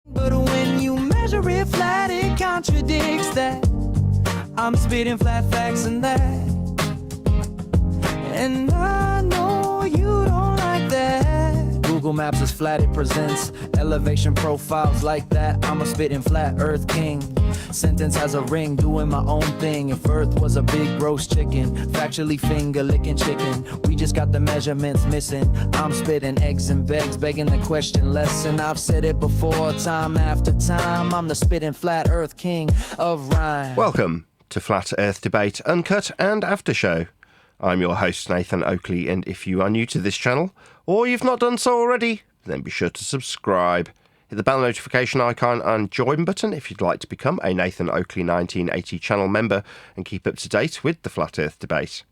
But when you measure it flat, it contradicts that. I'm spitting flat facts and that. And I know you don't like that. Google Maps is flat, it presents elevation profiles like that. I'm a spitting flat earth king. Sentence has a ring, doing my own thing. If Earth was a big roast chicken, factually finger licking chicken. We just got the measurements missing. I'm spitting eggs and vegs, begging the question lesson. I've said it before, time after time. I'm the spitting flat Earth king of rhyme. Welcome to Flat Earth Debate, Uncut and After Show. I'm your host, Nathan Oakley, and if you are new to this channel, or you've not done so already, then be sure to subscribe. Hit the bell notification icon and join button if you'd like to become a Nathan Oakley 1980 channel member and keep up to date with the Flat Earth Debate.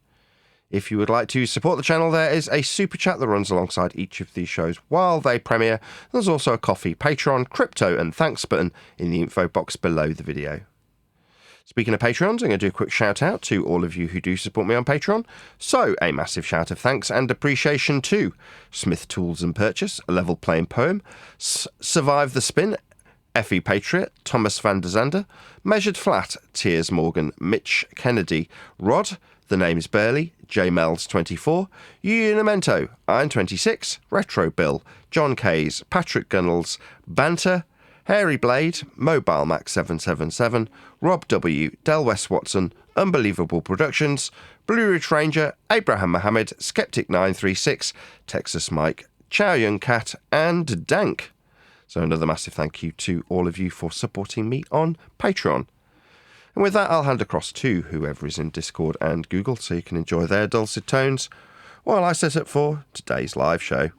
If you would like to support the channel, there is a super chat that runs alongside each of these shows while they premiere. There's also a coffee, Patreon, crypto and thanks button in the info box below the video. Speaking of Patreons, I'm going to do a quick shout out to all of you who do support me on Patreon. So, a massive shout of thanks and appreciation to Smith Tools and Purchase, A Level Playing Poem, Survive the Spin, Effie Patriot, Thomas van der Zander, Measured Flat, Tiers Morgan, Mitch Kennedy, Rod, The Name is Burley, J Mel's 24, Unimento, Iron 26, Retro Bill, John Kays, Patrick Gunnels, Banter, Hairy Blade, Mobile Max 777, Rob W, Del West Watson, Unbelievable Productions, Blue Ridge Ranger, Abraham Mohammed, Skeptic 936, Texas Mike, Chow Young Cat, and Dank. So another massive thank you to all of you for supporting me on Patreon. And with that, I'll hand across to whoever is in Discord and Google so you can enjoy their dulcet tones while I set up for today's live show.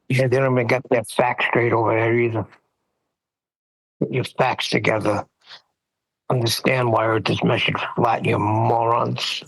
Yeah, they don't even get their facts straight over there either. Get your facts together. Understand why Earth is measured flat, you morons.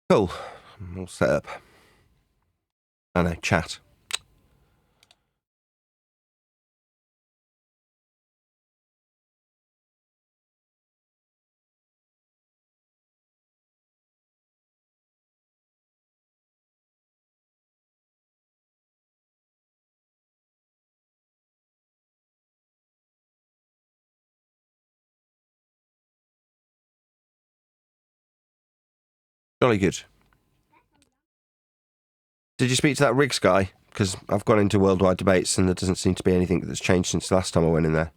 Cool. I'm all set up. I know, chat. Jolly good. Did you speak to that Riggs guy? Because I've gone into worldwide debates and there doesn't seem to be anything that's changed since the last time I went in there.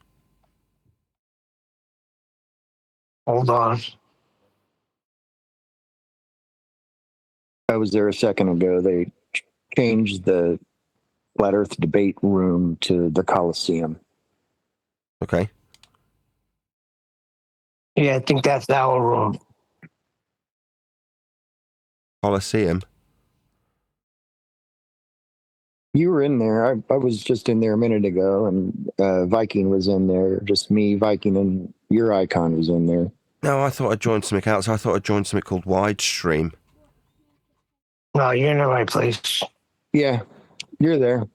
Hold on. I was there a second ago. They changed the Flat Earth debate room to the Coliseum. Okay. Yeah, I think that's our room. Coliseum. You were in there. I was just in there a minute ago, and Viking was in there. Just me, Viking, and your icon was in there. No, I thought I joined something else. I thought I joined something called Widestream. No, you're in the right place. Yeah, you're there.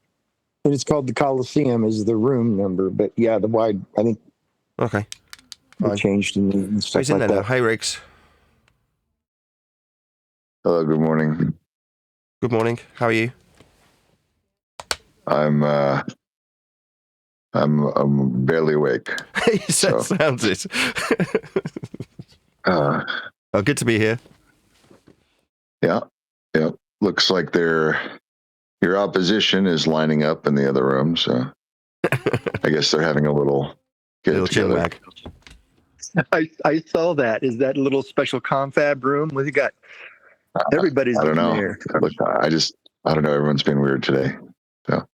And it's called the Coliseum is the room number, but yeah, the wide, I think Okay. they Fine. changed and stuff Who's in like there now? that. Hey, Riggs. Hello, good morning. Good morning. How are you? I'm barely awake. He sounds it. Uh, Oh, good to be here. yeah. Looks like your opposition is lining up in the other room, so I guess they're having a little get Little chin together. wag. I saw that. Is that a little special confab room? Well, you got everybody's I don't in know. there. Look, I don't know. Everyone's been weird today. So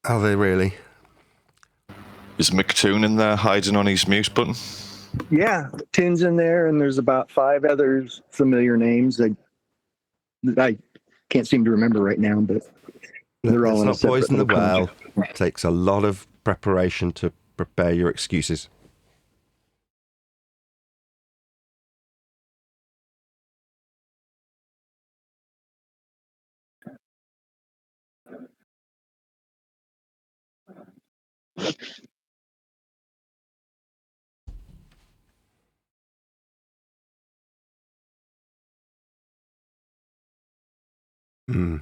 Are they really? Is McToon in there hiding on his mute button? Yeah, Tin's in there, and there's about 5 others familiar names that I can't seem to remember right now, but they're all Let's in a not separate poison the little well. conjunction. It takes a lot of preparation to prepare your excuses. Hmm.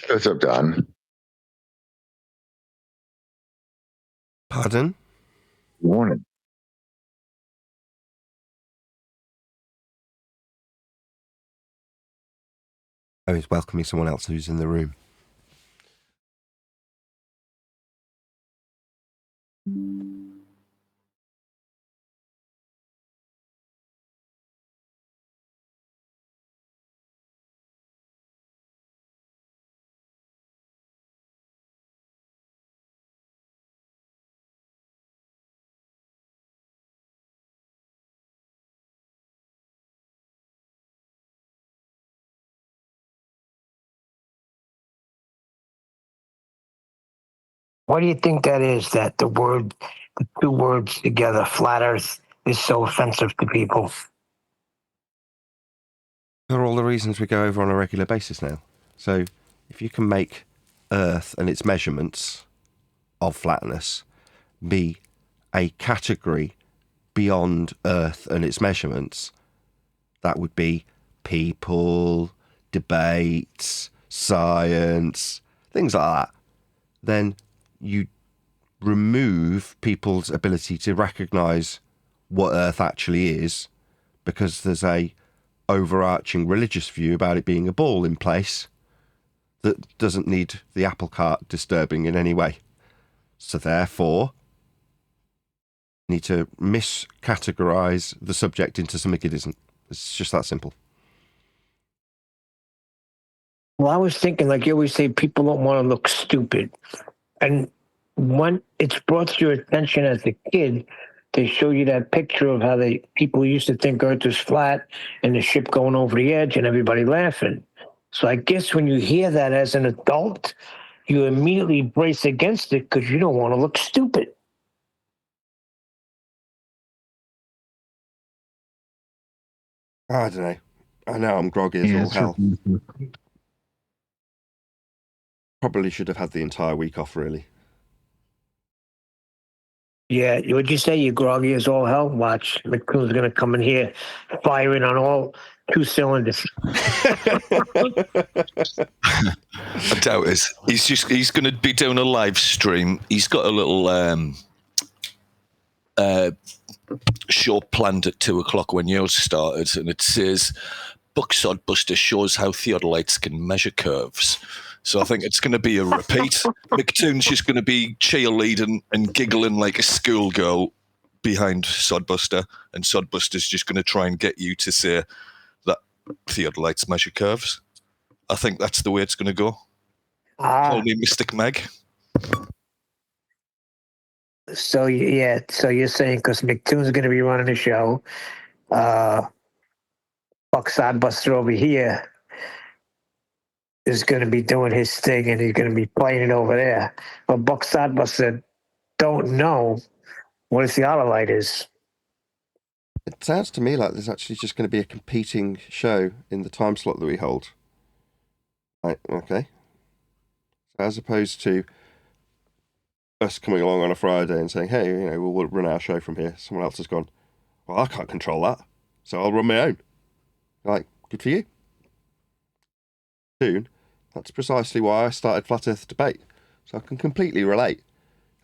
what's up, Don? Pardon? Morning. Oh, he's welcoming someone else who's in the room. What do you think that is? That the 2 words together, flat Earth, is so offensive to people. For all the reasons we go over on a regular basis now. So if you can make Earth and its measurements of flatness be a category beyond Earth and its measurements, that would be people, debates, science, things like that. Then you remove people's ability to recognise what Earth actually is, because there's a overarching religious view about it being a ball in place that doesn't need the apple cart disturbing in any way. So therefore, need to miscategorize the subject into something it isn't. It's just that simple. Well, I was thinking, like you always say, people don't want to look stupid. And when it's brought to your attention as a kid, they show you that picture of how people used to think Earth was flat and the ship going over the edge and everybody laughing. So I guess when you hear that as an adult, you immediately brace against it because you don't want to look stupid. I don't know. I know I'm groggy as all hell. Probably should have had the entire week off, really. Yeah, would you say you're groggy as all hell? Watch, McCoon's going to come in here firing on all 2 cylinders. I doubt it. He's going to be doing a live stream. He's got a little show planned at 2:00 when yours started, and it says Bucksod Buster shows how theodolites can measure curves. So I think it's going to be a repeat. McToon's just going to be cheerleading and giggling like a schoolgirl behind Sodbuster, and Sodbuster's just going to try and get you to say that theodolites measure curves. I think that's the way it's going to go. Call me Mystic Meg. So yeah, so you're saying because McToon's going to be running the show, Buckside Buster over here is going to be doing his thing, and he's going to be playing it over there. But Buckside Buster don't know what a theodolite is. It sounds to me like there's actually just going to be a competing show in the time slot that we hold. Right, okay. As opposed to us coming along on a Friday and saying, hey, we'll run our show from here. Someone else has gone, well, I can't control that, so I'll run my own. Like, good for you. Soon, that's precisely why I started Flat Earth Debate. So I can completely relate.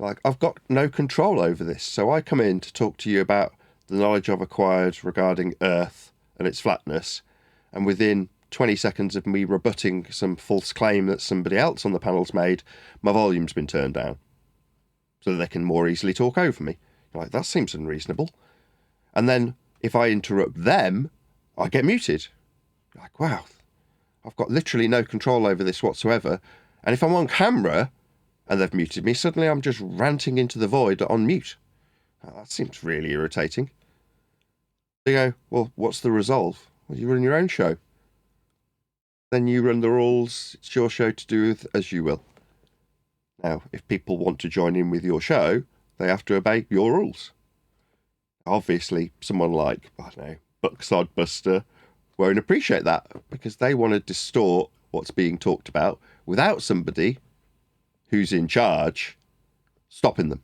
Like, I've got no control over this. So I come in to talk to you about the knowledge I've acquired regarding Earth and its flatness. And within 20 seconds of me rebutting some false claim that somebody else on the panel's made, my volume's been turned down so that they can more easily talk over me. Like, that seems unreasonable. And then if I interrupt them, I get muted. Like, wow, I've got literally no control over this whatsoever. And if I'm on camera and they've muted me, suddenly I'm just ranting into the void on mute. That seems really irritating. They go, well, what's the resolve? Well, you run your own show. Then you run the rules. It's your show to do with as you will. Now, if people want to join in with your show, they have to obey your rules. Obviously, someone like, I don't know, Bucksod Buster won't appreciate that because they want to distort what's being talked about without somebody who's in charge stopping them.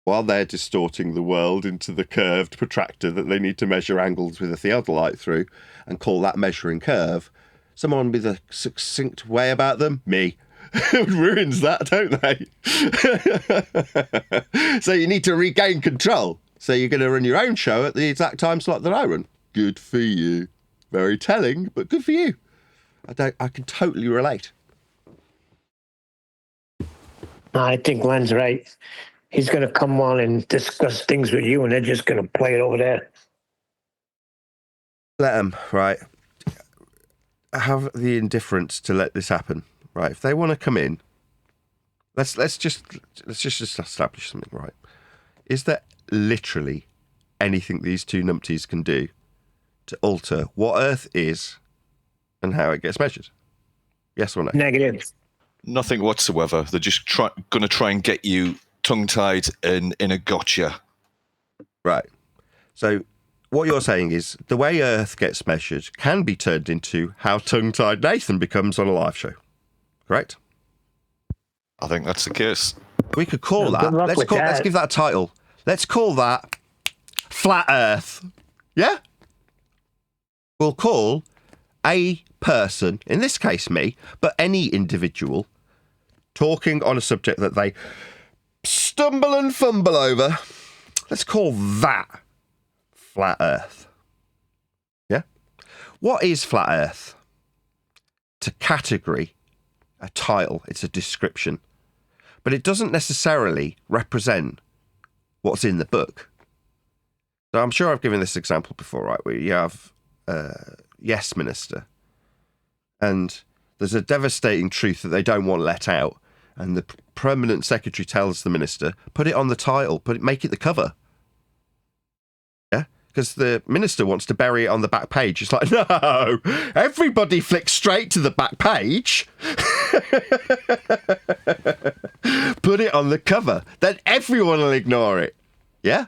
While they're distorting the world into the curved protractor that they need to measure angles with a theodolite through and call that measuring curve, someone with a succinct way about them, me, ruins that, don't they? So you need to regain control. So you're going to run your own show at the exact time slot that I run. Good for you. Very telling, but good for you. I can totally relate. I think Len's right. He's going to come on and discuss things with you, and they're just going to play it over there. Let them, right? Have the indifference to let this happen, right? If they want to come in, let's just establish something, right? Is there literally anything these two numpties can do to alter what Earth is and how it gets measured? Yes or no? Negative. Nothing whatsoever. They're just going to try and get you tongue-tied in a gotcha. Right. So what you're saying is the way Earth gets measured can be turned into how tongue-tied Nathan becomes on a live show. Correct? I think that's the case. We could call that. Let's give that a title. Let's call that Flat Earth. Yeah? We'll call a person, in this case me, but any individual, talking on a subject that they stumble and fumble over. Let's call that Flat Earth. Yeah? What is Flat Earth? It's a category, a title, it's a description. But it doesn't necessarily represent what's in the book. So I'm sure I've given this example before, right? Where you have Yes Minister, and there's a devastating truth that they don't want let out, and the permanent secretary tells the minister, put it on the title, make it the cover. Yeah? Because the minister wants to bury it on the back page. It's like, no, everybody flicks straight to the back page. Put it on the cover. Then everyone will ignore it. Yeah?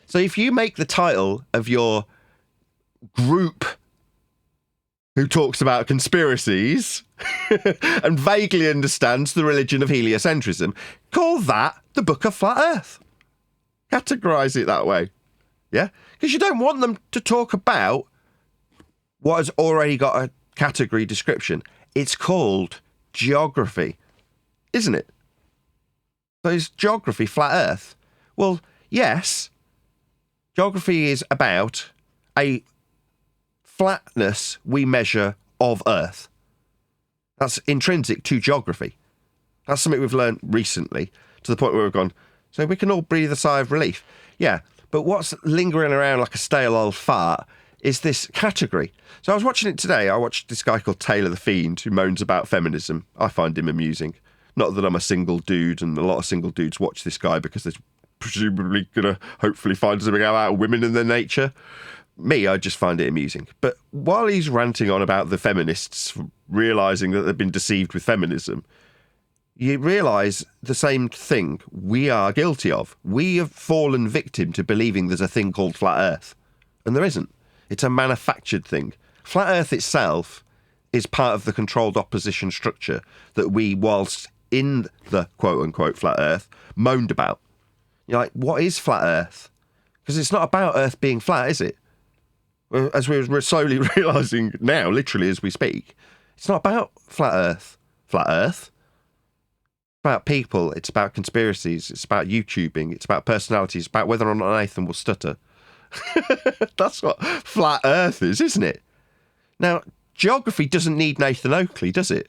So if you make the title of your group who talks about conspiracies and vaguely understands the religion of heliocentrism, call that the Book of Flat Earth. Categorise it that way. Yeah? Because you don't want them to talk about what has already got a category description. It's called geography, isn't it? So is geography flat Earth? Well, yes. Geography is about a flatness we measure of Earth. That's intrinsic to geography. That's something we've learned recently to the point where we've gone, so we can all breathe a sigh of relief. Yeah, but what's lingering around like a stale old fart is this category. So I was watching it today. I watched this guy called Taylor the Fiend who moans about feminism. I find him amusing. Not that I'm a single dude, and a lot of single dudes watch this guy because they're presumably going to hopefully find something out of women and their nature. Me, I just find it amusing. But while he's ranting on about the feminists realising that they've been deceived with feminism, you realise the same thing we are guilty of. We have fallen victim to believing there's a thing called Flat Earth. And there isn't. It's a manufactured thing. Flat Earth itself is part of the controlled opposition structure that we, whilst in the quote-unquote Flat Earth, moaned about. You're like, what is Flat Earth? Because it's not about Earth being flat, is it? As we're slowly realising now, literally as we speak, it's not about Flat Earth. Flat Earth. about people. It's about conspiracies. It's about YouTubing. It's about personalities. It's about whether or not Nathan will stutter. That's what flat Earth is, isn't it? Now, geography doesn't need Nathan Oakley, does it?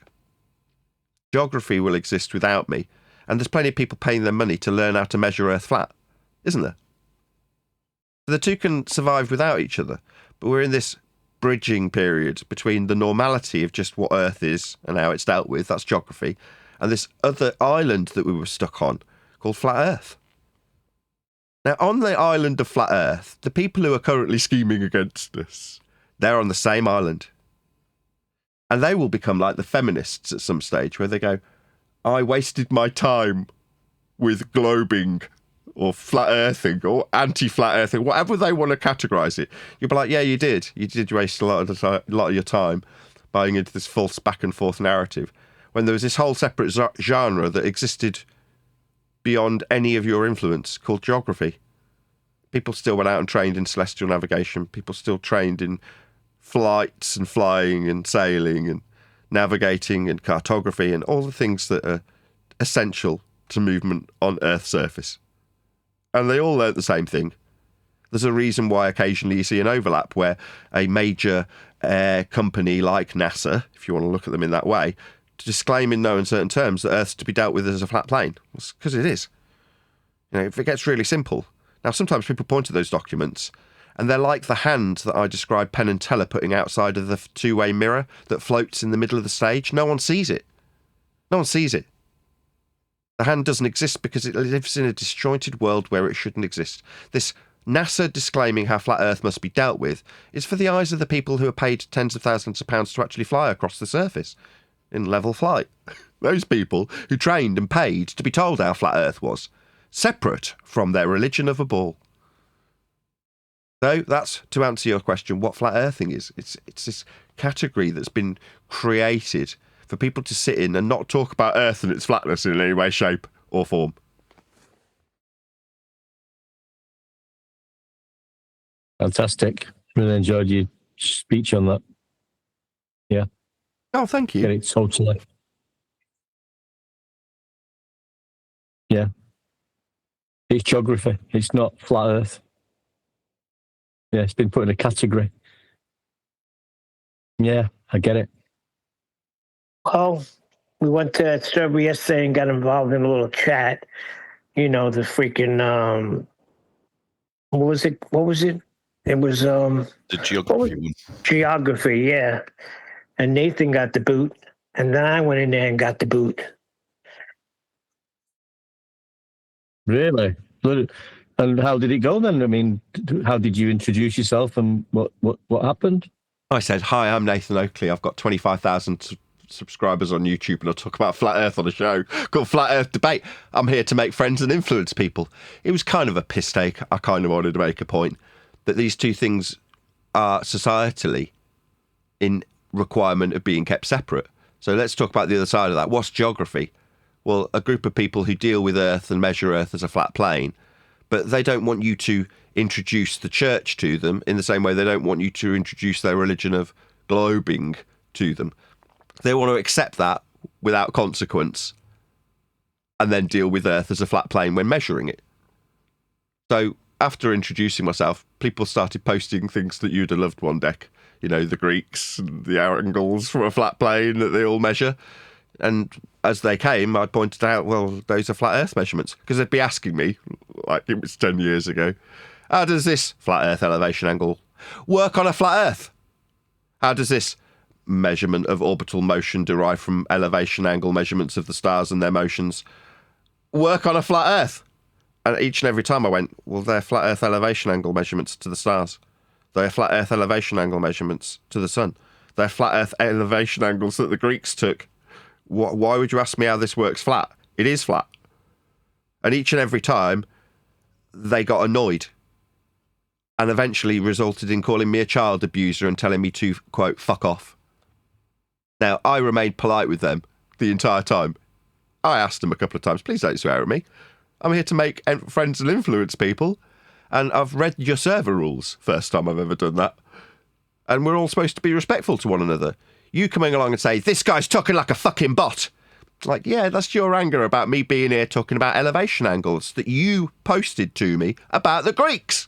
Geography will exist without me. And there's plenty of people paying their money to learn how to measure Earth flat, isn't there? The two can survive without each other. But we're in this bridging period between the normality of just what Earth is and how it's dealt with, that's geography, and this other island that we were stuck on called Flat Earth. Now, on the island of Flat Earth, the people who are currently scheming against us, they're on the same island. And they will become like the feminists at some stage where they go, I wasted my time with globing or flat earthing or anti-flat earthing, whatever they want to categorise it. You'll be like, yeah, you did. You did waste a lot of your time buying into this false back and forth narrative when there was this whole separate genre that existed beyond any of your influence called geography. People still went out and trained in celestial navigation. People still trained in flights and flying and sailing and navigating and cartography and all the things that are essential to movement on Earth's surface. And they all learnt the same thing. There's a reason why occasionally you see an overlap where a major air company like NASA, if you want to look at them in that way, disclaim in no uncertain terms that Earth's to be dealt with as a flat plane. It's because it is. You know, if it gets really simple. Now, sometimes people point to those documents and they're like the hand that I described Penn and Teller putting outside of the two-way mirror that floats in the middle of the stage. No one sees it. No one sees it. The hand doesn't exist because it lives in a disjointed world where it shouldn't exist. This NASA disclaiming how flat Earth must be dealt with is for the eyes of the people who are paid tens of thousands of pounds to actually fly across the surface in level flight. Those people who trained and paid to be told how flat Earth was, separate from their religion of a ball. So that's to answer your question, what flat earthing is. It's this category that's been created for people to sit in and not talk about Earth and its flatness in any way, shape or form. Fantastic. Really enjoyed your speech on that. Yeah. Oh, thank you. Get it totally. Yeah. It's geography. It's not flat Earth. Yeah, it's been put in a category. Yeah, I get it. Well, we went to that server yesterday and got involved in a little chat. You know, the freaking what was it? It was The geography one. geography, yeah. And Nathan got the boot, and then I went in there and got the boot. Really? And how did it go then? I mean, how did you introduce yourself and what happened? I said, hi, I'm Nathan Oakley. I've got 25,000 subscribers on YouTube and I talk about flat Earth on a show called Flat Earth Debate. I'm here to make friends and influence people. It was kind of a piss take. I kind of wanted to make a point that these two things are societally in requirement of being kept separate. So let's talk about the other side of that. What's geography? Well, a group of people who deal with Earth and measure Earth as a flat plane, but they don't want you to introduce the church to them in the same way they don't want you to introduce their religion of globing to them. They want to accept that without consequence and then deal with Earth as a flat plane when measuring it. So after introducing myself, people started posting things that you'd have loved one deck. You know, the Greeks, and the angles from a flat plane that they all measure. And as they came, I pointed out, well, those are flat Earth measurements. Because they'd be asking me, like it was 10 years ago, how does this flat Earth elevation angle work on a flat Earth? How does this measurement of orbital motion derived from elevation angle measurements of the stars and their motions work on a flat Earth? And each and every time I went, well, they're flat Earth elevation angle measurements to the stars. They're flat Earth elevation angle measurements to the sun. They're flat Earth elevation angles that the Greeks took. Why would you ask me how this works flat? It is flat. And each and every time, they got annoyed and eventually resulted in calling me a child abuser and telling me to, quote, fuck off. Now, I remained polite with them the entire time. I asked them a couple of times, please don't swear at me. I'm here to make friends and influence people. And I've read your server rules. First time I've ever done that. And we're all supposed to be respectful to one another. You coming along and say, this guy's talking like a fucking bot. Like, yeah, that's your anger about me being here talking about elevation angles that you posted to me about the Greeks.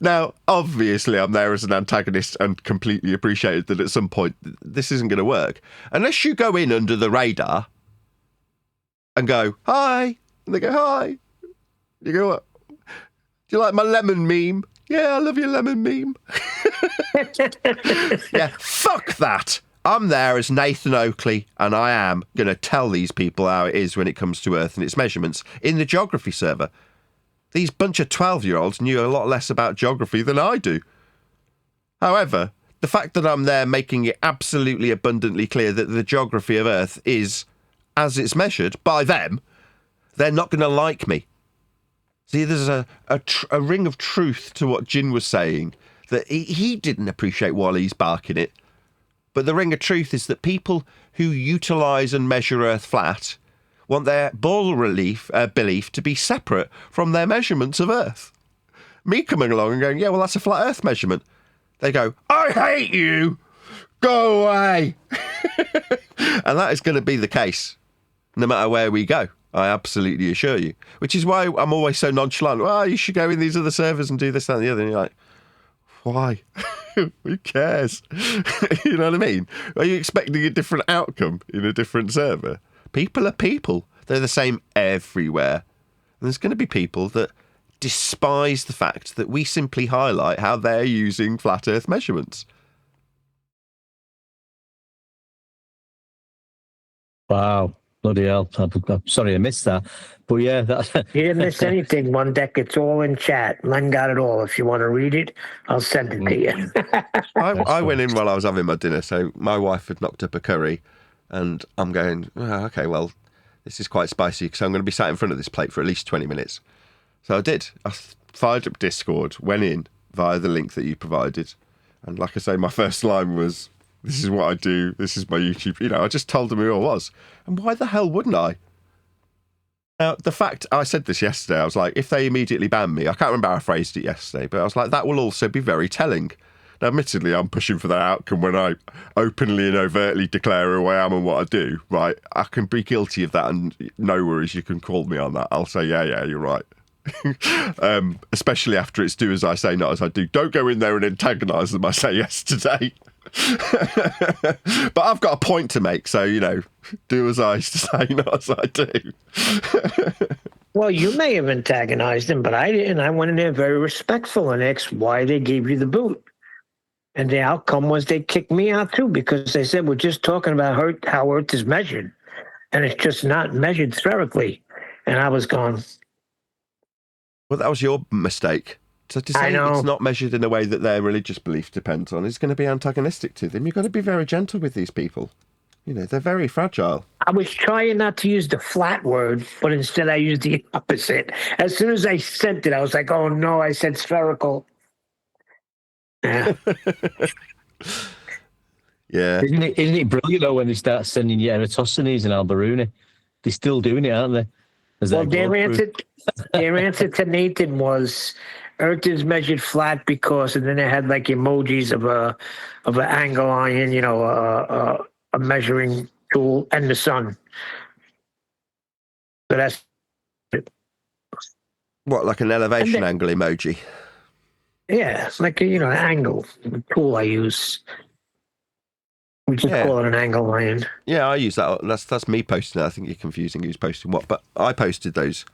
Now, obviously, I'm there as an antagonist and completely appreciated that at some point this isn't going to work. Unless you go in under the radar and go, hi. And they go, hi. You go, what? Do you like my lemon meme? Yeah, I love your lemon meme. Yeah, fuck that. I'm there as Nathan Oakley, and I am going to tell these people how it is when it comes to Earth and its measurements in the geography server. These bunch of 12-year-olds knew a lot less about geography than I do. However, the fact that I'm there making it absolutely abundantly clear that the geography of Earth is as it's measured by them, they're not going to like me. See, there's a ring of truth to what Jin was saying, that he didn't appreciate while he's barking it. But the ring of truth is that people who utilise and measure Earth flat want their ball belief to be separate from their measurements of Earth. Me coming along and going, yeah, well, that's a flat Earth measurement. They go, I hate you! Go away! And that is going to be the case, no matter where we go. I absolutely assure you. Which is why I'm always so nonchalant. Well, you should go in these other servers and do this, that, and the other. And you're like, why? Who cares? You know what I mean? Are you expecting a different outcome in a different server? People are people. They're the same everywhere. And there's going to be people that despise the fact that we simply highlight how they're using flat Earth measurements. Wow. Bloody hell. I'm sorry I missed that. But yeah, that... You didn't miss anything. One deck, it's all in chat. Len got it all. If you want to read it, I'll send it to you. I went in while I was having my dinner, so my wife had knocked up a curry, and I'm going, oh, okay, well, this is quite spicy because I'm going to be sat in front of this plate for at least 20 minutes. So I did. I fired up Discord, went in via the link that you provided, and like I say, my first line was, this is what I do, this is my YouTube, I just told them who I was. And why the hell wouldn't I? Now, the fact, I said this yesterday, I was like, if they immediately ban me, I can't remember how I phrased it yesterday, but I was like, that will also be very telling. Now, admittedly, I'm pushing for that outcome when I openly and overtly declare who I am and what I do, right? I can be guilty of that, and no worries, you can call me on that. I'll say, yeah, you're right. Especially after it's do as I say, not as I do. Don't go in there and antagonise them, I say yesterday. But I've got a point to make, so, do as I say, not as I do. Well, you may have antagonized them, but I didn't. I went in there very respectful and asked why they gave you the boot. And the outcome was they kicked me out too, because they said, we're just talking about how Earth is measured, and it's just not measured spherically. And I was going... Well, that was your mistake. So to say it's not measured in a way that their religious belief depends on is going to be antagonistic to them. You've got to be very gentle with these people. They're very fragile. I was trying not to use the flat word, but instead I used the opposite. As soon as I sent it, I was like, oh no, I said spherical. Yeah. Yeah. Isn't it brilliant though when they start sending you Eratosthenes and Alberuni? They're still doing it, aren't they? Well, their answer to Nathan was Earth is measured flat because, and then they had like emojis of an angle iron, a measuring tool, and the sun. So that's it. What, like an elevation angle emoji? Yeah, it's like an angle, the tool I use. We just call it an angle iron. Yeah, I use that. That's me posting that. I think you're confusing who's posting what, but I posted those.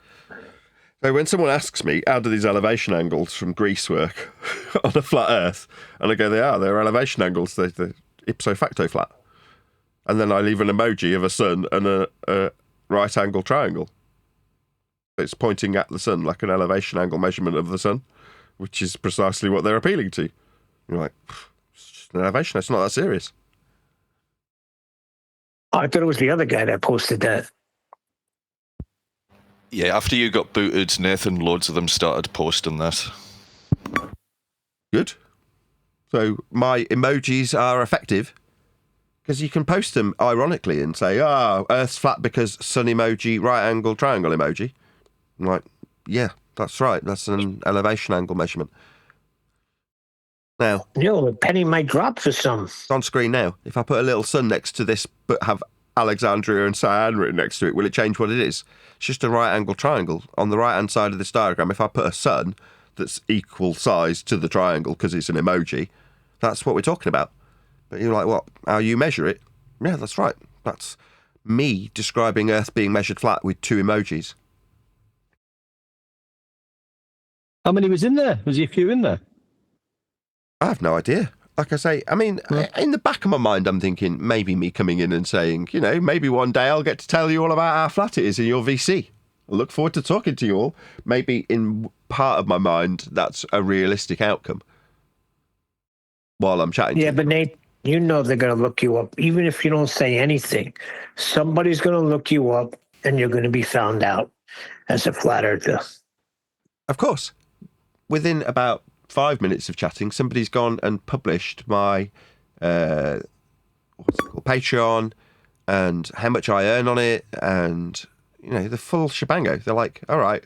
So when someone asks me, how do these elevation angles from Greece work on a flat Earth? And I go, they're elevation angles. They're ipso facto flat. And then I leave an emoji of a sun and a right angle triangle. It's pointing at the sun, like an elevation angle measurement of the sun, which is precisely what they're appealing to. You're like, it's just an elevation. It's not that serious. I thought it was the other guy that posted that. Yeah, after you got booted, Nathan, loads of them started posting that. Good. So my emojis are effective because you can post them ironically and say, Earth's flat because sun emoji, right angle, triangle emoji. I'm like, yeah, that's right. That's an elevation angle measurement. Now, A penny might drop for some. it's on screen now. If I put a little sun next to this, but have Alexandria and Cyan written next to it, will it change what it is? It's just a right angle triangle. On the right hand side of this diagram, if I put a sun that's equal size to the triangle because it's an emoji, that's what we're talking about. But you're like, what? How you measure it? Yeah, that's right. That's me describing Earth being measured flat with 2 emojis. How many was in there? Was there a few in there? I have no idea. Like I say, I mean, in the back of my mind, I'm thinking maybe me coming in and saying, maybe one day I'll get to tell you all about how flat it is in your VC. I look forward to talking to you all. Maybe in part of my mind, that's a realistic outcome while I'm chatting to you. But Nate, they're going to look you up. Even if you don't say anything, somebody's going to look you up and you're going to be found out as a flat earther. Of course. Within about 5 minutes of chatting, somebody's gone and published my Patreon and how much I earn on it and the full shebango. They're like, all right,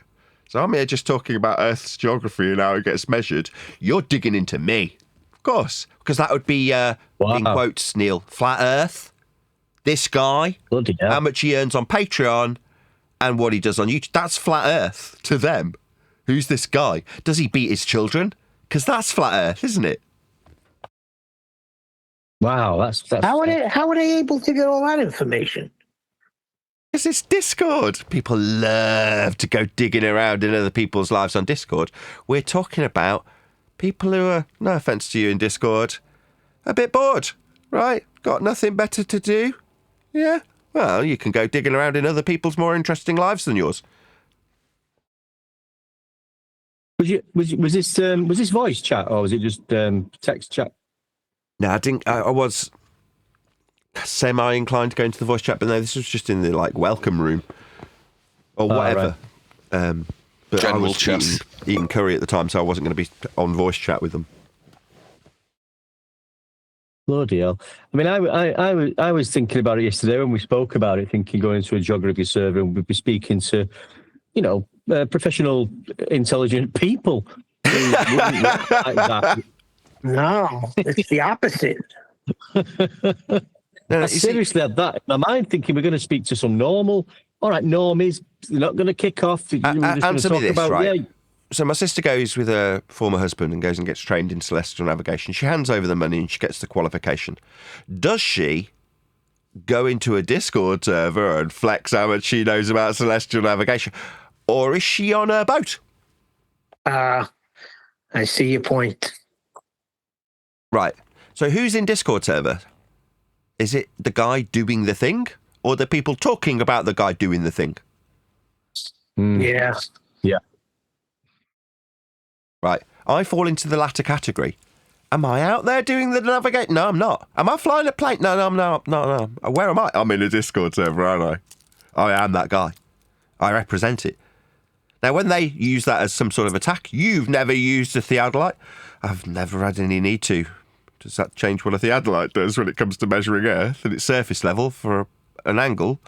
so I'm here just talking about Earth's geography and how it gets measured. You're digging into me. Of course, because that would be in quotes, Neil, flat Earth, this guy, how much he earns on Patreon and what he does on YouTube. That's flat Earth to them. Who's this guy? Does he beat his children? Because that's flat Earth, isn't it? Wow, that's how are they able to get all that information? Because it's Discord. People love to go digging around in other people's lives on Discord. We're talking about people who are, no offence to you in Discord, a bit bored, right? Got nothing better to do? Yeah? Well, you can go digging around in other people's more interesting lives than yours. Was this voice chat or was it just text chat? No, I didn't. I was semi-inclined to go into the voice chat, but no, this was just in the welcome room or whatever. Right. But General I was eating curry at the time, so I wasn't going to be on voice chat with them. Bloody hell! I mean, I was thinking about it yesterday when we spoke about it, thinking going into a geography server and we'd be speaking to, professional, intelligent people. Who wouldn't look like that. No, it's the opposite. No, I seriously had that in my mind, thinking we're going to speak to some normal. All right, normies, you're not going to kick off. We're just going to answer me talk this, about right? So my sister goes with her former husband and goes and gets trained in celestial navigation. She hands over the money and she gets the qualification. Does she go into a Discord server and flex how much she knows about celestial navigation? Or is she on a boat? I see your point. Right. So who's in Discord server? Is it the guy doing the thing or the people talking about the guy doing the thing? Yeah. Yeah. Right. I fall into the latter category. Am I out there doing the navigate? No, I'm not. Am I flying a plane? No, I'm not. No. Where am I? I'm in a Discord server, aren't I? I am that guy. I represent it. Now, when they use that as some sort of attack, you've never used a theodolite. I've never had any need to. Does that change what a theodolite does when it comes to measuring Earth at its surface level for an angle?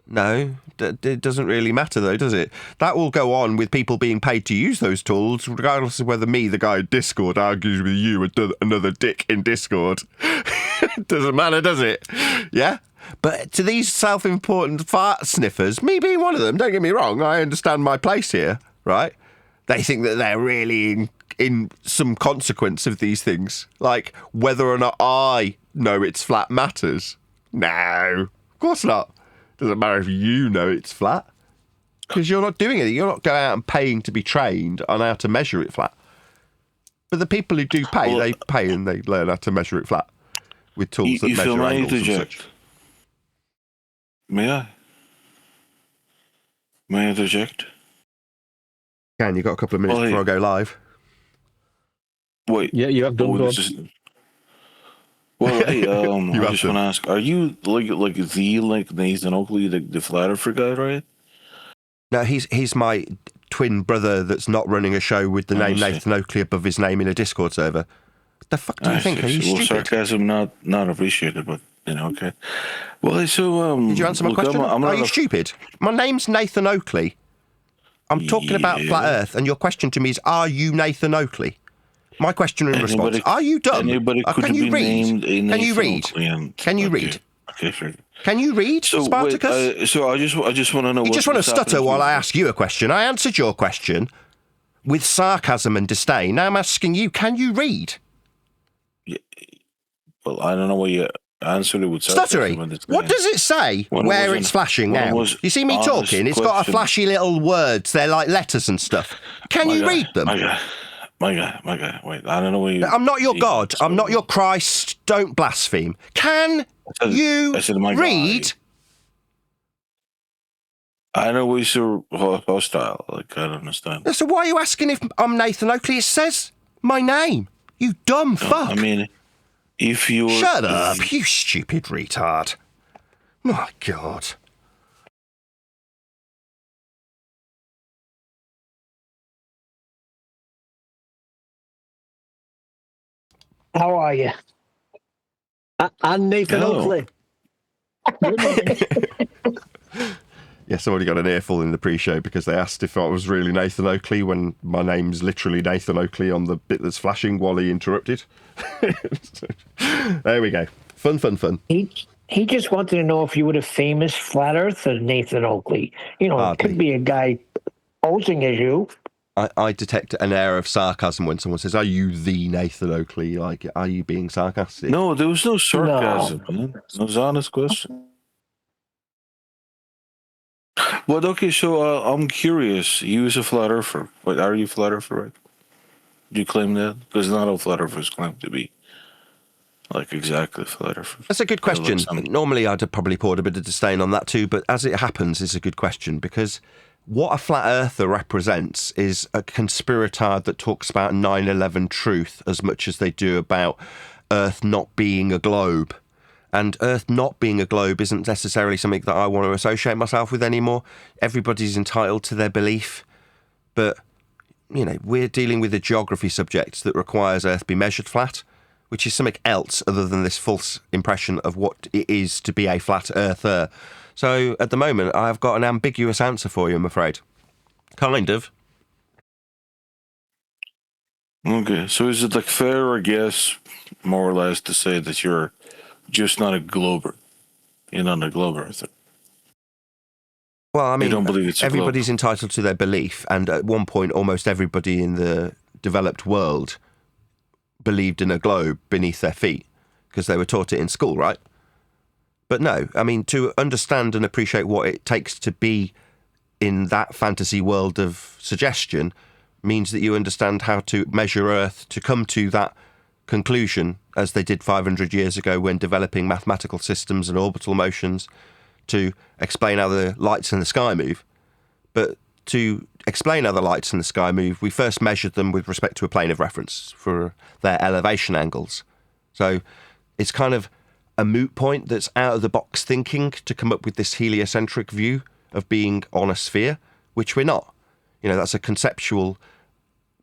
No, it doesn't really matter though, does it? That will go on with people being paid to use those tools, regardless of whether me, the guy in Discord, argues with you, another dick in Discord. Doesn't matter, does it? Yeah? But to these self-important fart sniffers, me being one of them, don't get me wrong, I understand my place here, right? They think that they're really in some consequence of these things, like whether or not I know it's flat matters. No, of course not. Doesn't matter if you know it's flat, because you're not doing it. You're not going out and paying to be trained on how to measure it flat. But the people who do pay, they pay and they learn how to measure it flat with tools that measure angles and such. May I? May I interject? Can you got a couple of minutes before I go live? Wait. Yeah, you have done. Well, hey, I just to. want to ask: are you like Nathan Oakley, the flat earther guy, right? No, he's my twin brother that's not running a show with the name Nathan Oakley above his name in a Discord server. What the fuck do you think? Are you stupid? Sarcasm not appreciated, but okay. Well, so did you answer my question? Are you stupid? My name's Nathan Oakley. I'm talking about flat Earth, and your question to me is, are you Nathan Oakley? My question in response: Are you dumb? Anybody could Can you be read? named a Can you Nathan read? Oakley and- Can you okay. read? Okay, sure. Can you read, So Spartacus? wait, so I just want to know. You just want to stutter while I ask you a question. I answered your question with sarcasm and disdain. Now I'm asking you: Can you read? Well, I don't know what you answered it with. Stuttery. What does it say where it's flashing now? You see me talking? It's got a flashy little words. They're like letters and stuff. Can you read them? My guy. Wait, I don't know what you. I'm not your God. I'm not your Christ. Don't blaspheme. Can you read? I know we're so hostile. Like, I don't understand. So why are you asking if I'm Nathan Oakley? It says my name. You dumb fuck. I mean, if you Shut up, you stupid retard. My God. How are you? And Nathan Oakley. Yeah, somebody got an earful in the pre-show because they asked if I was really Nathan Oakley when my name's literally Nathan Oakley on the bit that's flashing while he interrupted. There we go. Fun. He just wanted to know if you were the famous flat earther, Nathan Oakley. You know, Hardly. it could be a guy posing as you. I detect an air of sarcasm when someone says, "Are you the Nathan Oakley?" Like, are you being sarcastic? No, there was no sarcasm, man. It was an honest question. Well, okay, so I'm curious. You as a flat earther, but are you flat earther, right? Do you claim that? Because not all flat earthers claim to be like exactly flat earthers. That's a good question. Normally, I'd have probably poured a bit of disdain on that too, but as it happens, it's a good question because what a flat earther represents is a conspirator that talks about 9/11 truth as much as they do about Earth not being a globe. And Earth not being a globe isn't necessarily something that I want to associate myself with anymore. Everybody's entitled to their belief. But, you know, we're dealing with a geography subject that requires Earth be measured flat, which is something else other than this false impression of what it is to be a flat earther. So at the moment, I've got an ambiguous answer for you, I'm afraid. Kind of. Okay, so is it like fair, I guess, more or less, to say that you're just not a glober? You're not a globe earther. Well, I mean, don't believe it's a everybody's entitled to their belief, and at one point, almost everybody in the developed world believed in a globe beneath their feet because they were taught it in school, right? But no, I mean, to understand and appreciate what it takes to be in that fantasy world of suggestion means that you understand how to measure Earth to come to that conclusion, as they did 500 years ago when developing mathematical systems and orbital motions to explain how the lights in the sky move. But to explain how the lights in the sky move, we first measured them with respect to a plane of reference for their elevation angles. So it's kind of a moot point that's out of the box thinking to come up with this heliocentric view of being on a sphere, which we're not. You know, that's a conceptual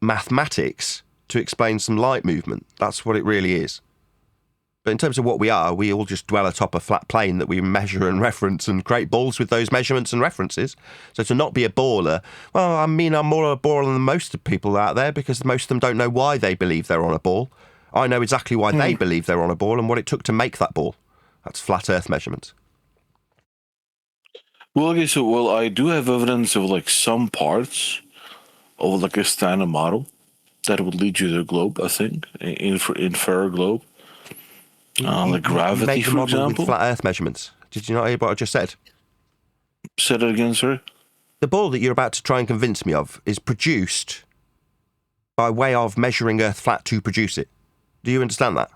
mathematics to explain some light movement. That's what it really is. But in terms of what we are, we all just dwell atop a flat plane that we measure and reference and create balls with those measurements and references. So to not be a baller, well, I mean, I'm more a baller than most of people out there because most of them don't know why they believe they're on a ball. I know exactly why they believe they're on a ball and what it took to make that ball. That's flat Earth measurements. Well, okay, so I do have evidence of like some parts of like a standard model that would lead you to the globe. I think infer a globe, like gravity, Make the for model example. with flat Earth measurements. Did you not hear what I just said? Said it again, sir. The ball that you're about to try and convince me of is produced by way of measuring Earth flat to produce it. Do you understand that?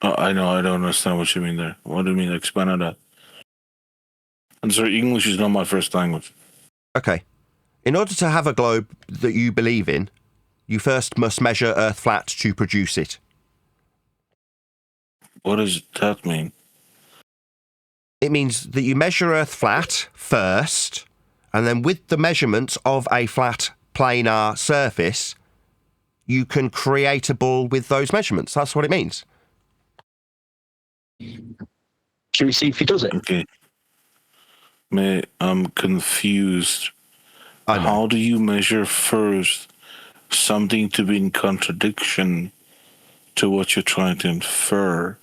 I know. I don't understand what you mean there. What do you mean? Expand on that. I'm sorry. English is not my first language. Okay. In order to have a globe that you believe in, you first must measure Earth flat to produce it. What does that mean? It means that you measure Earth flat first, and then with the measurements of a flat planar surface, you can create a ball with those measurements. That's what it means. Should we see if he does it? Okay. I'm confused. I know. How do you measure first something to be in contradiction to what you're trying to infer.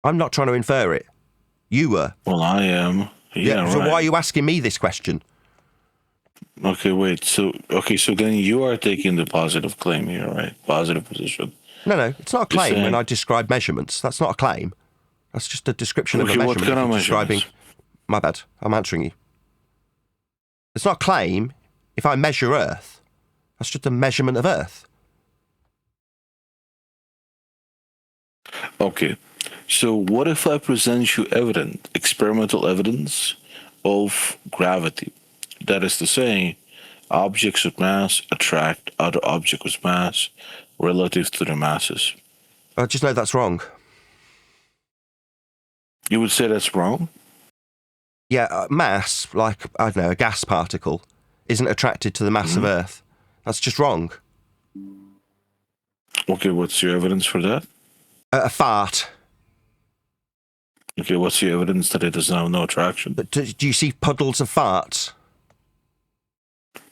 I'm not trying to infer it. You were. Well, I am. Yeah, So right. why are you asking me this question? Okay, wait. So then you are taking the positive claim here, right? Positive position. No, it's not a You're claim when saying- I describe measurements. That's not a claim. That's just a description of a Okay, what measurement. kind of If you're describing. measurements? My bad. I'm answering you. It's not a claim if I measure Earth. That's just a measurement of Earth. Okay. So what if I present you experimental evidence of gravity? That is to say, objects with mass attract other objects with mass relative to their masses. I just know that's wrong. You would say that's wrong? Yeah, mass, like, I don't know, a gas particle, isn't attracted to the mass of Earth. That's just wrong. Okay, what's your evidence for that? A fart. Okay, what's your evidence that it doesn't have no attraction? But do you see puddles of farts?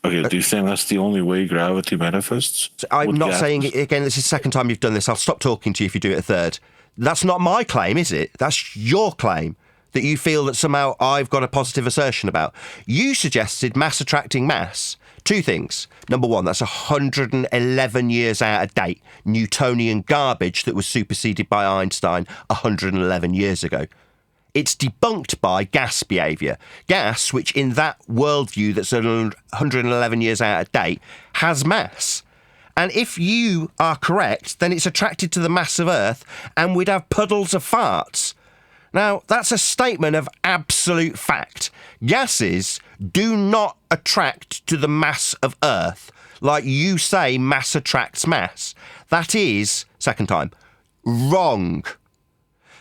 Okay, do you think that's the only way gravity manifests? I'm with not gases? saying, again, this is the second time you've done this. I'll stop talking to you if you do it a third. That's not my claim, is it? That's your claim that you feel that somehow I've got a positive assertion about. You suggested mass attracting mass. Two things. Number one, that's 111 years out of date. Newtonian garbage that was superseded by Einstein 111 years ago. It's debunked by gas behaviour. Gas, which in that worldview that's 111 years out of date, has mass. And if you are correct, then it's attracted to the mass of Earth and we'd have puddles of farts. Now, that's a statement of absolute fact. Gases do not attract to the mass of Earth like you say mass attracts mass. That is, second time, wrong.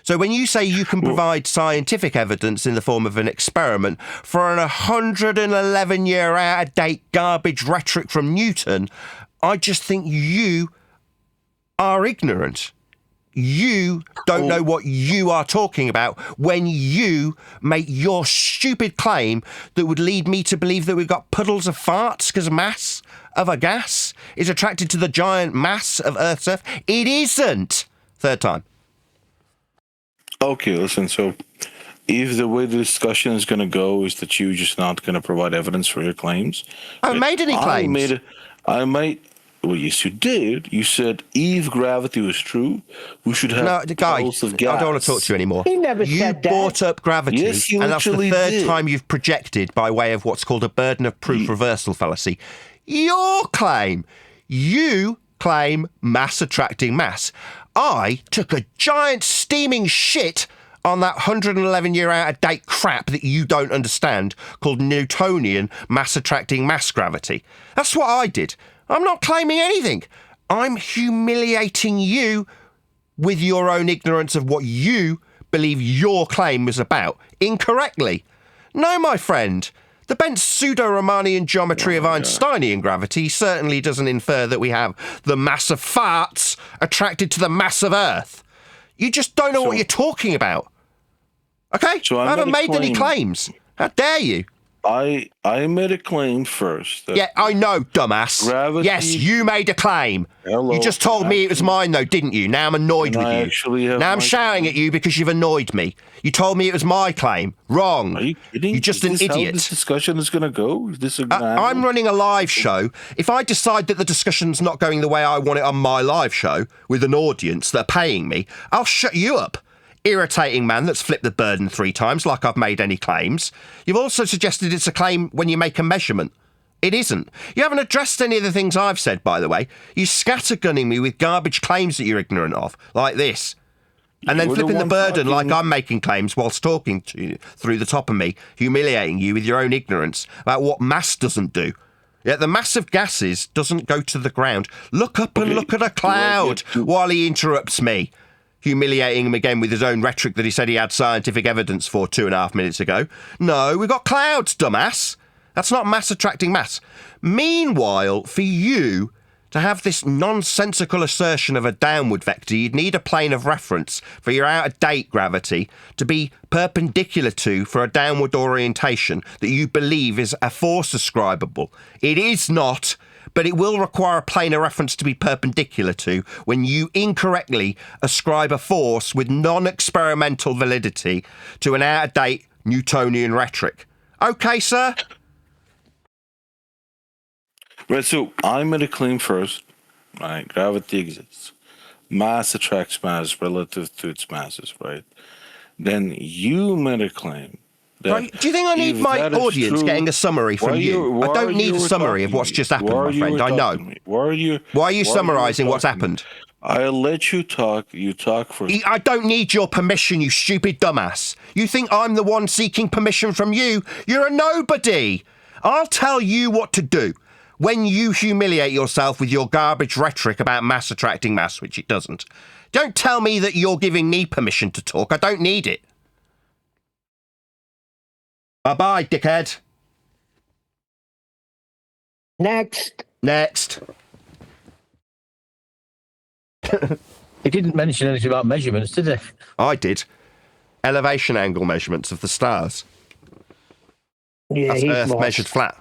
So when you say you can provide scientific evidence in the form of an experiment for an 111-year out-of-date garbage rhetoric from Newton, I just think you are ignorant. You don't know what you are talking about when you make your stupid claim that would lead me to believe that we've got puddles of farts because mass of a gas is attracted to the giant mass of Earth's Earth. It isn't. Third time. Okay, listen, so if the way the discussion is going to go is that you're just not going to provide evidence for your claims. I haven't made any claims. Well, yes, you did. You said if gravity was true, we should have No, guy, puddles of I gas. don't want to talk to you anymore. He never You said that. brought up gravity, Yes, you and that's the literally third did. time you've projected by way of what's called a burden of proof reversal fallacy. Your claim. You claim mass attracting mass. I took a giant steaming shit on that 111-year out-of-date crap that you don't understand called Newtonian mass attracting mass gravity. That's what I did. I'm not claiming anything. I'm humiliating you with your own ignorance of what you believe your claim was about, incorrectly. No, my friend, the bent pseudo-Riemannian geometry of Einsteinian gravity certainly doesn't infer that we have the mass of farts attracted to the mass of Earth. You just don't know what you're talking about. Okay? So I haven't made any claim- claims. How dare you? I made a claim first. that Yeah, I know, dumbass. Gravity- Yes, you made a claim. Hello. You just told me it was mine, though, didn't you? Now I'm annoyed And with I you. actually have Now I'm my shouting claim. at you because you've annoyed me. You told me it was my claim. Wrong. Are you kidding? You're just Is an this how idiot. this discussion is going to go? Is this I'm running a live show. If I decide that the discussion's not going the way I want it on my live show with an audience that are paying me, I'll shut you up. Irritating man that's flipped the burden 3 times like I've made any claims. You've also suggested it's a claim when you make a measurement. It isn't. You haven't addressed any of the things I've said, by the way. You scattergunning me with garbage claims that you're ignorant of, like this. And then You're the flipping the one burden talking- like I'm making claims whilst talking to you through the top of me, humiliating you with your own ignorance about what mass doesn't do. Yet the mass of gases doesn't go to the ground. Look up and Okay, look at a cloud get to- while he interrupts me, humiliating him again with his own rhetoric that he said he had scientific evidence for 2.5 minutes ago. No, we've got clouds, dumbass. That's not mass attracting mass. Meanwhile, for you to have this nonsensical assertion of a downward vector, you'd need a plane of reference for your out-of-date gravity to be perpendicular to for a downward orientation that you believe is a force ascribable. It is not, but it will require a plane of reference to be perpendicular to when you incorrectly ascribe a force with non-experimental validity to an out-of-date Newtonian rhetoric. Okay, sir? Right, so I made a claim first. Right, gravity exists. Mass attracts mass relative to its masses, right? Then you made a claim that Right. Do you think I need if my that is audience true- getting a summary from you? I don't need a summary of what's just happened, my friend. I know. Why are you summarising what's happened? I let you talk. You talk first. I don't need your permission, you stupid dumbass. You think I'm the one seeking permission from you? You're a nobody. I'll tell you what to do. When you humiliate yourself with your garbage rhetoric about mass attracting mass, which it doesn't, don't tell me that you're giving me permission to talk. I don't need it. Bye-bye, dickhead. Next. He didn't mention anything about measurements, did he? I did. Elevation angle measurements of the stars. Yeah, That's he's Earth lost. measured flat.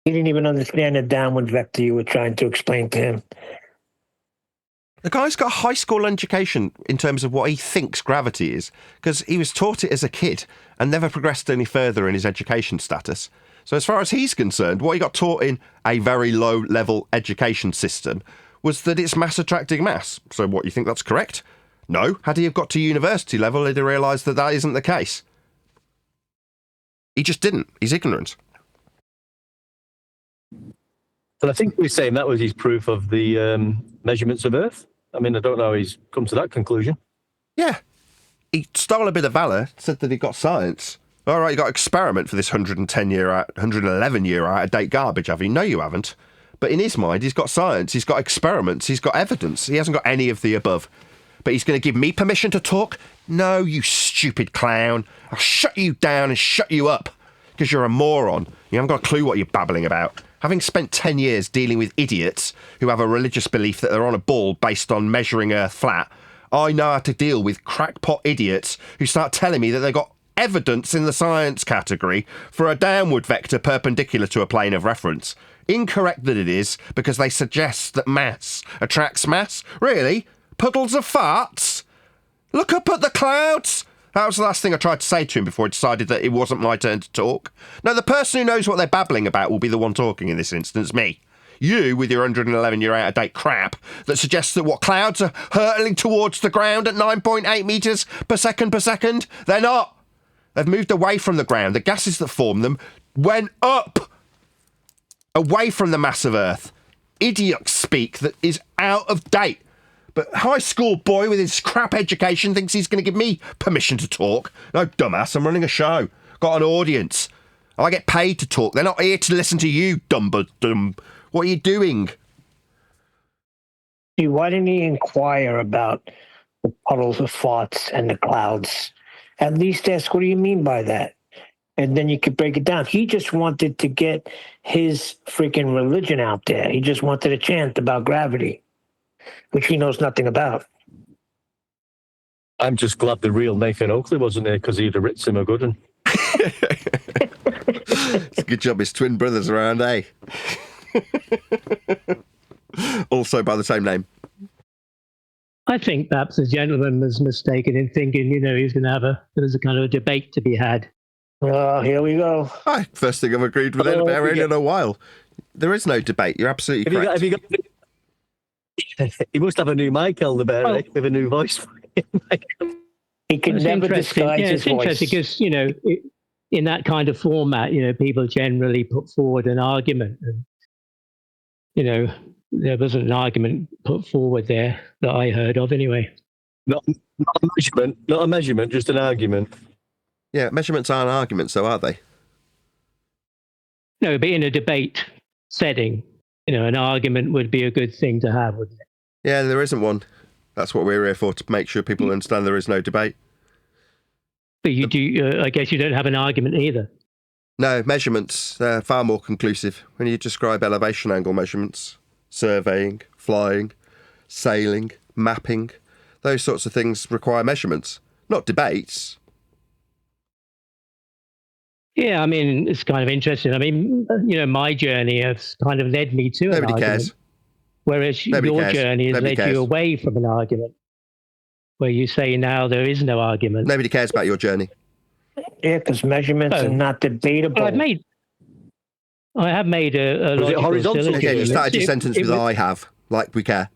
He didn't even understand the downward vector you were trying to explain to him. The guy's got a high school education in terms of what he thinks gravity is, because he was taught it as a kid and never progressed any further in his education status. So as far as he's concerned, what he got taught in a very low-level education system was that it's mass attracting mass. So what, you think that's correct? No. Had he have got to university level, he'd have realised that that isn't the case. He just didn't. He's ignorant. But I think we're saying that was his proof of the measurements of Earth. I mean, I don't know how he's come to that conclusion. Yeah. He stole a bit of valour, said that he got science. All right, you got experiment for this 111-year out-of-date garbage, have you? No, you haven't. But in his mind, he's got science, he's got experiments, he's got evidence. He hasn't got any of the above. But he's going to give me permission to talk? No, you stupid clown. I'll shut you down and shut you up. Because you're a moron. You haven't got a clue what you're babbling about. Having spent 10 years dealing with idiots who have a religious belief that they're on a ball based on measuring Earth flat, I know how to deal with crackpot idiots who start telling me that they've got evidence in the science category for a downward vector perpendicular to a plane of reference. Incorrect that it is, because they suggest that mass attracts mass. Really? Puddles of farts? Look up at the clouds! That was the last thing I tried to say to him before I decided that it wasn't my turn to talk. No, the person who knows what they're babbling about will be the one talking in this instance, me. You, with your 111-year out-of-date crap that suggests that what clouds are hurtling towards the ground at 9.8 metres per second, they're not. They've moved away from the ground. The gases that form them went up, away from the mass of Earth. Idiot speak that is out of date. But high school boy with his crap education thinks he's going to give me permission to talk. No, dumbass, I'm running a show. Got an audience. I get paid to talk. They're not here to listen to you, dumb. What are you doing? See, why didn't he inquire about the puddles of farts and the clouds? At least ask, what do you mean by that? And then you could break it down. He just wanted to get his freaking religion out there. He just wanted a chant about gravity, which he knows nothing about. I'm just glad the real Nathan Oakley wasn't there, because he'd have written him a good one. It's a good job his twin brother's around, eh? Also by the same name. I think perhaps the gentleman was mistaken in thinking, he's going to have there was a kind of a debate to be had. Oh, here we go. Hi, first thing I've agreed with Aaron in a while. There is no debate. You're absolutely correct. He must have a new mic, Elderberry, with a new voice. He can never disguise his voice. It's interesting because, in that kind of format, people generally put forward an argument. And, there wasn't an argument put forward there that I heard of anyway. Not a measurement, just an argument. Yeah, measurements aren't arguments, though, are they? No, but in a debate setting, an argument would be a good thing to have, wouldn't it? Yeah, there isn't one. That's what we're here for, to make sure people understand there is no debate. But you do. I guess you don't have an argument either. No, measurements are far more conclusive. When you describe elevation angle measurements, surveying, flying, sailing, mapping, those sorts of things require measurements, not debates. Yeah, I mean, it's kind of interesting. I mean, my journey has kind of led me to an Nobody argument, cares. whereas Nobody your cares. journey has Nobody led cares. you away from an argument, where you say now there is no argument. Nobody cares about your journey. Yeah, because measurements are not debatable. Well, I have made a Was it logical horizontal? syllogism. Again, you started your It- sentence it with was- "I have," like we care.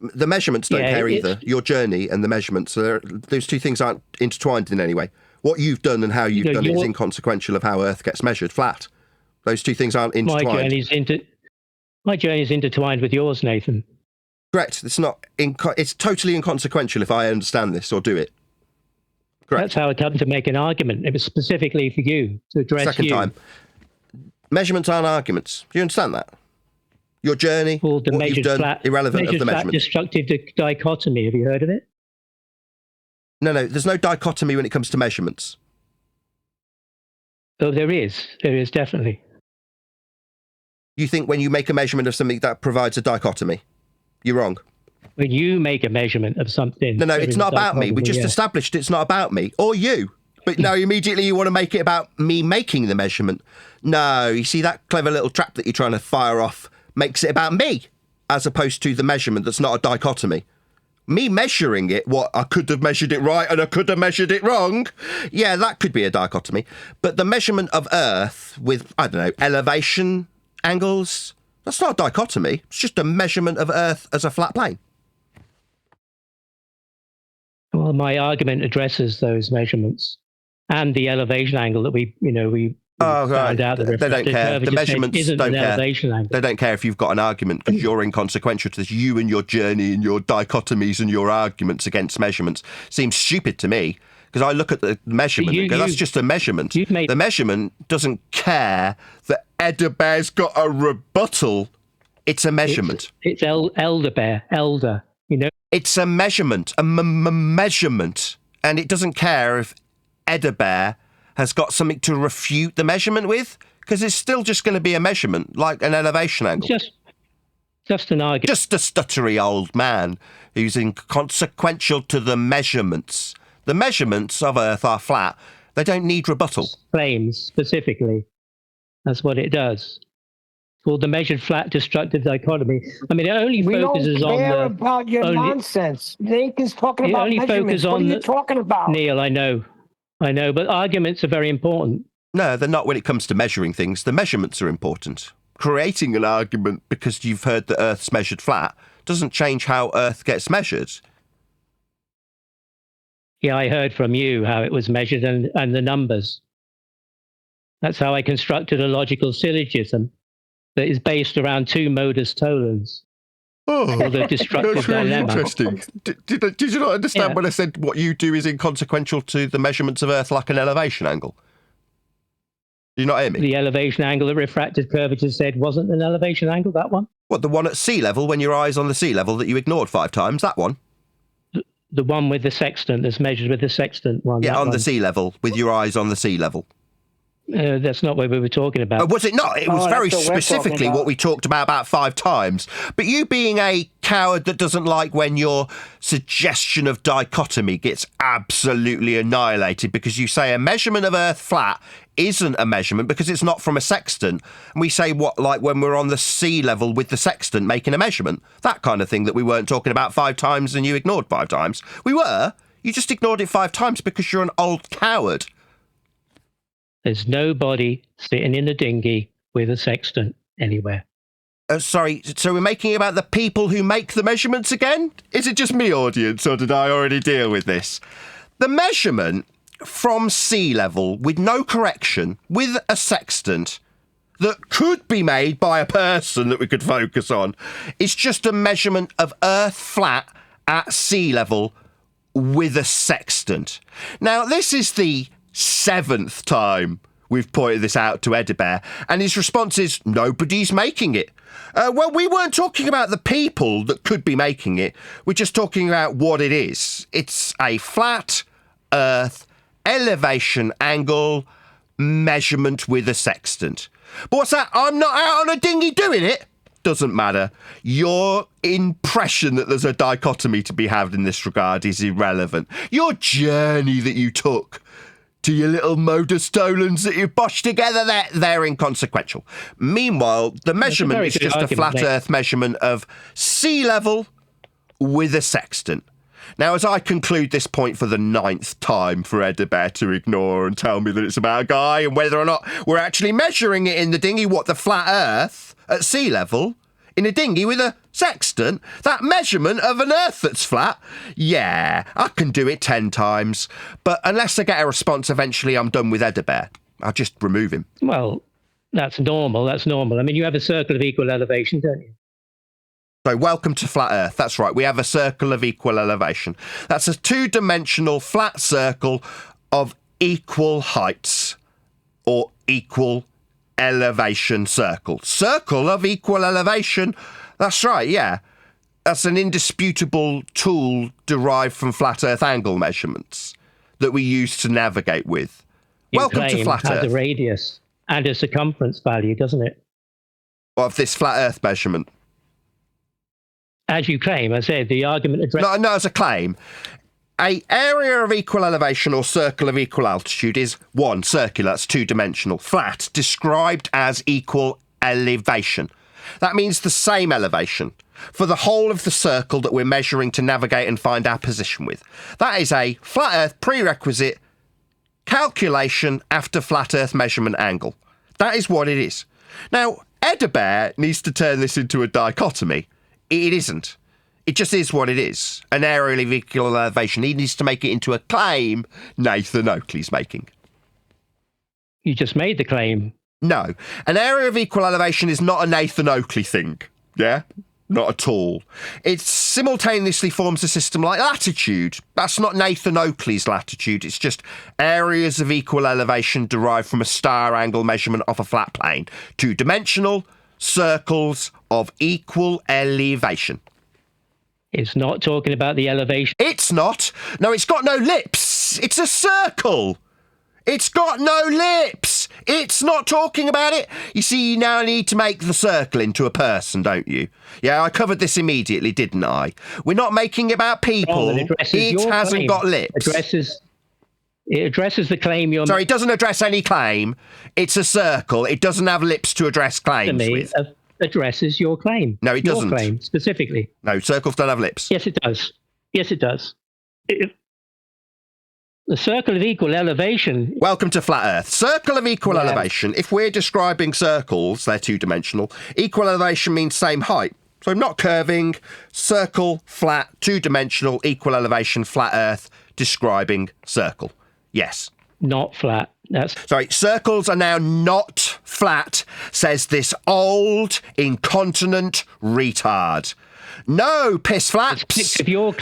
The measurements don't Yeah, care it's- either. Your journey and the measurements, those two things aren't intertwined in any way. What you've done and how you've done it is inconsequential of how Earth gets measured flat. Those two things aren't intertwined. My journey's intertwined with yours, Nathan. Correct. It's not. It's totally inconsequential if I understand this or do it. Correct. That's how I come to make an argument. It was specifically for you to address Second you. time. Measurements aren't arguments. Do you understand that? Your journey, Called the what you've measured done, flat, irrelevant of measured the flat measurement. destructive dichotomy. Have you heard of it? No, there's no dichotomy when it comes to measurements. Oh, there is. There is definitely. You think when you make a measurement of something that provides a dichotomy? You're wrong. When you make a measurement of something. No, there it's is not a about me. We dichotomy, just yeah. established it's not about me or you. But now immediately you want to make it about me making the measurement. No, you see that clever little trap that you're trying to fire off makes it about me as opposed to the measurement that's not a dichotomy. Me measuring it, what, I could have measured it right and I could have measured it wrong. Yeah, that could be a dichotomy. But the measurement of Earth with, I don't know, elevation angles, that's not a dichotomy. It's just a measurement of Earth as a flat plane. Well, my argument addresses those measurements and the elevation angle that we Oh, right. found out that They don't refractive care. curvature The measurements isn't don't an care. elevation angle. They don't care if you've got an argument because you're inconsequential to this. You and your journey and your dichotomies and your arguments against measurements seems stupid to me because I look at the measurement and go, that's just a measurement. The measurement doesn't care that Edda Bear's got a rebuttal. It's a measurement. It's elder bear, elder, It's a measurement, a measurement. And it doesn't care if Edda Bear has got something to refute the measurement with, because it's still just going to be a measurement, like an elevation angle. Just an argument. Just a stuttery old man who's inconsequential to the measurements. The measurements of Earth are flat. They don't need rebuttal. Claims specifically. That's what it does. Called the measured flat destructive dichotomy. I mean, it only focuses on We don't care the... about your nonsense. Nathan's talking It about only measurements. focuses What are on you the- talking about? Neil, I know, but arguments are very important. No, they're not when it comes to measuring things. The measurements are important. Creating an argument because you've heard that Earth's measured flat doesn't change how Earth gets measured. Yeah, I heard from you how it was measured and the numbers. That's how I constructed a logical syllogism that is based around two modus tollens. Oh, the destructive that's really dilemma. interesting. Did you not understand Yeah. when I said what you do is inconsequential to the measurements of Earth like an elevation angle? Did you not hear me? The elevation angle that refractive curvature said wasn't an elevation angle, that one? What, the one at sea level when your eye's on the sea level that you ignored 5 times? That one? The one with the sextant that's measured with the sextant one. Yeah, that on one. the sea level, with your eyes on the sea level. That's not what we were talking about. Was it not? It was very that's what we're specifically talking about. what we talked about 5 times. But you being a coward that doesn't like when your suggestion of dichotomy gets absolutely annihilated because you say a measurement of Earth flat isn't a measurement because it's not from a sextant. And we say what, like when we're on the sea level with the sextant making a measurement. That kind of thing that we weren't talking about 5 times and you ignored 5 times. We were. You just ignored it 5 times because you're an old coward. There's nobody sitting in a dinghy with a sextant anywhere. Sorry, so we're making it about the people who make the measurements again? Is it just me, audience, or did I already deal with this? The measurement from sea level with no correction, with a sextant, that could be made by a person that we could focus on, is just a measurement of Earth flat at sea level with a sextant. Now, this is the 7th time we've pointed this out to Edda Bear, and his response is, nobody's making it. Well, we weren't talking about the people that could be making it. We're just talking about what it is. It's a flat Earth elevation angle measurement with a sextant. But what's that? I'm not out on a dinghy doing it. Doesn't matter. Your impression that there's a dichotomy to be had in this regard is irrelevant. Your journey that you took to your little motor stolons that you've boshed together, they're inconsequential. Meanwhile, the measurement is just a flat Earth measurement of sea level with a sextant. Now, as I conclude this point for the 9th time for Edibert to ignore and tell me that it's about a guy and whether or not we're actually measuring it in the dinghy, what, the flat Earth at sea level in a dinghy with a sextant, that measurement of an Earth that's flat, yeah, I can do it 10 times. But unless I get a response, eventually I'm done with Edibert. I'll just remove him. Well, that's normal. That's normal. I mean, you have a circle of equal elevation, don't you? So welcome to Flat Earth. That's right. We have a circle of equal elevation. That's a 2-dimensional flat circle of equal heights or equal elevation circle. Circle of equal elevation. That's right. Yeah. That's an indisputable tool derived from flat Earth angle measurements that we use to navigate with. Welcome to Flat Earth. Has a radius and a circumference value, doesn't it? Of this Flat Earth measurement. As you claim, I said, the argument addressed... No, as a claim. A area of equal elevation or circle of equal altitude is, 1, circular, that's 2-dimensional. Flat, described as equal elevation. That means the same elevation for the whole of the circle that we're measuring to navigate and find our position with. That is a Flat Earth prerequisite calculation after Flat Earth measurement angle. That is what it is. Now, Edibert needs to turn this into a dichotomy. It isn't. It just is what it is. An area of equal elevation. He needs to make it into a claim Nathan Oakley's making. You just made the claim. No. An area of equal elevation is not a Nathan Oakley thing. Yeah? Not at all. It simultaneously forms a system like latitude. That's not Nathan Oakley's latitude. It's just areas of equal elevation derived from a star angle measurement of a flat plane. 2-dimensional circles of equal elevation. It's not talking about the elevation. It's not. No, it's got no lips. It's a circle. It's got no lips. It's not talking about it. You see, you now need to make the circle into a person, don't you? Yeah, I covered this immediately, didn't I? We're not making it about people. It hasn't got lips. It addresses the claim you're... Sorry, it doesn't address any claim. It's a circle. It doesn't have lips to address claims with. Addresses your claim. No, it doesn't. Your claim, specifically. No, circles don't have lips. Yes, it does. Yes, it does. The circle of equal elevation... Welcome to Flat Earth. Circle of equal elevation. If we're describing circles, they're 2-dimensional. Equal elevation means same height. So not curving, circle, flat, 2-dimensional, equal elevation, flat Earth, describing circle. Yes. Not flat. Sorry, circles are now not flat, says this old, incontinent retard. No, piss flaps.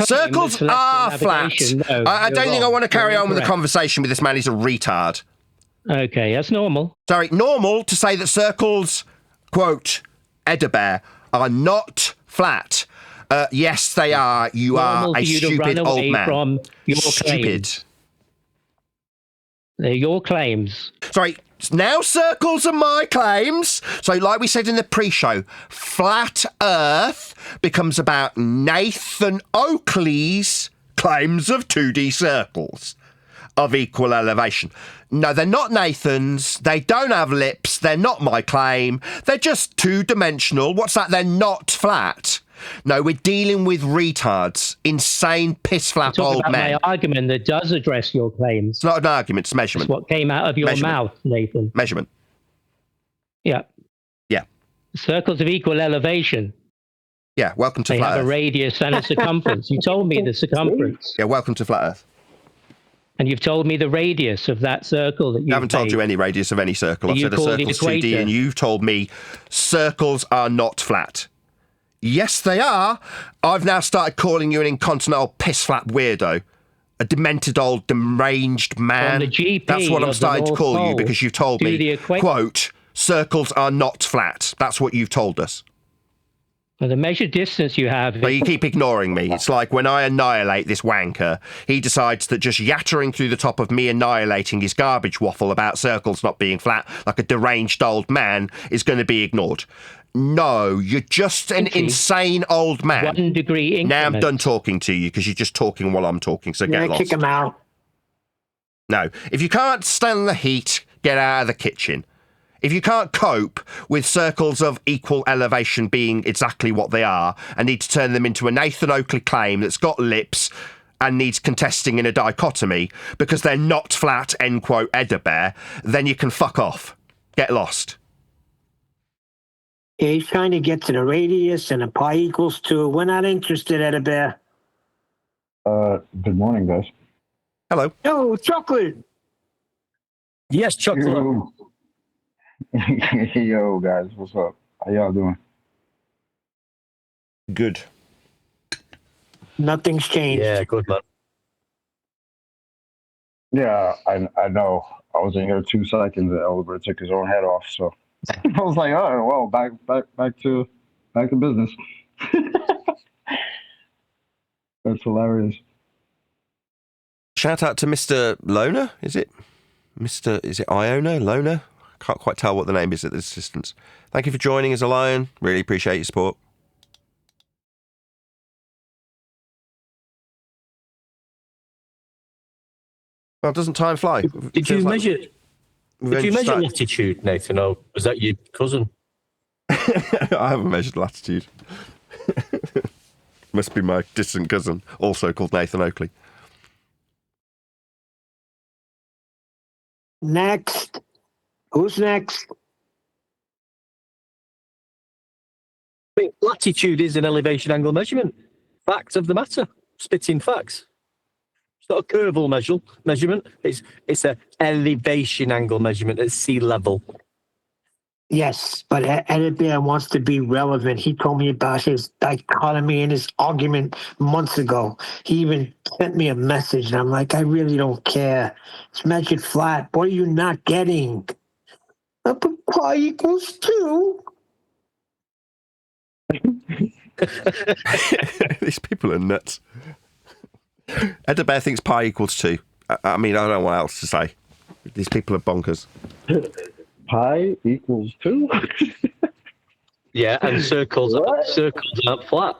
Circles are flat. No, I don't think I want to carry on with the conversation with this man. He's a retard. Okay, that's normal. Sorry, normal to say that circles, quote, Edibert, are not flat. Yes, they are. You normal are a stupid old man. From your stupid. Claims. They're your claims. Sorry, now circles are my claims. So like we said in the pre-show, Flat Earth becomes about Nathan Oakley's claims of 2D circles of equal elevation. No, they're not Nathan's. They don't have lips. They're not my claim. They're just 2-dimensional. What's that? They're not flat. No, we're dealing with retards, insane piss-flap old men. My argument that does address your claims. It's not an argument, it's measurement. It's what came out of your mouth, Nathan. Measurement. Yeah. Yeah. Circles of equal elevation. Yeah, welcome to Flat Earth. They have a radius and a circumference. You told me the circumference. Yeah, welcome to Flat Earth. And you've told me the radius of that circle that you haven't told you any radius of any circle. I've said a circle's 2D, and you've told me circles are not flat. Yes, they are. I've now started calling you an incontinent old piss-flap weirdo. A demented old deranged man. That's what I'm starting to call you because you've told me, quote, circles are not flat. That's what you've told us. Well, the measured distance you have... But you keep ignoring me. It's like when I annihilate this wanker, he decides that just yattering through the top of me annihilating his garbage waffle about circles not being flat like a deranged old man is going to be ignored. No, you're just an insane old man. 1 degree increment. Now I'm done talking to you because you're just talking while I'm talking, so get lost. Kick him out. No. If you can't stand the heat, get out of the kitchen. If you can't cope with circles of equal elevation being exactly what they are and need to turn them into a Nathan Oakley claim that's got lips and needs contesting in a dichotomy because they're not flat, end quote, Edabear, then you can fuck off. Get lost. Yeah, he's trying to get to the radius and a pi equals 2. We're not interested, Edabear. Good morning, guys. Hello. Yo, chocolate. Yes, chocolate. Yo. Yo, guys, what's up? How y'all doing? Good. Nothing's changed. Yeah, good man. Yeah, I know. I was in here 2 seconds and Elbert took his own head off, so I was like, oh well, back to business. That's hilarious. Shout out to Mr. Loner, is it Iona? Loner? Can't quite tell what the name is at this distance. Thank you for joining us, Lion. Really appreciate your support. Well, doesn't time fly? Did you measure latitude, Nathan, or was that your cousin? I haven't measured latitude. Must be my distant cousin, also called Nathan Oakley. Next. Who's next? I mean, latitude is an elevation angle measurement. Facts of the matter. Spitting facts. It's not a curval measurement. It's a elevation angle measurement at sea level. Yes, but Edabear wants to be relevant. He told me about his dichotomy and his argument months ago. He even sent me a message, and I'm like, I really don't care. It's measured flat. What are you not getting? But pi equals 2. These people are nuts. Edabear thinks pi equals 2. I mean, I don't know what else to say. These people are bonkers. Pi equals 2? Yeah, and circles aren't flat.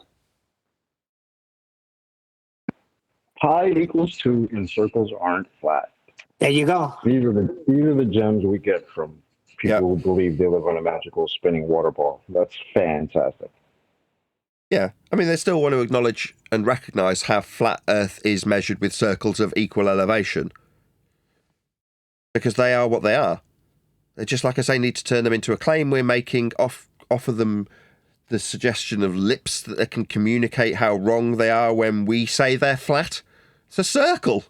Pi equals 2 and circles aren't flat. There you go. These are the gems we get from people who believe they live on a magical spinning water ball. That's fantastic. Yeah, I mean, they still want to acknowledge and recognise how flat Earth is measured with circles of equal elevation. Because they are what they are. They just, like I say, need to turn them into a claim we're making, offer them the suggestion of lips that they can communicate how wrong they are when we say they're flat. It's a circle.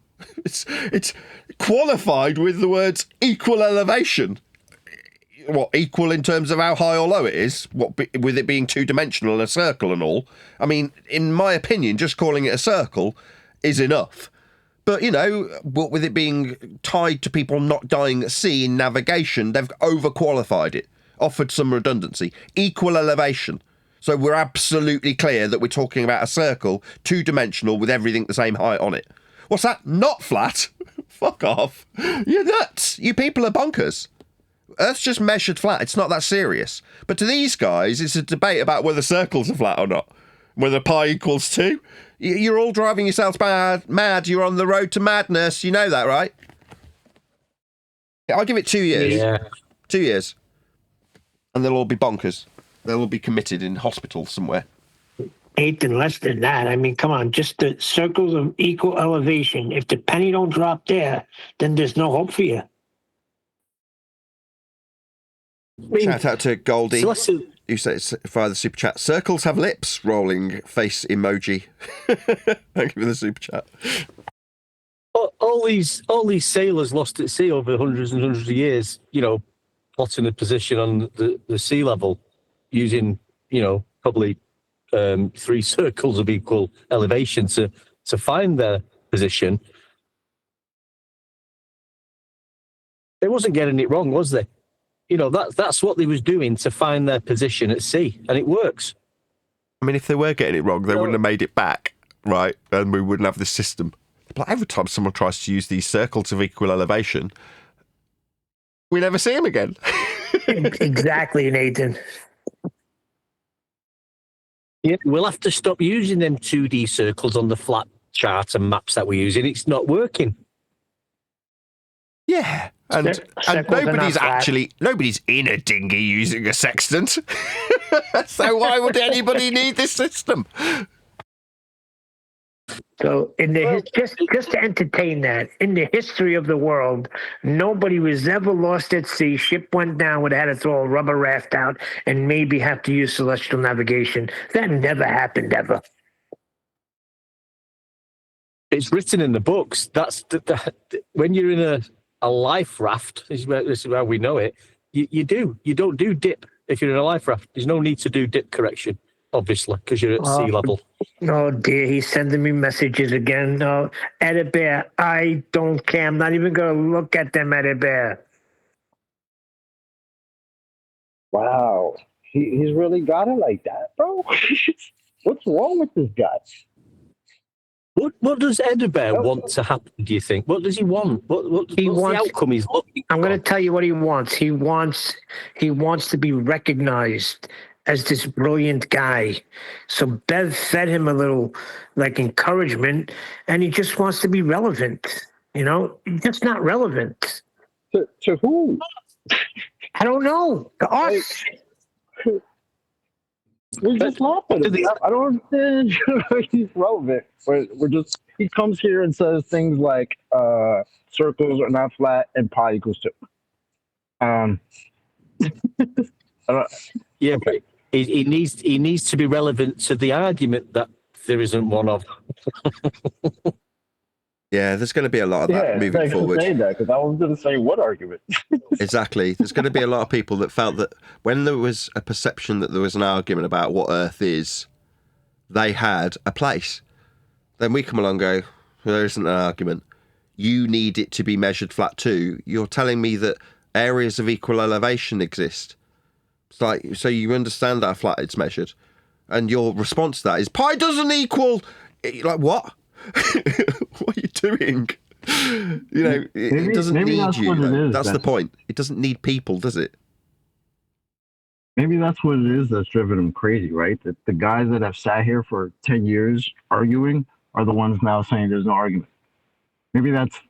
It's qualified with the words equal elevation. What, equal in terms of how high or low it is? What, with it being two-dimensional and a circle and all? I mean, in my opinion, just calling it a circle is enough. But, you know, what with it being tied to people not dying at sea in navigation, they've overqualified it, offered some redundancy. Equal elevation. So we're absolutely clear that we're talking about a circle, two-dimensional, with everything the same height on it. What's that? Not flat? Fuck off. You're nuts. You people are bonkers. Earth's just measured flat. It's not that serious. But to these guys, it's a debate about whether circles are flat or not. Whether pi equals 2. You're all driving yourselves mad. You're on the road to madness. You know that, right? Yeah, I'll give it 2 years. Yeah. 2 years. And they'll all be bonkers. They'll all be committed in hospital somewhere. Nathan, less than that. I mean, come on, just the circles of equal elevation. If the penny don't drop there, then there's no hope for you. Shout out to Goldie, So who says via the super chat, circles have lips, rolling face emoji. Thank you for the super chat. all these sailors lost at sea over hundreds and hundreds of years, you know, plotting a position on the sea level using, you know, probably 3 circles of equal elevation to find their position. They wasn't getting it wrong, was they? You know, that's what they was doing to find their position at sea, and it works. I mean, if they were getting it wrong, they wouldn't have made it back, right? And we wouldn't have this system. But every time someone tries to use these circles of equal elevation, we never see them again. Exactly, Nathan. Yeah, we'll have to stop using them 2D circles on the flat chart and maps that we're using. It's not working. Yeah. And nobody's in a dinghy using a sextant. So why would anybody need this system? So, just to entertain that, in the history of the world, nobody was ever lost at sea. Ship went down, would have had to throw a rubber raft out and maybe have to use celestial navigation. That never happened ever. It's written in the books. That's when you're in a life raft. This is where we know it. You don't do dip if you're in a life raft. There's no need to do dip correction, obviously, because you're at sea level. Oh dear, he's sending me messages again. No, Eddie Bear, I don't care. I'm not even going to look at them, Eddie Bear. Wow. He's really got it like that, bro? What's wrong with this guy? What does Edebear want to happen, do you think? What does he want? What's the outcome he's looking for? I'm going to tell you what he wants. He wants to be recognized as this brilliant guy. So Bev fed him a little encouragement, and he just wants to be relevant. He's just not relevant. To who? I don't know. To us. We just laugh at him. I don't understand. He's relevant. But he comes here and says things like circles are not flat and pi equals 2. Yeah, but he needs to be relevant to the argument that there isn't one of. Yeah, there's going to be a lot of that moving forward. Say that because I was going to say what argument. Exactly. There's going to be a lot of people that felt that when there was a perception that there was an argument about what Earth is, they had a place. Then we come along and go, well, there isn't an argument. You need it to be measured flat too. You're telling me that areas of equal elevation exist. It's so you understand that flat it's measured. And your response to that is, pi doesn't equal... What? What are you doing? It doesn't need you. That's the point. It doesn't need people, does it? Maybe that's what it is that's driven him crazy, right? That the guys that have sat here for 10 years arguing are the ones now saying there's no argument. Maybe that's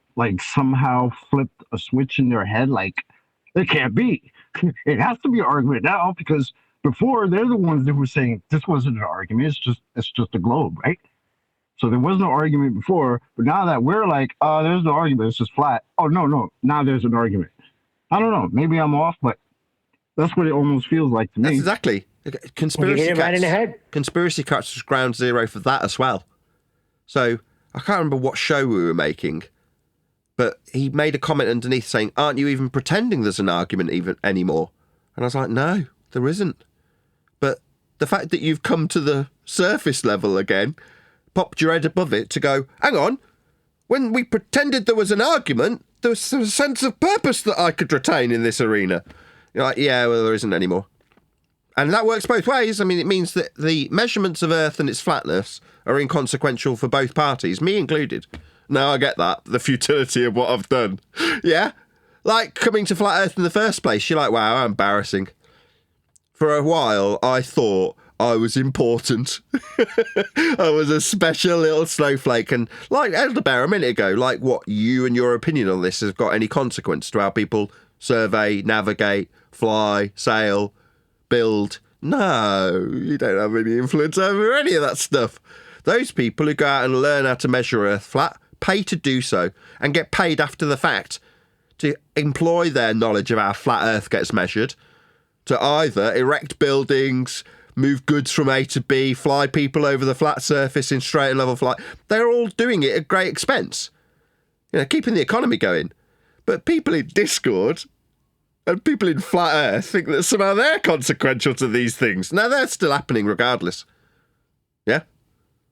somehow flipped a switch in their head. It can't be. It has to be an argument now because before they're the ones that were saying this wasn't an argument. It's just a globe, right? So there was no argument before, but now that we're there's no argument, it's just flat. Oh, no, now there's an argument. I don't know. Maybe I'm off, but that's what it almost feels like to me. That's exactly. Conspiracy Cats, right in the head. Conspiracy Cats was ground zero for that as well. So I can't remember what show we were making, but he made a comment underneath saying, aren't you even pretending there's an argument even anymore? And I was like, no, there isn't. But the fact that you've come to the surface level again, popped your head above it to go, hang on, when we pretended there was an argument, there was a sense of purpose that I could retain in this arena. You're like, yeah, well, there isn't anymore. And that works both ways. I mean, it means that the measurements of Earth and its flatness are inconsequential for both parties, me included. Now I get that, the futility of what I've done. Yeah? Coming to flat Earth in the first place, you're like, wow, how embarrassing. For a while, I thought I was important. I was a special little snowflake. And like Elder Bear a minute ago, what you and your opinion on this has got any consequence to how people survey, navigate, fly, sail, build? No, you don't have any influence over any of that stuff. Those people who go out and learn how to measure Earth flat pay to do so and get paid after the fact to employ their knowledge of how flat Earth gets measured to either erect buildings, move goods from A to B, fly people over the flat surface in straight and level flight. They're all doing it at great expense, keeping the economy going. But people in Discord and people in flat Earth think that somehow they're consequential to these things. Now, they're still happening regardless. Yeah?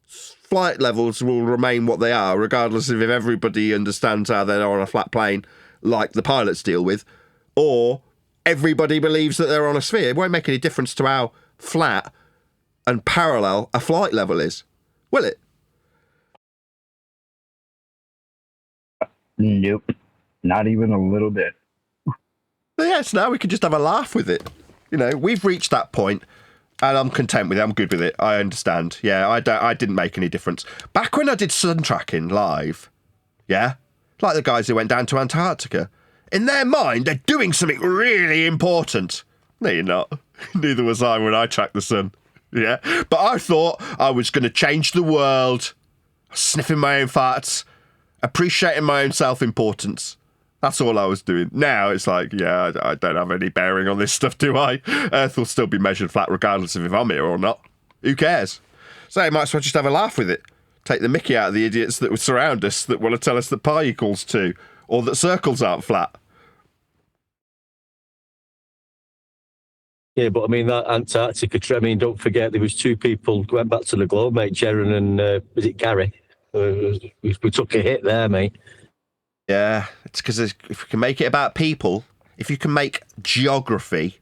Flight levels will remain what they are, regardless of if everybody understands how they're on a flat plane, like the pilots deal with, or everybody believes that they're on a sphere. It won't make any difference to how flat and parallel a flight level is, will it? Nope. Not even a little bit. But yes, now we can just have a laugh with it. We've reached that point, and I'm content with it. I'm good with it. I understand. Yeah, I didn't make any difference. Back when I did sun tracking live, yeah? Like the guys who went down to Antarctica. In their mind, they're doing something really important. No, you're not. Neither was I when I tracked the sun. Yeah? But I thought I was going to change the world. Sniffing my own farts. Appreciating my own self-importance. That's all I was doing. Now it's like, yeah, I don't have any bearing on this stuff, do I? Earth will still be measured flat regardless of if I'm here or not. Who cares? So you might as well just have a laugh with it. Take the mickey out of the idiots that would surround us that want to tell us that pi equals 2 or that circles aren't flat. Yeah, but I mean, that Antarctica trip, I mean, don't forget there was 2 people who went back to the globe, mate, Jaron and, was it Gary? We took a hit there, mate. Yeah, it's because if you can make it about people, if you can make geography,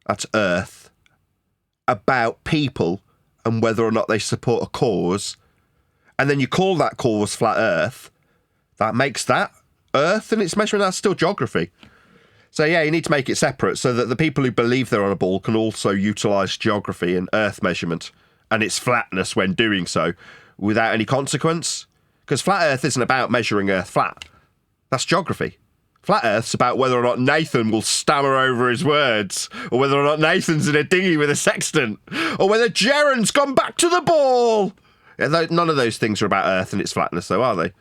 that's Earth, about people and whether or not they support a cause, and then you call that cause flat Earth, that makes that Earth and its measurement, that's still geography. So yeah, you need to make it separate so that the people who believe they're on a ball can also utilise geography and Earth measurement and its flatness when doing so without any consequence. Because flat Earth isn't about measuring Earth flat. That's geography. Flat Earth's about whether or not Nathan will stammer over his words, or whether or not Nathan's in a dinghy with a sextant, or whether Jaron's gone back to the ball. Yeah, none of those things are about Earth and its flatness, though, are they?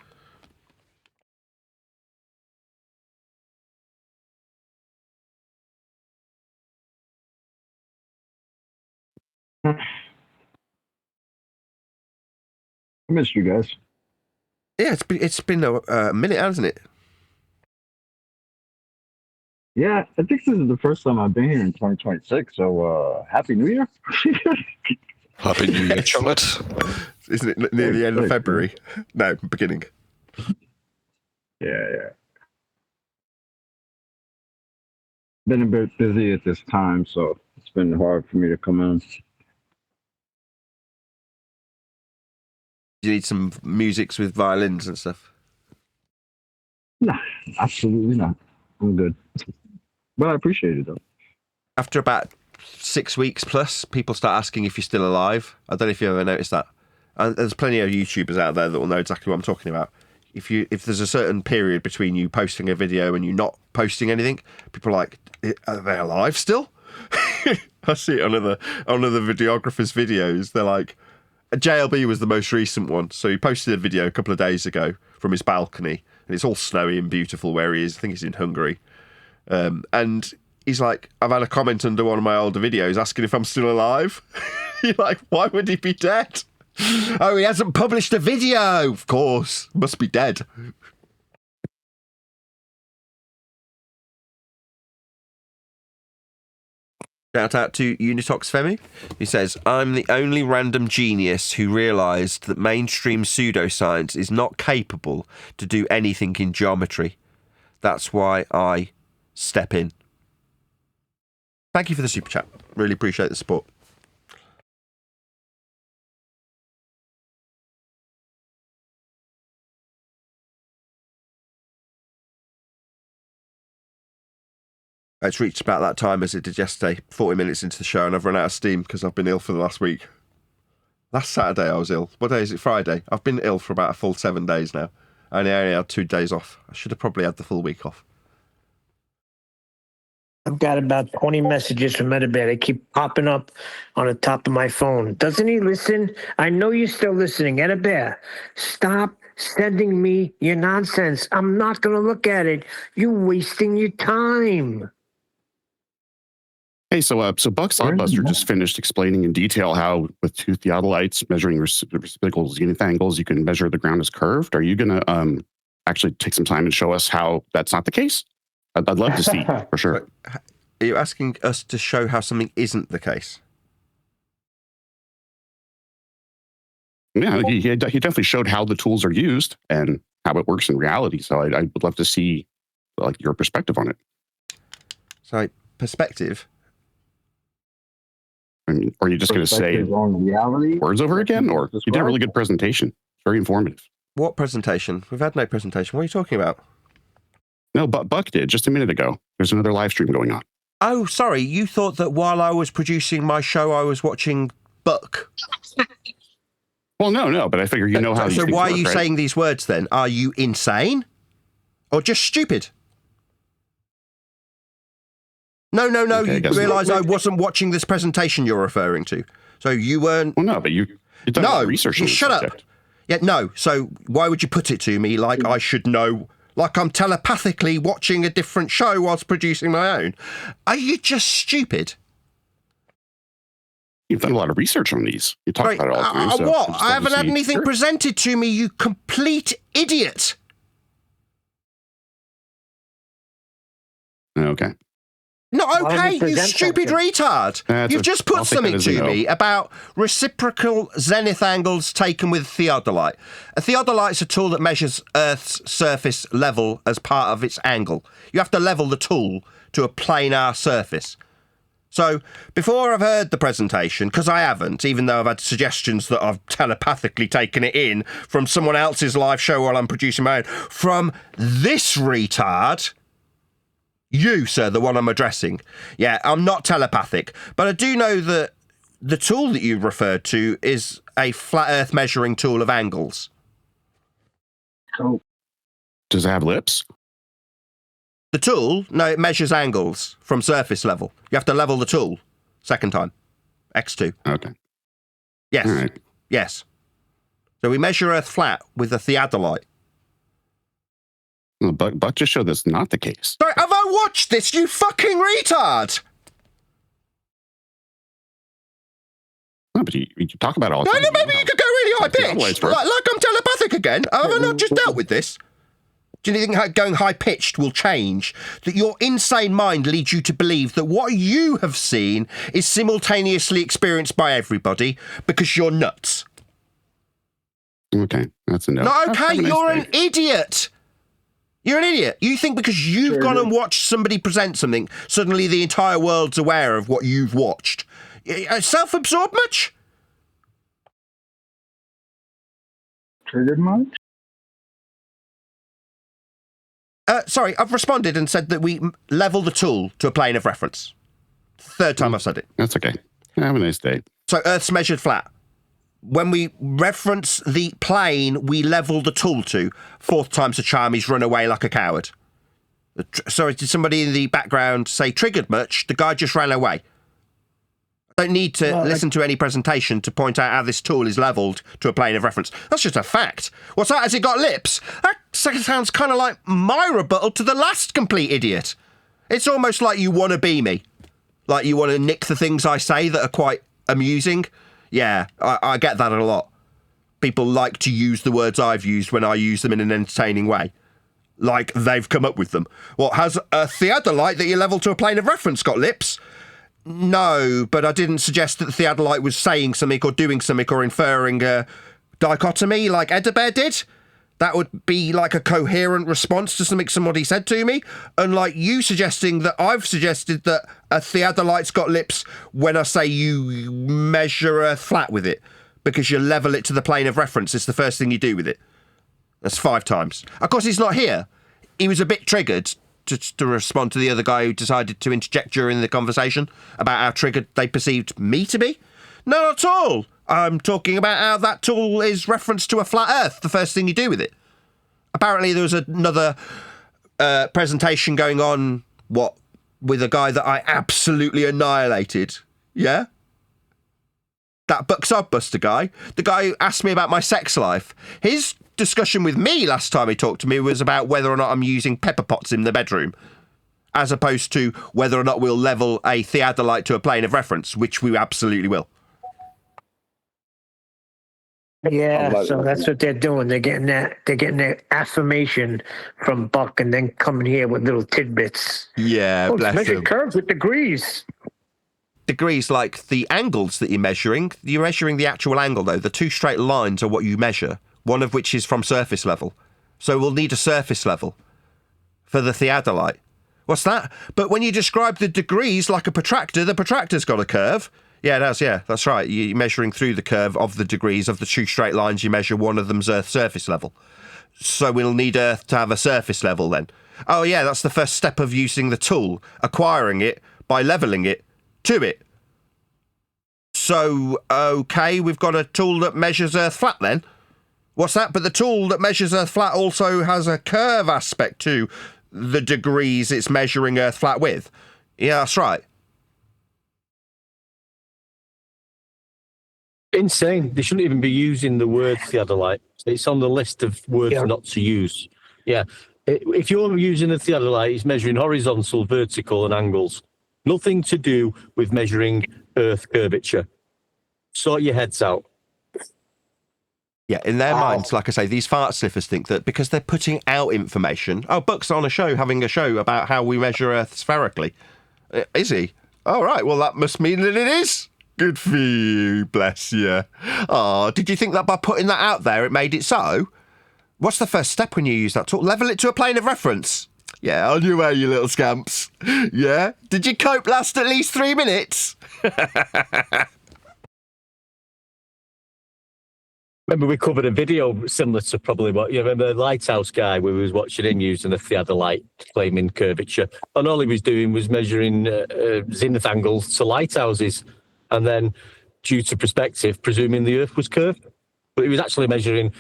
I missed you guys. Yeah, it's been a minute, hasn't it? Yeah, I think this is the first time I've been here in 2026. So Happy New Year. Happy New Year, chocolate. Isn't it near the end of February? No, beginning. Yeah. Been a bit busy at this time, so it's been hard for me to come in. You need some musics with violins and stuff. No, absolutely not. I'm good. But I appreciate it, though. After about 6 weeks plus, people start asking if you're still alive. I don't know if you ever noticed that. And there's plenty of YouTubers out there that will know exactly what I'm talking about. If there's a certain period between you posting a video and you not posting anything, people are like, are they alive still? I see it on other videographers' videos. They're like, JLB was the most recent one. So he posted a video a couple of days ago from his balcony, and it's all snowy and beautiful where he is. I think he's in Hungary. And he's like, I've had a comment under one of my older videos asking if I'm still alive. You're like, why would he be dead? Oh, he hasn't published a video. Of course, must be dead. Shout out to Unitox Femi. He says, I'm the only random genius who realised that mainstream pseudoscience is not capable to do anything in geometry. That's why I step in. Thank you for the super chat. Really appreciate the support. It's reached about that time as it did yesterday, 40 minutes into the show, and I've run out of steam because I've been ill for the last week. Last Saturday I was ill. What day is it? Friday. I've been ill for about a full 7 days now. I only had 2 days off. I should have probably had the full week off. I've got about 20 messages from Edabed. They keep popping up on the top of my phone. Doesn't he listen? I know you're still listening. Edabed, stop sending me your nonsense. I'm not going to look at it. You're wasting your time. Hey, so Buck Sodbuster just finished explaining in detail how with 2 theodolites measuring reciprocal zenith angles, you can measure the ground as curved. Are you going to actually take some time and show us how that's not the case? I'd love to see, for sure. Are you asking us to show how something isn't the case? Yeah, he definitely showed how the tools are used and how it works in reality. So I would love to see like your perspective on it. So perspective? I mean, are you just going to say words over again? Or you did a really good presentation. Very informative. What presentation? We've had no presentation. What are you talking about? No, but Buck did just a minute ago. There's another live stream going on. Oh, sorry. You thought that while I was producing my show, I was watching Buck. Well, no, but I figure you know how these things why work, are you right? saying these words then? Are you insane? Or just stupid? No. Okay, You realise I wasn't watching this presentation you're referring to. So you weren't... Well, no, but you done No, research you on the shut up. subject. Yeah, no. So why would you put it to me like I should know, like I'm telepathically watching a different show whilst producing my own? Are you just stupid? You've done a lot of research on these. You talk Right, about it all the time. So what? just I love haven't to had see- anything Sure. presented to me, you complete idiot. Okay. Not Why don't okay, you you present stupid something? retard. That's You've a- just I'll put take that something as a to no. me about reciprocal zenith angles taken with theodolite. A theodolite's a tool that measures Earth's surface level as part of its angle. You have to level the tool to a planar surface. So, before I've heard the presentation, because I haven't, even though I've had suggestions that I've telepathically taken it in from someone else's live show while I'm producing my own, from this retard... You, sir, the one I'm addressing. Yeah, I'm not telepathic, but I do know that the tool that you referred to is a flat Earth measuring tool of angles. So Does it have lips? The tool, no, it measures angles from surface level. You have to level the tool. Second time. X2. Okay. Yes. All right. Yes. So we measure Earth flat with a theodolite. Well, but just showed that's not the case. Sorry, have I watched this, you fucking retard? No, but you talk about it all the No, time. no, maybe you could go really high Theodolites pitched. work. Like I'm telepathic again. Have I not just dealt with this? Do you think going high pitched will change? That your insane mind leads you to believe that what you have seen is simultaneously experienced by everybody because you're nuts. Okay, that's a no. Not okay, Have a nice you're day. an idiot. You're an idiot. You think because you've gone and watched somebody present something, suddenly the entire world's aware of what you've watched. Self-absorbed much? Triggered much? Sorry, I've responded and said that we level the tool to a plane of reference. Third time I've said it. That's okay. Have a nice day. So Earth's measured flat. When we reference the plane we level the tool to, fourth time's a charm, he's run away like a coward. Sorry, did somebody in the background say triggered much? The guy just ran away. I don't need to listen to any presentation to point out how this tool is levelled to a plane of reference. That's just a fact. What's that? Has it got lips? That sounds kind of like my rebuttal to the last complete idiot. It's almost like you want to be me. Like you want to nick the things I say that are quite amusing. Yeah, I get that a lot. People like to use the words I've used when I use them in an entertaining way. Like they've come up with them. What, has a theodolite that you level to a plane of reference got lips? No, but I didn't suggest that the theodolite was saying something or doing something or inferring a dichotomy like Edebear did. That would be like a coherent response to something somebody said to me. Unlike you suggesting that I've suggested that a theodolite's got lips when I say you measure Earth flat with it. Because you level it to the plane of reference. It's the first thing you do with it. That's 5 times. Of course, he's not here. He was a bit triggered to respond to the other guy who decided to interject during the conversation about how triggered they perceived me to be. Not at all. I'm talking about how that tool is referenced to a flat Earth, the first thing you do with it. Apparently there was another presentation going on, with a guy that I absolutely annihilated. Yeah? That Bucksodbuster guy, the guy who asked me about my sex life. His discussion with me last time he talked to me was about whether or not I'm using pepper pots in the bedroom, as opposed to whether or not we'll level a theodolite to a plane of reference, which we absolutely will. yeah, so that's what they're doing. They're getting that affirmation from Buck, and then coming here with little tidbits. Yeah, It's measured curves with degrees. Degrees like the angles that you're measuring. You're measuring the actual angle, though. The 2 straight lines are what you measure, one of which is from surface level. So we'll need a surface level for the theodolite. What's that? But when you describe the degrees like a protractor, the protractor's got a curve. Yeah, it has, yeah, that's right. You're measuring through the curve of the degrees of the 2 straight lines. You measure one of them's Earth surface level. So we'll need Earth to have a surface level then. Oh, yeah, that's the first step of using the tool, acquiring it by levelling it to it. So, okay, we've got a tool that measures Earth flat then. What's that? But the tool that measures Earth flat also has a curve aspect to the degrees it's measuring Earth flat with. Yeah, that's right. Insane. They shouldn't even be using the word theodolite. It's on the list of words not to use. Yeah. If you're using a theodolite, it's measuring horizontal, vertical, and angles. Nothing to do with measuring Earth curvature. Sort your heads out. Yeah, in their minds, like I say, these fart sniffers think that because they're putting out information... Oh, Buck's on a show, having a show about how we measure Earth spherically. Is he? All right, well, that must mean that it is. Good for you, bless you. Oh, did you think that by putting that out there, it made it so? What's the first step when you use that tool? Level it to a plane of reference. Yeah, on your way, you little scamps. Yeah? Did your cope last at least 3 minutes? Remember, we covered a video similar to probably what you remember the lighthouse guy where we was watching him using a theodolite claiming curvature, and all he was doing was measuring zenith angles to lighthouses, and then due to perspective, presuming the Earth was curved, but he was actually measuring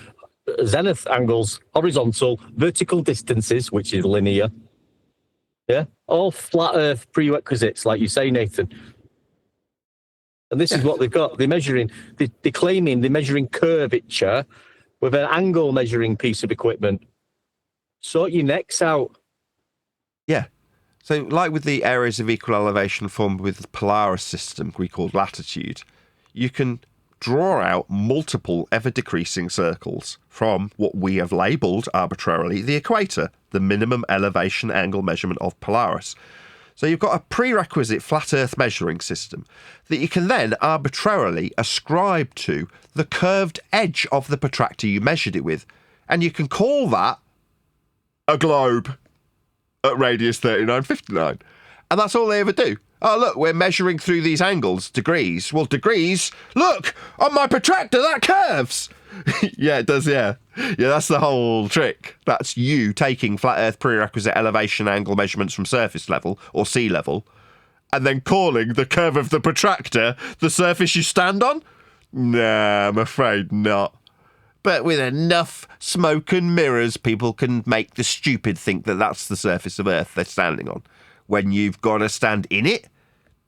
zenith angles, horizontal, vertical distances, which is linear. Yeah, all flat Earth prerequisites, like you say, Nathan. And this is what they've got. They're measuring, they're claiming they're measuring curvature with an angle measuring piece of equipment. Sort your necks out. Yeah. So, like with the areas of equal elevation formed with the Polaris system we call latitude, you can draw out multiple ever-decreasing circles from what we have labelled arbitrarily the equator, the minimum elevation angle measurement of Polaris. So you've got a prerequisite flat Earth measuring system that you can then arbitrarily ascribe to the curved edge of the protractor you measured it with. And you can call that a globe at radius 3959. And that's all they ever do. Oh, look, we're measuring through these angles, degrees. Well, degrees, look, on my protractor, that curves. Yeah, it does, yeah. Yeah, that's the whole trick. That's you taking flat Earth prerequisite elevation angle measurements from surface level or sea level and then calling the curve of the protractor the surface you stand on? Nah, I'm afraid not. But with enough smoke and mirrors, people can make the stupid think that that's the surface of Earth they're standing on. When you've got to stand in it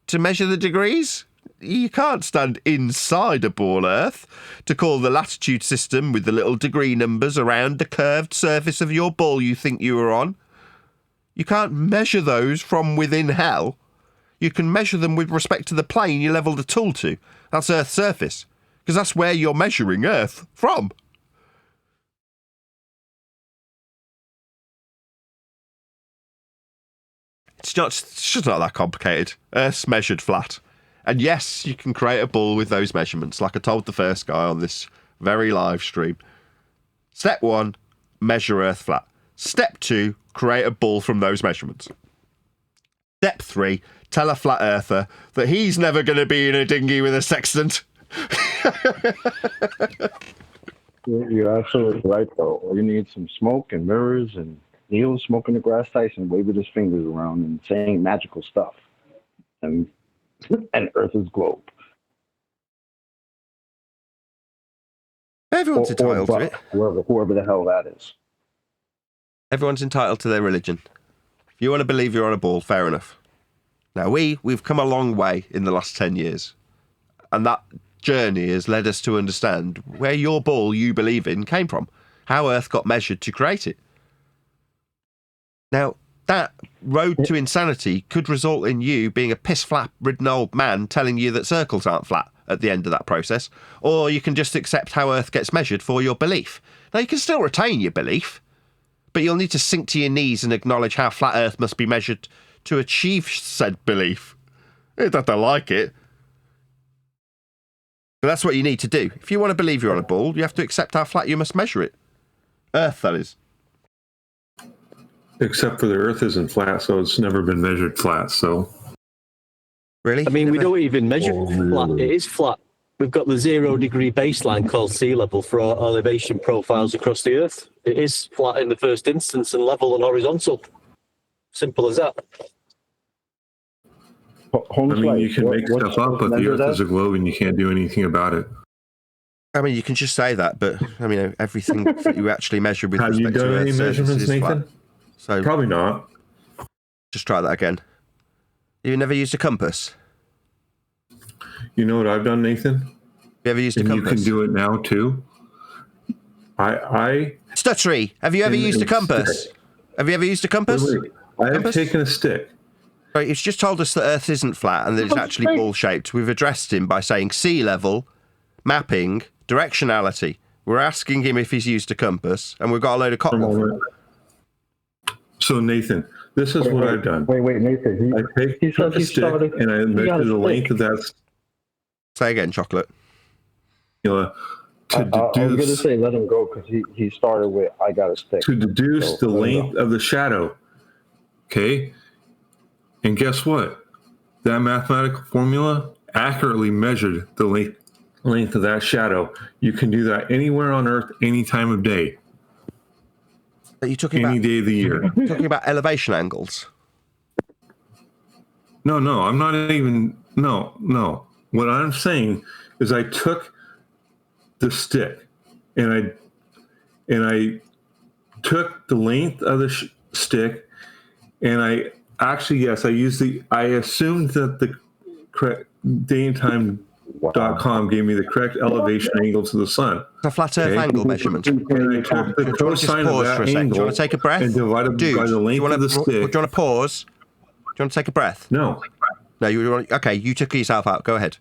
to measure the degrees, you can't stand inside a ball Earth to call the latitude system with the little degree numbers around the curved surface of your ball you think you were on. You can't measure those from within hell. You can measure them with respect to the plane you level the tool to. That's Earth's surface, because that's where you're measuring Earth from. It's just not that complicated. Earth's measured flat. And yes, you can create a ball with those measurements, like I told the first guy on this very live stream. Step 1, measure Earth flat. Step 2, create a ball from those measurements. Step 3, tell a flat earther that he's never going to be in a dinghy with a sextant. You're absolutely right, though. All you need some smoke and mirrors and Neil smoking the grass Tyson, waving his fingers around and saying magical stuff. And Earth's globe. Everyone's entitled to it. Whoever the hell that is. Everyone's entitled to their religion. If you want to believe you're on a ball, fair enough. Now, we've come a long way in the last 10 years. And that journey has led us to understand where your ball you believe in came from. How Earth got measured to create it. Now, that road to insanity could result in you being a piss-flap-ridden old man telling you that circles aren't flat at the end of that process, or you can just accept how Earth gets measured for your belief. Now, you can still retain your belief, but you'll need to sink to your knees and acknowledge how flat Earth must be measured to achieve said belief. You don't like it. But that's what you need to do. If you want to believe you're on a ball, you have to accept how flat you must measure it. Earth, that is. Except for the Earth isn't flat, so it's never been measured flat, so... Really? I mean, we don't even measure flat. It is flat. We've got the 0 degree baseline called sea level for our elevation profiles across the Earth. It is flat in the first instance and level and horizontal. Simple as that. I mean, you can make stuff up, but the Earth is a globe and you can't do anything about it. I mean, you can just say that, but I mean, everything that you actually measure with Have you respect done to any Earth's surface measurements, is flat. Nathan? So Probably not. just try that again. You never used a compass? You know what I've done, Nathan? You ever used a And you compass? can do it now too. I Stuttery, have you ever used a compass? stick. Have you ever used a compass? Wait. I have Compass? taken a stick. Right, he's just told us that Earth isn't flat and that it's actually ball-shaped. We've addressed him by saying sea level, mapping, directionality. We're asking him if he's used a compass, and we've got a load of cotton. Moment. So Nathan, this is what I've done. Wait, Nathan. I take a stick and I measure the length of that Say again, Chocolate. formula I was going to say let him go because he started with I got a stick. to deduce So, the let him length go. of the shadow. Okay? And guess what? That mathematical formula accurately measured the length of that shadow. You can do that anywhere on Earth, any time of day, Are you talking any about, day of the year. talking about elevation angles? No, I'm not even. No. What I'm saying is, I took the stick and I took the length of the stick, and I actually, yes, I assumed that the correct dayandtime.com gave me the correct elevation angle to the sun. It's a flat Earth Okay. angle measurement. Do And I took the you want to just cosine of pause that for a second? Do you angle want to take a breath? and divided Dude, by the do you length want of the to, do stick. you want to pause? Do you want to take a breath? No. No, you want. Okay, you took yourself out. Go ahead.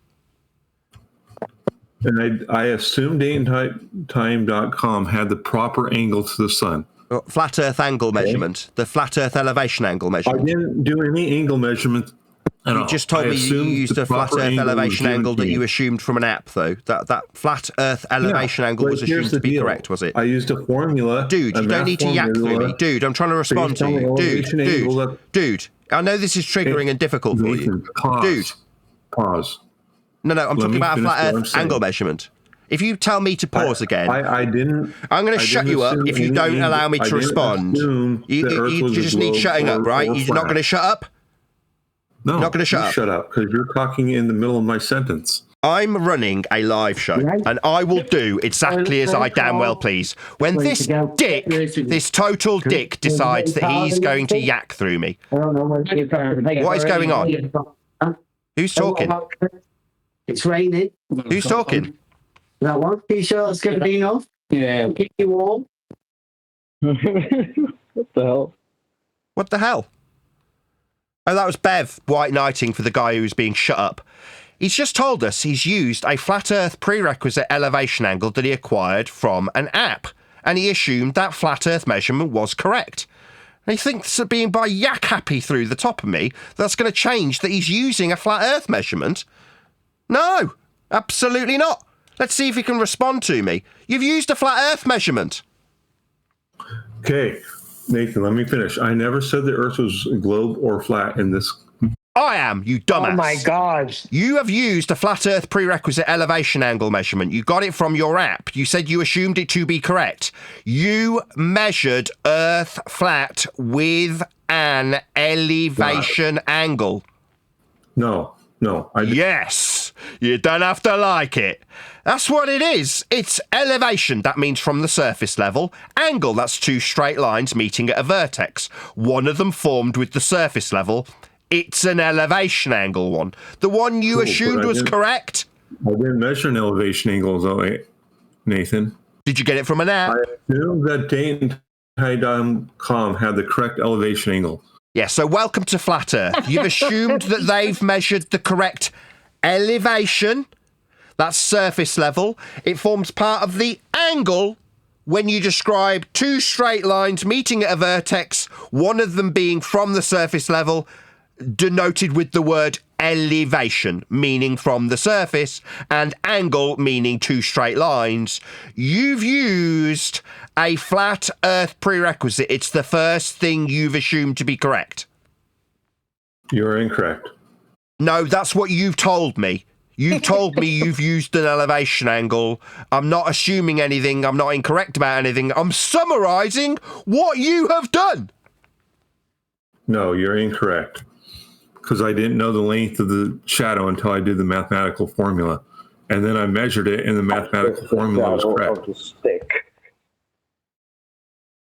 And I assumed dayandtime.com had the proper angle to the sun. Flat Earth angle measurement. The flat Earth elevation angle I measurement. didn't do any angle measurement at all. You just told I me you assumed used the a flat proper Earth angle was elevation given angle to that me. you assumed from an app, though. That flat Earth elevation angle but was here's assumed the to be deal. correct, was it? I used a formula. Dude, a you don't math need to yak through formula me. Dude, I'm trying to respond based to on the you. elevation angle that- Dude. I know this is triggering and difficult for you. Nathan, pause. Dude. Pause. No, I'm Let talking me about a finish flat what I'm Earth saying. angle measurement. If you tell me to pause again, I didn't. I'm going I to shut didn't you up assume if you any don't angle- allow me I to didn't respond. assume You the Earth was a just need globe shutting up, or- right? or You're flat. not going to shut up? No, not gonna shut you up. Shut up, because you're talking in the middle of my sentence. I'm running a live show, and I will do exactly as I damn well please. When this dick, this total dick, decides that he's going to yak through me. What is going on? Who's talking? It's raining. Who's talking? That one. T-shirt's going to be enough. Yeah. Keep you warm. What the hell? What the hell? Oh, that was Bev white knighting for the guy who was being shut up. He's just told us he's used a flat Earth prerequisite elevation angle that he acquired from an app, and he assumed that flat Earth measurement was correct. And he thinks that being by yak happy through the top of me, that's going to change that he's using a flat Earth measurement. No, absolutely not. Let's see if he can respond to me. You've used a flat Earth measurement. Okay, Nathan, let me finish. I never said the Earth was a globe or flat in this. I am, you dumbass. Oh my God. You have used a flat Earth prerequisite elevation angle measurement. You got it from your app. You said you assumed it to be correct. You measured Earth flat with an elevation angle. No, I didn't. Yes, you don't have to like it. That's what it is. It's elevation. That means from the surface level. Angle, that's two straight lines meeting at a vertex. One of them formed with the surface level. It's an elevation angle one. The one you Cool, assumed but I was didn't- correct. I didn't measure an elevation angle, though, Nathan. Did you get it from an app? I assumed that dayandtime.com had the correct elevation angle. Yeah, so welcome to Flat Earth. You've assumed that they've measured the correct elevation. That's surface level. It forms part of the angle when you describe two straight lines meeting at a vertex, one of them being from the surface level, denoted with the word elevation, meaning from the surface, and angle, meaning two straight lines. You've used a flat Earth prerequisite. It's the first thing you've assumed to be correct. You're incorrect. No, that's what you've told me. You've told me you've used an elevation angle. I'm not assuming anything. I'm not incorrect about anything. I'm summarising what you have done. No, you're incorrect. Because I didn't know the length of the shadow until I did the mathematical formula. and then I measured it, and the mathematical formula was correct. Of the stick.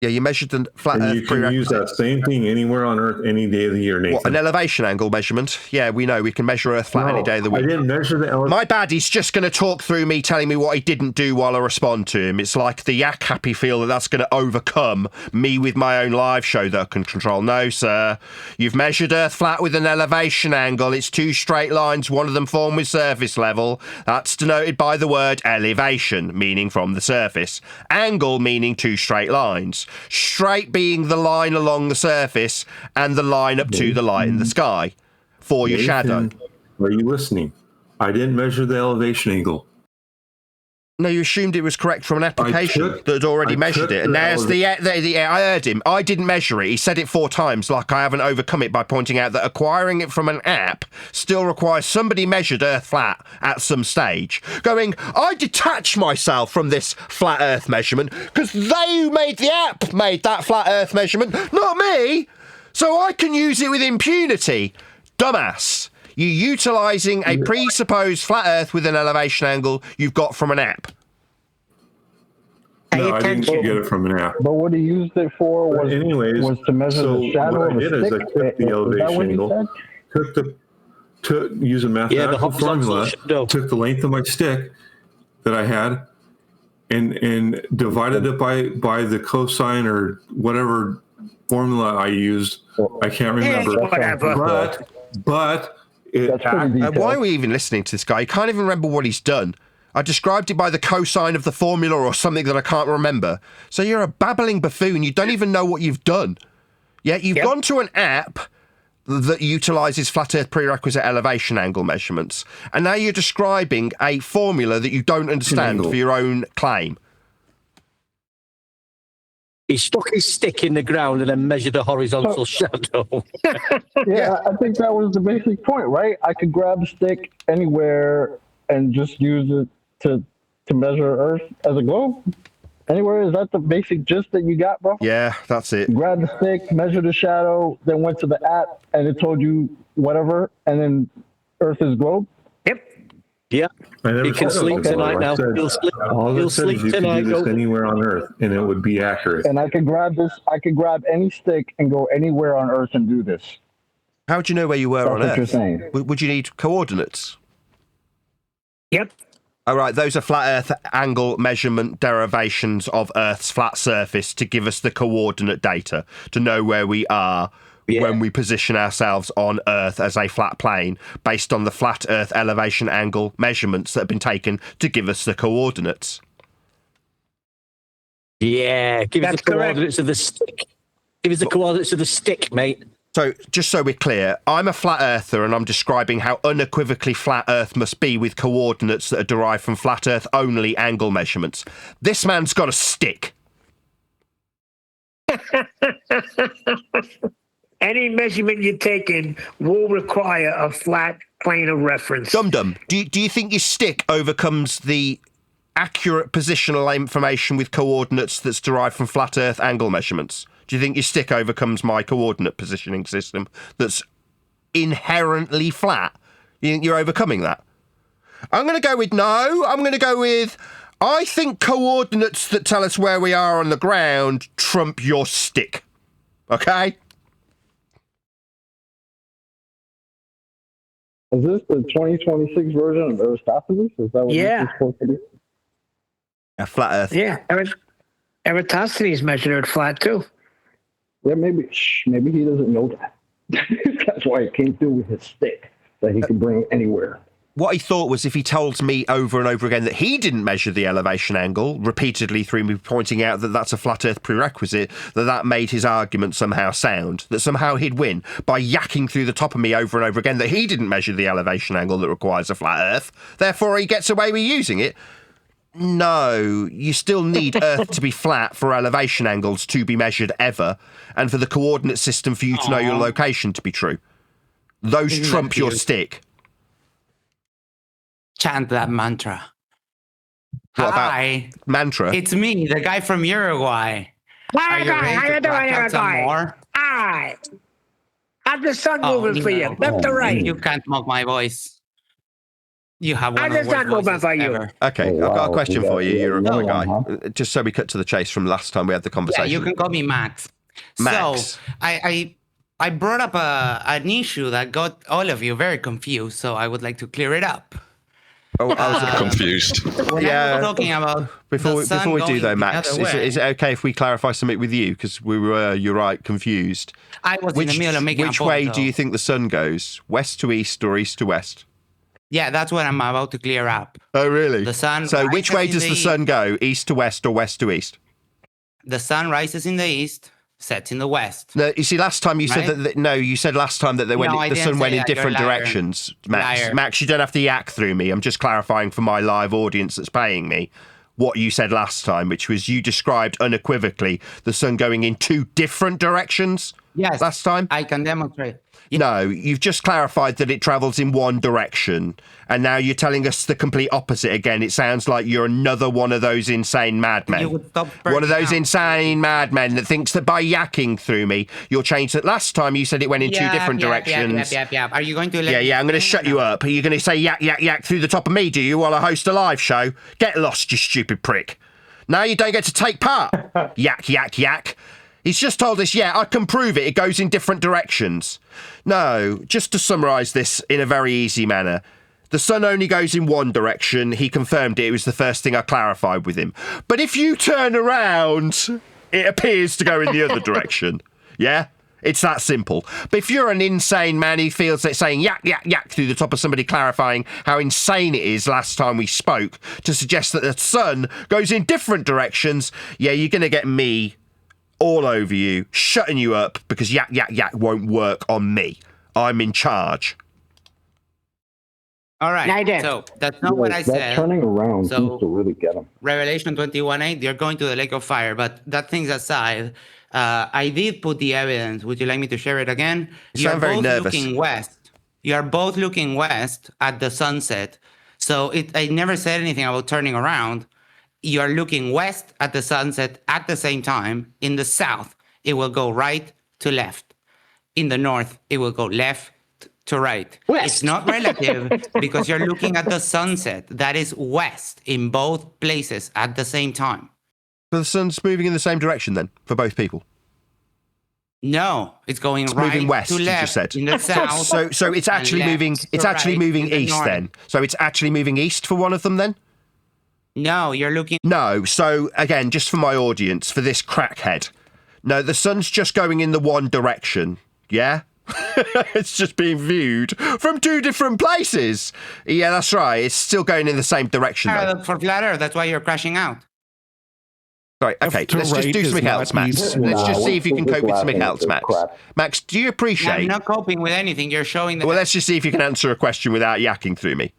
Yeah, you measured the flat And Earth you can use that same thing anywhere on Earth any day of the year, Nathan. What, an elevation angle measurement? Yeah, we know. We can measure Earth flat any day of the week. I didn't measure the elevation. My bad, he's just going to talk through me telling me what he didn't do while I respond to him. It's like the yak happy feel that that's going to overcome me with my own live show that I can control. No, sir. You've measured Earth flat with an elevation angle. It's two straight lines, one of them formed with surface level. That's denoted by the word elevation, meaning from the surface. Angle, meaning two straight lines. Straight being the line along the surface and the line up to the light in the sky for your shadow. Are you listening? I didn't measure the elevation angle. No, you assumed it was correct from an application that had already measured it. And there's I heard him. I didn't measure it. He said it 4 times, like I haven't overcome it by pointing out that acquiring it from an app still requires somebody measured Earth flat at some stage. Going, I detach myself from this flat Earth measurement because they who made the app made that flat Earth measurement, not me. So I can use it with impunity. Dumbass. You're utilising a presupposed flat Earth with an elevation angle you've got from an app. No, I didn't get it from an app. But what he used it for was, was to measure the shadow of the stick. What I did is I took the elevation angle, use a mathematical formula, took the length of my stick that I had, and divided it by the cosine or whatever formula I used. I can't remember. But why are we even listening to this guy? He can't even remember what he's done. I described it by the cosine of the formula or something that I can't remember. So you're a babbling buffoon. You don't even know what you've done. Yet you've gone to an app that utilises flat Earth prerequisite elevation angle measurements. And now you're describing a formula that you don't understand for your own claim. He stuck his stick in the ground and then measured a horizontal shadow. Yeah, I think that was the basic point, right? I could grab a stick anywhere and just use it to measure Earth as a globe. Anywhere? Is that the basic gist that you got, bro? Yeah, that's it. Grab the stick, measure the shadow, then went to the app, and it told you whatever, and then Earth is globe? Yeah. He can sleep tonight now. He'll sleep tonight. You could do this anywhere on Earth, and it would be accurate. And I could grab this. I could grab any stick and go anywhere on Earth and do this. How would you know where you were on Earth? That's what you're saying. Would you need coordinates? Yep. All right, those are flat Earth angle measurement derivations of Earth's flat surface to give us the coordinate data to know where we are when we position ourselves on Earth as a flat plane based on the flat Earth elevation angle measurements that have been taken to give us the coordinates. Yeah, give us the coordinates of the stick. Give us the coordinates of the stick, mate. So, just so we're clear, I'm a flat earther and I'm describing how unequivocally flat Earth must be with coordinates that are derived from flat Earth only angle measurements. This man's got a stick. Any measurement you're taking will require a flat plane of reference. Dum-dum, do you think your stick overcomes the accurate positional information with coordinates that's derived from flat Earth angle measurements? Do you think your stick overcomes my coordinate positioning system that's inherently flat? You think you're overcoming that? I'm going to go with no. I'm going to go with I think coordinates that tell us where we are on the ground trump your stick. Okay? Is this the 2026 version of Aristophanes? Is that what this is supposed to be? A flat Earth. Yeah, Eratosthenes measured it flat too. Yeah, maybe he doesn't know that. That's why it came through with his stick that he could bring anywhere. What he thought was if he told me over and over again that he didn't measure the elevation angle, repeatedly through me pointing out that that's a flat Earth prerequisite, that made his argument somehow sound, that somehow he'd win by yakking through the top of me over and over again that he didn't measure the elevation angle that requires a flat Earth, therefore he gets away with using it. No, you still need Earth to be flat for elevation angles to be measured ever, and for the coordinate system for you to know your location to be true. Those trump your stick. Chant that mantra. What Hi. about mantra? It's me, the guy from Uruguay. Are you ready to crack out some more? Hi. How's the sun moving for you? Left or right? You can't mock my voice. You have one How of the does worst that go voices for you? ever. Okay, Oh, I've got a wow. question You for got- you. you You're a got good guy. one, huh? Just so we cut to the chase from last time we had the Yeah, conversation. you can call me Max. Max. So I brought up an issue that got all of you very confused. So I would like to clear it up. Oh, I was Confused. When I was talking about Before we do though, going the Max, other way, is it okay if we clarify something with you? Because we were, you're right, confused. I was in the middle of making a Which point, way do though. you think the sun goes? West to east or east to west? Yeah, that's what I'm about to clear up. Oh, really? The sun. So which way rises does in the sun go? East to west or west to east? The sun rises in the east, sets in the west. No, you see, last time you said Right? that. No, you said last time that they went. No, I The didn't sun went say in that. You're a different liar. directions. Max, Liar. Max, you don't have to yak through me. I'm just clarifying for my live audience that's paying me what you said last time, which was you described unequivocally the sun going in two different directions. Yes. Last time. I can demonstrate. No, you've just clarified that it travels in one direction, and now you're telling us the complete opposite again. It sounds like you're another one of those insane madmen. You would stop One of those burning out. insane madmen that thinks that by yakking through me, you'll change that. Last time you said it went in two different directions. Yeah. Are you going to let Yeah, I'm going to shut you up. Are you going to say yak, yak, yak through the top of me, do you, while I host a live show? Get lost, you stupid prick. Now you don't get to take part. Yak, yak, yak. He's just told us, yeah, I can prove it. It goes in different directions. No, just to summarise this in a very easy manner. The sun only goes in one direction. He confirmed it. It was the first thing I clarified with him. But if you turn around, it appears to go in the other direction. Yeah? It's that simple. But if you're an insane man who feels that saying yak, yak, yak through the top of somebody clarifying how insane it is last time we spoke to suggest that the sun goes in different directions, yeah, you're going to get me all over you, shutting you up because yak, yak, yak won't work on me. I'm in charge. All right. Nathan. So that's not what I that said. turning around So- seems to really get him. Revelation 21:8, you're going to the lake of fire. But that things aside, I did put the evidence. Would you like me to share it again? You sound very nervous. Looking west. You are both looking west at the sunset. So I never said anything about turning around. You are looking west at the sunset at the same time. In the south, it will go right to left. In the north, it will go left to right. West. It's not relative because you're looking at the sunset. That is west in both places at the same time. So the sun's moving in the same direction then for both people. No, it's going It's right moving west, to you left just said. in the south. So it's actually left moving. to It's actually right moving in the east north. then. So it's actually moving east for one of them then. No, you're looking. No. So again, just for my audience, for this crackhead, no, the sun's just going in the one direction. Yeah. It's just being viewed from two different places. Yeah, that's right. It's still going in the same direction though. For flat Earth, that's why you're crashing out. Sorry, okay, Left to let's just right do is something not else, Max. east. Let's Nah, just see if you we're can cope with something laughing at else, this Max. crap. Max, do you I'm appreciate... not coping with anything. You're showing that. Well, let's just see if you can answer a question without yakking through me.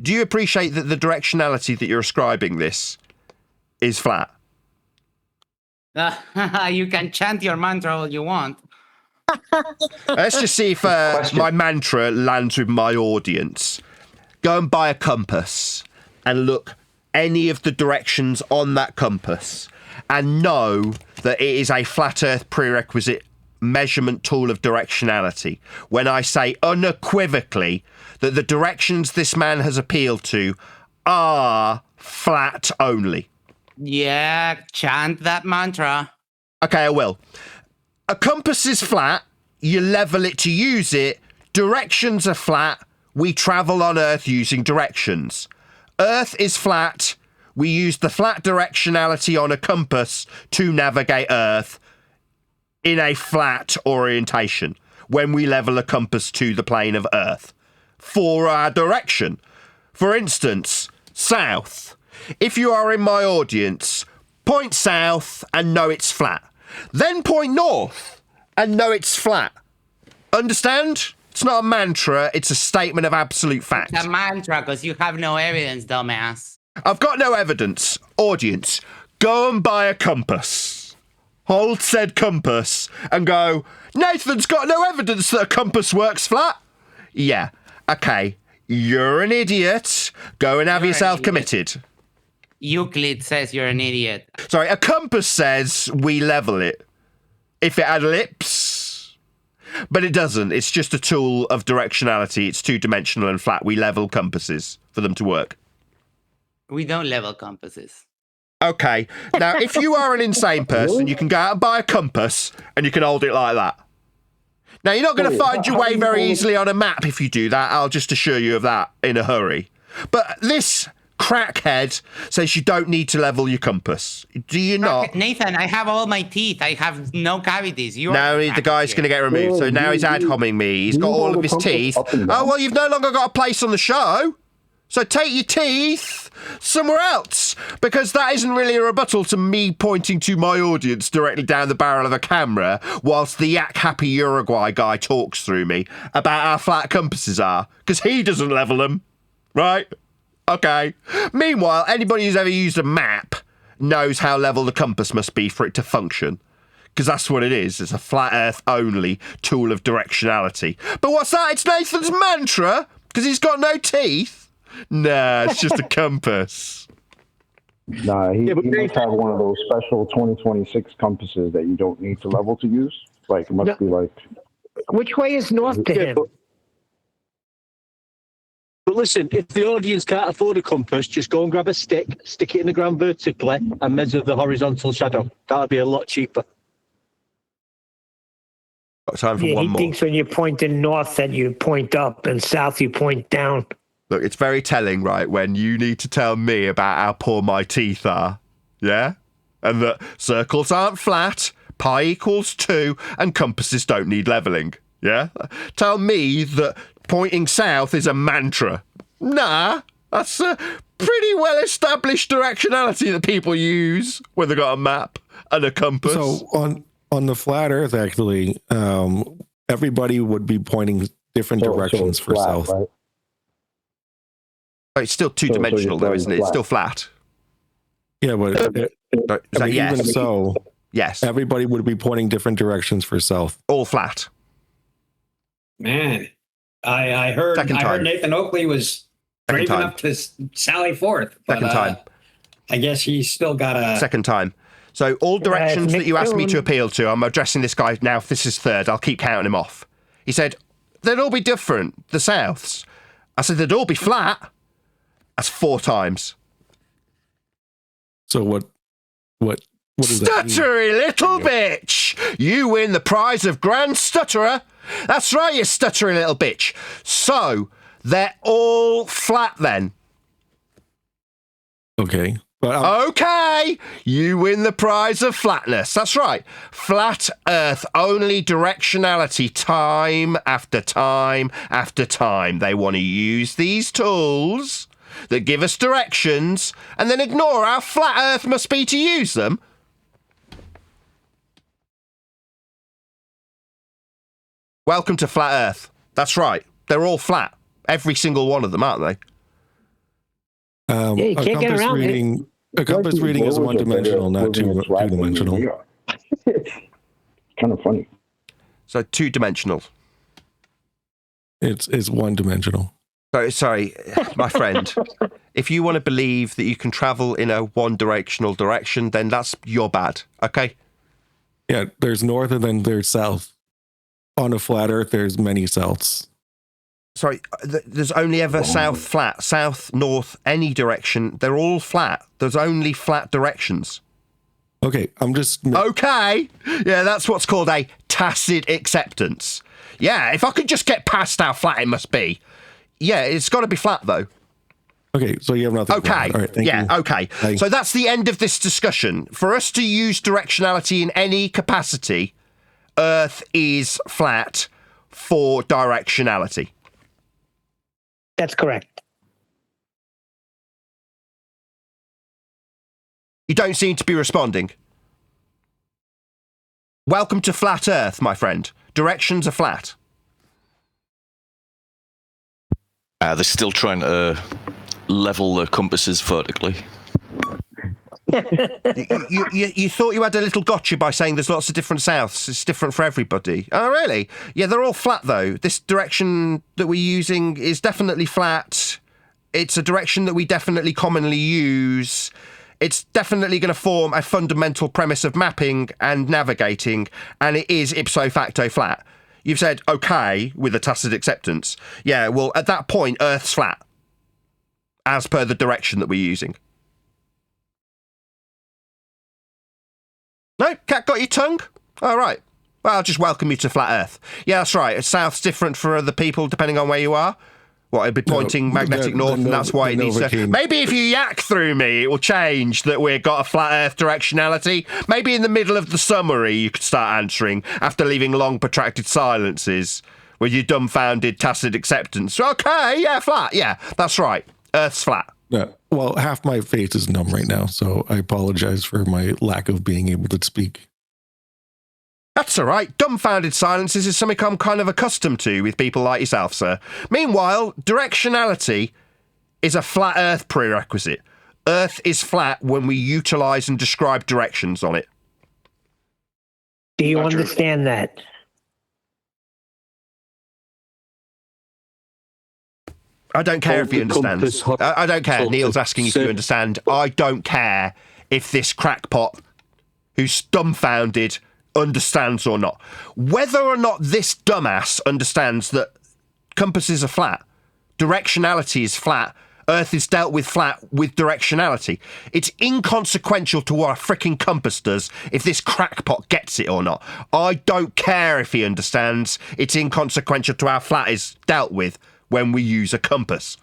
Do you appreciate that the directionality that you're ascribing this is flat? You can chant your mantra all you want. Let's just see if my mantra lands with my audience. Go and buy a compass and look any of the directions on that compass and know that it is a flat earth prerequisite measurement tool of directionality when I say unequivocally that the directions this man has appealed to are flat only. Yeah, chant that mantra. Okay, I will. A compass is flat. You level it to use it. Directions are flat. We travel on Earth using directions. Earth is flat. We use the flat directionality on a compass to navigate Earth in a flat orientation when we level a compass to the plane of Earth for our direction. For instance, south. If you are in my audience, point south and know it's flat. Then point north and know it's flat. Understand? It's not a mantra, it's a statement of absolute fact. It's a mantra because you have no evidence, dumbass. I've got no evidence. Audience, go and buy a compass. Hold said compass and go, Nathan's got no evidence that a compass works flat. Yeah, okay, you're an idiot. Go and have You're an yourself idiot. committed. Euclid says you're an idiot. Sorry, a compass says we level it. If it had lips. But it doesn't. It's just a tool of directionality. It's two-dimensional and flat. We level compasses for them to work. We don't level compasses. Okay. Now, if you are an insane person, you can go out and buy a compass and you can hold it like that. Now, you're not going to find your way very easily on a map if you do that. I'll just assure you of that in a hurry. But this crackhead says you don't need to level your compass. Do you not? Nathan, I have all my teeth. I have no cavities. Now the guy's going to get removed. So now he's ad homing me. He's got all of his teeth. Oh, well, you've no longer got a place on the show. So take your teeth somewhere else, because that isn't really a rebuttal to me pointing to my audience directly down the barrel of a camera whilst the yak-happy Uruguay guy talks through me about how flat compasses are, because he doesn't level them, right? Okay. Meanwhile, anybody who's ever used a map knows how level the compass must be for it to function, because that's what it is. It's a flat earth only tool of directionality. But what's that? It's Nathan's mantra, because he's got no teeth. Nah, it's just a compass. Nah, he must have one of those special 2026 compasses that you don't need to level to use. Like, it must be like... Which way is north to him? But listen, if the audience can't afford a compass, just go and grab a stick, stick it in the ground vertically, and measure the horizontal shadow. That'll be a lot cheaper. Got time for one he more. thinks when you're pointing north that you point up and south you point down. Look, it's very telling, right, when you need to tell me about how poor my teeth are, yeah? And that circles aren't flat, pi equals 2, and compasses don't need levelling, yeah? Tell me that pointing south is a mantra. Nah, that's a pretty well-established directionality that people use when they've got a map and a compass. So on the flat Earth, actually, everybody would be pointing different directions for flat, south. Right? It's still two-dimensional, though, isn't it? It's still flat. Yeah, but yes. Even so, yes, everybody would be pointing different directions for south. All flat. Man, I heard Nathan Oakley was brave enough to sally forth. But, Second time. I guess he's still got a... Second time. So all directions that you asked me to appeal to, I'm addressing this guy now. If this is third, I'll keep counting him off. He said, they'd all be different, the souths. I said, they'd all be flat. That's 4 times. So what does that mean? Stuttery little bitch! You win the prize of Grand Stutterer. That's right, you stuttery little bitch. So, they're all flat then. Okay. Okay, you win the prize of flatness. That's right. Flat Earth only directionality time after time after time. They want to use these tools that give us directions and then ignore how flat Earth must be to use them. Welcome to Flat Earth. That's right. They're all flat. Every single one of them, aren't they? You can't get around it. A compass reading is one-dimensional, not two-dimensional. It's kind of funny. So two-dimensional. It's one-dimensional. Sorry, my friend. If you want to believe that you can travel in a one-directional direction, then that's your bad, okay? Yeah, there's north and then there's south. On a flat Earth, there's many souths. Sorry, there's only ever south flat, south, north, any direction. They're all flat. There's only flat directions. Okay, I'm just... Okay! Yeah, that's what's called a tacit acceptance. Yeah, if I could just get past how flat it must be. Yeah, it's got to be flat, though. Okay, so you have nothing. Okay, all right, thank you. Okay. Thanks. So that's the end of this discussion. For us to use directionality in any capacity, Earth is flat for directionality. That's correct. You don't seem to be responding. Welcome to Flat Earth, my friend. Directions are flat. They're still trying to level the compasses vertically. You thought you had a little gotcha by saying there's lots of different souths. It's different for everybody. Oh, really? Yeah, they're all flat, though. This direction that we're using is definitely flat. It's a direction that we definitely commonly use. It's definitely going to form a fundamental premise of mapping and navigating, and it is ipso facto flat. You've said, okay, with a tacit acceptance. Yeah, well, at that point, Earth's flat, as per the direction that we're using. No? Cat got your tongue? All right. Well, I'll just welcome you to Flat Earth. Yeah, that's right. South's different for other people, depending on where you are. What, it'd be pointing magnetic north, and that's why it needs to... Maybe if you yak through me, it will change that we've got a flat Earth directionality. Maybe in the middle of the summary, you could start answering after leaving long, protracted silences with your dumbfounded, tacit acceptance. Okay, yeah, flat. Yeah, that's right. Earth's flat. Yeah. Well, half my face is numb right now, so I apologize for my lack of being able to speak. That's all right. Dumbfounded silences is something I'm kind of accustomed to with people like yourself, sir. Meanwhile, directionality is a flat Earth prerequisite. Earth is flat when we utilise and describe directions on it. Do you understand that? I don't care if you understand. I don't care. Neil's asking if you understand. I don't care if this crackpot who's dumbfounded understands or not. Whether or not this dumbass understands that compasses are flat, directionality is flat, Earth is dealt with flat with directionality. It's inconsequential to what a freaking compass does if this crackpot gets it or not. I don't care if he understands. It's inconsequential to how flat is dealt with when we use a compass.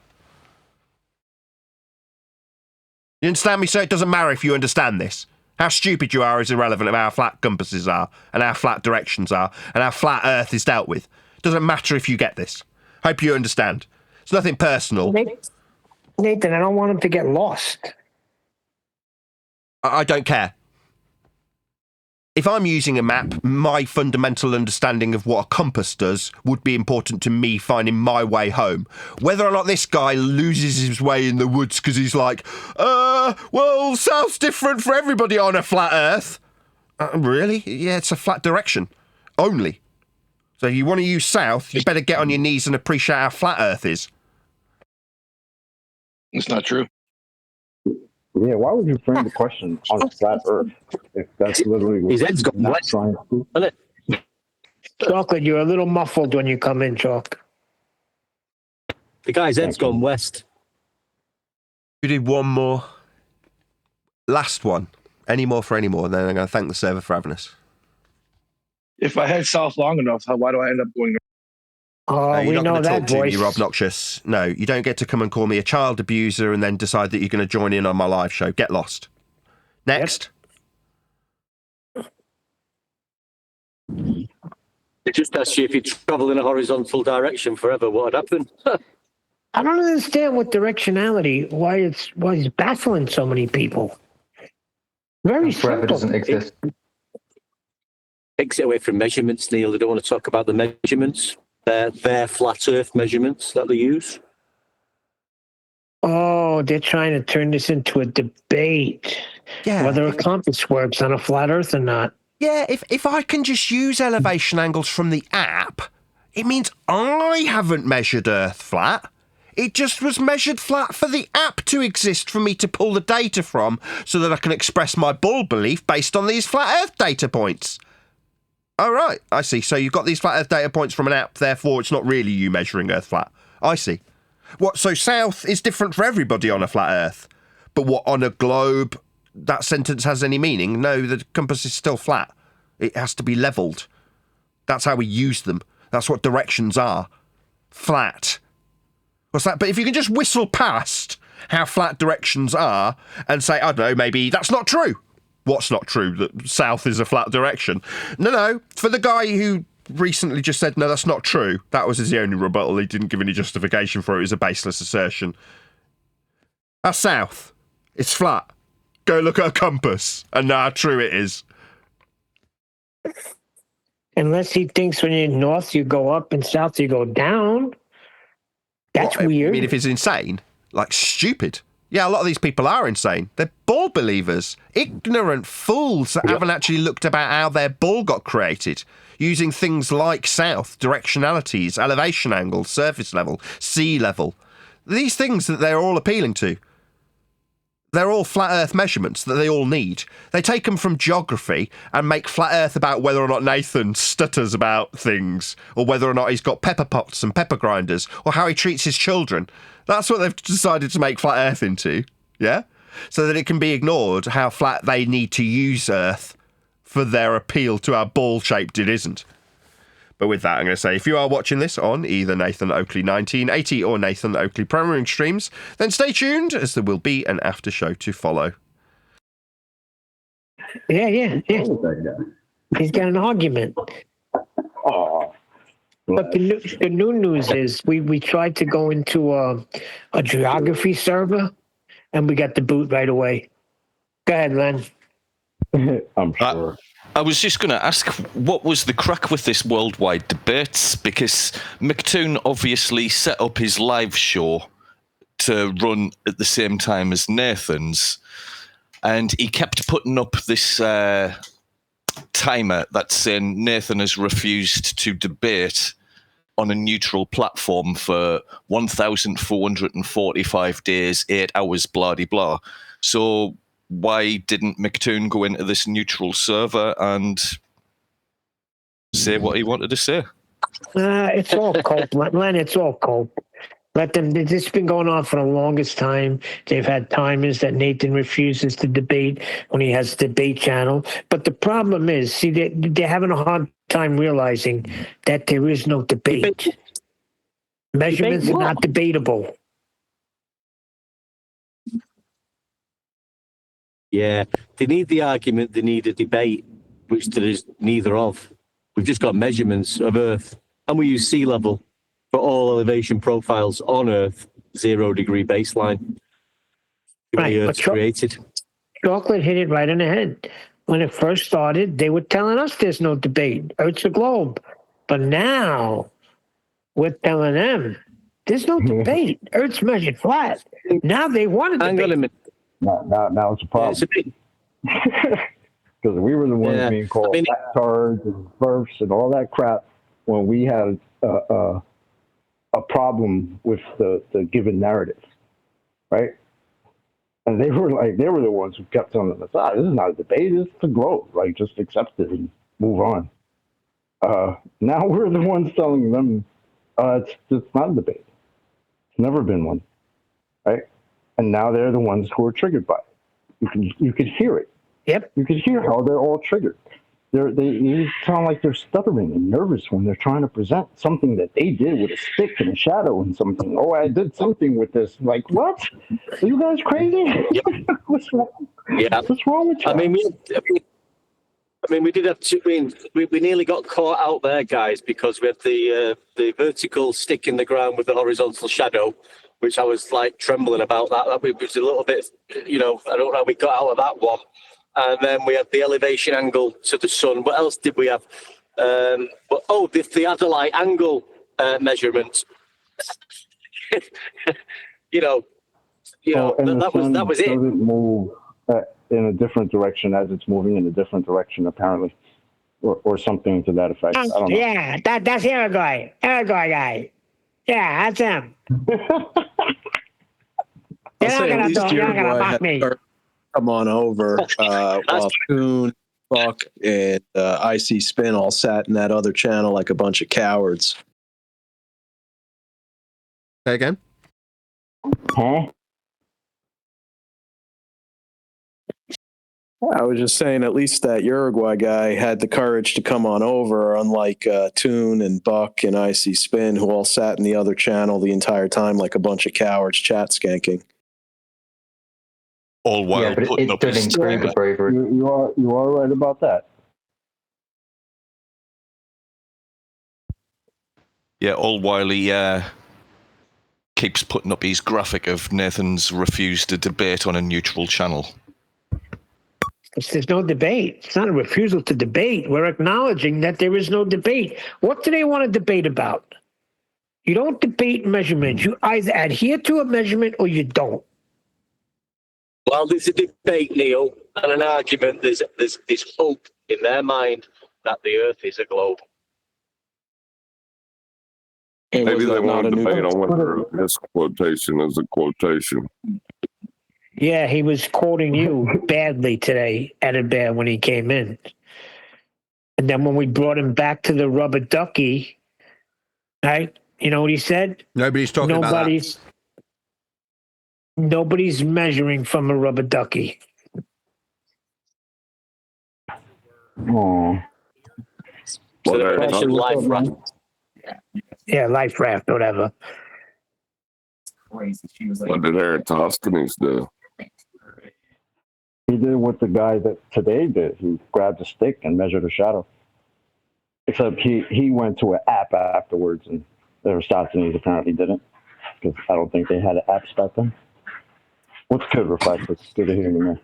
You understand me? So it doesn't matter if you understand this. How stupid you are is irrelevant of how flat compasses are and how flat directions are and how flat Earth is dealt with. It doesn't matter if you get this. Hope you understand. It's nothing personal. Nathan, I don't want him to get lost. I don't care. If I'm using a map, my fundamental understanding of what a compass does would be important to me finding my way home. Whether or not this guy loses his way in the woods because he's like, well, south's different for everybody on a flat Earth. Really? Yeah, it's a flat direction. Only. So if you want to use south, you better get on your knees and appreciate how flat Earth is. It's not true. Yeah, why would you frame the question on a flat Earth if that's literally what his head's got wet, trying to do? Chocolate, you're a little muffled when you come in, Chalk. The guy's head's gone west. We did one more. Last one. Any more for any more, and then I'm going to thank the server for having us. If I head south long enough, why do I end up going? Oh, you're we not know going to that talk to me, voice. you're obnoxious. No, you don't get to come and call me a child abuser and then decide that you're going to join in on my live show. Get lost. Next. They just asked you if you travel in a horizontal direction forever, what would happen? I don't understand what directionality, why it's baffling so many people. Very forever simple. doesn't exist. Exit away from measurements, Neil. They don't want to talk about the measurements. Their flat Earth measurements that they use. Oh, they're trying to turn this into a debate. Yeah. Whether a compass works on a flat Earth or not. Yeah, if I can just use elevation angles from the app, it means I haven't measured Earth flat. It just was measured flat for the app to exist for me to pull the data from so that I can express my bull belief based on these flat Earth data points. Oh, right. I see. So you've got these flat Earth data points from an app, therefore it's not really you measuring Earth flat. I see. What, so south is different for everybody on a flat Earth? But what, on a globe, that sentence has any meaning? No, the compass is still flat. It has to be levelled. That's how we use them. That's what directions are. Flat. What's that? But if you can just whistle past how flat directions are and say, I don't know, maybe that's not true. What's not true? That south is a flat direction? No. For the guy who recently just said, no, that's not true, that was his only rebuttal. He didn't give any justification for it. It was a baseless assertion. That's south. It's flat. Go look at a compass and know how true it is. Unless he thinks when you're north, you go up and south, you go down. That's weird. I mean, if it's insane, like stupid. Yeah, a lot of these people are insane. They're ball believers. Ignorant fools that haven't actually looked about how their ball got created. Using things like south, directionalities, elevation angles, surface level, sea level. These things that they're all appealing to. They're all flat Earth measurements that they all need. They take them from geography and make flat Earth about whether or not Nathan stutters about things, or whether or not he's got pepper pots and pepper grinders, or how he treats his children. That's what they've decided to make flat Earth into, yeah? So that it can be ignored how flat they need to use Earth for their appeal to how ball-shaped it isn't. But with that, I'm going to say, if you are watching this on either Nathan Oakley 1980 or Nathan Oakley Premiering streams, then stay tuned, as there will be an after show to follow. Yeah. He's got an argument. Oh. But the new news is we tried to go into a geography server, and we got the boot right away. Go ahead, Len. I'm sure. I was just going to ask, what was the crack with this worldwide debates? Because McToon obviously set up his live show to run at the same time as Nathan's, and he kept putting up this timer that's saying Nathan has refused to debate on a neutral platform for 1,445 days, 8 hours, blah-de-blah. So why didn't McToon go into this neutral server and say what he wanted to say? It's all cope, Len. It's all cope. Let them. This has been going on for the longest time. They've had timers that Nathan refuses to debate when he has a debate channel. But the problem is, see, they're having a hard time realizing that there is no debate. Measurements are not debatable. Yeah, they need the argument, they need a debate, which there is neither of. We've just got measurements of Earth, and we use sea level for all elevation profiles on Earth, 0 degree baseline. The way Earth's created. Chocolate hit it right in the head. When it first started, they were telling us there's no debate. Earth's a globe. But now, we're telling them there's no debate. Earth's measured flat. Now they want to debate. Hang on a minute. Now it's a problem. Because we were the ones being called factards and burfs and all that crap when we had a problem with the given narrative, right? And they were the ones who kept telling us, this is not a debate, it's a globe. Like, just accept it and move on. Now we're the ones telling them it's not a debate. It's never been one, right? And now they're the ones who are triggered by it. You could hear it. Yep. You could hear how they're all triggered. They sound like they're stuttering and nervous when they're trying to present something that they did with a stick and a shadow and something. Oh, I did something with this. Like, what? Are you guys crazy? Yep. What's wrong? Yeah. What's wrong with you? I mean, we did have to. We nearly got caught out there, guys, because we had the vertical stick in the ground with the horizontal shadow, which I was like trembling about. That was a little bit, I don't know how we got out of that one. And then we had the elevation angle to the sun. What else did we have? The theodolite angle measurement. And that was it. Doesn't move in a different direction as it's moving in a different direction, apparently, or something to that effect. I don't know. Yeah, that's Uruguay guy. Yeah, that's him. You're not gonna mock me. Come on over while Coon, Buck, and IC Spin all sat in that other channel like a bunch of cowards. Say again? Huh? I was just saying, at least that Uruguay guy had the courage to come on over, unlike Toon and Buck and IC Spin, who all sat in the other channel the entire time like a bunch of cowards chat skanking. All while putting up his timer. You are right about that. Yeah, all while he keeps putting up his graphic of Nathan's refused to debate on a neutral channel. There's no debate. It's not a refusal to debate. We're acknowledging that there is no debate. What do they want to debate about? You don't debate measurements. You either adhere to a measurement or you don't. Well, there's a debate, Neil, and an argument. There's hope in their mind that the Earth is a globe. Maybe they want to debate on whether this quotation is a quotation. Yeah, he was quoting you badly today at a bear when he came in. And then when we brought him back to the rubber ducky, right? You know what he said? Nobody's talking about that. Nobody's measuring from a rubber ducky. Oh. So the question life raft. Yeah, life raft, whatever. What did Eratosthenes do? He did what the guy that today did. He grabbed a stick and measured a shadow. Except he went to an app afterwards, and Eratosthenes apparently didn't, because I don't think they had apps back then. What's good, Reflex? It's good to hear you, man.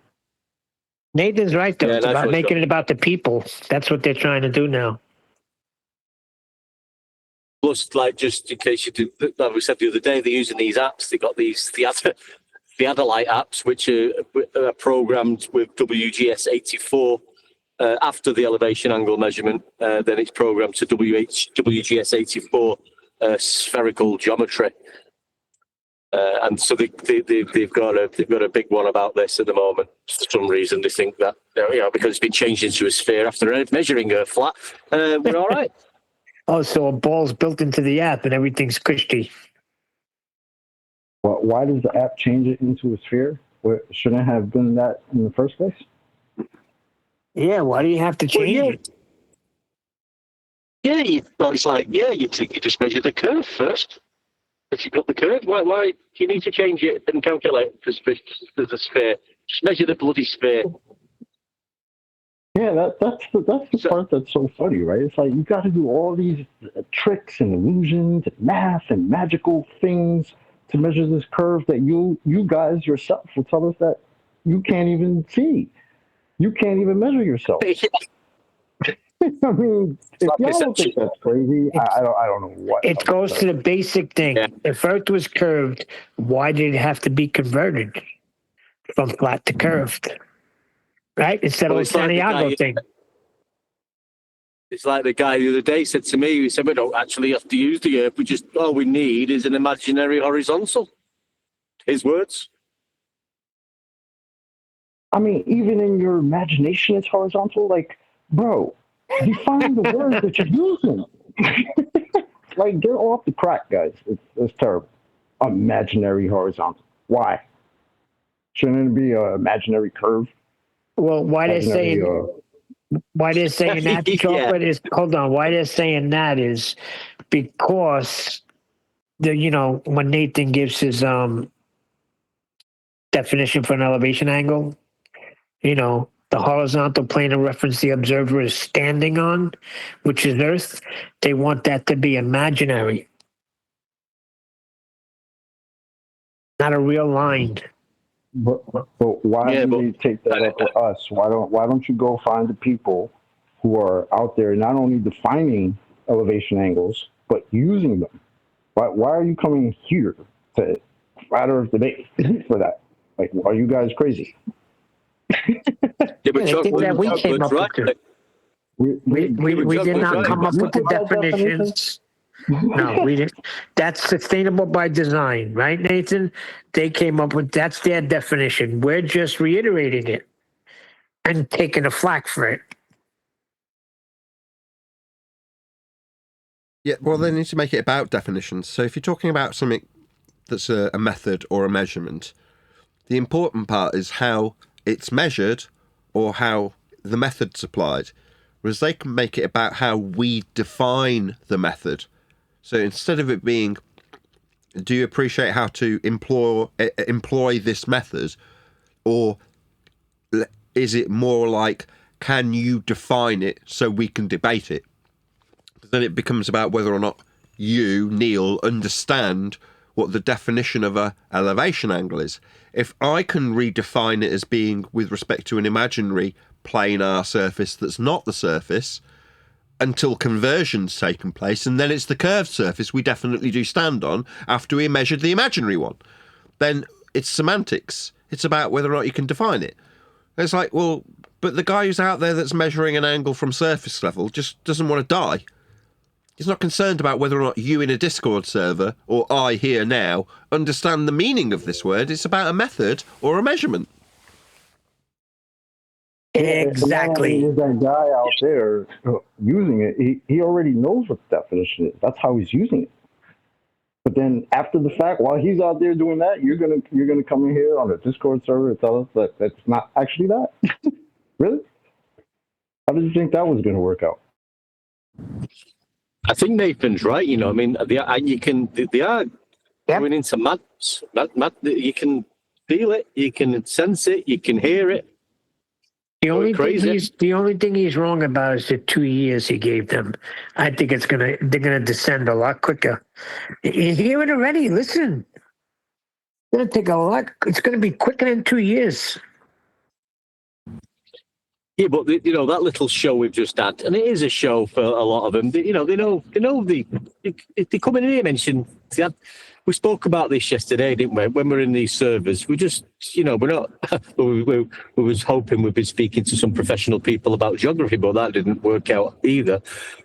Nathan's right, though. Yeah, It's that's about what's making up. it about the people. That's what they're trying to do now. Plus, like, just in case you did, like we said the other day, they're using these apps. They got these theodolite apps, which are programmed with WGS84 after the elevation angle measurement. Then it's programmed to WGS84 spherical geometry. And so they've got a big one about this at the moment. For some reason, they think that because it's been changed into a sphere after measuring a flat, we're all right. Oh, so a ball's built into the app and everything's cushy. Well, why does the app change it into a sphere? Shouldn't it have been that in the first place? Yeah, why do you have to change it? Yeah, it's like, you just measure the curve first. If you've got the curve, why do you need to change it and calculate the sphere? Just measure the bloody sphere. Yeah, that's the part that's so funny, right? It's like you got to do all these tricks and illusions and math and magical things to measure this curve that you guys yourself will tell us that you can't even see. You can't even measure yourself. I mean, if y'all don't think that's crazy, I don't know what. It goes to the basic thing. Yeah. If Earth was curved, why did it have to be converted from flat to curved? Right? Instead of the Santiago thing. It's like the guy the other day said to me, he said, we don't actually have to use the Earth. All we need is an imaginary horizontal. His words. I mean, even in your imagination, it's horizontal. Like, bro, define the words that you're using. Like, get off the crack, guys. It's terrible. Imaginary horizontal. Why? Shouldn't it be an imaginary curve? Well, why they're saying that chocolate is why they're saying that is because when Nathan gives his definition for an elevation angle, the horizontal plane of reference the observer is standing on, which is Earth, they want that to be imaginary, not a real line. But why do they take that up with us? Why don't you go find the people who are out there not only defining elevation angles but using them? Why are you coming here to flat Earth debate for that? Like, are you guys crazy? We came up with it. We did not come up with the definitions. No, we didn't. That's sustainable by design, right, Nathan? They came up with that's their definition. We're just reiterating it and taking a flack for it. Yeah, well, they need to make it about definitions. So if you're talking about something that's a method or a measurement, the important part is how it's measured or how the method's applied. Whereas they can make it about how we define the method. So instead of it being, do you appreciate how to employ this method? Or is it more like, can you define it so we can debate it? Then it becomes about whether or not you, Neil, understand what the definition of a elevation angle is. If I can redefine it as being with respect to an imaginary planar surface that's not the surface, until conversion's taken place, and then it's the curved surface we definitely do stand on after we measured the imaginary one, then it's semantics. It's about whether or not you can define it. It's like, well, but the guy who's out there that's measuring an angle from surface level just doesn't want to die. He's not concerned about whether or not you in a Discord server, or I here now, understand the meaning of this word. It's about a method or a measurement. Exactly. There's that guy out there using it. He already knows what the definition is. That's how he's using it. But then after the fact, while he's out there doing that, you're gonna come in here on a Discord server and tell us that that's not actually that. Really? How did you think that was gonna work out? I think Nathan's right. You know, I mean, they are going into madness. You can feel it, you can sense it, you can hear it. The only thing he's wrong about is the 2 years he gave them. I think they're gonna descend a lot quicker. You hear it already. Listen, it's gonna take a lot. It's gonna be quicker than 2 years. Yeah, but that little show we've just had, and it is a show for a lot of them. They know they come in here and mention. We spoke about this yesterday, didn't we? When we're in these servers, we just, we're not. we was hoping we'd be speaking to some professional people about geography, but that didn't work out either.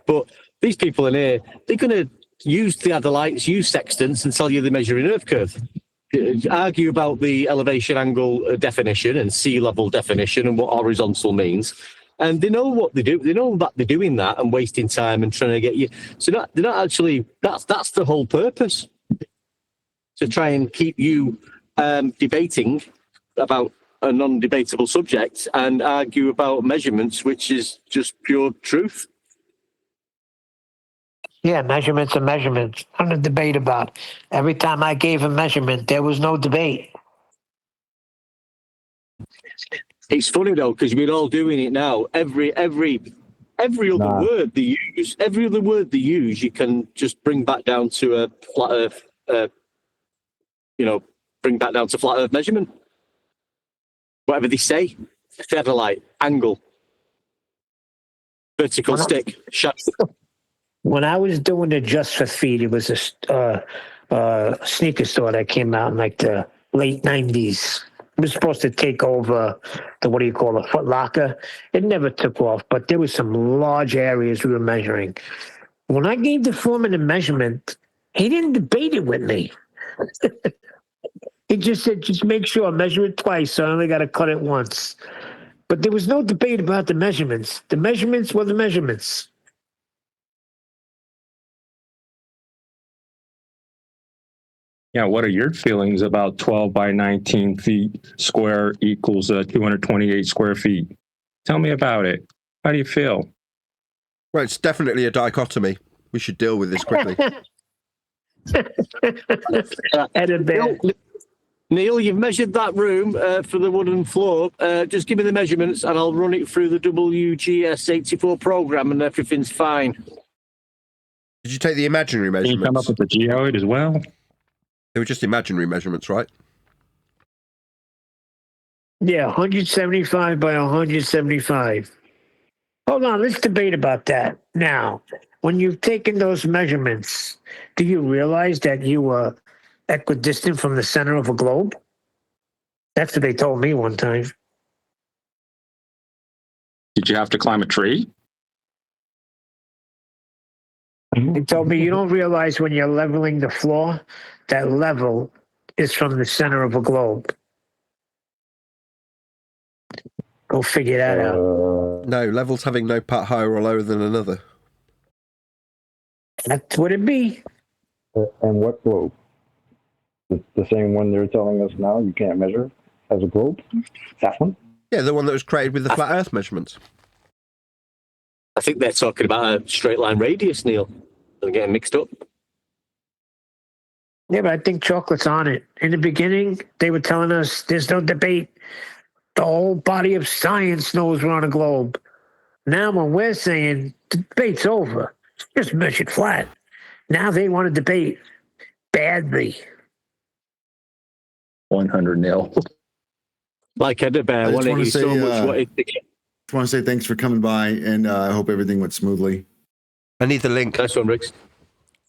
But these people in here, they're going to use theodolites, use sextants, and tell you the measuring Earth curve. Argue about the elevation angle definition and sea level definition and what horizontal means. And they know what they do. They know that they're doing that and wasting time and trying to get you. So they're not actually, that's the whole purpose. To try and keep you debating about a non-debatable subject and argue about measurements, which is just pure truth. Yeah, measurements are measurements. Nothing to debate about. Every time I gave a measurement, there was no debate. It's funny though, because we're all doing it now. Every other word they use, you can just bring back down to a flat Earth. Bring back down to flat Earth measurement. Whatever they say, theodolite, angle, vertical stick, shadow. When I was doing it just for feet, it was a sneaker store that came out in like the late 90s. It was supposed to take over the Foot Locker. It never took off, but there was some large areas we were measuring. When I gave the foreman a measurement, he didn't debate it with me. He just said, just make sure, measure it twice, so I only got to cut it once. But there was no debate about the measurements. The measurements were the measurements. Yeah, what are your feelings about 12 by 19 feet square equals 228 square feet? Tell me about it. How do you feel? Well, it's definitely a dichotomy. We should deal with this quickly. Neil, you've measured that room for the wooden floor. Just give me the measurements and I'll run it through the WGS84 program and everything's fine. Did you take the imaginary measurements? Can you come up with the geoid as well? They were just imaginary measurements, right? Yeah, 175 by 175. Hold on, let's debate about that. Now, when you've taken those measurements, do you realize that you were equidistant from the center of a globe? That's what they told me one time. Did you have to climb a tree? They told me you don't realize when you're leveling the floor, that level is from the center of a globe. Go figure that out. No, levels having no part higher or lower than another. That's what it be. And what globe? The same one they're telling us now you can't measure as a globe? That one? Yeah, the one that was created with the flat Earth measurements. I think they're talking about a straight line radius, Neil. They're getting mixed up. Yeah, but I think chocolate's on it. In the beginning, they were telling us there's no debate. The whole body of science knows we're on a globe. Now when we're saying the debate's over, just measured flat. Now they want to debate badly. 100-0. Like Edda Bear, I just wanted want you to say, so much. Just want to say thanks for coming by, and I hope everything went smoothly. I need the link. Nice one, Riggs.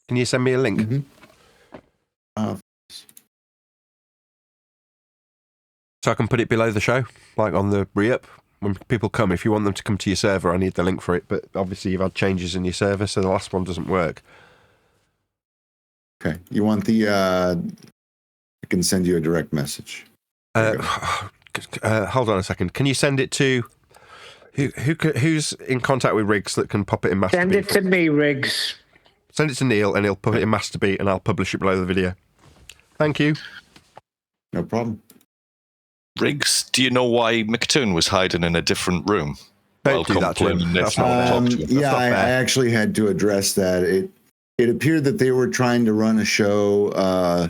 Can you send me a link? Mm-hmm. So I can put it below the show, like on the re-up. when people come, if you want them to come to your server, I need the link for it. But obviously, you've had changes in your server, so the last one doesn't work. Okay. You want the? I can send you a direct message. Hold on a second. Can you send it to who's in contact with Riggs that can pop it in Masterbeat? Send it to me, Riggs. Send it to Neil, and he'll put it in Masterbeat, and I'll publish it below the video. Thank you. No problem. Riggs, do you know why McToon was hiding in a different room? Don't do that to him. Yeah, I actually had to address that. It appeared that they were trying to run a show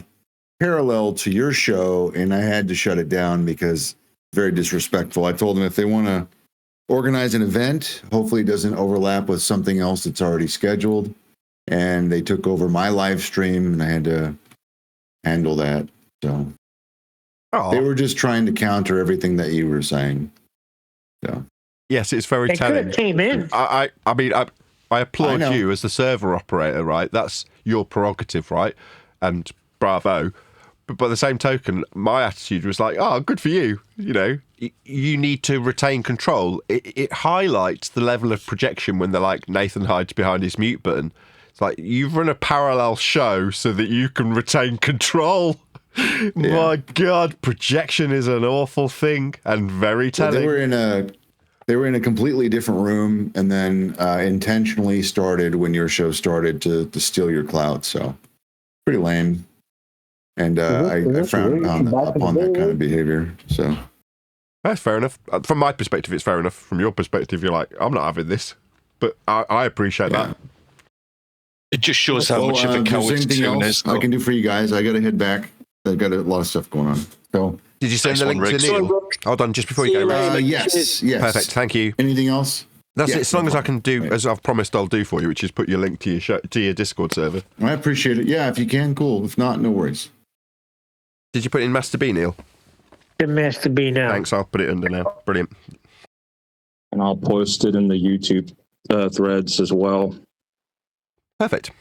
parallel to your show, and I had to shut it down because it's very disrespectful. I told them if they want to organize an event, hopefully it doesn't overlap with something else that's already scheduled. And they took over my live stream, and I had to handle that. So they were just trying to counter everything that you were saying. So yes, it's very telling. They could have came in. I mean, I applaud you as the server operator, right? That's your prerogative, right? And bravo. But by the same token, my attitude was like, oh, good for you. You know, you need to retain control. It highlights the level of projection when they're like, Nathan hides behind his mute button. It's like, you've run a parallel show so that you can retain control. Yeah. My God, projection is an awful thing and very telling. Well, they were in a completely different room, and then intentionally started when your show started to steal your clout. So pretty lame. And I frowned upon that kind of behavior. So that's fair enough. From my perspective, it's fair enough. From your perspective, you're like, I'm not having this. But I appreciate that. It just shows how much of a coward Toon is. I can do for you guys. I got to head back. I've got a lot of stuff going on. So did you send the link to Neil? Hold on, just before you go. Yes. Perfect. Thank you. Anything else? That's it. As long as I can do, as I've promised, I'll do for you, which is put your link to your show, to your Discord server. I appreciate it. Yeah, if you can, cool. If not, no worries. Did you put it in Master B, Neil? The Master B now. Thanks. I'll put it under now. Brilliant. And I'll post it in the YouTube threads as well. Perfect.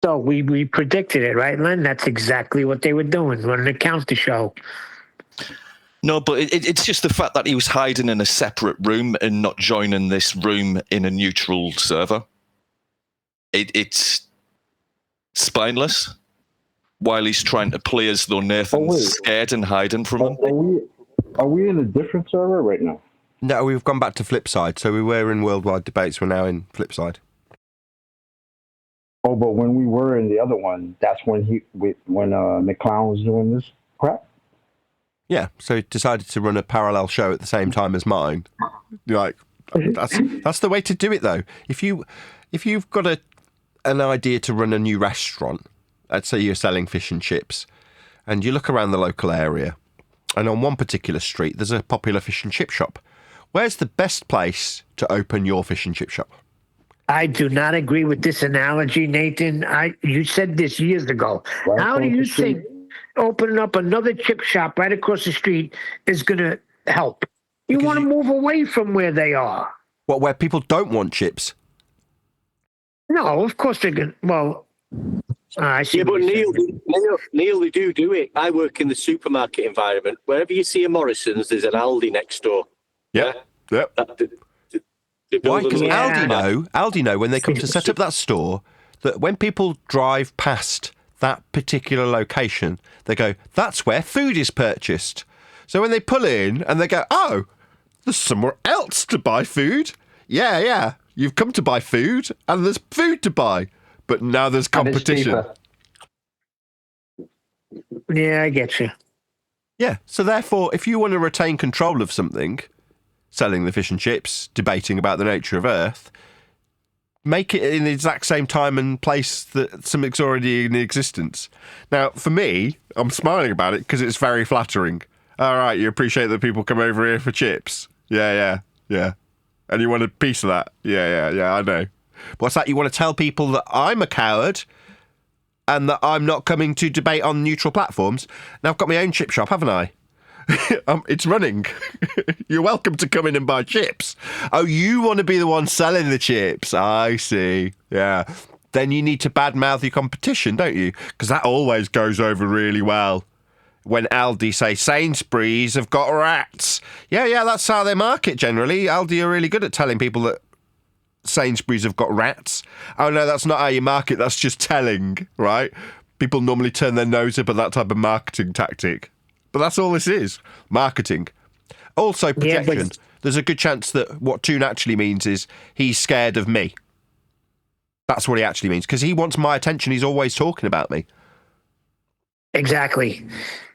So we predicted it, right, Len? That's exactly what they were doing, running a counter show. No, but it's just the fact that he was hiding in a separate room and not joining this room in a neutral server. It's spineless. While he's trying to play as though Nathan's scared and hiding from him. Are we in a different server right now? No, we've gone back to Flipside. So we were in Worldwide Debates. We're now in Flipside. Oh, but when we were in the other one, that's when McClown was doing this crap? Yeah, so he decided to run a parallel show at the same time as mine. Like, that's the way to do it, though. If you've got an idea to run a new restaurant, let's say you're selling fish and chips, and you look around the local area, and on one particular street, there's a popular fish and chip shop. Where's the best place to open your fish and chip shop? I do not agree with this analogy, Nathan. You said this years ago. Right. How do you think opening up another chip shop right across the street is going to help? You want to move away from where they are. What, where people don't want chips? No, of course they're going to. Well, I see. Yeah, but Neil, they do it. I work in the supermarket environment. Wherever you see a Morrison's, there's an Aldi next door. Yep. Why? Because Aldi know when they come to set up that store, that when people drive past that particular location, they go, that's where food is purchased. So when they pull in and they go, oh, there's somewhere else to buy food. Yeah. You've come to buy food and there's food to buy. But now there's competition. Yeah, I get you. Yeah, so therefore, if you want to retain control of something, selling the fish and chips, debating about the nature of Earth, make it in the exact same time and place that something's already in existence. Now, for me, I'm smiling about it because it's very flattering. All right, you appreciate that people come over here for chips? Yeah. And you want a piece of that? Yeah, I know. What's that? You want to tell people that I'm a coward and that I'm not coming to debate on neutral platforms? Now I've got my own chip shop, haven't I? It's running. You're welcome to come in and buy chips. Oh, you want to be the one selling the chips? I see. Yeah. Then you need to badmouth your competition, don't you? Because that always goes over really well. when Aldi say Sainsbury's have got rats. Yeah, that's how they market generally. Aldi are really good at telling people that Sainsbury's have got rats. Oh no, that's not how you market, that's just telling, right? People normally turn their nose up at that type of marketing tactic. But that's all this is, marketing. Also protection. Yeah, there's a good chance that what Toon actually means is he's scared of me. That's what he actually means, because he wants my attention. He's always talking about me. Exactly.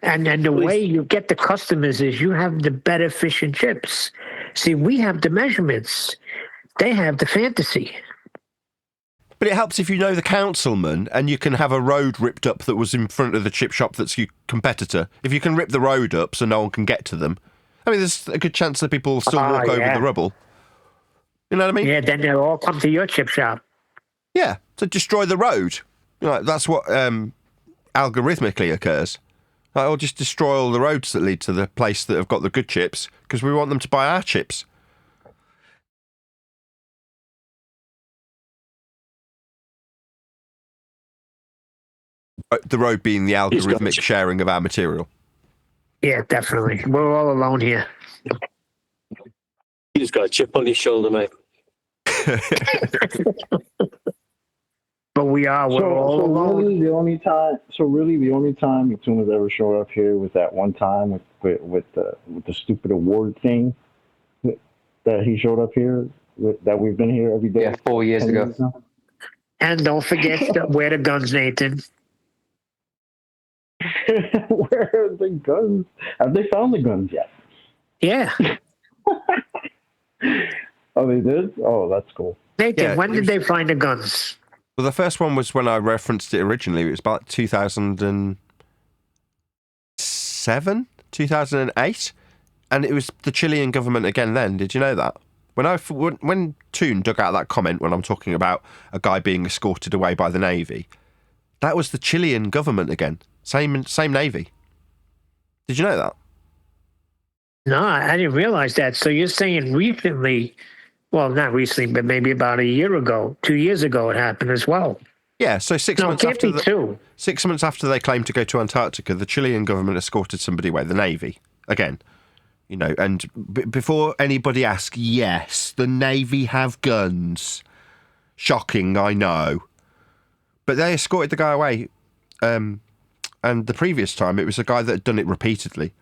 And the way you get the customers is you have the better fish and chips. See, we have the measurements. They have the fantasy. But it helps if you know the councilman and you can have a road ripped up that was in front of the chip shop that's your competitor. If you can rip the road up so no one can get to them, I mean, there's a good chance that people will still walk over the rubble. You know what I mean? Yeah, then they'll all come to your chip shop. Yeah, to destroy the road. You know, that's what algorithmically occurs. Like, I'll just destroy all the roads that lead to the place that have got the good chips because we want them to buy our chips. The road being the algorithmic sharing of our material. Yeah, definitely. We're all alone here. You just got a chip on his shoulder, mate. But we're all alone. Really the only time Matuna has ever showed up here was that one time with the stupid award thing that he showed up here, that we've been here every day. Yeah, 4 years ago. And don't forget to wear the guns, Nathan. Where are the guns? Have they found the guns yet? Yeah. Oh, they did? Oh, that's cool. Nathan, when did they find the guns? Well, the first one was when I referenced it originally. It was about 2007, 2008. And it was the Chilean government again then. Did you know that? When Toon dug out that comment when I'm talking about a guy being escorted away by the Navy, that was the Chilean government again. Same Navy. Did you know that? No, I didn't realize that. So you're saying recently, well, not recently, but maybe about a year ago, 2 years ago, it happened as well. Yeah, so 6 months after 6 months after they claimed to go to Antarctica, the Chilean government escorted somebody away, the Navy, again. You know, and before anybody asks, yes, the Navy have guns. Shocking, I know. But they escorted the guy away. And the previous time, it was a guy that had done it repeatedly.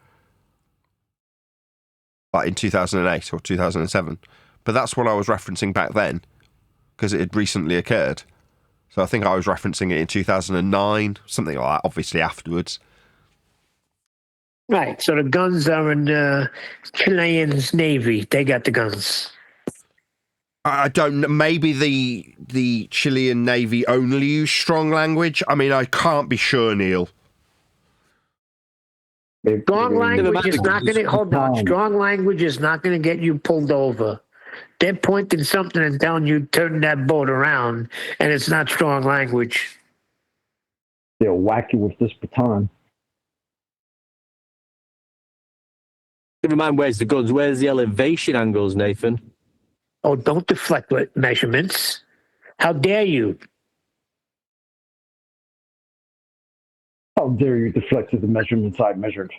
Like in 2008 or 2007. But that's what I was referencing back then, because it had recently occurred. So I think I was referencing it in 2009, something like that, obviously afterwards. Right, so the guns are in Chilean's Navy. They got the guns. I don't know. Maybe the Chilean Navy only use strong language. I mean, I can't be sure, Neil. Strong language is not going to hold on. Strong language is not going to get you pulled over. They're pointing something and telling you turn that boat around, and it's not strong language. They'll whack you with this baton. Never mind where's the guns. Where's the elevation angles, Nathan? Oh, don't deflect with measurements. How dare you? How dare you deflect to the measurements I measured?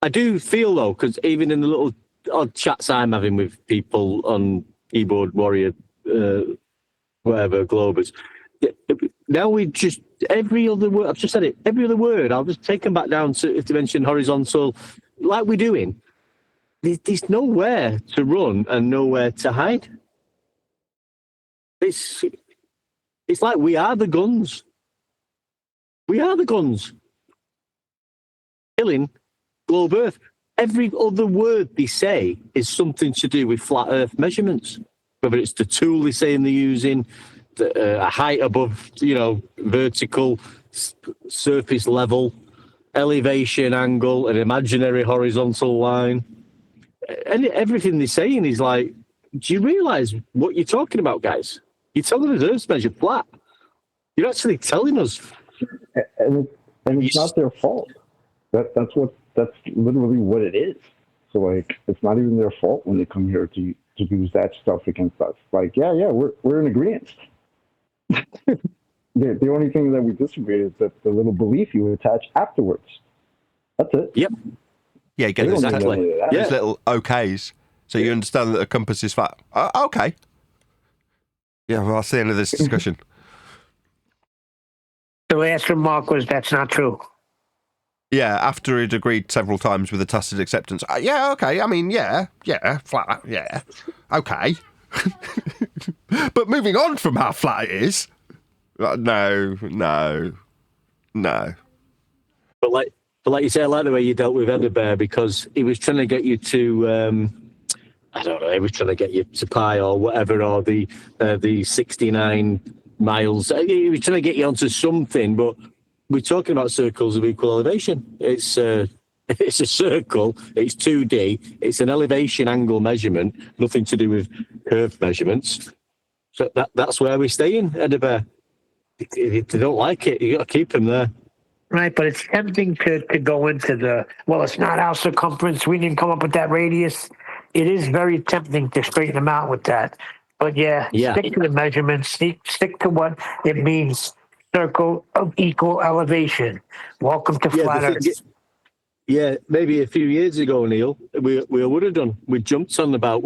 I do feel, though, because even in the little odd chats I'm having with people on Keyboard Warrior, whatever, Globers, now we just, every other word, I've just said it, every other word, I'll just take them back down to, if they mention horizontal, like we're doing. There's nowhere to run and nowhere to hide. It's like we are the guns. We are the guns. Killing globe Earth. Every other word they say is something to do with flat Earth measurements. Whether it's the tool they say they're using, a height above, vertical, surface level, elevation angle, an imaginary horizontal line. And everything they're saying is like, do you realise what you're talking about, guys? You're telling us Earth's measured flat. You're actually telling us. And it's not their fault. That's literally what it is. So like, it's not even their fault when they come here to use that stuff against us. Like, yeah, we're in agreement. The only thing that we disagree is that the little belief you attach afterwards. That's it. Yep. Yeah, you get those Exactly. little okays. So you understand that a compass is flat. Okay. Yeah, well, that's the end of this discussion. The last remark was that's not true. Yeah, after he'd agreed several times with a tacit acceptance. Yeah, okay. I mean, yeah, flat, yeah, okay. But moving on from how flat it is, no. But like you say, I like the way you dealt with Edibear, because he was trying to get you to, I don't know, he was trying to get you to Pi or whatever, or the 69 miles. He was trying to get you onto something, but we're talking about circles of equal elevation. It's a circle. It's 2D. It's an elevation angle measurement. Nothing to do with curve measurements. So that's where we're staying, Edibear. If they don't like it, you got to keep them there. Right, but it's tempting to go into it's not our circumference. We didn't come up with that radius. It is very tempting to straighten them out with that. But stick to the measurements. Stick to what it means. Circle of equal elevation. Welcome to flat Earth. Yeah, maybe a few years ago, Neil, we would have done. We jumped on about,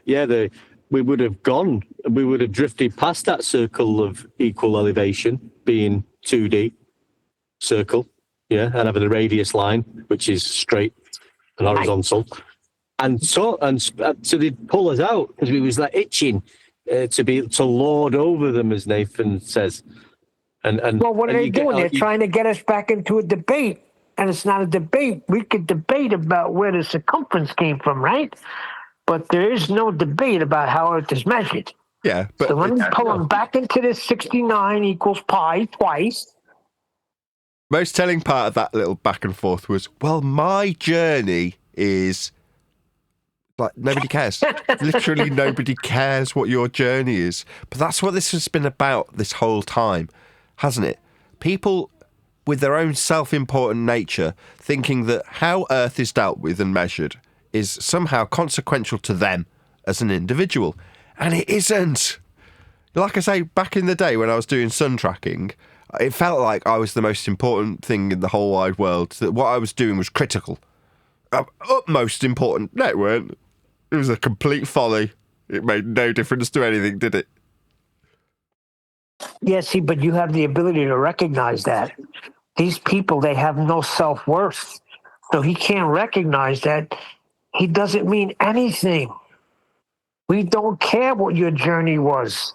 we would have drifted past that circle of equal elevation being 2D circle, and having a radius line, which is straight and horizontal. And so they'd pull us out because we was like itching to lord over them, as Nathan says. And what are they doing? They're trying to get us back into a debate, and it's not a debate. We could debate about where the circumference came from, right? But there is no debate about how Earth is measured. Yeah, but so when you pull them back into this 69 equals pi twice. Most telling part of that little back and forth was, my journey is like nobody cares. Literally nobody cares what your journey is. But that's what this has been about this whole time, hasn't it? People with their own self-important nature thinking that how Earth is dealt with and measured is somehow consequential to them as an individual. And it isn't. Like I say, back in the day when I was doing sun tracking, it felt like I was the most important thing in the whole wide world, that what I was doing was critical. Utmost important. No, it weren't. It was a complete folly. It made no difference to anything, did it? Yeah, see, but you have the ability to recognize that. These people, they have no self-worth. So he can't recognize that. He doesn't mean anything. We don't care what your journey was.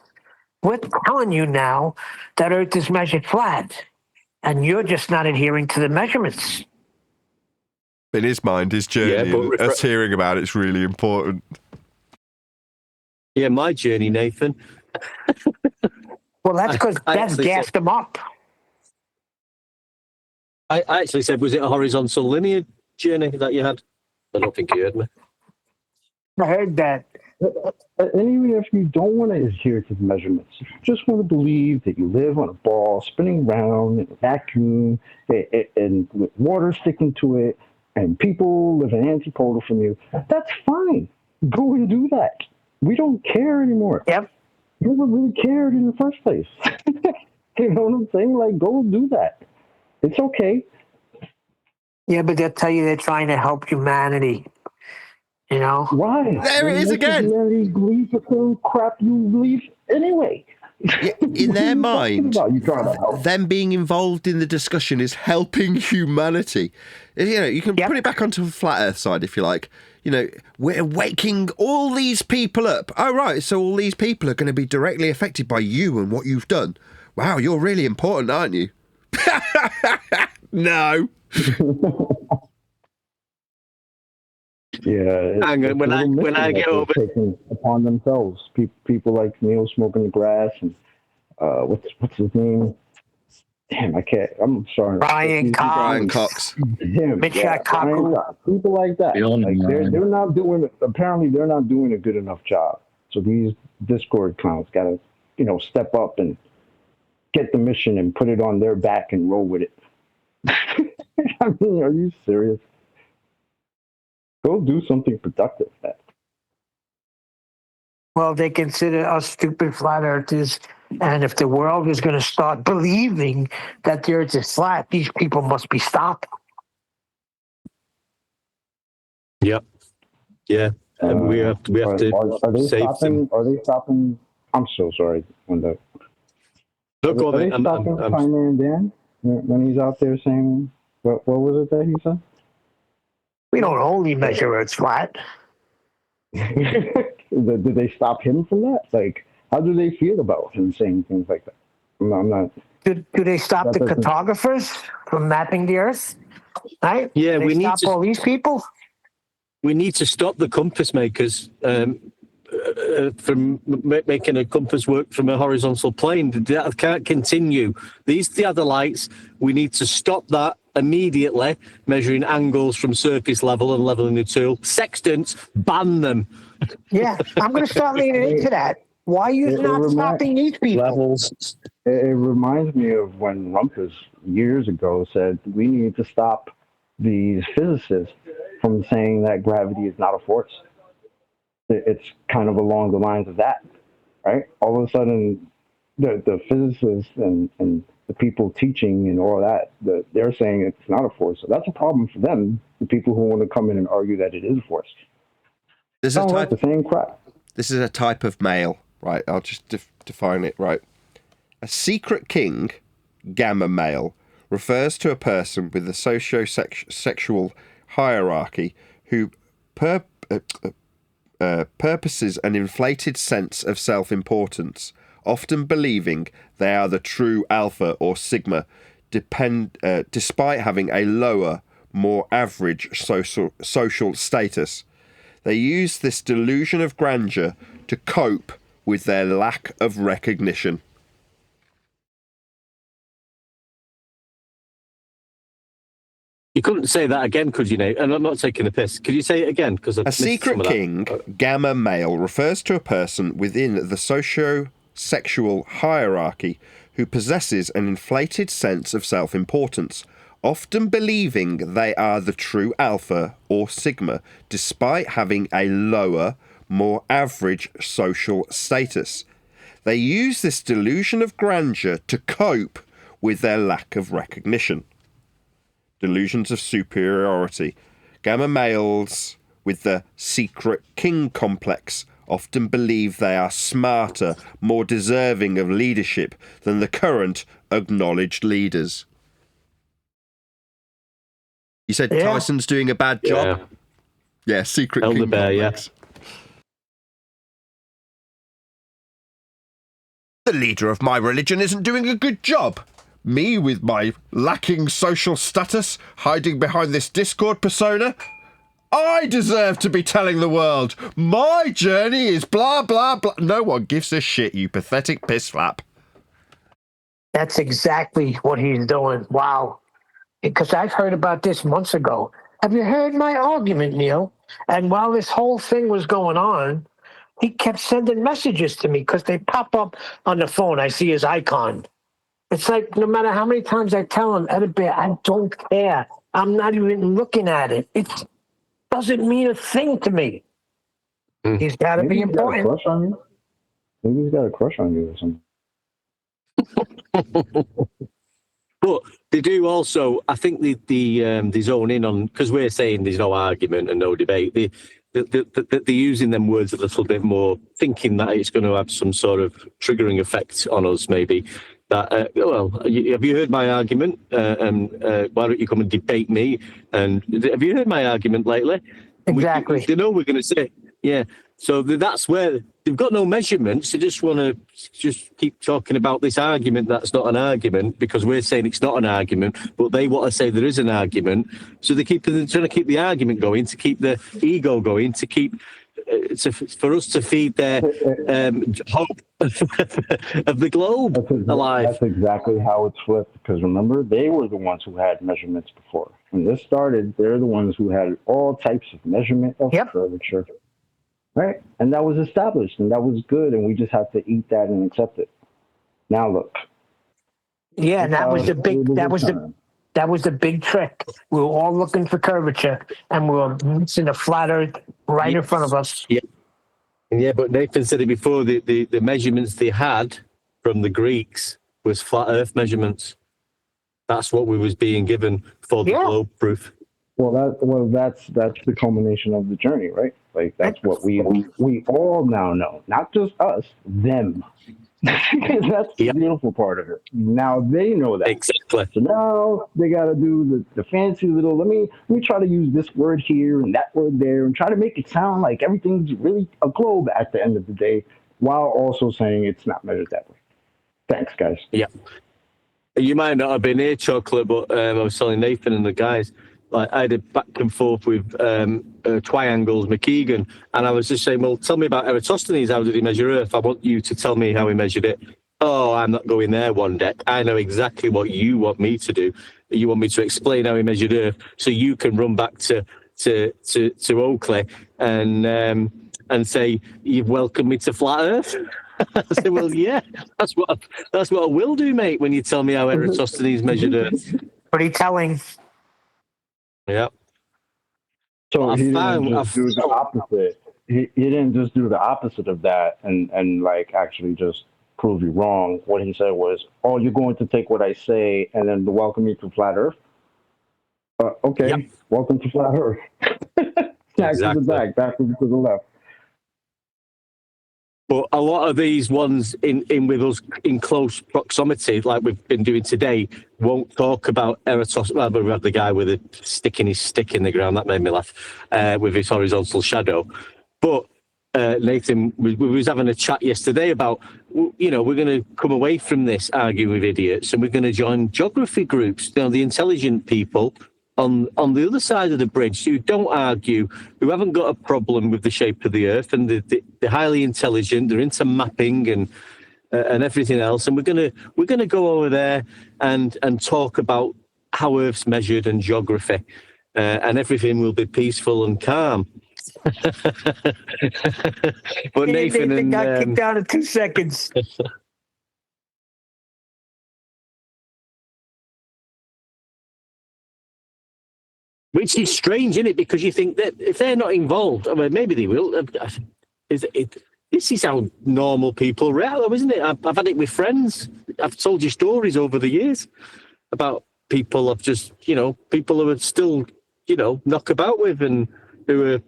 We're telling you now that Earth is measured flat, and you're just not adhering to the measurements. In his mind, his journey, and us hearing about it's really important. Yeah, my journey, Nathan. Well, that's because that's gassed him up. I actually said, was it a horizontal linear journey that you had? I don't think you heard me. I heard that. And even if you don't want to adhere to the measurements, if you just want to believe that you live on a ball spinning around in a vacuum and with water sticking to it and people live an antipolar from you, that's fine. Go and do that. We don't care anymore. Yep. You never really cared in the first place. You know what I'm saying? Like, go do that. It's okay. Yeah, but they'll tell you they're trying to help humanity. You know? Why? There it is again. Humanity believes the same crap you believe anyway. In their mind, them being involved in the discussion is helping humanity. You know, you can put it back onto the flat Earth side if you like. You know, we're waking all these people up. Oh, right, so all these people are going to be directly affected by you and what you've done. Wow, you're really important, aren't you? No. Yeah, when I get over taking upon themselves, people like Neil smoking grass and what's his name? Damn, I can't. I'm sorry. Brian Cox. Him. People like that. Like they're not doing. Apparently, they're not doing a good enough job. So these Discord clowns got to, step up and get the mission and put it on their back and roll with it. I mean, are you serious? Go do something productive. Well, they consider us stupid flat earthers. And if the world is going to start believing that the earth is flat, these people must be stopped. Yep. Yeah. And we have to Are they save stopping? them. Are they stopping? I'm so sorry. No, go Are they on, stopping Fireman Dan when he's out there saying what was it that he said? We don't only measure Earth's flat. Did they stop him from that? Like, how do they feel about him saying things like that? I'm not. Do they stop the cartographers from mapping the Earth? Right? Yeah, we need to all these people. We need to stop the compass makers from making a compass work from a horizontal plane. That can't continue. These theodolites, we need to stop that immediately, measuring angles from surface level and leveling the tool. Sextants, ban them. Yeah, I'm going to start leaning into that. Why are you not stopping these people? Levels. It reminds me of when Rumpus years ago said we need to stop these physicists from saying that gravity is not a force. It's kind of along the lines of that, right? All of a sudden, the physicists and the people teaching and all that, they're saying it's not a force. So that's a problem for them, the people who want to come in and argue that it is a force. There's a type, the same crap. This is a type of male, right? I'll just define it, right? A secret king, gamma male, refers to a person with a socio-sexual hierarchy who purposes an inflated sense of self-importance, often believing they are the true alpha or sigma, despite having a lower, more average social status. They use this delusion of grandeur to cope with their lack of recognition. You couldn't say that again, could you, Nate? And I'm not taking the piss. Could you say it again? Because a secret king, gamma male, refers to a person within the socio-sexual hierarchy who possesses an inflated sense of self-importance, often believing they are the true alpha or sigma, despite having a lower, more average social status. They use this delusion of grandeur to cope with their lack of recognition. Delusions of superiority. Gamma males with the secret king complex often believe they are smarter, more deserving of leadership than the current acknowledged leaders. You said Tyson's doing a bad job? Yeah, secret Elder king Bear, complex. The leader of my religion isn't doing a good job. Me, with my lacking social status, hiding behind this Discord persona, I deserve to be telling the world, my journey is blah, blah, blah. No one gives a shit, you pathetic piss flap. That's exactly what he's doing. Wow. Because I've heard about this months ago. Have you heard my argument, Neil? And while this whole thing was going on, he kept sending messages to me because they pop up on the phone. I see his icon. It's like no matter how many times I tell him, Edit, I don't care. I'm not even looking at it. It doesn't mean a thing to me. He's got to be important. Got a crush on you? Maybe he's got a crush on you or something. But they do also, I think they zone in on, because we're saying there's no argument and no debate, they're using them words a little bit more, thinking that it's going to have some sort of triggering effect on us, maybe. That have you heard my argument? Why don't you come and debate me? And have you heard my argument lately? Exactly. They know we're going to say, yeah. So that's where they've got no measurements. They just want to just keep talking about this argument that's not an argument because we're saying it's not an argument, but they want to say there is an argument. So they're trying to keep the argument going, to keep the ego going, to keep for us to feed their hope of the globe alive. That's exactly how it's flipped. Because remember, they were the ones who had measurements before. When this started, they're the ones who had all types of measurement of curvature. Right? And that was established, and that was good, and we just have to eat that and accept it. Now look. Yeah, and that was the big trick. We were all looking for curvature, and we were missing a flat Earth right in front of us. Yeah. Yeah, but Nathan said it before. The measurements they had from the Greeks was flat Earth measurements. That's what we was being given for the globe proof. Well, that's the culmination of the journey, right? Like that's what we all now know, not just us, them. That's the beautiful part of it. Now they know that. Exactly. So now they got to do the fancy little. Let me try to use this word here and that word there, and try to make it sound like everything's really a globe at the end of the day, while also saying it's not measured that way. Thanks, guys. Yeah. You might not have been here, Chocolate, but I was telling Nathan and the guys, like I did back and forth with Triangles McKeegan, and I was just saying, well, tell me about Eratosthenes. How did he measure Earth? I want you to tell me how he measured it. Oh, I'm not going there one deck. I know exactly what you want me to do. You want me to explain how he measured Earth, so you can run back to Oakley and say you've welcomed me to flat Earth. I said, well, yeah, that's what I will do, mate. When you tell me how Eratosthenes measured Earth, pretty telling. Yeah. So he didn't just do the opposite. He didn't just do the opposite of that and like actually just prove you wrong. What he said was, "Oh, you're going to take what I say and then welcome me to flat Earth." Okay, welcome to flat Earth. Back to the backwards to the left. But a lot of these ones in with us in close proximity, like we've been doing today, won't talk about Eratosthenes. Well, we had the guy with a sticking his stick in the ground. That made me laugh with his horizontal shadow. But Nathan, we was having a chat yesterday about, we're going to come away from this arguing with idiots, and we're going to join geography groups. The intelligent people on the other side of the bridge who don't argue, who haven't got a problem with the shape of the Earth, and they're highly intelligent. They're into mapping and everything else. And we're gonna go over there and talk about how Earth's measured and geography, and everything will be peaceful and calm. But Nathan got kicked out in 2 seconds. Which is strange, isn't it? Because you think that if they're not involved, I mean, maybe they will. This is how normal people react, though, isn't it? I've had it with friends. I've told you stories over the years about people I've just, people who are still, knock about with and who are,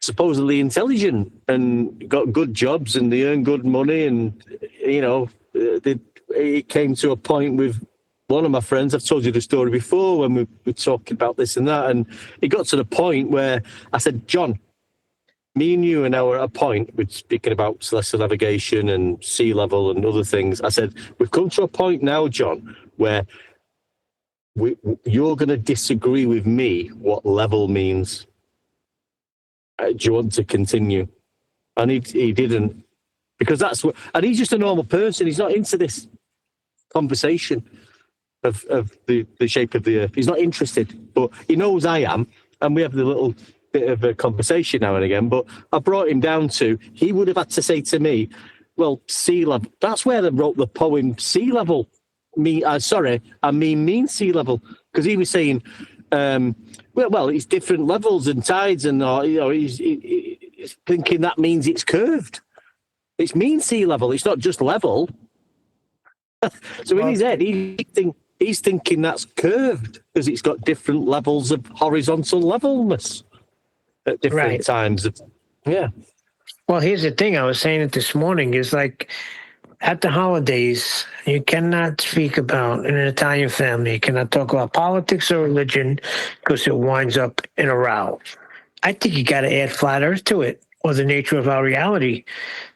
supposedly intelligent and got good jobs and they earn good money. And, it came to a point with one of my friends. I've told you the story before when we were talking about this and that, and it got to the point where I said, John, me and you are now at a point, we're speaking about celestial navigation and sea level and other things. I said, we've come to a point now, John, where you're going to disagree with me what level means. Do you want to continue? And he didn't, because that's what, and he's just a normal person. He's not into this conversation of the shape of the Earth. He's not interested, but he knows I am, and we have the little bit of a conversation now and again. But I brought him down to, he would have had to say to me, well, sea level, that's where they wrote the poem Sea Level. I mean sea level, because he was saying, well, it's different levels and tides, and he's thinking that means it's curved. It's mean sea level. It's not just level. So in his head, he's thinking that's curved because it's got different levels of horizontal levelness at different times. Yeah. Well, here's the thing. I was saying it this morning. Is like at the holidays, you cannot speak about in an Italian family. You cannot talk about politics or religion because it winds up in a row. I think you got to add flat Earth to it, or the nature of our reality,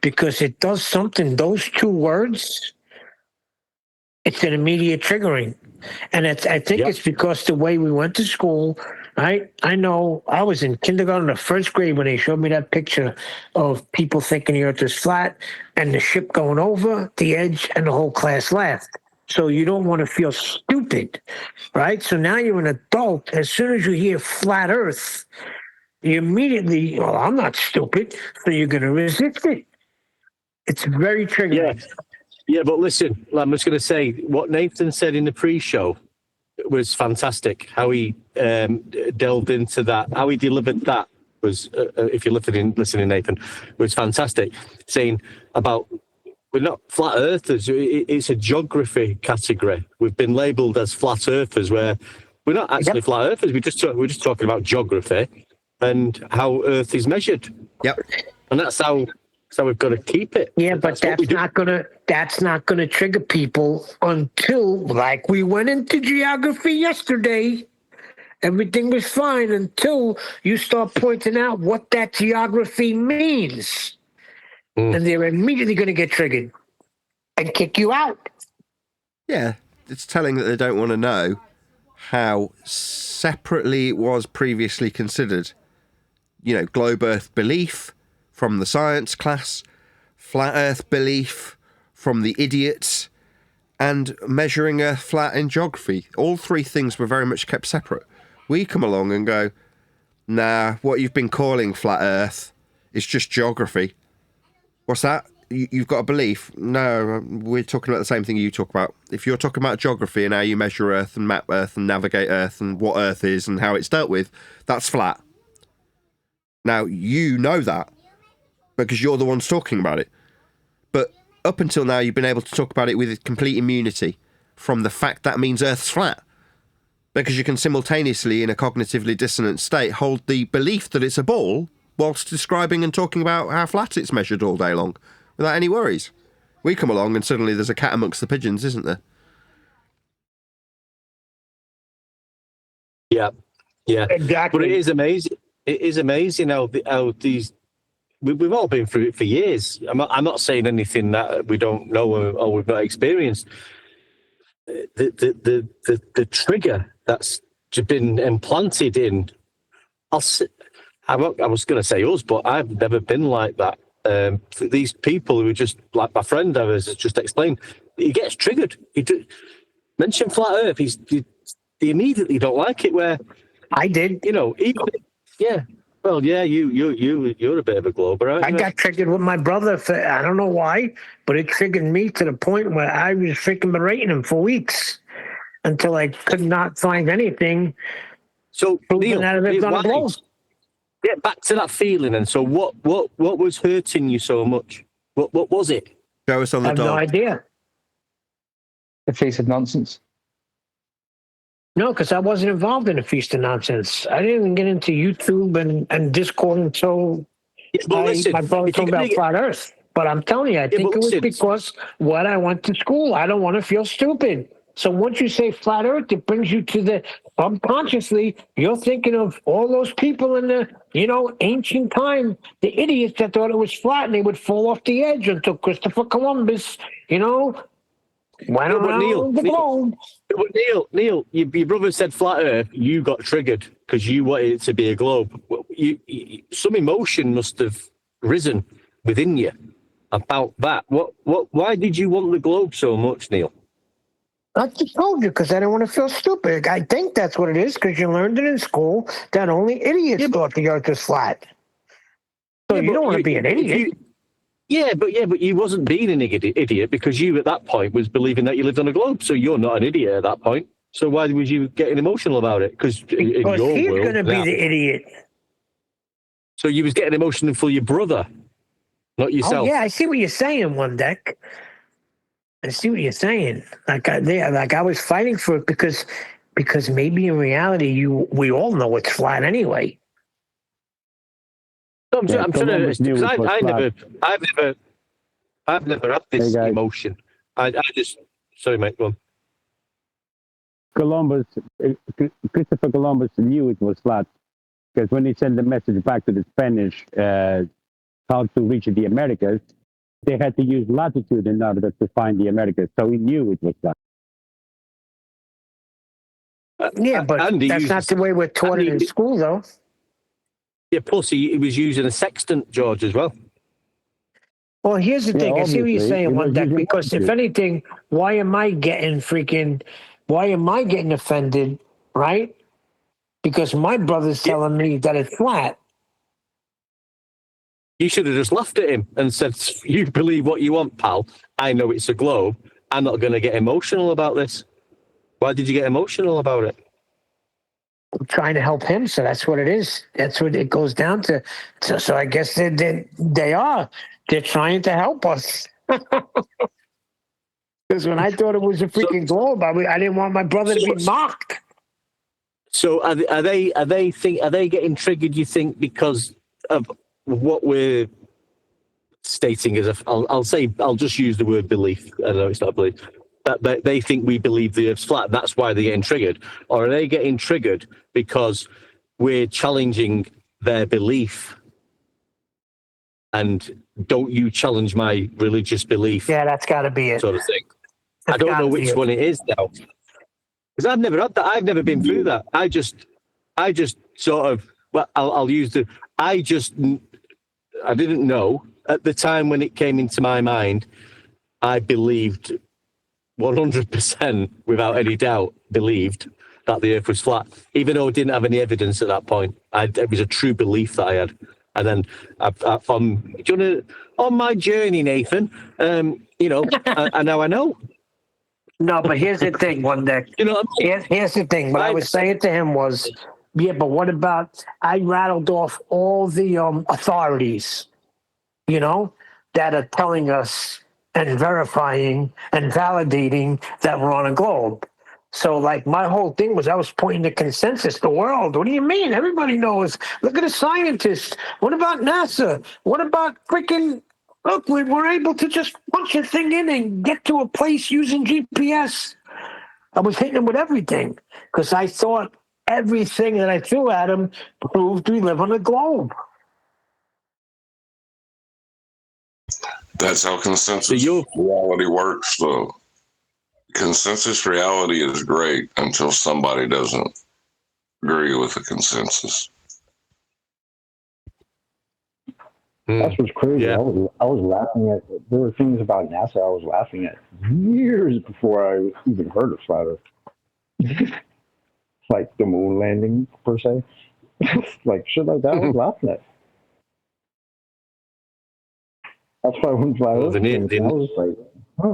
because it does something. Those two words. It's an immediate triggering. And I think it's because the way we went to school, right? I know I was in kindergarten or first grade when they showed me that picture of people thinking the Earth is flat and the ship going over the edge, and the whole class laughed. So you don't want to feel stupid, right? So now you're an adult. As soon as you hear flat Earth, you immediately, well, I'm not stupid. So you're going to resist it. It's very triggering. Yeah, but listen, I'm just going to say what Nathan said in the pre-show was fantastic. How he delved into that, how he delivered that was, if you're listening, Nathan, was fantastic, saying about we're not flat earthers. It's a geography category. We've been labelled as flat earthers, where we're not actually flat earthers. We're just talking about geography and how Earth is measured. Yep. And that's how we've got to keep it. Yeah, but that's not gonna trigger people until, like, we went into geography yesterday. Everything was fine until you start pointing out what that geography means. And they're immediately going to get triggered and kick you out. Yeah, it's telling that they don't want to know how separately it was previously considered. You know, globe Earth belief from the science class, flat Earth belief from the idiots, and measuring Earth flat in geography. All three things were very much kept separate. We come along and go, nah, what you've been calling flat Earth is just geography. What's that? You've got a belief? No, we're talking about the same thing you talk about. If you're talking about geography and how you measure Earth and map Earth and navigate Earth and what Earth is and how it's dealt with, that's flat. Now, you know that because you're the ones talking about it. But up until now, you've been able to talk about it with complete immunity from the fact that means Earth's flat. Because you can simultaneously, in a cognitively dissonant state, hold the belief that it's a ball whilst describing and talking about how flat it's measured all day long, without any worries. We come along and suddenly there's a cat amongst the pigeons, isn't there? Yeah, exactly. But it is amazing. It is amazing how these. We've all been through it for years. I'm not saying anything that we don't know or we've not experienced. The trigger that's been implanted in. I was going to say us, but I've never been like that. These people who are just like my friend has just explained, he gets triggered. Mention flat Earth, they immediately don't like it. Where I did, yeah. Well, yeah, you're a bit of a glober, aren't you? I got triggered with my brother. I don't know why, but it triggered me to the point where I was freaking berating him for weeks until I could not find anything. So Neil, yeah, back to that feeling. And so, what was hurting you so much? What was it? Show us on the I have no idea. The face of nonsense. No, because I wasn't involved in a feast of nonsense. I didn't even get into YouTube and Discord until my brother told me about flat Earth. But I'm telling you, I think it was because when I went to school, I don't want to feel stupid. So once you say flat Earth, it brings you to the subconsciously, you're thinking of all those people in the, ancient time, the idiots that thought it was flat and they would fall off the edge until Christopher Columbus, went around the globe. But Neil, your brother said flat Earth. You got triggered because you wanted it to be a globe. Some emotion must have risen within you about that. Why did you want the globe so much, Neil? I just told you because I didn't want to feel stupid. I think that's what it is because you learned it in school that only idiots thought the Earth was flat. So you don't want to be an idiot. But you wasn't being an idiot because you at that point was believing that you lived on a globe. So you're not an idiot at that point. So why was you getting emotional about it? Because he's going to be the idiot. So you was getting emotional for your brother, not yourself. Oh yeah, I see what you're saying, One Deck. I see what you're saying. Like I was fighting for it because maybe in reality we all know it's flat anyway. I'm trying to. I've never had this emotion. I just. Sorry, mate. Go on. Christopher Columbus knew it was flat because when he sent the message back to the Spanish, how to reach the Americas, they had to use latitude in order to find the Americas. So he knew it was flat. Yeah, but that's not the way we're taught it in school, though. Yeah, plus he was using a sextant, George, as well. Well, here's the thing. I see what you're saying, One Deck, because if anything, why am I getting offended, right? Because my brother's telling me that it's flat. You should have just laughed at him and said, you believe what you want, pal. I know it's a globe. I'm not going to get emotional about this. Why did you get emotional about it? I'm trying to help him, so that's what it is. That's what it goes down to. So I guess they are. They're trying to help us. Because when I thought it was a freaking globe, I didn't want my brother to be mocked. So are they getting triggered? You think because of what we're stating as I'll just use the word belief. I know it's not belief. That they think we believe the Earth's flat. That's why they're getting triggered. Or are they getting triggered because we're challenging their belief? And don't you challenge my religious belief? Yeah, that's got to be it. Sort of thing. I don't know which one it is now. Because I've never had that. I've never been through that. I just sort of, well, I'll use I didn't know at the time when it came into my mind. I believed 100% without any doubt believed that the Earth was flat, even though I didn't have any evidence at that point. It was a true belief that I had. And then on my journey, Nathan, and now I know. No, but here's the thing, one day. Here's the thing. What I was saying to him was, yeah, but what about, I rattled off all the authorities, that are telling us and verifying and validating that we're on a globe. So, like, my whole thing was I was pointing to consensus, the world. What do you mean? Everybody knows. Look at the scientists. What about NASA? What about freaking... Look, we're able to just punch a thing in and get to a place using GPS. I was hitting him with everything because I thought everything that I threw at him proved we live on a globe. That's how consensus reality works, though. Consensus reality is great until somebody doesn't agree with the consensus. That's what's crazy. Yeah. I was laughing at. There were things about NASA I was laughing at years before I even heard of flat Earth. Like the moon landing per se, like shit like that. I was laughing at. That's why when flat Earth came, I was like,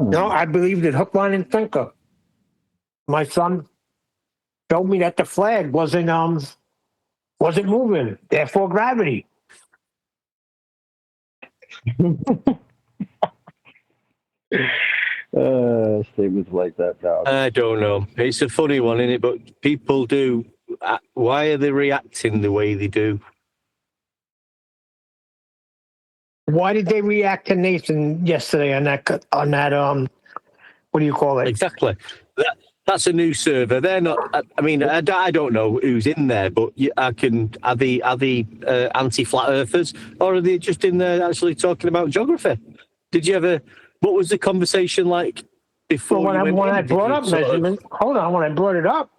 No, I believed it hook, line, and sinker. My son showed me that the flag wasn't moving, therefore gravity. Statements like that now. I don't know. It's a funny one, isn't it? But people do. Why are they reacting the way they do? Why did they react to Nathan yesterday on that? What do you call it? Exactly. That's a new server. They're not. I mean, I don't know who's in there, but are they anti-flat earthers, or are they just in there actually talking about geography? Did you ever? What was the conversation like before? Well, when I brought up measurement, hold on. When I brought it up,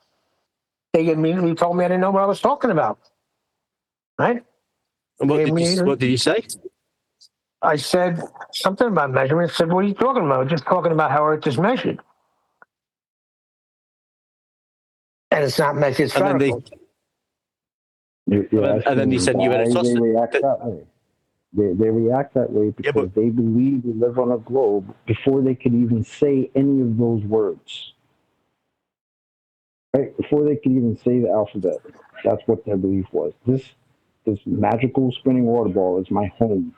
they immediately told me I didn't know what I was talking about. Right? And what did you say? I said something about measurement. I said, "What are you talking about? Just talking about how Earth is measured." And it's not measured spherical. And then you said you had a toss. They react that way. They react that way because they believe we live on a globe before they could even say any of those words. Right? Before they could even say the alphabet. That's what their belief was. This magical spinning water ball is my home.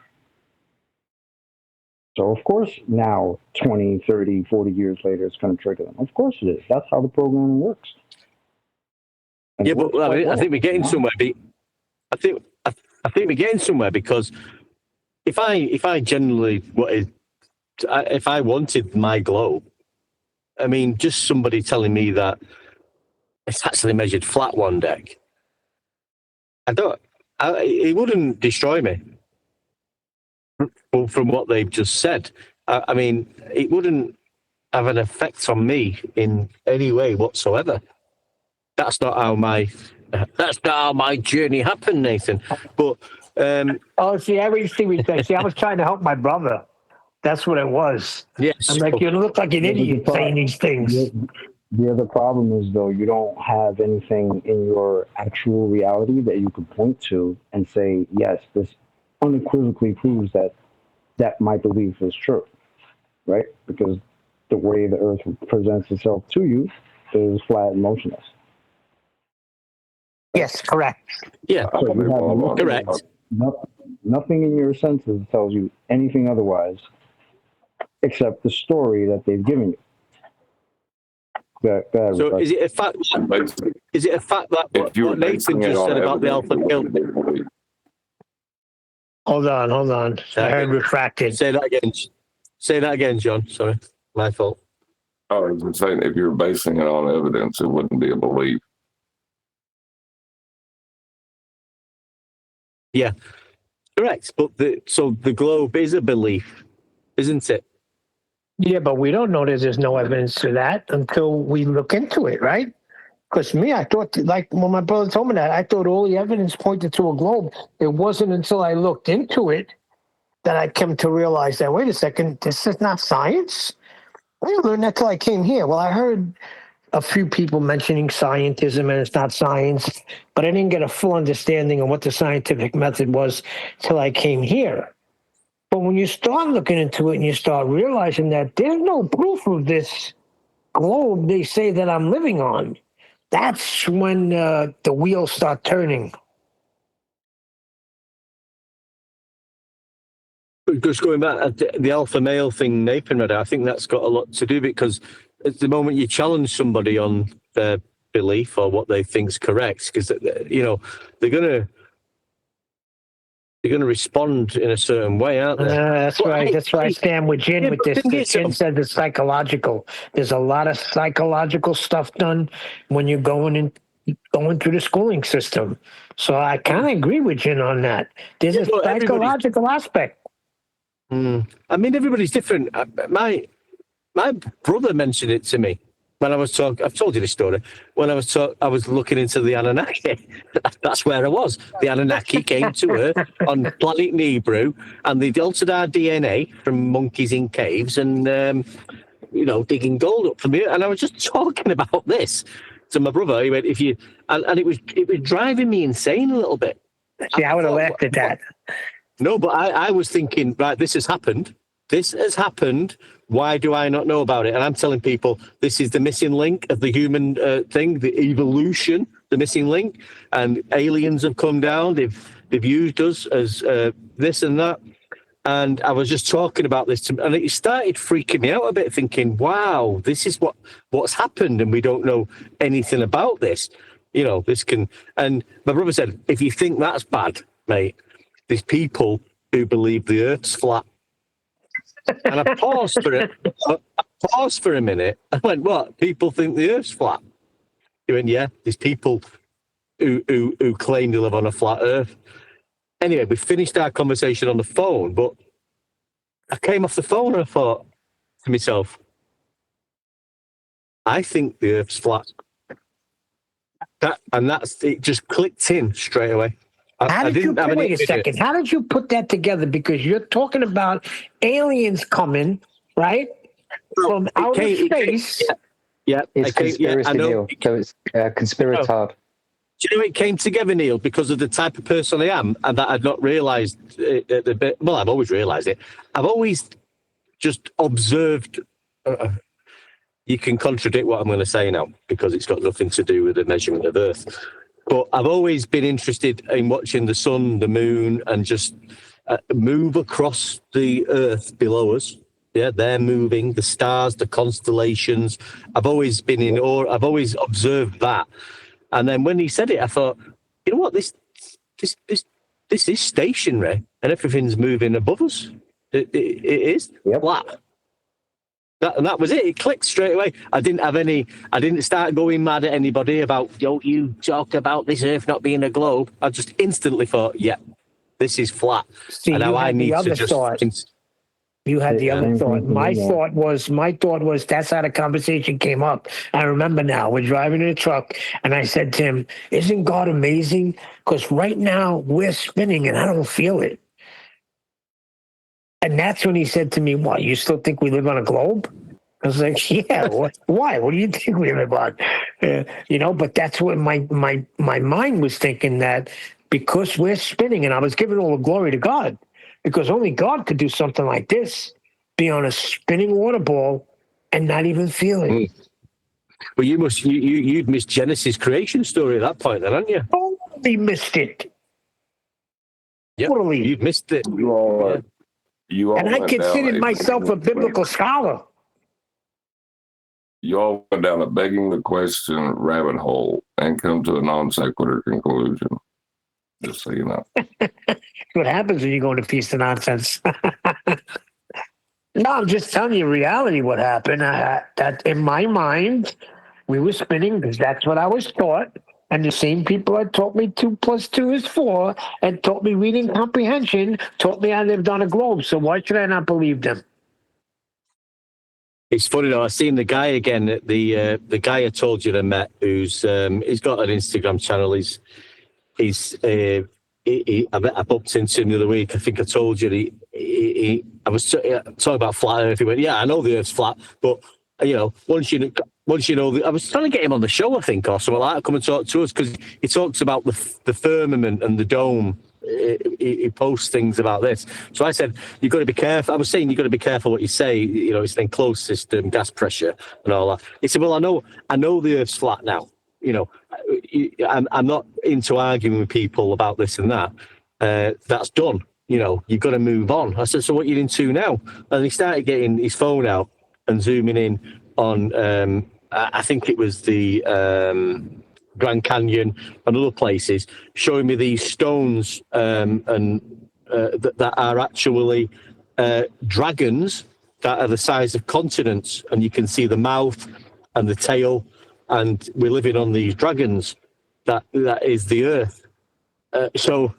So, of course, now, 20, 30, 40 years later, it's going to trigger them. Of course it is. That's how the programming works. And yeah, but I think we're getting somewhere. I think we're getting somewhere because if I genuinely wanted, if I wanted my globe, I mean, just somebody telling me that it's actually measured flat one deck, it wouldn't destroy me. From what they've just said, I mean, it wouldn't have an effect on me in any way whatsoever. That's not how my journey happened, Nathan. But see, I was trying to help my brother. That's what it was. Yes. I'm like, you look like an idiot saying these things. The other problem is, though, you don't have anything in your actual reality that you could point to and say, yes, this unequivocally proves that my belief is true, right? Because the way the Earth presents itself to you is flat and motionless. Yes, correct. Yeah, So you have nothing, correct. Nothing in your senses tells you anything otherwise, except the story that they've given you. So is it a fact? Is it a fact that what Nathan just said about the alpha male? Hold on. I heard refracted. Say that again. Say that again, John. Sorry, my fault. Oh, I was saying if you're basing it on evidence, it wouldn't be a belief. Yeah, correct. But the globe is a belief, isn't it? Yeah, but we don't know that there's no evidence to that until we look into it, right? Because me, I thought, like when my brother told me that, I thought all the evidence pointed to a globe. It wasn't until I looked into it that I came to realize that, wait a second, this is not science? I didn't learn that till I came here. Well, I heard a few people mentioning scientism and it's not science, but I didn't get a full understanding of what the scientific method was till I came here. But when you start looking into it and you start realizing that there's no proof of this globe they say that I'm living on, that's when the wheels start turning. Just going back to the alpha male thing, Nathan read, I think that's got a lot to do because at the moment you challenge somebody on their belief or what they think's correct, because they're going to respond in a certain way, aren't they? That's right. That's why I stand with Jin with this. Jin said it's psychological. There's a lot of psychological stuff done when you're going through the schooling system. So I kind of agree with Jin on that. There's a psychological aspect. I mean, everybody's different. My brother mentioned it to me when I was talking. I've told you this story. When I was looking into the Anunnaki. That's where I was. The Anunnaki came to Earth on planet Nibiru, and they altered our DNA from monkeys in caves and digging gold up from here. And I was just talking about this to my brother. He went, and it was driving me insane a little bit. See, I would have laughed at that. No, but I was thinking, right, this has happened. This has happened. Why do I not know about it? And I'm telling people this is the missing link of the human thing, the evolution, the missing link. And aliens have come down. They've used us as this and that. And I was just talking about this, and it started freaking me out a bit, thinking, wow, this is what's happened, and we don't know anything about this. This can... And my brother said, if you think that's bad, mate, there's people who believe the Earth's flat. And I paused for a minute. I went, what? People think the Earth's flat? He went, yeah, there's people who claim to live on a flat Earth. Anyway, we finished our conversation on the phone, but I came off the phone and I thought to myself, I think the Earth's flat. It just clicked in straight away. How did you put that together? Because you're talking about aliens coming, right? From outer space. Yeah. It's conspiracy, Neil. So it's conspiratard. Do you know it came together, Neil, because of the type of person I am, and that I'd not realised it a bit. Well, I've always realised it. I've always just observed. You can contradict what I'm going to say now because it's got nothing to do with the measurement of Earth. But I've always been interested in watching the sun, the moon, and just move across the Earth below us. Yeah, they're moving, the stars, the constellations. I've always been in awe. I've always observed that. And then when he said it, I thought, you know what, this is stationary, and everything's moving above us. It is flat. That was it. It clicked straight away. I didn't start going mad at anybody about, you talk about this Earth not being a globe. I just instantly thought, yeah, this is flat. See, and now I need to just... You had the other thought. My thought was that's how the conversation came up. I remember now. We're driving in a truck, and I said to him, isn't God amazing? Because right now we're spinning, and I don't feel it. And that's when he said to me, what, you still think we live on a globe? I was like, yeah, why? What do you think we live on? But that's what my mind was thinking, that because we're spinning, and I was giving all the glory to God, because only God could do something like this, be on a spinning water ball and not even feel it. Well, you'd missed Genesis creation story at that point, then, hadn't you? Oh totally missed it. Yep, Totally. you missed it. You all, And I went down considered a myself a biblical scholar. You all went down a begging the question rabbit hole and come to a non sequitur conclusion. Just so you know. What happens when you go into Feast of Nonsense? No, I'm just telling you reality what happened. That in my mind, we were spinning because that's what I was taught. And the same people that taught me 2 + 2 is 4 and taught me reading comprehension taught me I lived on a globe. So why should I not believe them? It's funny though. I seen the guy again. The guy I told you I met, who's he's got an Instagram channel. I bumped into him the other week. I think I told you. I was talking about flat Earth. He went, "Yeah, I know the Earth's flat, but once you know, I was trying to get him on the show, I think, or something like that. Come and talk to us because he talks about the firmament and the dome. He posts things about this. So I said, you've got to be careful. I was saying you've got to be careful what you say. It's an enclosed system, gas pressure, and all that. He said, well, I know the Earth's flat now. I'm not into arguing with people about this and that. That's done. You've got to move on. I said, so what are you into now? And he started getting his phone out and zooming in on, I think it was the Grand Canyon and other places, showing me these stones that are actually dragons that are the size of continents, and you can see the mouth and the tail, and we're living on these dragons. That is the Earth. So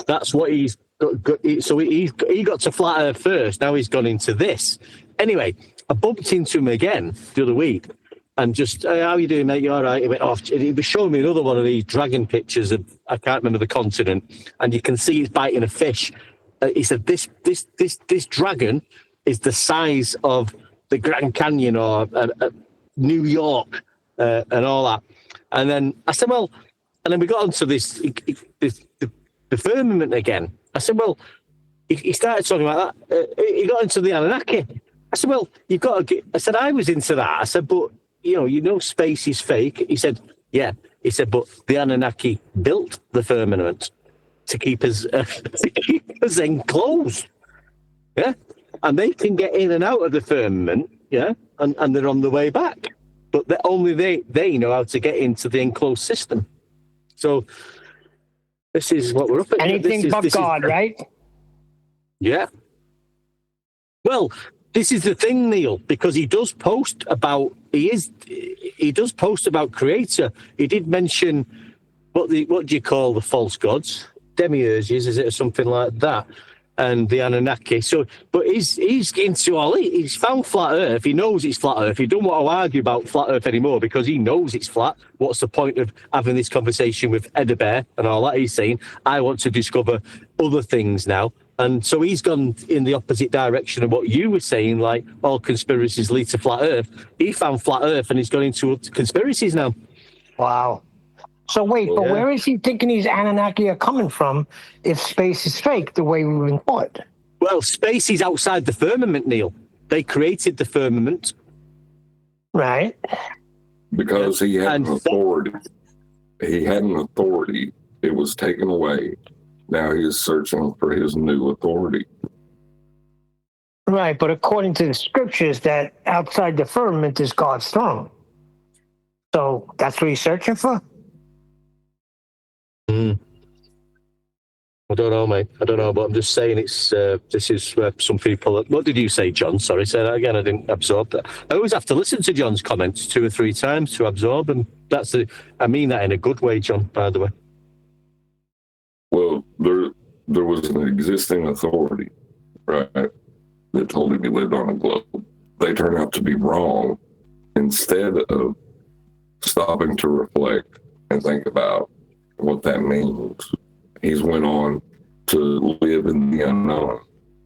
that's what he's got. So he got to flat Earth first. Now he's gone into this. Anyway, I bumped into him again the other week. And just, hey, how you doing, mate? You all right? He went off. He was showing me another one of these dragon pictures of, I can't remember the continent, and you can see he's biting a fish. He said, this dragon is the size of the Grand Canyon or New York and all that. And then I said, well, and then we got onto the firmament again. I said, well, he started talking about that. He got into the Anunnaki. I said, well, you've got to get, I said, I was into that. I said, but space is fake. He said, yeah. He said, but the Anunnaki built the firmament to keep us enclosed. Yeah. And they can get in and out of the firmament. Yeah. And they're on the way back. But only they know how to get into the enclosed system. So this is what we're up at. Anything but God, right? Yeah. Well, this is the thing, Neil, because he does post about Creator. He did mention what do you call the false gods? Demiurges, is it, or something like that? And the Anunnaki. So, but he's into all. He's found flat Earth. He knows it's flat Earth. He don't want to argue about flat Earth anymore because he knows it's flat. What's the point of having this conversation with Ed Bear and all that? He's saying, I want to discover other things now. And so he's gone in the opposite direction of what you were saying, like all conspiracies lead to flat Earth. He found flat Earth and he's gone into conspiracies now. Wow. So wait, but where is he thinking these Anunnaki are coming from if space is fake the way we've been taught? Well, space is outside the firmament, Neil. They created the firmament. Right. Because he had an authority. He had an authority. It was taken away. Now he is searching for his new authority. Right, but according to the scriptures, that outside the firmament is God's throne. So that's what he's searching for? I don't know, mate. I don't know, but I'm just saying this is where some people... What did you say, John? Sorry, say that again. I didn't absorb that. I always have to listen to John's comments 2 or 3 times to absorb them. I mean that in a good way, John, by the way. Well, there was an existing authority, right, that told him he lived on a globe. They turned out to be wrong. Instead of stopping to reflect and think about what that means, he's went on to live in the unknown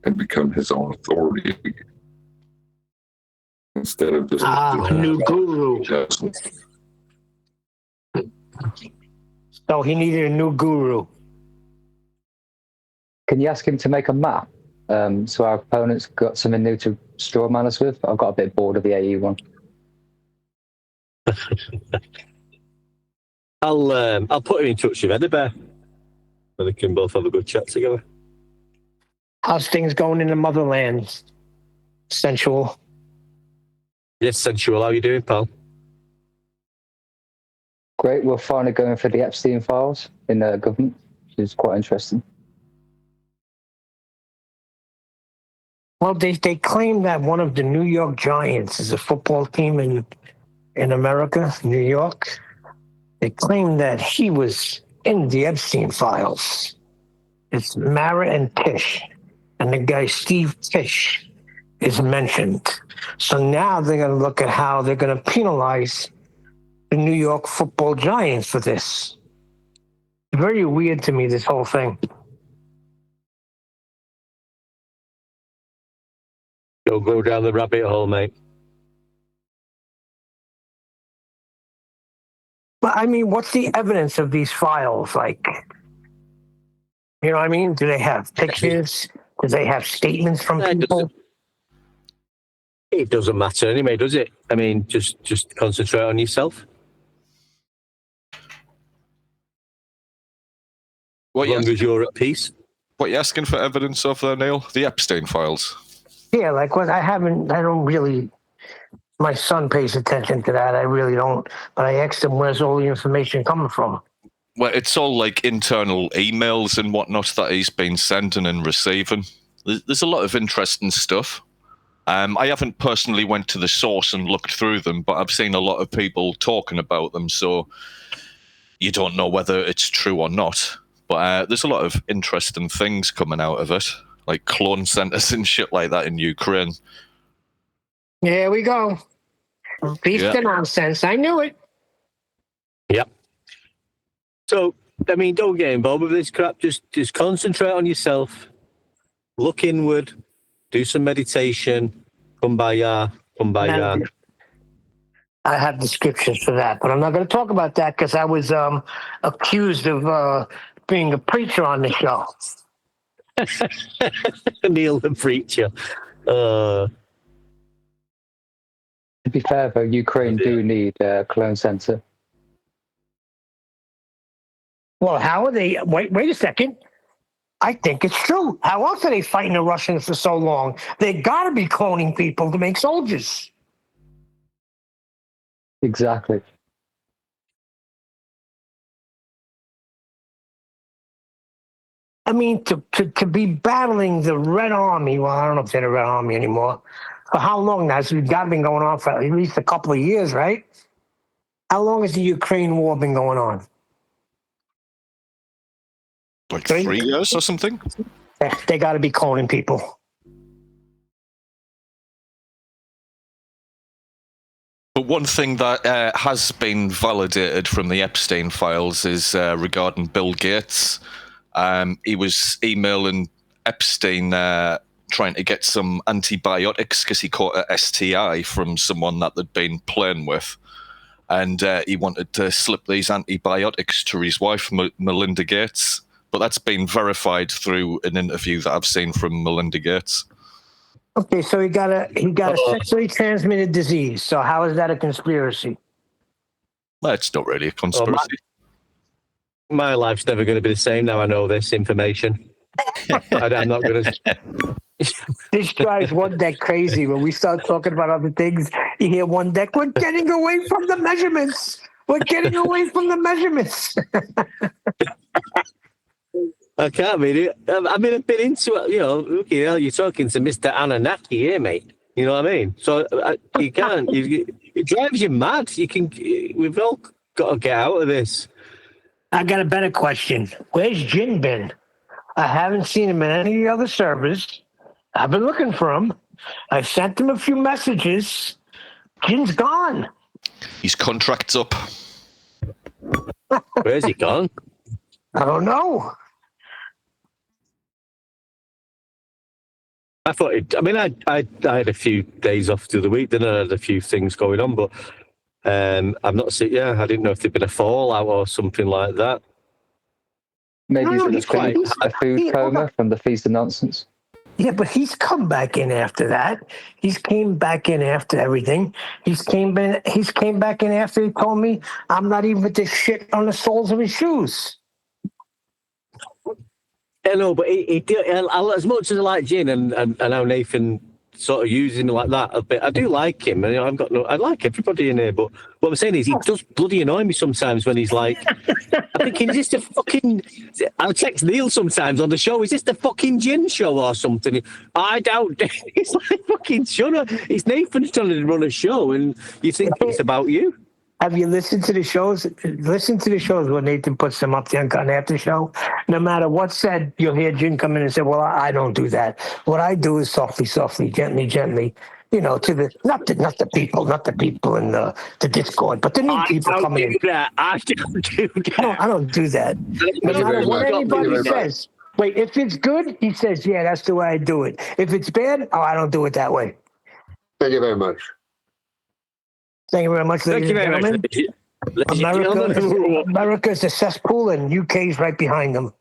and become his own authority instead of just new guru. So he needed a new guru. Can you ask him to make a map so our opponents got something new to straw man us with? I've got a bit bored of the AE one. I'll put him in touch with Eddie Bear, so they can both have a good chat together. How's things going in the motherland? Sensual. Yes, Sensual. How you doing, pal? Great. We're finally going for the Epstein files in the government, which is quite interesting. Well, they claim that one of the New York Giants is a football team in America, New York. They claim that he was in the Epstein files. It's Mara and Tish. And the guy Steve Tish is mentioned. So now they're going to look at how they're going to penalize the New York Football Giants for this. Very weird to me, this whole thing. You'll go down the rabbit hole, mate. But I mean, what's the evidence of these files? Like, you know what I mean? Do they have pictures? Do they have statements from people? It doesn't matter anyway, does it? I mean, just concentrate on yourself. As long as you're at peace. What are you asking for evidence of there, Neil? The Epstein files? Yeah, like what I don't really, my son pays attention to that. I really don't. But I asked him, where's all the information coming from? Well, it's all like internal emails and whatnot that he's been sending and receiving. There's a lot of interesting stuff. I haven't personally went to the source and looked through them, but I've seen a lot of people talking about them, so you don't know whether it's true or not. But there's a lot of interesting things coming out of it, like clone centers and shit like that in Ukraine. Here we go. Beast of nonsense. I knew it. Yep. So, I mean, don't get involved with this crap. Just concentrate on yourself. Look inward. Do some meditation. Kumbaya. Kumbaya. I have the scriptures for that, but I'm not going to talk about that because I was accused of being a preacher on the show. Neil the preacher. To be fair, though, Ukraine do need a clone center. Well, how are they? Wait a second. I think it's true. How else are they fighting the Russians for so long? They got to be cloning people to make soldiers. Exactly. I mean, to be battling the Red Army, well, I don't know if they're the Red Army anymore. For how long now? So we've got been going on for at least a couple of years, right? How long has the Ukraine war been going on? Like 3 years or something? They got to be cloning people. But one thing that has been validated from the Epstein files is regarding Bill Gates. He was emailing Epstein trying to get some antibiotics because he caught a STI from someone that they'd been playing with. And he wanted to slip these antibiotics to his wife, Melinda Gates. But that's been verified through an interview that I've seen from Melinda Gates. Okay, so he got a sexually transmitted disease. So how is that a conspiracy? Well, it's not really a conspiracy. My life's never going to be the same now I know this information. I'm not going to... This drives one deck crazy. When we start talking about other things, you hear one deck, we're getting away from the measurements. We're getting away from the measurements. I can't read it. I've been a bit into it, you know. Look, you're talking to Mr. Anunnaki here, mate. You know what I mean? So you can't. It drives you mad. We've all got to get out of this. I got a better question. Where's Jin been? I haven't seen him in any of the other servers. I've been looking for him. I've sent him a few messages. Jin's gone. His contract's up. Where's he gone? I don't know. I thought I had a few days off through the week, then I had a few things going on, but I've not seen. Yeah, I didn't know if there'd been a fallout or something like that. Maybe he's in a food coma from the Feast of Nonsense. Yeah, but he's come back in after that. He's came back in after everything. He's came back in after he told me I'm not even with this shit on the soles of his shoes. I know, but he did, as much as I like Jin and how Nathan sort of uses him like that a bit, I do like him. And I like everybody in here, but what I'm saying is he does bloody annoy me sometimes when he's like, I'm thinking, is this the fucking... I'll text Neil sometimes on the show, is this the fucking Jin show or something? I doubt. It's like, fucking shut up. It's Nathan's trying to run a show and you think it's about you. Have you listened to the shows? Listen to the shows when Nathan puts them up the Uncut and After show. No matter what's said, you'll hear Jin come in and say, well, I don't do that. What I do is softly, gently, you know, to the not the people in the Discord, but the new people coming in. I don't do that. I don't do that. No matter what anybody says. Wait, if it's good, he says, yeah, that's the way I do it. If it's bad, I don't do it that way. Thank you very much. Thank you very much, ladies and gentlemen. America is a cesspool and UK is right behind them.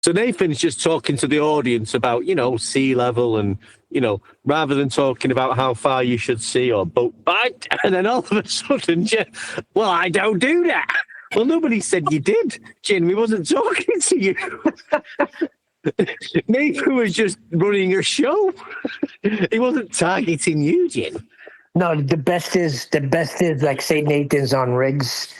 So Nathan's just talking to the audience about, you know, sea level and, you know, rather than talking about how far you should see or boat. And then all of a sudden, well, I don't do that. Well, nobody said you did, Jin. We wasn't talking to you. Nathan was just running a show. He wasn't targeting you, Jin. No, the best is like say Nathan's on Riggs,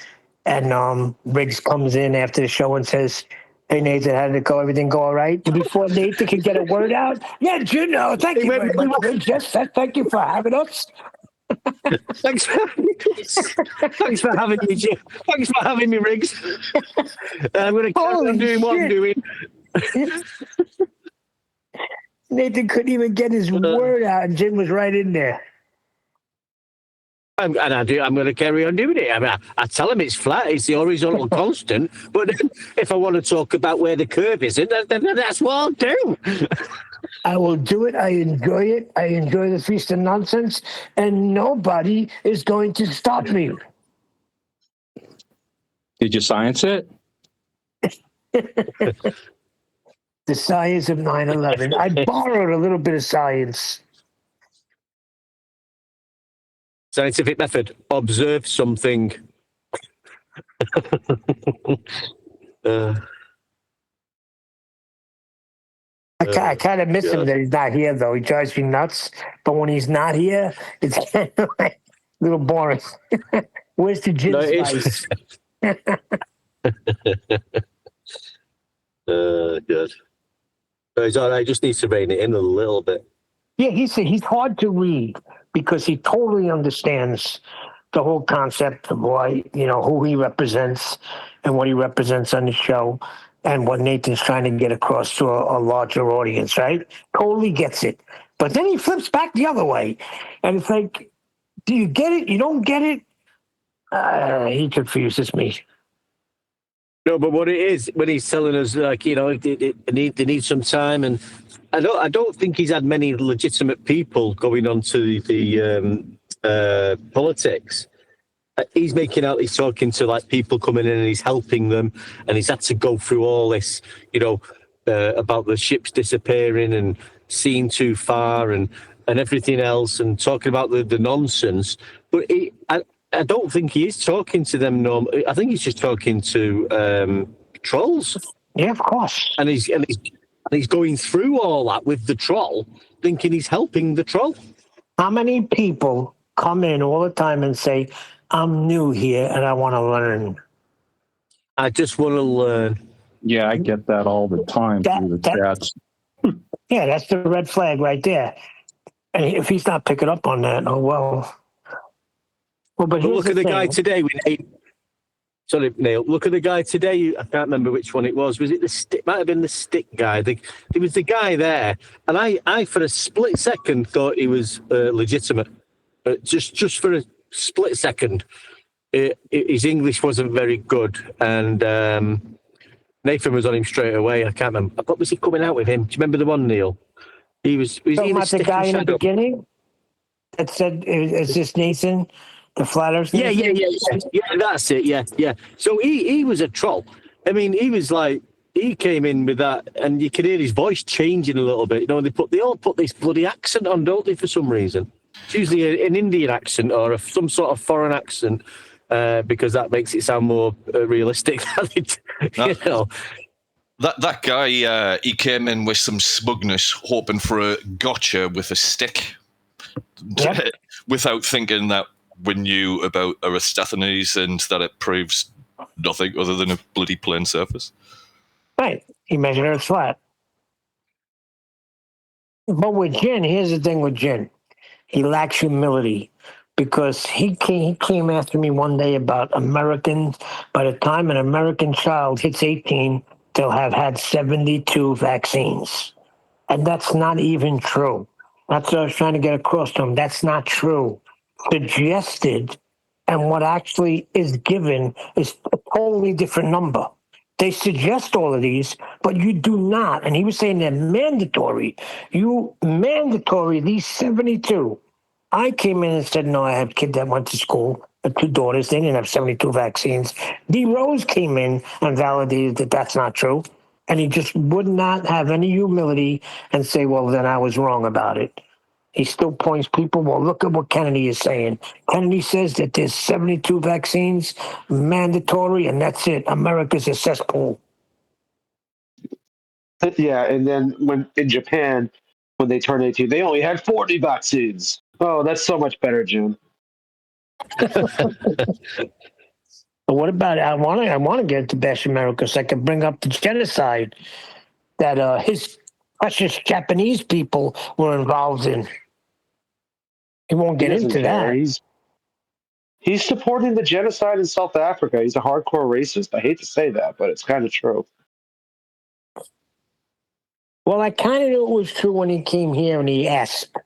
and Riggs comes in after the show and says, "Hey Nathan, how did it go? Everything go all right?" Before Nathan can get a word out, yeah, Jin, thank you very much. Riggs, yes, thank you for having us. Thanks for having me, Jim. Thanks for having me, Riggs. I'm going to carry on doing what I'm doing. Nathan couldn't even get his word out, and Jim was right in there. I'm going to carry on doing it. I mean, I tell him it's flat, it's the horizontal constant. But if I want to talk about where the curve is, then that's what I'll do. I will do it. I enjoy it. I enjoy the feast of nonsense, and nobody is going to stop me. Did you science it? The science of 9/11. I borrowed a little bit of science. Scientific method. Observe something. I kind of miss him that he's not here, though. He drives me nuts. But when he's not here, it's kind of like a little boring. Where's the gin spice? Good. He's all right. Just needs to rein it in a little bit. Yeah, he's hard to read because he totally understands the whole concept of why, you know, who he represents and what he represents on the show and what Nathan's trying to get across to a larger audience, right? Totally gets it. But then he flips back the other way. And it's like, do you get it? You don't get it? He confuses me. No, but what it is, when he's telling us, like, you know, they need some time, and I don't think he's had many legitimate people going on to the politics. He's making out he's talking to like people coming in and he's helping them, and he's had to go through all this, you know, about the ships disappearing and seeing too far and everything else, and talking about the nonsense. But I don't think he is talking to them. I think he's just talking to trolls. Yeah, of course. And he's going through all that with the troll, thinking he's helping the troll. How many people come in all the time and say, "I'm new here and I want to learn"? I just want to learn. Yeah, I get that all the time through the chats. Yeah, that's the red flag right there. And if he's not picking up on that, oh well. Well, but look at the guy today. Sorry, Neil. Look at the guy today. I can't remember which one it was. Was it the stick? Might have been the stick guy. It was the guy there, and I for a split second thought he was legitimate. Just for a split second, his English wasn't very good, and Nathan was on him straight away. I can't remember. What was he coming out with him? Do you remember the one, Neil? He was talking about the guy in the beginning that said, "Is this Nathan?" The flat Earth. Yeah, that's it. Yeah. So he was a troll, I mean, he came in with that, and you could hear his voice changing a little bit. You know, they all put this bloody accent on, don't they, for some reason? It's usually an Indian accent or some sort of foreign accent, because that makes it sound more realistic. You know. That guy, he came in with some smugness, hoping for a gotcha with a stick, without thinking that we knew about Eratosthenes and that it proves nothing other than a bloody plane surface. Right. He measured Earth flat. But with Jin, here's the thing with Jin. He lacks humility because he came after me one day about Americans. By the time an American child hits 18, they'll have had 72 vaccines. And that's not even true. That's what I was trying to get across to him. That's not true. Suggested and what actually is given is a totally different number. They suggest all of these, but you do not. And he was saying they're mandatory. These 72. I came in and said, no, I had kids that went to school, 2 daughters. They didn't have 72 vaccines. D. Rose came in and validated that that's not true. And he just would not have any humility and say, well, then I was wrong about it. He still points people, well, look at what Kennedy is saying. Kennedy says that there's 72 vaccines mandatory, and that's it. America's a cesspool. Yeah, and then when in Japan, when they turned 18, they only had 40 vaccines. Oh, that's so much better, Jim. But what about, I want to get to bash America so I can bring up the genocide that his precious Japanese people were involved in. He won't get into that. He's supporting the genocide in South Africa. He's a hardcore racist. I hate to say that, but it's kind of true. Well, I kind of knew it was true when he came here and he asked,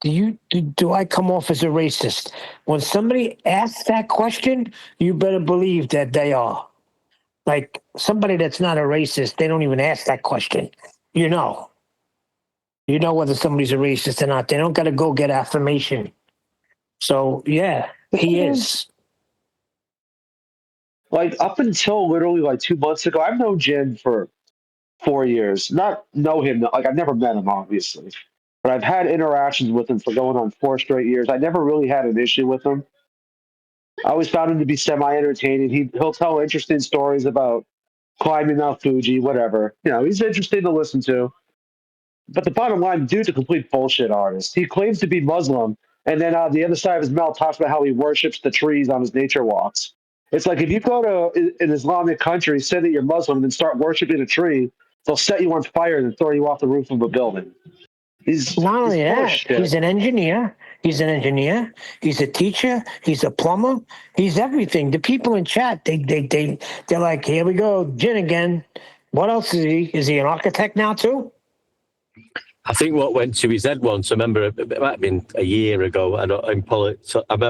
do I come off as a racist? When somebody asks that question, you better believe that they are. Like somebody that's not a racist, they don't even ask that question. You know whether somebody's a racist or not. They don't got to go get affirmation. So, yeah, he is. Like, up until literally like 2 months ago, I've known Jen for 4 years. Not know him, like, I've never met him, obviously. But I've had interactions with him for going on 4 straight years. I never really had an issue with him. I always found him to be semi-entertaining. He'll tell interesting stories about climbing Mount Fuji, whatever. You know, he's interesting to listen to. But the bottom line, dude's a complete bullshit artist. He claims to be Muslim, and then the other side of his mouth talks about how he worships the trees on his nature walks. It's like if you go to an Islamic country, say that you're Muslim, and then start worshiping a tree, they'll set you on fire and throw you off the roof of a building. Not only that, he's an engineer. He's a teacher. He's a plumber. He's everything. The people in chat, they're like, here we go, Jin again. What else is he? Is he an architect now too? I think what went to his head once, I remember it might have been a year ago, I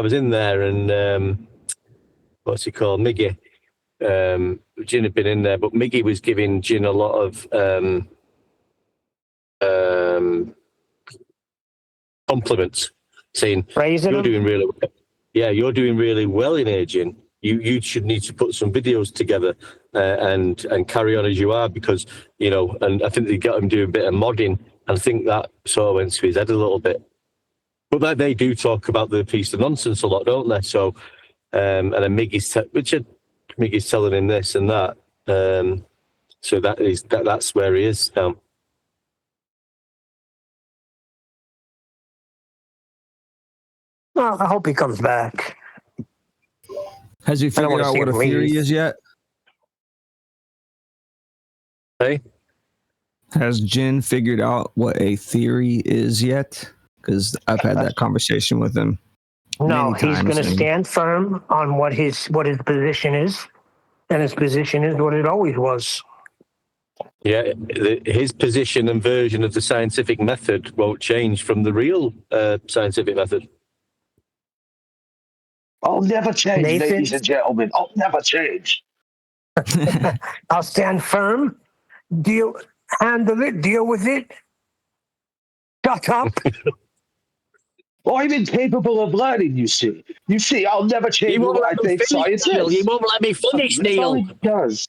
was in there and, what's he called, Miggy. Jin had been in there, but Miggy was giving Jin a lot of compliments, saying, you're doing really well. Yeah, you're doing really well in here, Jin. You should need to put some videos together and carry on as you are because, and I think they got him doing a bit of modding. And I think that sort of went to his head a little bit. But they do talk about the piece of nonsense a lot, don't they? So, and then Miggy's telling him this and that. So that's where he is now. Well, I hope he comes back. Has he figured out what a theory is yet? Hey? Has Jin figured out what a theory is yet? Because I've had that conversation with him. No, he's going to stand firm on what his position is, and his position is what it always was. Yeah, his position and version of the scientific method won't change from the real scientific method. I'll never change, ladies and gentlemen. I'll never change. I'll stand firm. Handle it. Deal with it. Shut up. I'm incapable of learning, you see. I'll never change what I think science is. He won't let me finish, Neil. That's all he does.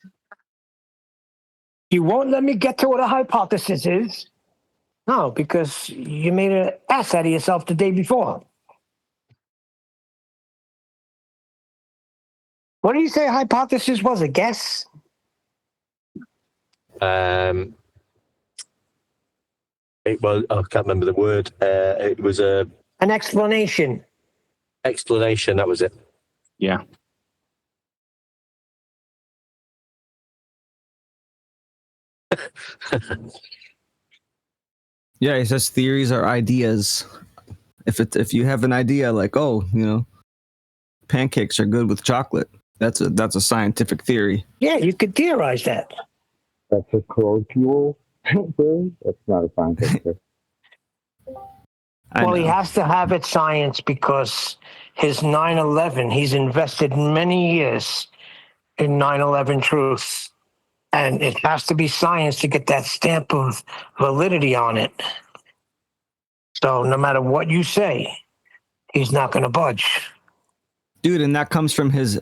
You won't let me get to what a hypothesis is? No, because you made an ass out of yourself the day before. What did you say a hypothesis was? A guess? It was, I can't remember the word. It was an explanation. Explanation, that was it. Yeah. Yeah, he says theories are ideas. If you have an idea like, oh, pancakes are good with chocolate, that's a scientific theory. Yeah, you could theorize that. That's a colloquial theory. That's not a scientific theory. Well, he has to have it science because his 9/11, he's invested many years in 9/11 truth. And it has to be science to get that stamp of validity on it. So no matter what you say, he's not going to budge. Dude, and that comes from his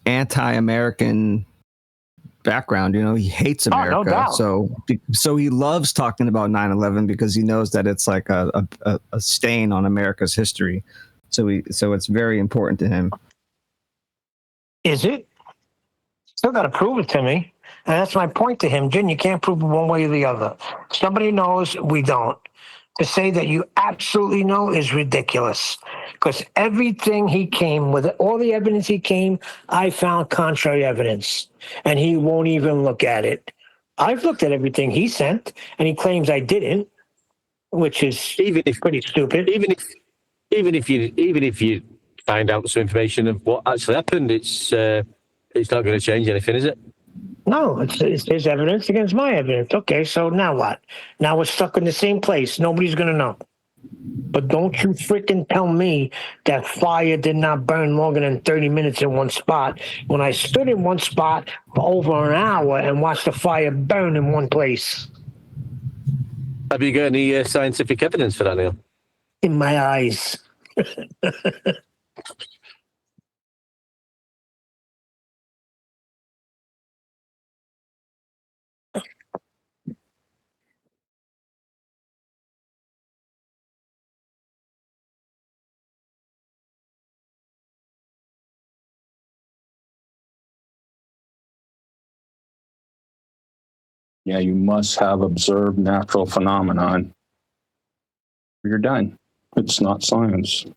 anti-American background. He hates America. no doubt. So he loves talking about 9/11 because he knows that it's like a stain on America's history. So it's very important to him. Is it? Still got to prove it to me. And that's my point to him. Jim, you can't prove it one way or the other. Somebody knows, we don't. To say that you absolutely know is ridiculous. Because everything he came with, all the evidence he came, I found contrary evidence. And he won't even look at it. I've looked at everything he sent, and he claims I didn't, which is pretty stupid. Even if you find out some information of what actually happened, it's not going to change anything, is it? No, it's his evidence against my evidence. Okay, so now what? Now we're stuck in the same place. Nobody's going to know. But don't you freaking tell me that fire did not burn longer than 30 minutes in one spot when I stood in one spot for over an hour and watched the fire burn in one place. Have you got any scientific evidence for that, Neil? In my eyes. Yeah, you must have observed natural phenomenon. You're done. It's not science.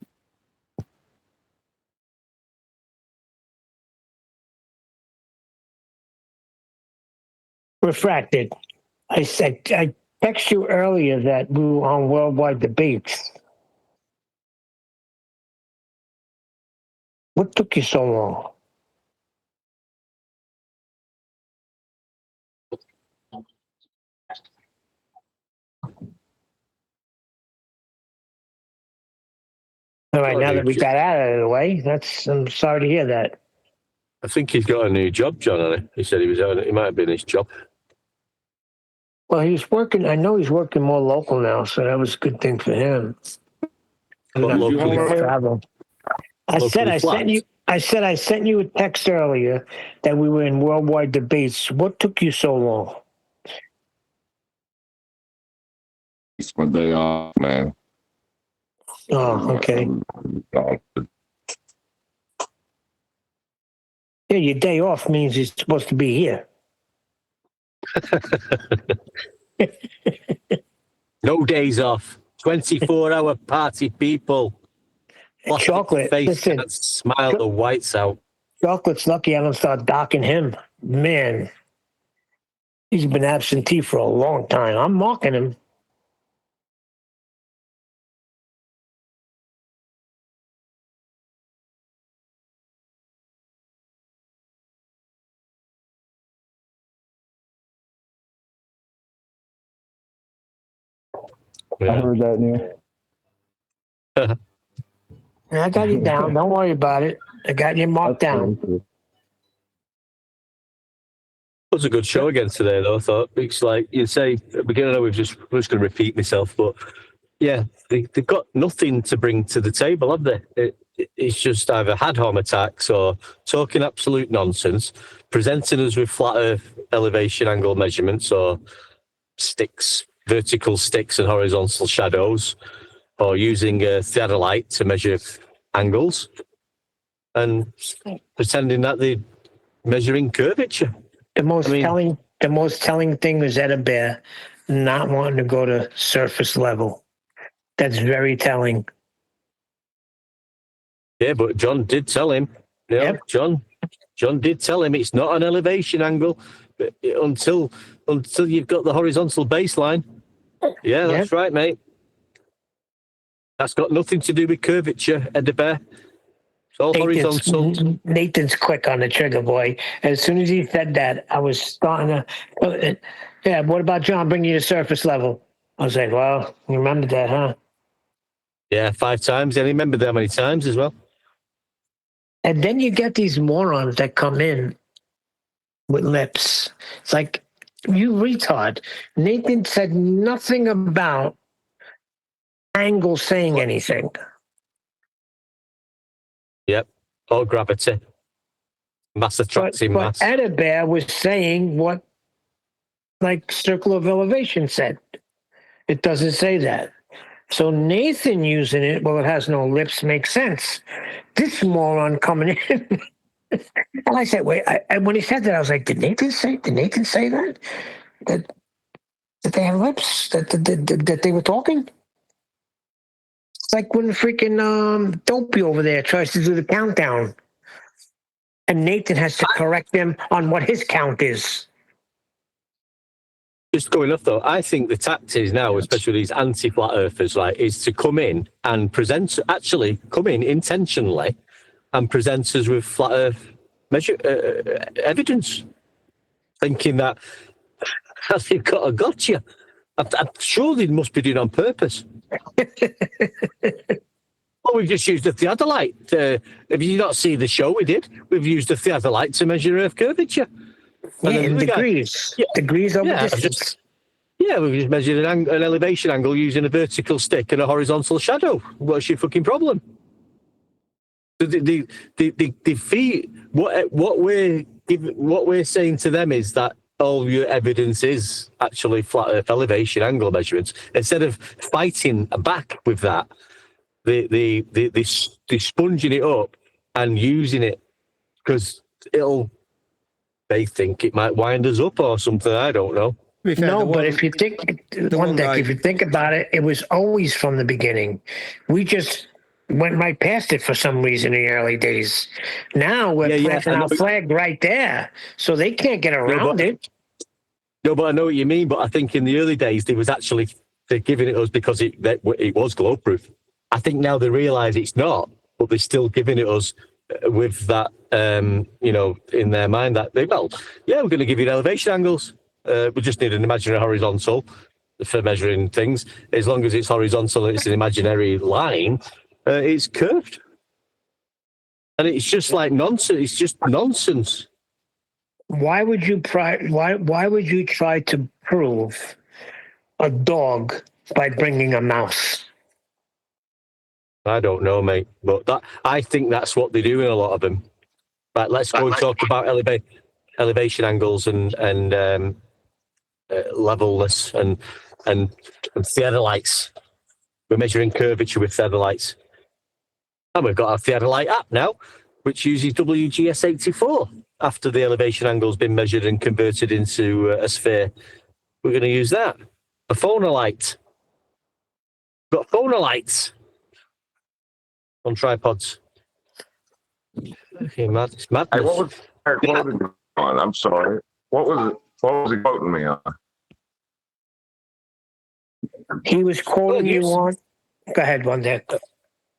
Refracted. I text you earlier that we were on worldwide debates. What took you so long? All right, now that we got out of the way, I'm sorry to hear that. I think he's got a new job, John, hasn't he? He said he might have been his job. Well, he's working. I know he's working more local now, so that was a good thing for him. Travel. I said I sent you a text earlier that we were in worldwide debates. What took you so long? It's my day off, man. Oh, okay. Yeah, your day off means you're supposed to be here. No days off. 24-hour party people. Chocolate. Face Listen, can't smile the whites out. Chocolate's lucky I don't start docking him. Man, he's been absentee for a long time. I'm mocking him. I heard that, Neil. I got you down. Don't worry about it. I got you marked down. It was a good show again today, though. I thought it's like you say at the beginning. I'm just going to repeat myself, but yeah, they've got nothing to bring to the table, have they? It's just either ad hom attacks or talking absolute nonsense, presenting us with flat Earth elevation angle measurements or sticks, vertical sticks and horizontal shadows, or using a theodolite to measure angles and pretending that they're measuring curvature. The most telling thing was Etta Bear not wanting to go to surface level. That's very telling. Yeah, but John did tell him. Yeah, yep. John did tell him it's not an elevation angle until you've got the horizontal baseline. Yeah, that's right, mate. That's got nothing to do with curvature, Etta Bear. It's all horizontal. Nathan's quick on the trigger, boy. As soon as he said that, I was starting to. Yeah, what about John bringing you to surface level? I was like, well, you remember that, huh? Yeah, 5 times. I remember that many times as well. And then you get these morons that come in with lips. It's like, you retard. Nathan said nothing about angle saying anything. Yep. Or gravity. Mass attracting mass. But Etta Bear was saying what, like, circle of elevation said. It doesn't say that. So Nathan using it, well, it has no lips, makes sense. This moron coming in. And I said, wait, when he said that, I was like, did Nathan say that? That they have lips? That they were talking? It's like when freaking Dopey over there tries to do the countdown. And Nathan has to correct him on what his count is. Just going off though, I think the tactics now, especially these anti-flat earthers, right, is to come in and come in intentionally and present us with flat earth evidence, thinking that they've got a gotcha. I'm sure they must be doing it on purpose. Oh, we've just used the theodolite. Have you not seen the show we did? We've used the theodolite to measure earth curvature. In degrees. Degrees over distance. We've just measured an elevation angle using a vertical stick and a horizontal shadow. What's your fucking problem? What we're saying to them is that all your evidence is actually flat earth elevation angle measurements. Instead of fighting back with that, they're sponging it up and using it because they think it might wind us up or something. I don't know. No, but if you think about it, it was always from the beginning. We just went right past it for some reason in the early days. Now we're planting our flag right there, so they can't get around it. No, but I know what you mean. But I think in the early days, they're giving it us because it was glow proof. I think now they realise it's not, but they're still giving it us with that, in their mind that we're going to give you elevation angles. We just need an imaginary horizontal for measuring things. As long as it's horizontal, it's an imaginary line. It's curved, and it's just like nonsense. It's just nonsense. Why would you try to prove a dog by bringing a mouse? I don't know, mate, but I think that's what they do in a lot of them. But let's go and talk about elevation angles and levelness and theodolites. We're measuring curvature with theodolites, and we've got our theodolite app now, which uses WGS84. After the elevation angle's been measured and converted into a sphere, we're going to use that. A phonolite. We've got phonolites on tripods. Okay, it's madness. Hey, what was quoting on? I'm sorry. What was he quoting me on? He was quoting you on. Go ahead, one there.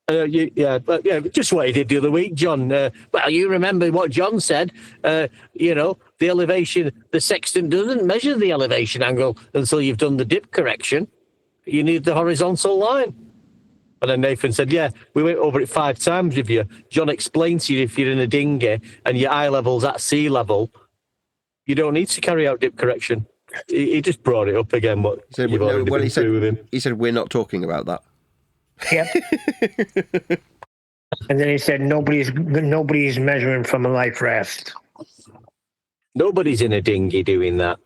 Just what he did the other week, John. You remember what John said. The elevation, the sextant doesn't measure the elevation angle until you've done the dip correction. You need the horizontal line. And then Nathan said, we went over it 5 times with you. John explained to you if you're in a dinghy and your eye level's at sea level, you don't need to carry out dip correction. He just brought it up again. What he said, with him. He said, we're not talking about that. Yep. And then he said, nobody's measuring from a life raft. Nobody's in a dinghy doing that.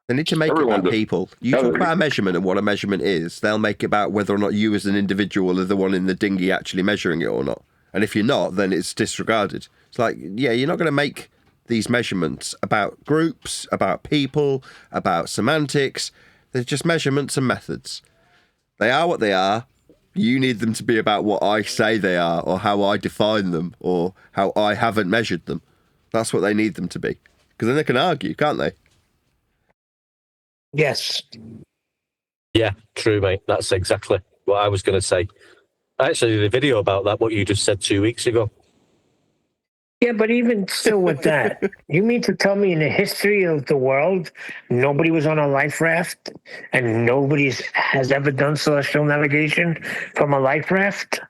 They need to make it about people. You talk about a measurement and what a measurement is, they'll make it about whether or not you as an individual are the one in the dinghy actually measuring it or not. And if you're not, then it's disregarded. It's like, yeah, you're not going to make these measurements about groups, about people, about semantics. They're just measurements and methods. They are what they are. You need them to be about what I say they are, or how I define them, or how I haven't measured them. That's what they need them to be. Because then they can argue, can't they? Yes. Yeah, true, mate. That's exactly what I was going to say. I actually did a video about that, what you just said 2 weeks ago. Yeah, but even still with that, you mean to tell me in the history of the world, nobody was on a life raft and nobody has ever done celestial navigation from a life raft?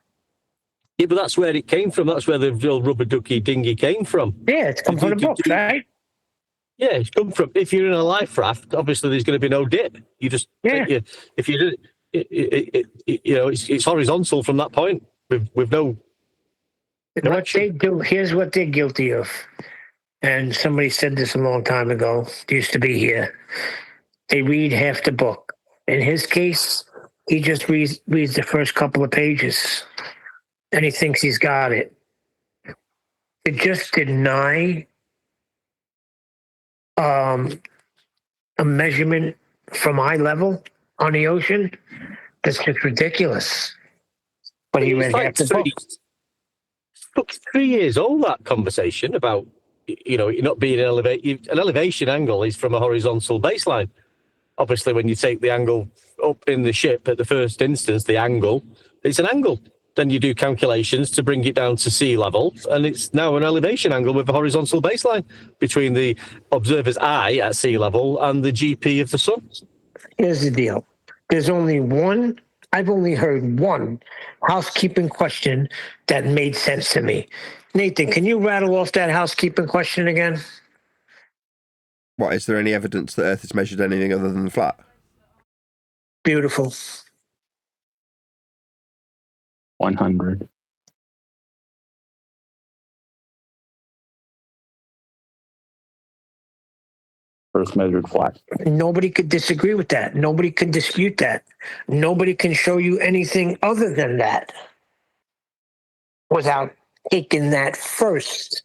Yeah, but that's where it came from. That's where the real rubber ducky dinghy came from. Yeah, it's come from the book, right? Yeah, it's come from. If you're in a life raft, obviously there's going to be no dip. You just, if you do, it's horizontal from that point with no. What they do, here's what they're guilty of. And somebody said this a long time ago. It used to be here. They read half the book. In his case, he just reads the first couple of pages, and he thinks he's got it. To just deny a measurement from eye level on the ocean, that's just ridiculous. But he read half the book. Look, 3 years old, that conversation about, you're not being an elevation angle is from a horizontal baseline. Obviously, when you take the angle up in the ship at the first instance, the angle, it's an angle. Then you do calculations to bring it down to sea level, and it's now an elevation angle with a horizontal baseline between the observer's eye at sea level and the GP of the sun. Here's the deal. There's only one, I've only heard one housekeeping question that made sense to me. Nathan, can you rattle off that housekeeping question again? What, is there any evidence that Earth is measured anything other than flat? Beautiful. 100. Earth measured flat. Nobody could disagree with that. Nobody can dispute that. Nobody can show you anything other than that without taking that first.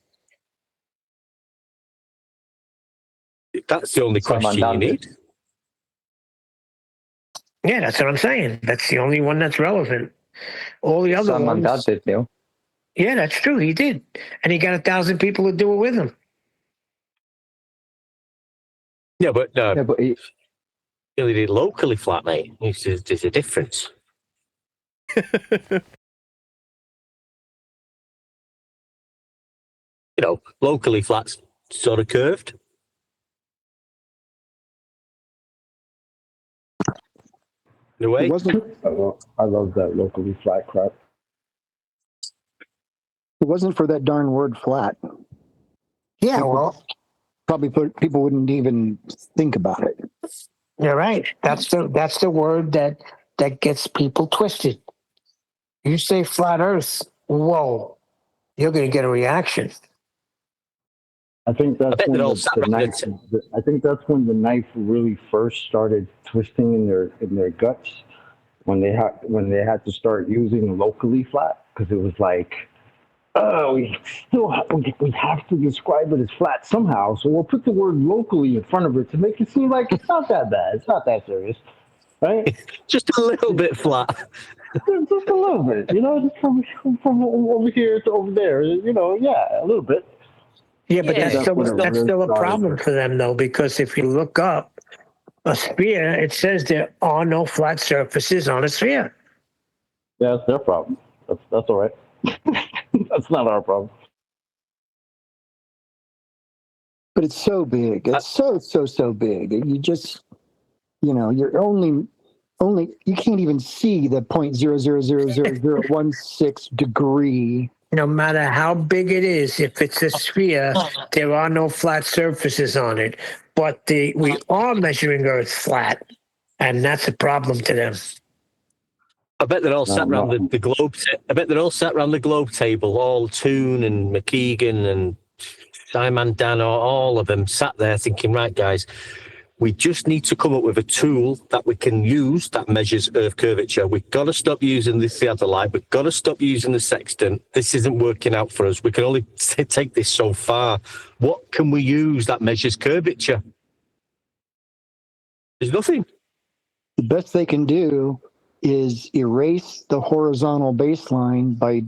That's the only question you need. Yeah, that's what I'm saying. That's the only one that's relevant. All the other Someone ones. did, Neil. Yeah, that's true. He did. And he got 1,000 people to do it with him. Yeah, but he only did locally flat, mate. There's a difference. Locally flat's sort of curved. In a way. I love that locally flat crap. It wasn't for that darn word flat. Yeah, well, people wouldn't even think about it. You're right. That's the word that gets people twisted. You say flat Earth, whoa, you're going to get a reaction. I think that's when the knife. I think that's when the knife really first started twisting in their guts. When they had to start using locally flat, because it was like, oh, we have to describe it as flat somehow. So we'll put the word locally in front of it to make it seem like it's not that bad. It's not that serious, right? Just a little bit flat. Just a little bit, just from over here to over there, yeah, a little bit. Yeah, but that's still a problem for them, though, because if you look up a sphere, it says there are no flat surfaces on a sphere. Yeah, that's their problem. That's all right. That's not our problem. But it's so big. It's so big. You just, you're only you can't even see the 0.0000016 degree. No matter how big it is, if it's a sphere, there are no flat surfaces on it. But we are measuring Earth flat, and that's a problem to them. I bet they're all sat around the globe. I bet they're all sat around the globe table, all Toon and McKeegan and Simon, Dan, or all of them sat there thinking, right, guys, we just need to come up with a tool that we can use that measures Earth curvature. We've got to stop using the theodolite. We've got to stop using the sextant. This isn't working out for us. We can only take this so far. What can we use that measures curvature? There's nothing. The best they can do is erase the horizontal baseline by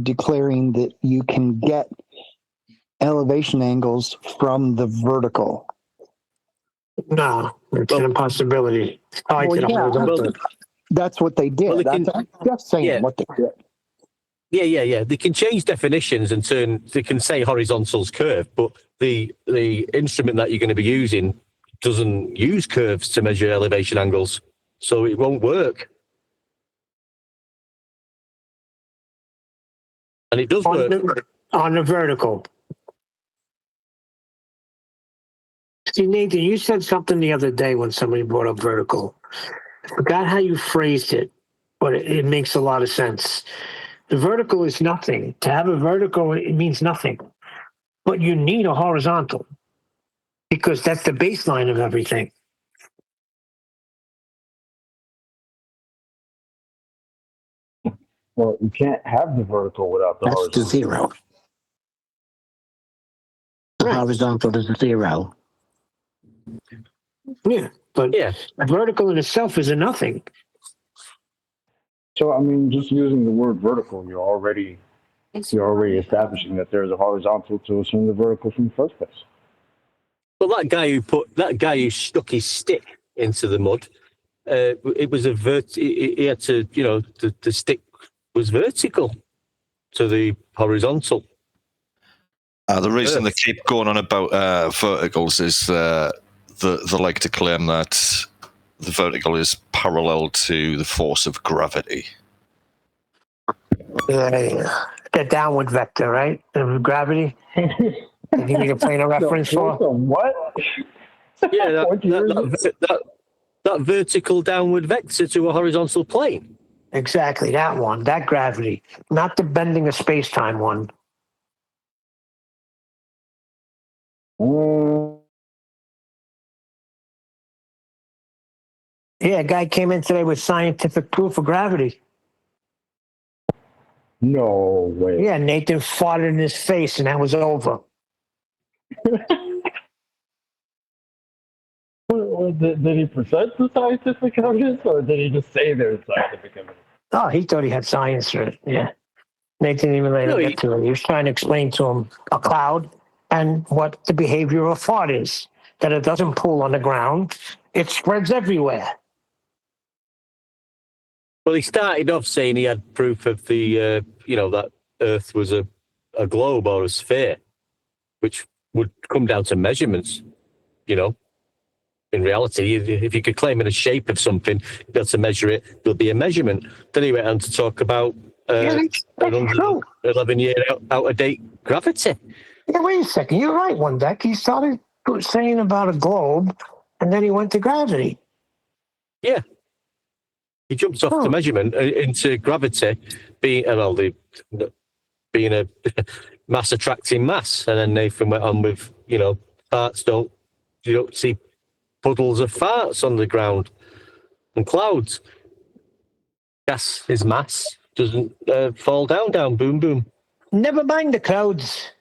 declaring that you can get elevation angles from the vertical. No, it's an impossibility. That's what they did. Well, I'm just saying what they did. Yeah. They can change definitions and they can say horizontal's curve, but the instrument that you're going to be using doesn't use curves to measure elevation angles, so it won't work. And it does work. On the vertical. See, Nathan, you said something the other day when somebody brought up vertical. I forgot how you phrased it, but it makes a lot of sense. The vertical is nothing. To have a vertical, it means nothing. But you need a horizontal because that's the baseline of everything. Well, you can't have the vertical without the horizontal. That's the zero. The horizontal is the zero. Yeah, but vertical in itself is a nothing. So, I mean, just using the word vertical, you're already establishing that there's a horizontal to assume the vertical from the first place. Well, that guy who stuck his stick into the mud, it was he had to, the stick was vertical to the horizontal. The reason they keep going on about verticals is they like to claim that the vertical is parallel to the force of gravity. The downward vector, right? Of gravity. You think you're playing a reference for? What? Yeah, that vertical downward vector to a horizontal plane. Exactly, that one, that gravity, not the bending of space-time one. Yeah, a guy came in today with scientific proof of gravity. No way. Yeah, Nathan farted in his face, and that was over. Did he present the scientific evidence, or did he just say there's scientific evidence? Oh, he thought he had science for it. Yeah. Nathan didn't even let him get to it. He was trying to explain to him a cloud and what the behavior of a fart is. That it doesn't pool on the ground. It spreads everywhere. Well, he started off saying he had proof of the, that Earth was a globe or a sphere, which would come down to measurements, In reality, if you could claim in a shape of something, be able to measure it, there'll be a measurement. Then he went on to talk about 11-year out-of-date gravity. Yeah, wait a second. You're right, one deck. He started saying about a globe, and then he went to gravity. Yeah. He jumps off the measurement into gravity being a mass attracting mass. And then Nathan went on with, farts you don't see puddles of farts on the ground and clouds. Gas is mass, doesn't fall down, boom, boom. Never mind the clouds.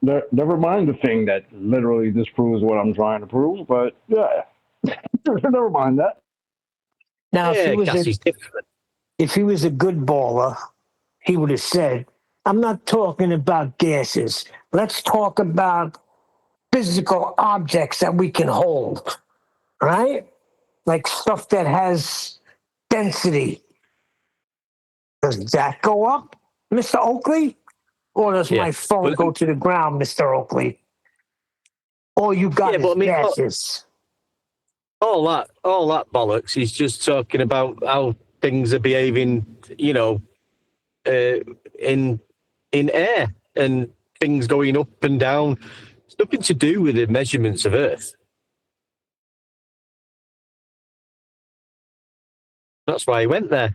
Never mind the thing that literally disproves what I'm trying to prove, but yeah, never mind that. Now, if he was a good baller, he would have said, I'm not talking about gases. Let's talk about physical objects that we can hold, right? Like stuff that has density. Does that go up, Mr. Oakley? Or does my phone go to the ground, Mr. Oakley? Or you got gases? All that bollocks. He's just talking about how things are behaving, in air and things going up and down. It's nothing to do with the measurements of Earth. That's why he went there.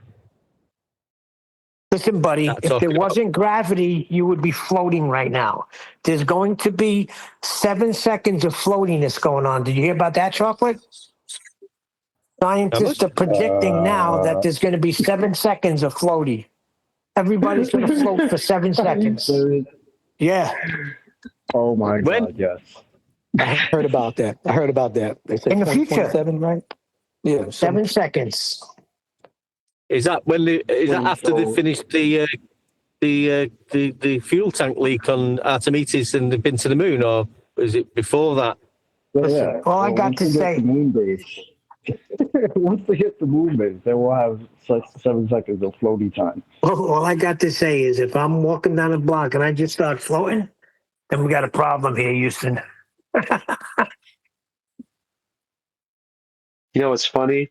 Listen, buddy, if there wasn't gravity, you would be floating right now. There's going to be 7 seconds of floatiness going on. Did you hear about that, Chocolate? Scientists are predicting now that there's going to be 7 seconds of floaty. Everybody's going to float for 7 seconds. Yeah. Oh my God! Yes. I heard about that. They said In the future. 2027, right? Yeah. 7 seconds. Is that after they finished the fuel tank leak on Artemis and they've been to the moon, or is it before that? Yeah. All I got to say. The moon base. Once they hit the moon base, they will have 7 seconds of floaty time. All I got to say is if I'm walking down the block and I just start floating, then we got a problem here, Houston. You know what's funny?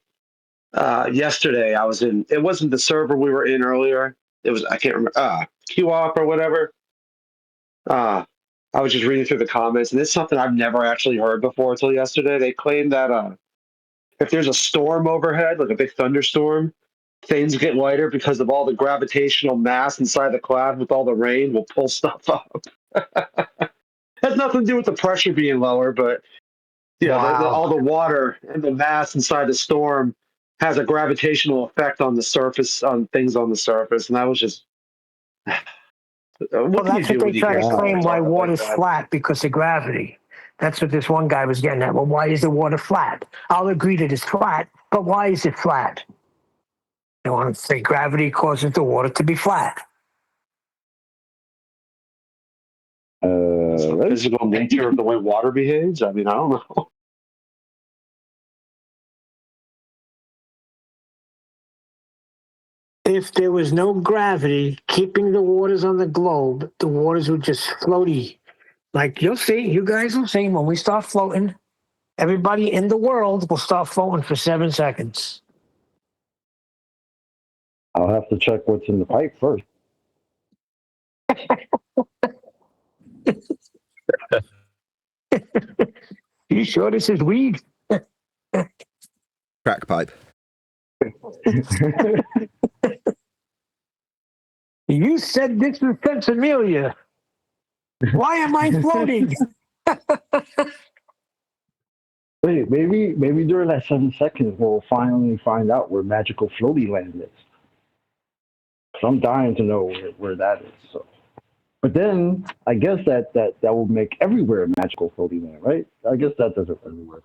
Yesterday I was in. It wasn't the server we were in earlier. It was, I can't remember, QOP or whatever. I was just reading through the comments, and it's something I've never actually heard before until yesterday. They claim that if there's a storm overhead, like a big thunderstorm, things get lighter because of all the gravitational mass inside the cloud with all the rain will pull stuff up. Has nothing to do with the pressure being lower, but all the water and the mass inside the storm has a gravitational effect on the surface, on things on the surface. And that was just... Well, that's what they try to claim why water's flat, because of gravity. That's what this one guy was getting at. Well, why is the water flat? I'll agree that it's flat, but why is it flat? They want to say gravity causes the water to be flat. The physical nature of the way water behaves? I mean, I don't know. If there was no gravity keeping the waters on the globe, the waters would just floaty. Like you'll see, you guys will see when we start floating, everybody in the world will start floating for 7 seconds. I'll have to check what's in the pipe first. You sure this is weed? Crack pipe. You said this was Pennsylvania. Why am I floating? Wait, maybe during that 7 seconds we'll finally find out where magical floaty land is. So I'm dying to know where that is. So. But then I guess that will make everywhere a magical floaty land, right? I guess that doesn't really work.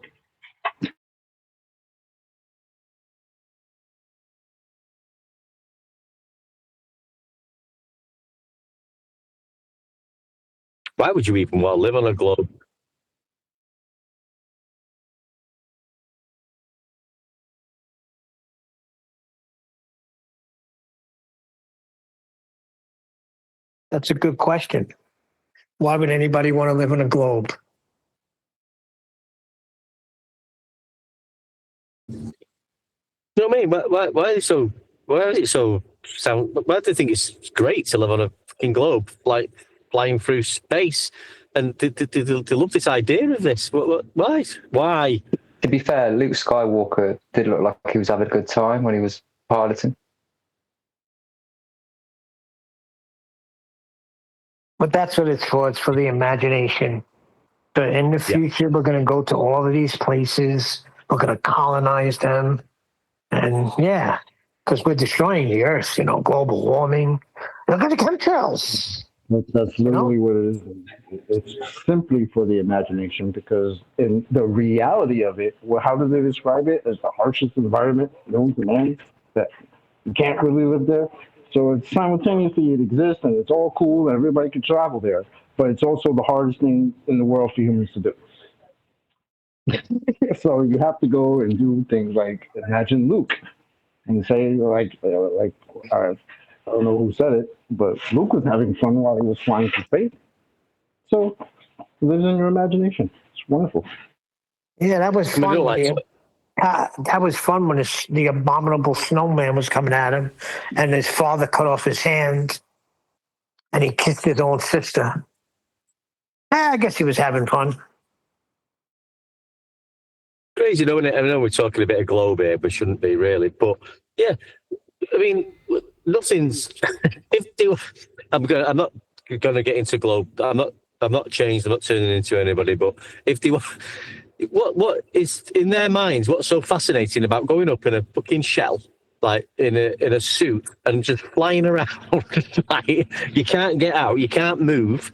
Why would you even want to live on a globe? That's a good question. Why would anybody want to live on a globe? You know what I mean? Why is it so? Why is it so? Why do they think it's great to live on a fucking globe, like flying through space? And they love this idea of this. Why? Why? To be fair, Luke Skywalker did look like he was having a good time when he was piloting. But that's what it's for. It's for the imagination. But in the future, we're going to go to all of these places. We're going to colonize them. And yeah, because we're destroying the earth, global warming. Look at the chemtrails. That's literally what it is. It's simply for the imagination, because in the reality of it, how do they describe it? As the harshest environment known to man, that you can't really live there. So it's simultaneously it exists and it's all cool and everybody can travel there, but it's also the hardest thing in the world for humans to do. So you have to go and do things like imagine Luke and say like I don't know who said it, but Luke was having fun while he was flying through space. So it lives in your imagination. It's wonderful. Yeah, that was fun. That was fun when the abominable snowman was coming at him and his father cut off his hand and he kissed his own sister. I guess he was having fun. Crazy, isn't it? I know we're talking a bit of globe here, but shouldn't be really. But yeah, I mean, nothing's. If they, I'm not going to get into globe. I'm not changed. I'm not turning into anybody. But if they, what is in their minds? What's so fascinating about going up in a fucking shell, like in a suit, and just flying around? Like, you can't get out. You can't move.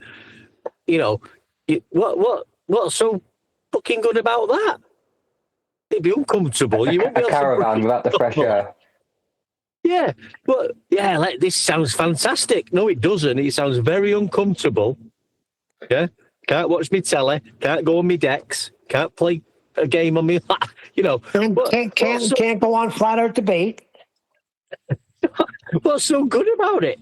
What's so fucking good about that? It'd be uncomfortable. You won't be A able caravan without the fresh air. Yeah, but like this sounds fantastic. No, it doesn't. It sounds very uncomfortable. Yeah, can't watch me telly. Can't go on me decks. Can't play a game on me. Can't go on flat earth debate. What's so good about it?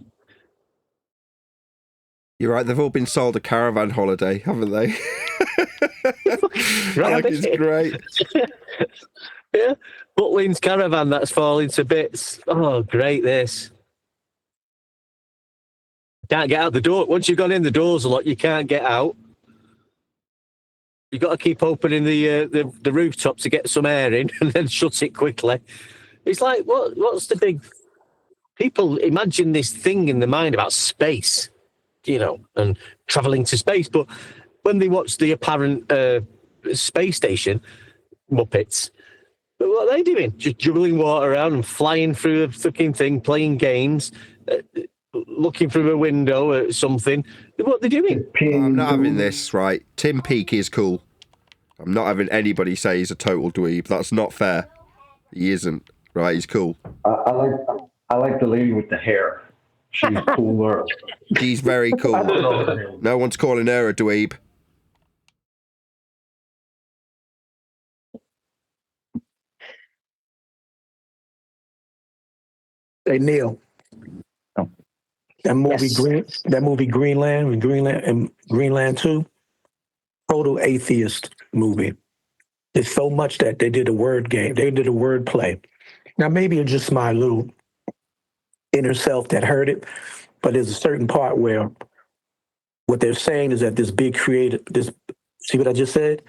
You're right. They've all been sold a caravan holiday, haven't they? Like, it's great. Yeah, Butlins caravan that's falling to bits. Oh, great! This can't get out the door. Once you've gone in, the doors a lot. You can't get out. You've got to keep opening the rooftop to get some air in, and then shut it quickly. It's like what's the big? People imagine this thing in their mind about space, and traveling to space. But when they watch the apparent space station Muppets, what are they doing? Just dribbling water around and flying through the fucking thing, playing games, looking through a window at something. What are they doing? I'm not having this, right? Tim Peake is cool. I'm not having anybody say he's a total dweeb. That's not fair. He isn't, right? He's cool. I like the lady with the hair. She's cooler. She's very cool. No one's calling her a dweeb. Hey Neil, that movie Greenland 2, total atheist movie. There's so much that they did a word game. They did a word play. Now maybe it's just my little inner self that heard it, but there's a certain part where what they're saying is that this big creator, see what I just said?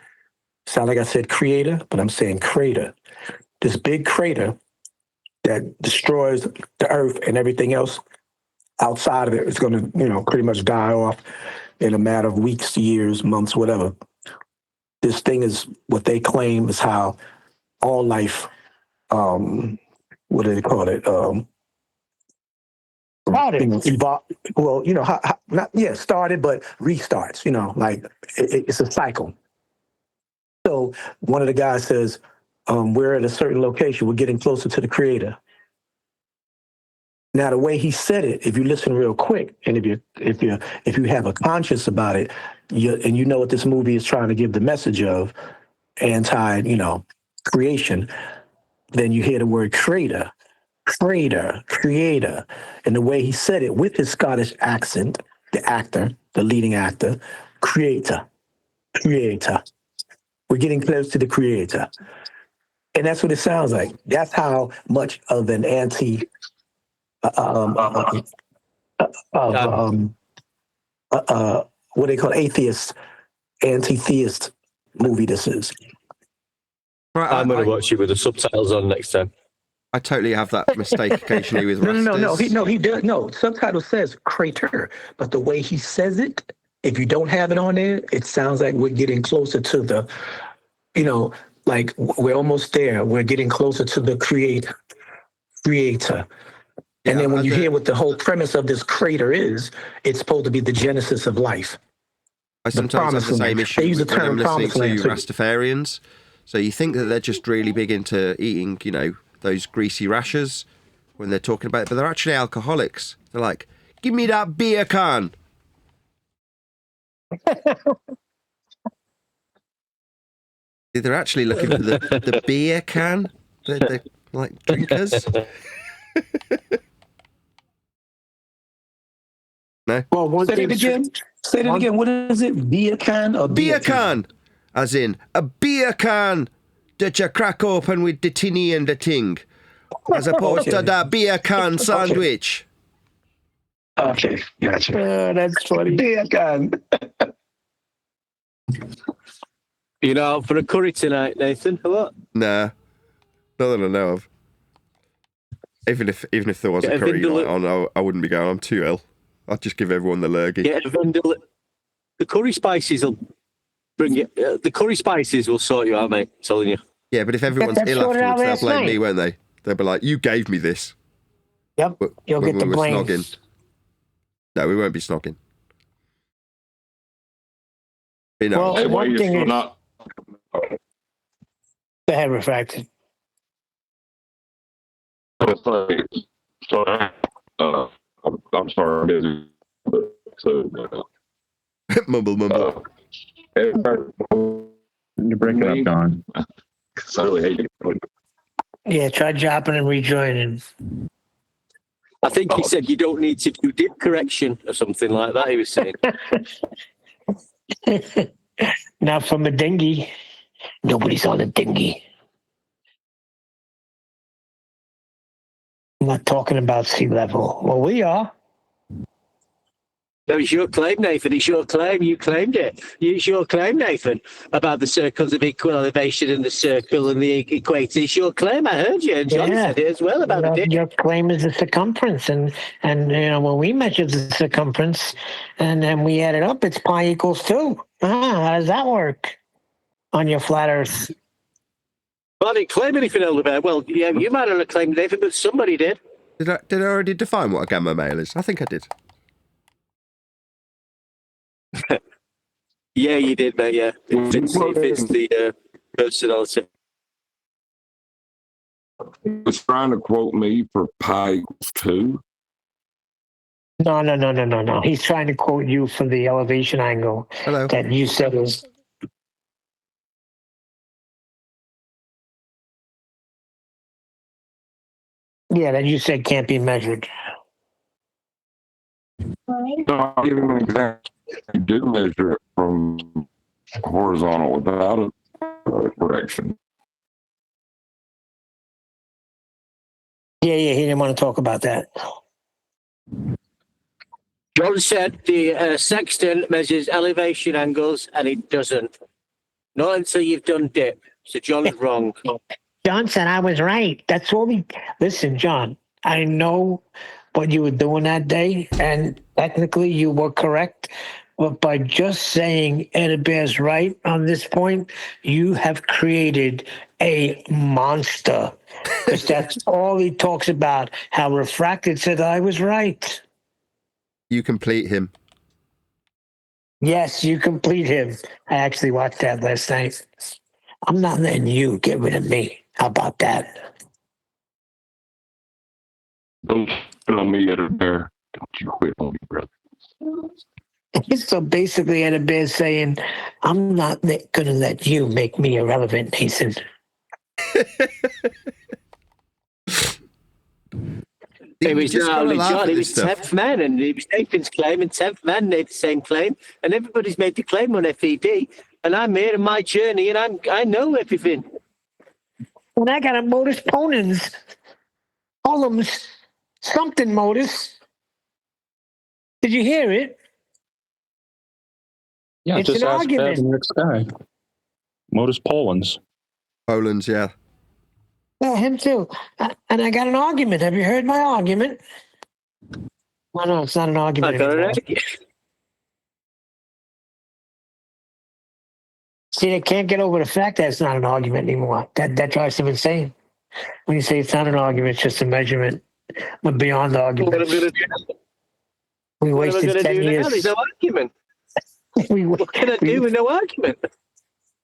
Sound like I said creator, but I'm saying crater. This big crater that destroys the earth and everything else outside of it is going to, pretty much die off in a matter of weeks, years, months, whatever. This thing is what they claim is how all life, what do they call it? Started, but restarts, like it's a cycle. So one of the guys says, we're at a certain location. We're getting closer to the creator. Now, the way he said it, if you listen real quick, and if you have a conscience about it, and you know what this movie is trying to give the message of, creation, then you hear the word creator, creator, and the way he said it with his Scottish accent, the leading actor, creator. We're getting close to the creator. And that's what it sounds like. That's how much of an what they call anti-theist movie this is. Right, I'm going to watch it with the subtitles on next time. I totally have that mistake occasionally with Rastas. No, he does. No, subtitle says crater, but the way he says it, if you don't have it on there, it sounds like we're getting closer to the, like we're almost there. We're getting closer to the creator. And then when you hear what the whole premise of this crater is, it's supposed to be the genesis of life. I sometimes have the same issue They use the when I'm term listening to promised land, Rastafarians. So you think that they're just really big into eating, those greasy rashers when they're talking about it, but they're actually alcoholics. They're like, give me that beer can. They're actually looking for the beer can. They're like drinkers. No. Well, say it again. Say it again. What is it? Beer can or beer can? As in a beer can that you crack open with the tinny and the ting, as opposed to the beer can sandwich. Okay, gotcha. That's funny. Beer can. You know, for a curry tonight, Nathan? What? Nah, not that I know of. Even if there was a curry night on, I wouldn't be going. I'm too ill. I'd just give everyone the lurgy. Yeah, the curry spices will bring you. The curry spices will sort you out, mate. I'm telling you. Yeah, but if everyone's ill afterwards, they'll blame me, won't they? They'll be like, "You gave me this." Yep, you'll get the blame. Snogging. No, we won't be snogging. You know, well, one thing is... Go ahead, Refracted. I'm sorry, I'm busy. Mumble. You're breaking up, Don. I really hate it. Yeah, try dropping and rejoining. I think he said you don't need to do dip correction or something like that. He was saying. Not from a dinghy. Nobody's on a dinghy. I'm not talking about sea level. Well, we are. No, it's your claim, Nathan. It's your claim. You claimed it. It's your claim, Nathan, about the circles of equal elevation and the circle and the equator. It's your claim. I heard you. And John said it as well about it. Your claim is the circumference. And when we measure the circumference and then we add it up, it's pi equals 2. How does that work on your flat earth? Well, I didn't claim anything else about it. Well, yeah, you might not have claimed Nathan, but somebody did. Did I already define what a gamma male is? I think I did. Yeah, you did, mate. Yeah, if it's the personality. He was trying to quote me for pi equals 2. No. He's trying to quote you for the elevation angle that you said was. Yeah, that you said can't be measured. No, I'll give you an example. You do measure it from horizontal without a correction. Yeah, he didn't want to talk about that. John said the sextant measures elevation angles, and it doesn't. Not until you've done dip. So John's wrong. John said I was right. That's all he... Listen, John, I know what you were doing that day, and technically you were correct. But by just saying Ed Bear's right on this point, you have created a monster. Because that's all he talks about, how Refracted said I was right. You complete him. Yes, you complete him. I actually watched that last night. I'm not letting you get rid of me. How about that? Don't quit on me, Ed Bear. Don't you quit on me, brother. So basically, Ed Bear saying, I'm not going to let you make me irrelevant, Nathan. It was John, it was 10th man, and it was Nathan's claim, and 10th man made the same claim, and everybody's made the claim on FED, and I'm here in my journey, and I know everything. When I got a modus ponens, columns, something modus. Did you hear it? Yeah, it's just an ask argument. the next guy. Modus Polens. Polens, yeah. Yeah, him too. And I got an argument. Have you heard my argument? Well, no, it's not an argument anymore. See, they can't get over the fact that it's not an argument anymore. That drives them insane. When you say it's not an argument, it's just a measurement. We're beyond the argument. We wasted 10 years. There's no argument. What can I do with no argument?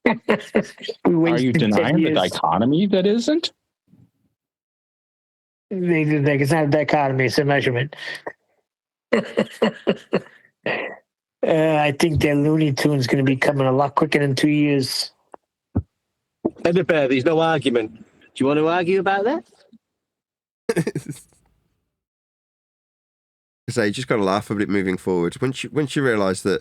Are you denying the dichotomy that isn't? It's not a dichotomy, it's a measurement. I think their Looney Tunes going to be coming a lot quicker than 2 years. There's no argument. Do you want to argue about that? So you just got to laugh about it moving forward. Once you realise that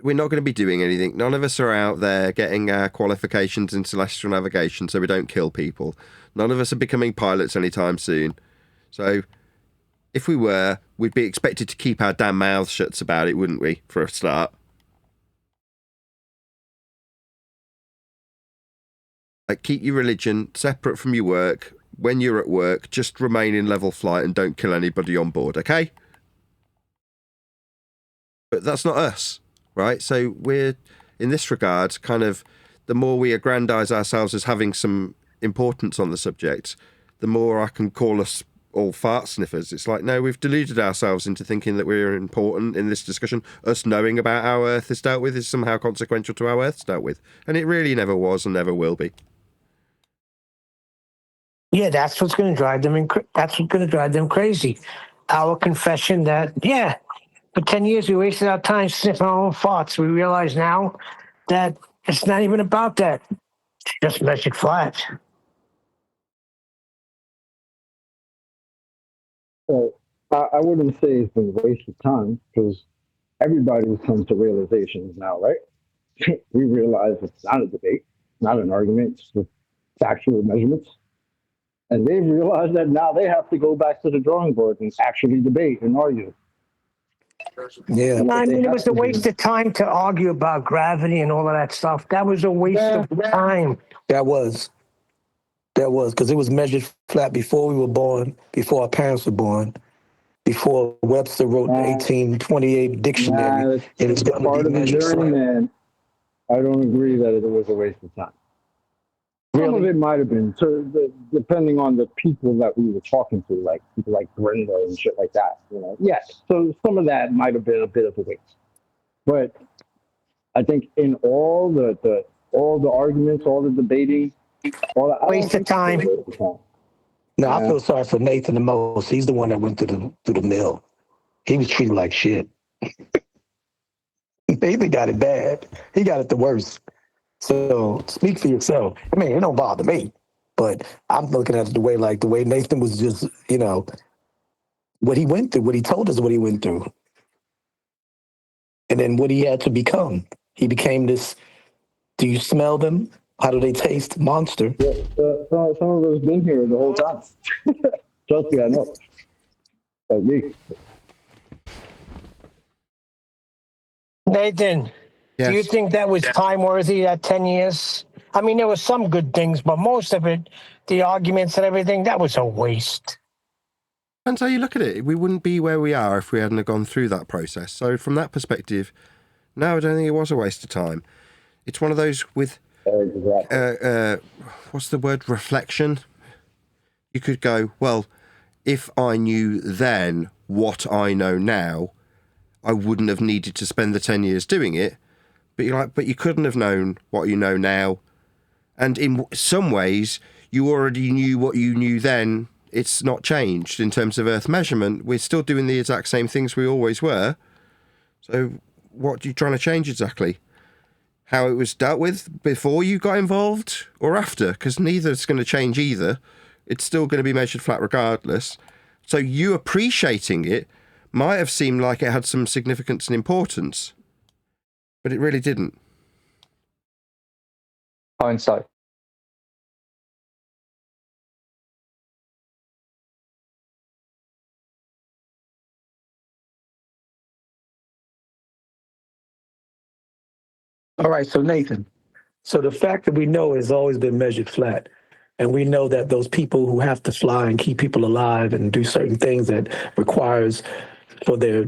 we're not going to be doing anything, none of us are out there getting our qualifications in celestial navigation so we don't kill people. None of us are becoming pilots anytime soon. So if we were, we'd be expected to keep our damn mouths shut about it, wouldn't we, for a start? Like, keep your religion separate from your work. when you're at work, just remain in level flight and don't kill anybody on board, okay? But that's not us, right? So we're, in this regard, kind of, the more we aggrandize ourselves as having some importance on the subject, the more I can call us all fart sniffers. It's like, no, we've deluded ourselves into thinking that we're important in this discussion. Us knowing about how Earth is dealt with is somehow consequential to how Earth's dealt with. And it really never was and never will be. Yeah, that's what's going to drive them. That's what's going to drive them crazy. Our confession that, yeah, for 10 years we wasted our time sniffing our own farts. We realize now that it's not even about that. It's just measured flat. Well, I wouldn't say it's been a waste of time because everybody's come to realizations now, right? We realize it's not a debate, not an argument, it's just factual measurements. And they've realized that now they have to go back to the drawing board and actually debate and argue. Yeah, I mean, it was a waste of time to argue about gravity and all of that stuff. That was a waste of time. That was because it was measured flat before we were born, before our parents were born, before Webster wrote the 1828 dictionary. It was going to be measured flat. Man, I don't agree that it was a waste of time. Some of it might have been, so depending on the people that we were talking to, like people like Brenda and shit like that. You know, yes. So some of that might have been a bit of a waste, but I think in all the arguments, all the debating, all that waste of time. No, I feel sorry for Nathan the most. He's the one that went through the mill. He was treated like shit. Nathan got it bad. He got it the worst. So speak for yourself. I mean, it don't bother me, but I'm looking at it the way Nathan was just, you know, what he went through, what he told us what he went through. And then what he had to become. He became this, do you smell them? How do they taste? Monster. Yeah, some of us been here the whole time. Trust me, I know. Like me. Nathan, do you think that was time worthy, that 10 years? I mean, there were some good things, but most of it, the arguments and everything, that was a waste. Depends how you look at it. We wouldn't be where we are if we hadn't gone through that process. So from that perspective, no, I don't think it was a waste of time. It's one of those with, what's the word, reflection. You could go, well, if I knew then what I know now, I wouldn't have needed to spend the 10 years doing it. But you're like, but you couldn't have known what you know now. And in some ways, you already knew what you knew then. It's not changed in terms of Earth measurement. We're still doing the exact same things we always were. So what are you trying to change exactly? How it was dealt with before you got involved or after? Because neither is going to change either. It's still going to be measured flat regardless. So you appreciating it might have seemed like it had some significance and importance. But it really didn't. Hindsight. All right, so Nathan, so the fact that we know has always been measured flat, and we know that those people who have to fly and keep people alive and do certain things that requires for their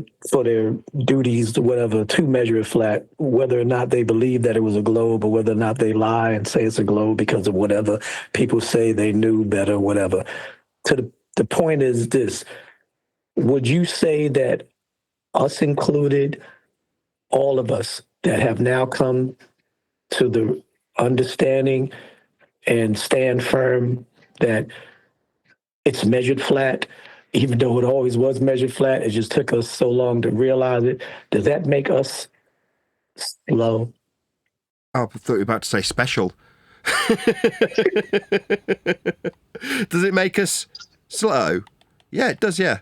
duties or whatever to measure it flat, whether or not they believe that it was a globe or whether or not they lie and say it's a globe because of whatever people say they knew better, whatever. The point is this: would you say that us included, all of us that have now come to the understanding and stand firm that it's measured flat, even though it always was measured flat, it just took us so long to realize it. Does that make us slow? Oh, I thought you were about to say special. Does it make us slow? Yeah, it does, yeah.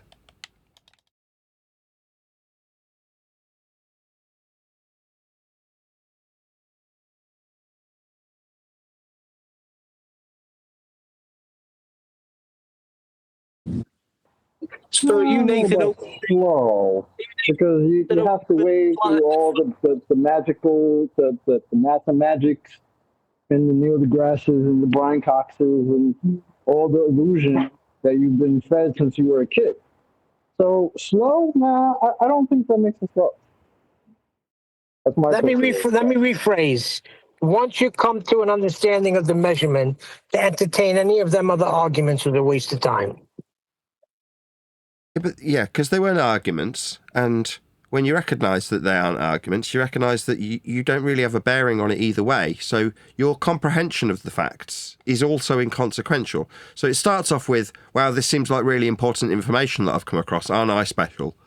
So you need to know slow because you have to wade through all the magical, the mathematics and the Neil deGrasse's and the Brian Coxes and all the illusion that you've been fed since you were a kid. So slow? Nah, I don't think that makes it slow. That's my Let me personal rephrase. Once you come to an understanding of the measurement, to entertain any of them other arguments is a waste of time. Yeah, because they weren't arguments, and when you recognise that they aren't arguments, you recognise that you don't really have a bearing on it either way. So your comprehension of the facts is also inconsequential. So it starts off with, wow, this seems like really important information that I've come across. Aren't I special?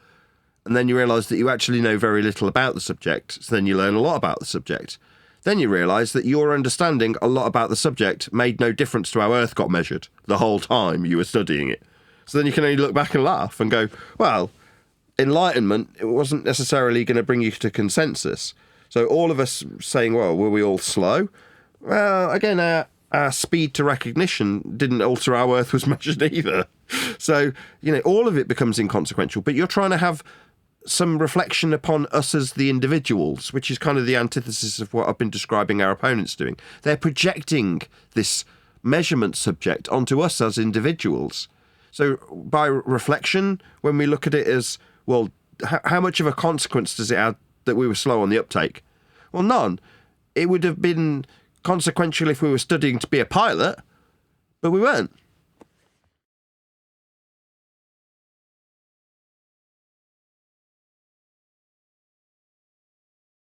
And then you realise that you actually know very little about the subject. So then you learn a lot about the subject. Then you realise that your understanding a lot about the subject made no difference to how Earth got measured the whole time you were studying it. So then you can only look back and laugh and go, well, enlightenment, it wasn't necessarily going to bring you to consensus. So all of us saying, well, were we all slow? Well, again, our speed to recognition didn't alter how Earth was measured either. So, all of it becomes inconsequential, but you're trying to have some reflection upon us as the individuals, which is kind of the antithesis of what I've been describing our opponents doing. They're projecting this measurement subject onto us as individuals. So by reflection, when we look at it as, well, how much of a consequence does it have that we were slow on the uptake? Well, none. It would have been consequential if we were studying to be a pilot, but we weren't.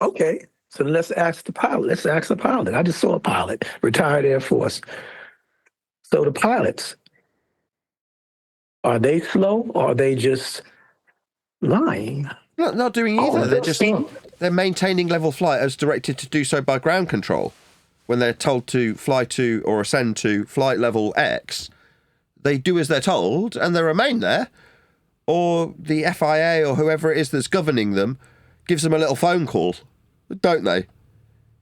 Okay, so let's ask the pilot. Let's ask the pilot. I just saw a pilot, retired Air Force. So the pilots, are they slow or are they just lying? Not doing either. They're maintaining level flight as directed to do so by ground control. When they're told to fly to or ascend to flight level X, they do as they're told and they remain there. Or the FIA or whoever it is that's governing them gives them a little phone call, don't they?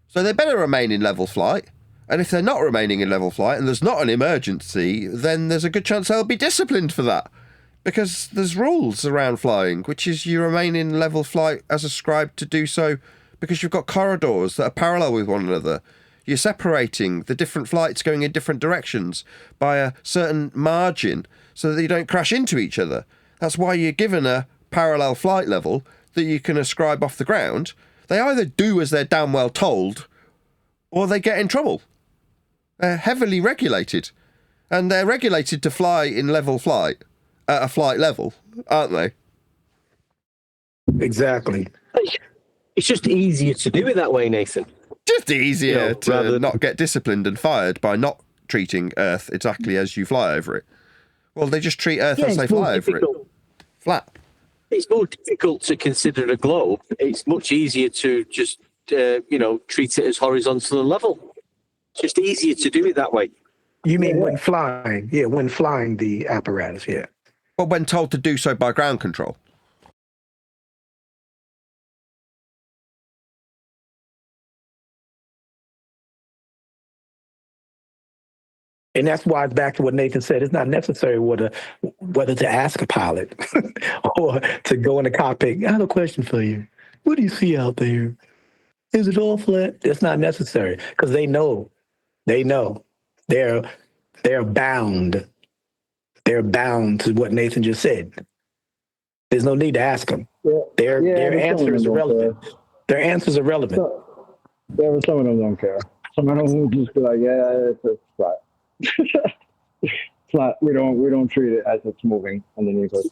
So they better remain in level flight. And if they're not remaining in level flight and there's not an emergency, then there's a good chance they'll be disciplined for that. Because there's rules around flying, which is you remain in level flight as ascribed to do so because you've got corridors that are parallel with one another. You're separating the different flights going in different directions by a certain margin so that you don't crash into each other. That's why you're given a parallel flight level that you can ascribe off the ground. They either do as they're damn well told or they get in trouble. They're heavily regulated. And they're regulated to fly in level flight at a flight level, aren't they? Exactly. It's just easier to do it that way, Nathan. Just easier to not get disciplined and fired by not treating Earth exactly as you fly over it. Well, they just treat Earth as they fly over it. Flat. It's more difficult to consider a globe. It's much easier to just, treat it as horizontal and level. It's just easier to do it that way. You mean when flying? Yeah, when flying the apparatus, yeah. Well, when told to do so by ground control. And that's why it's back to what Nathan said. It's not necessary whether to ask a pilot or to go in the cockpit. I have a question for you. What do you see out there? Is it all flat? It's not necessary because they know. They're bound. They're bound to what Nathan just said. There's no need to ask them. Their answer is irrelevant. Their answers are relevant. Yeah, but some of them don't care. Some of them will just be like, yeah, it's flat. It's flat. We don't treat it as it's moving underneath us.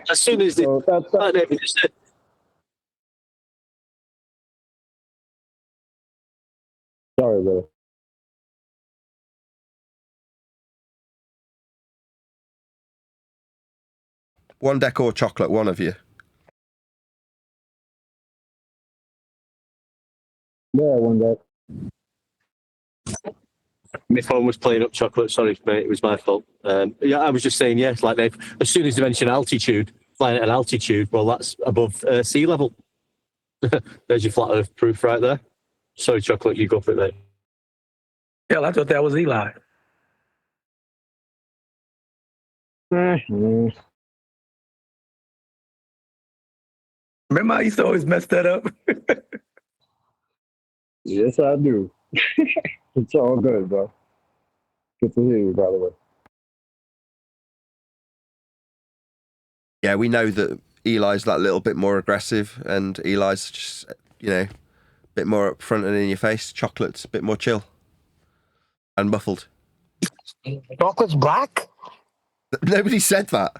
As soon as Sorry, brother. One decor chocolate, one of you. Yeah, one deck. My phone was playing up chocolate. Sorry, mate. It was my fault. I was just saying, yes, like Dave, as soon as you mention altitude, flying at an altitude, well, that's above sea level. There's your flat earth proof right there. Sorry, chocolate, you go for it, mate. Hell, I thought that was Eli. Remember I used to always mess that up? Yes, I do. It's all good, bro. Good to hear you, by the way. Yeah, we know that Eli's that little bit more aggressive, and Eli's just, a bit more up front and in your face. Chocolate's a bit more chill and muffled. Chocolate's black? Nobody said that.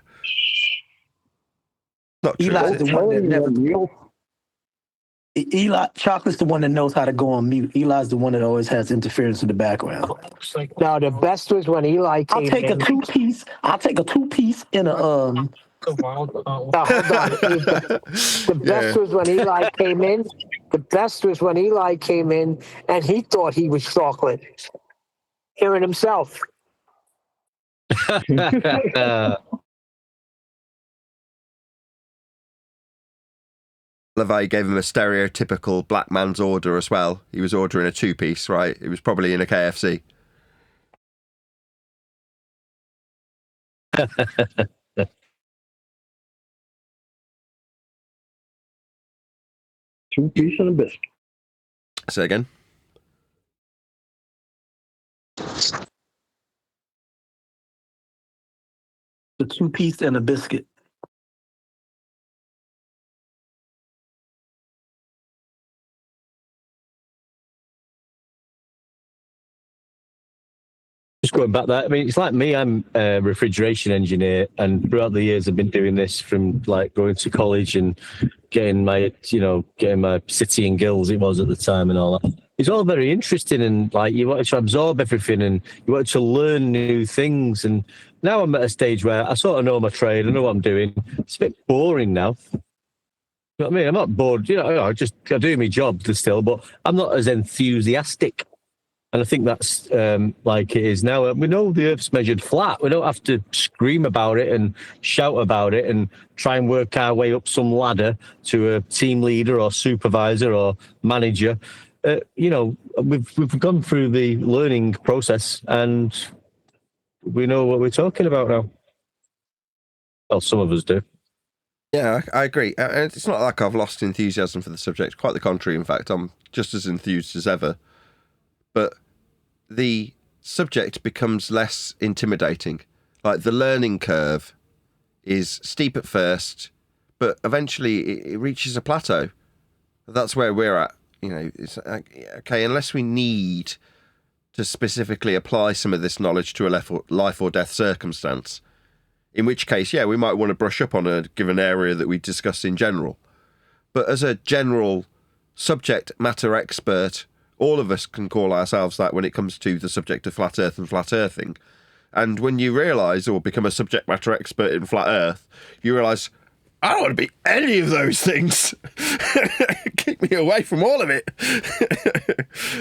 Not true. Eli's the one that never. Eli, Chocolate's the one that knows how to go on mute. Eli's the one that always has interference in the background. No, the best was when Eli came I'll take in. I'll take a two piece in a No, hold on. The best was when Eli came in. The best was when Eli came in and he thought he was chocolate. Hearing himself. LeVay gave him a stereotypical black man's order as well. He was ordering a 2-piece, right? It was probably in a KFC. Two-piece and a biscuit. Say again. The 2-piece and a biscuit. Just going back there, I mean, it's like me. I'm a refrigeration engineer, and throughout the years, I've been doing this from like going to college and getting my city and guilds. It was at the time and all that. It's all very interesting, and like you wanted to absorb everything, and you wanted to learn new things. And now I'm at a stage where I sort of know my trade. I know what I'm doing. It's a bit boring now. You know what I mean? I'm not bored. I do my job still, but I'm not as enthusiastic. And I think that's like it is now. We know the Earth's measured flat. We don't have to scream about it and shout about it and try and work our way up some ladder to a team leader or supervisor or manager. We've gone through the learning process and we know what we're talking about now. Well, some of us do. Yeah, I agree. And it's not like I've lost enthusiasm for the subject. Quite the contrary. In fact, I'm just as enthused as ever. But the subject becomes less intimidating. Like the learning curve is steep at first, but eventually it reaches a plateau. That's where we're at. It's okay, unless we need to specifically apply some of this knowledge to a life or death circumstance, in which case, yeah, we might want to brush up on a given area that we discuss in general. But as a general subject matter expert, all of us can call ourselves that when it comes to the subject of flat earth and flat earthing. And when you realise or become a subject matter expert in flat earth, you realise, I don't want to be any of those things. Keep me away from all of it.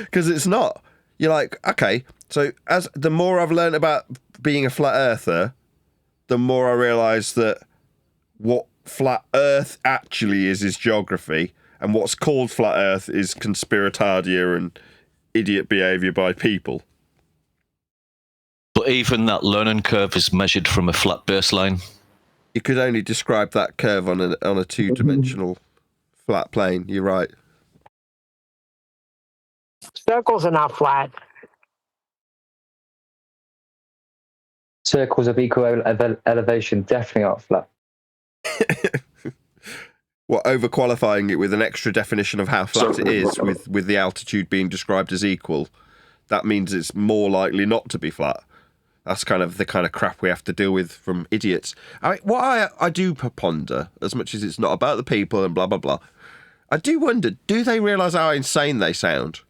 Because it's not. You're like, okay, so as the more I've learned about being a flat earther, the more I realise that what flat earth actually is geography. And what's called flat earth is conspiratardia and idiot behaviour by people. But even that learning curve is measured from a flat baseline. You could only describe that curve on a two-dimensional flat plane. You're right. Circles are not flat. Circles of equal elevation definitely aren't flat. What, overqualifying it with an extra definition of how flat it is, with the altitude being described as equal, that means it's more likely not to be flat. That's kind of the kind of crap we have to deal with from idiots. What I do ponder, as much as it's not about the people and blah, blah, blah, I do wonder, do they realise how insane they sound?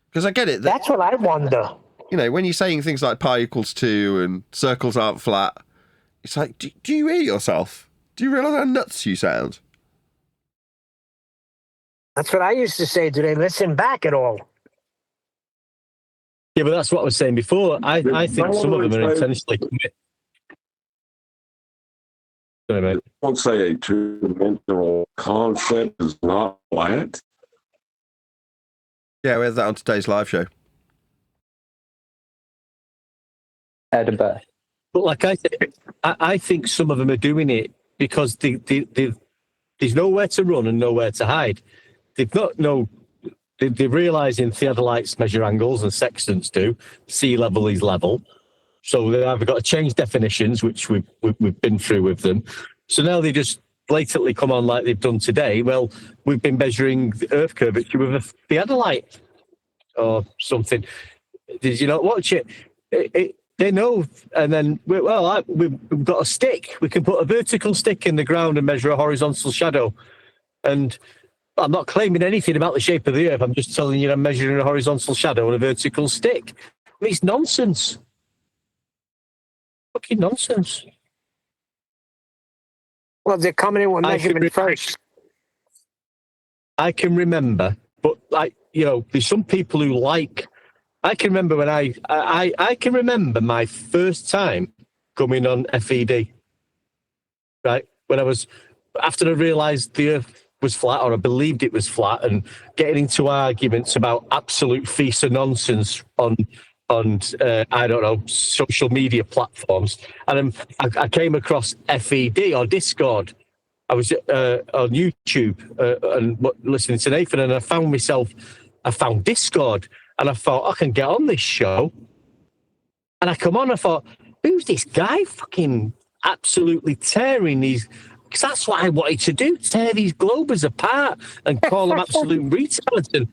Because I get it. That's what I wonder. When you're saying things like pi equals 2 and circles aren't flat, it's like, do you hear yourself? Do you realise how nuts you sound? That's what I used to say. Do they listen back at all? Yeah, but that's what I was saying before. I think some of them are intentionally commit. Sorry, mate. Don't say a two-dimensional concept is not flat. Yeah, we had that on today's live show. Edinburgh. But like I think some of them are doing it because there's nowhere to run and nowhere to hide. They're realising theodolites measure angles and sextants do. Sea level is level. So they've either got to change definitions, which we've been through with them. So now they just blatantly come on like they've done today. Well, we've been measuring the Earth curvature with a theodolite or something. Did you not watch it? They know. And then, we've got a stick. We can put a vertical stick in the ground and measure a horizontal shadow. And I'm not claiming anything about the shape of the Earth. I'm just telling you I'm measuring a horizontal shadow on a vertical stick. It's nonsense. Fucking nonsense. Well, they're coming in with measurement first. I can remember, but there's some people who like. I can remember when I can remember my first time coming on FED. Right when I was after I realised the Earth was flat, or I believed it was flat, and getting into arguments about absolute feast of nonsense on I don't know, social media platforms. And I came across FED or Discord. I was on YouTube and listening to Nathan, and I found Discord, and I thought, I can get on this show. And I come on, I thought, who's this guy fucking absolutely tearing these? Because that's what I wanted to do, tear these globers apart and call them absolute retards. And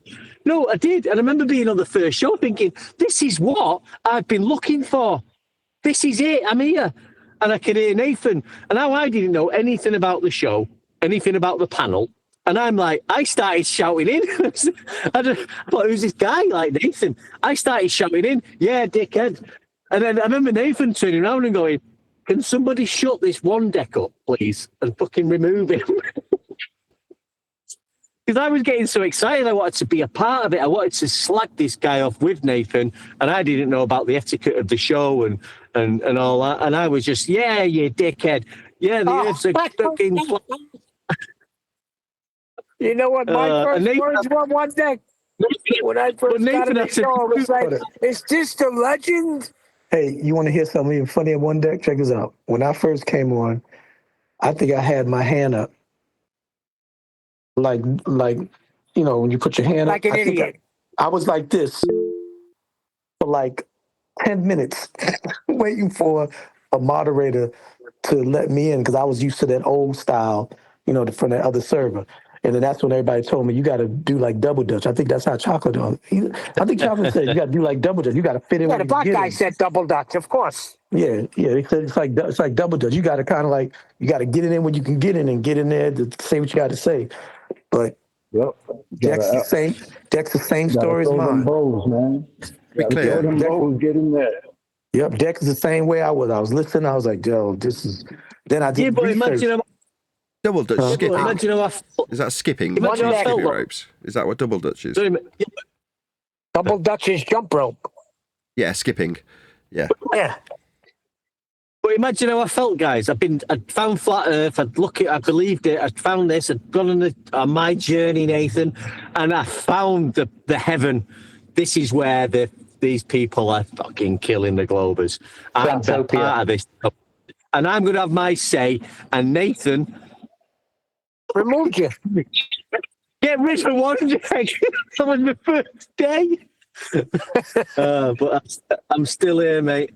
no, I did. And I remember being on the first show thinking, this is what I've been looking for. This is it. I'm here. And I could hear Nathan. And now I didn't know anything about the show, anything about the panel. And I'm like, I started shouting in. I thought, who's this guy like Nathan? I started shouting in, yeah, dickhead. And then I remember Nathan turning around and going, can somebody shut this one deck up, please, and fucking remove him? Because I was getting so excited, I wanted to be a part of it. I wanted to slag this guy off with Nathan, and I didn't know about the etiquette of the show and all that. And I was just, yeah, you dickhead. Yeah, the Earth's a fucking... You know what my first words were one day? When I first got on the show, I was like, is this the legend? Hey, you want to hear something even funny at one deck? Check this out. When I first came on, I think I had my hand up. Like when you put your hand like up. Like an idiot. I was like this for like 10 minutes waiting for a moderator to let me in because I was used to that old style, from that other server. And then that's when everybody told me, you got to do like double dutch. I think that's how Chocolate does. I think Chocolate said you got to do like double dutch. You got to fit in. Yeah, the black guy said double dutch, of course. Yeah. They said it's like double dutch. You got to kind of you got to get it in when you can get in and get in there to say what you got to say. But Deck's the same story as mine. Bows, man. Be clear. Get in there. Yep, Deck is the same way I was. I was listening. I was like, yo, this is. Then I did research. Double Dutch skipping. Is that skipping? Skipping ropes? Is that what double Dutch is? Double Dutch is jump rope. Yeah, skipping. Yeah. Yeah. But imagine how I felt, guys. I'd found flat Earth. I believed it. I'd found this. I'd gone on my journey, Nathan, and I found the heaven. This is where these people are fucking killing the globers. I'm a part of this, and I'm going to have my say. And Nathan. Removed you. Get rid of one Jack. That was my first day. But I'm still here, mate.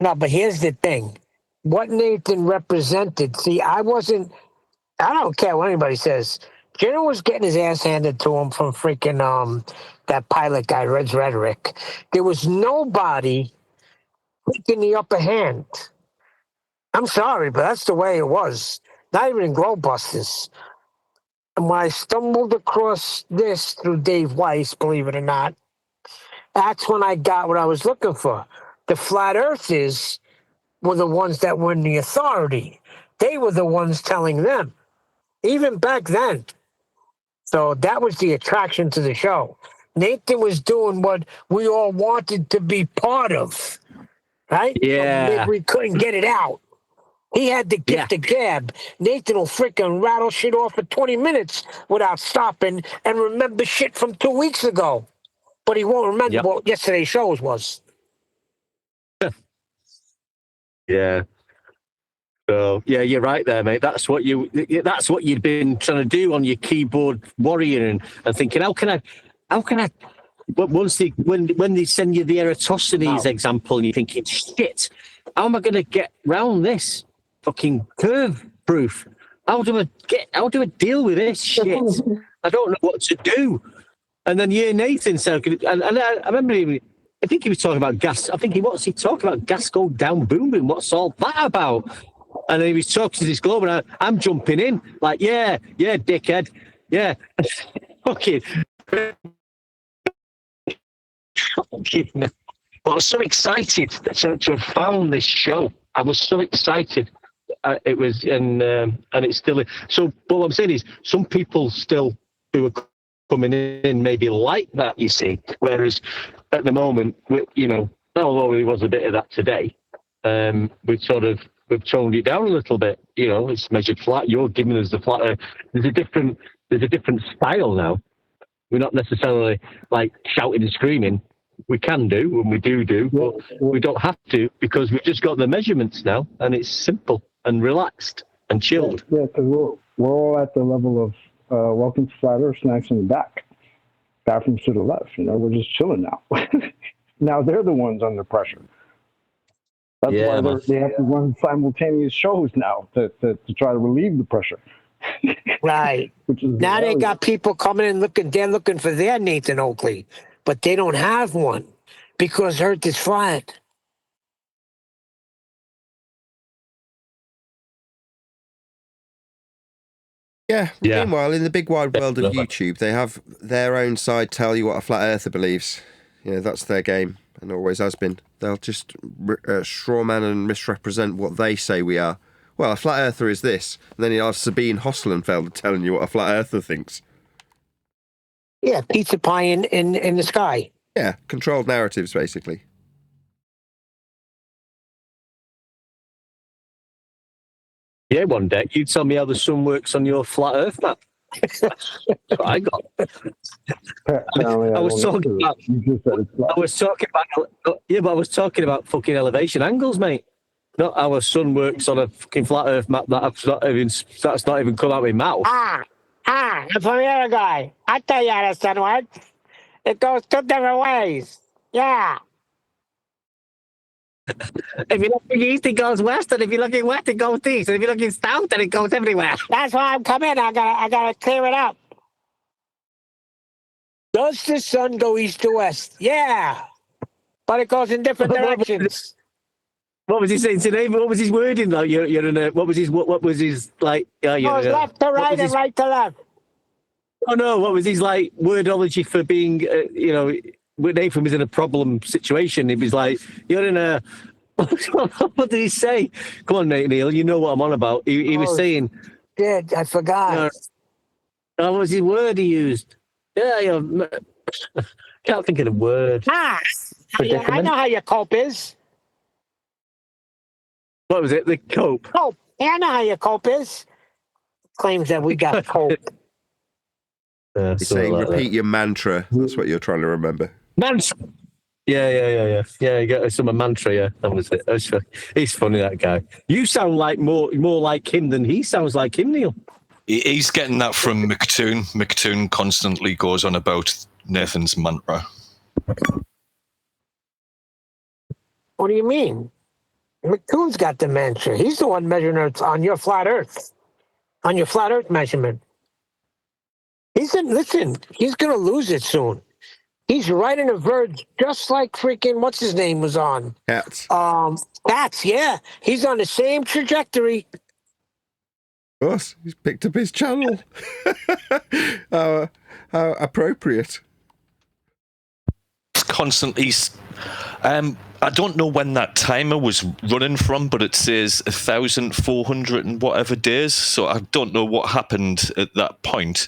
No, but here's the thing. What Nathan represented, see, I don't care what anybody says. Jenner was getting his ass handed to him from freaking that pilot guy, Red's Rhetoric. There was nobody taking the upper hand. I'm sorry, but that's the way it was. Not even in Glowbusters. And when I stumbled across this through Dave Weiss, believe it or not, that's when I got what I was looking for. The flat earthers were the ones that were in the authority. They were the ones telling them, even back then. So that was the attraction to the show. Nathan was doing what we all wanted to be part of, right? Yeah. But we couldn't get it out. He had the gift of gab. Nathan will freaking rattle shit off for 20 minutes without stopping and remember shit from 2 weeks ago. But he won't remember what yesterday's show was. Yeah. So you're right there, mate. That's what you'd been trying to do on your keyboard warrior and thinking, how can I but when they send you the Eratosthenes example, and you're thinking, shit, how am I going to get round this fucking curve proof? How do I deal with this shit? I don't know what to do. And then Nathan said, and I remember I think he was talking about gas. I think he talking about gas go down booming. What's all that about? And then he was talking to this globe, and I'm jumping in like, yeah, dickhead, yeah, fucking. But I was so excited to have found this show. I was so excited. It was, and it's still. So, but what I'm saying is, some people still who are coming in maybe like that. You see, whereas at the moment, although there was a bit of that today, we've toned it down a little bit. It's measured flat. You're giving us the flat. There's a different style now. We're not necessarily like shouting and screaming. We can do, and we do, but we don't have to because we've just got the measurements now, and it's simple and relaxed and chilled. Yeah, because we're all at the level of welcome to Flat Earth, snacks in the back. Bathrooms to the left. We're just chilling now. Now they're the ones under pressure. That's why they have to run simultaneous shows now to try to relieve the pressure. Right. Now they got people coming in they're looking for their Nathan Oakley, but they don't have one because Earth is flat. Yeah. Meanwhile, in the big wide world of YouTube, they have their own side tell you what a flat earther believes. That's their game, and always has been. They'll just strawman and misrepresent what they say we are. Well, a flat earther is this. And then you have Sabine Hosselenfeld telling you what a flat earther thinks. Yeah, pizza pie in the sky. Yeah, controlled narratives, basically. Yeah, one day you tell me how the sun works on your flat Earth map. That's what I got. I was talking about fucking elevation angles, mate. Not how a sun works on a fucking flat Earth map that's not even come out of my mouth. I'm from here, guy. I tell you how the sun works. It goes two different ways. Yeah. If you're looking east, it goes west, and if you're looking west, it goes east, and if you're looking south, then it goes everywhere. That's why I'm coming. I gotta clear it up. Does the sun go east to west? Yeah, but it goes in different directions. What was he saying today? What was his wording? Like you're in a. What was his like? Goes left to right and right to left. Oh no! What was his like wordology for being? When Nathan was in a problem situation, he was like, "You're in a." What did he say? Come on, Neil. You know what I'm on about. He was saying. Yeah, I forgot. What was his word he used? Yeah, can't think of the word. I know how your cope is. What was it? The cope. Cope. Yeah, I know how your cope is. Claims that we got cope. He's saying repeat your mantra. That's what you're trying to remember. Mantra. Yeah. You got some mantra. Yeah, that was it. He's funny, that guy. You sound like more like him than he sounds like him, Neil. He's getting that from McToon. McToon constantly goes on about Nathan's mantra. What do you mean? McToon's got the mantra. He's the one measuring it on your flat Earth. On your flat Earth measurement. Listen, he's going to lose it soon. He's right on the verge, just like freaking, what's his name was on? Cats. Cats, yeah. He's on the same trajectory. Of course, he's picked up his channel. How appropriate. It's constantly... I don't know when that timer was running from, but it says 1,400 and whatever days. So I don't know what happened at that point.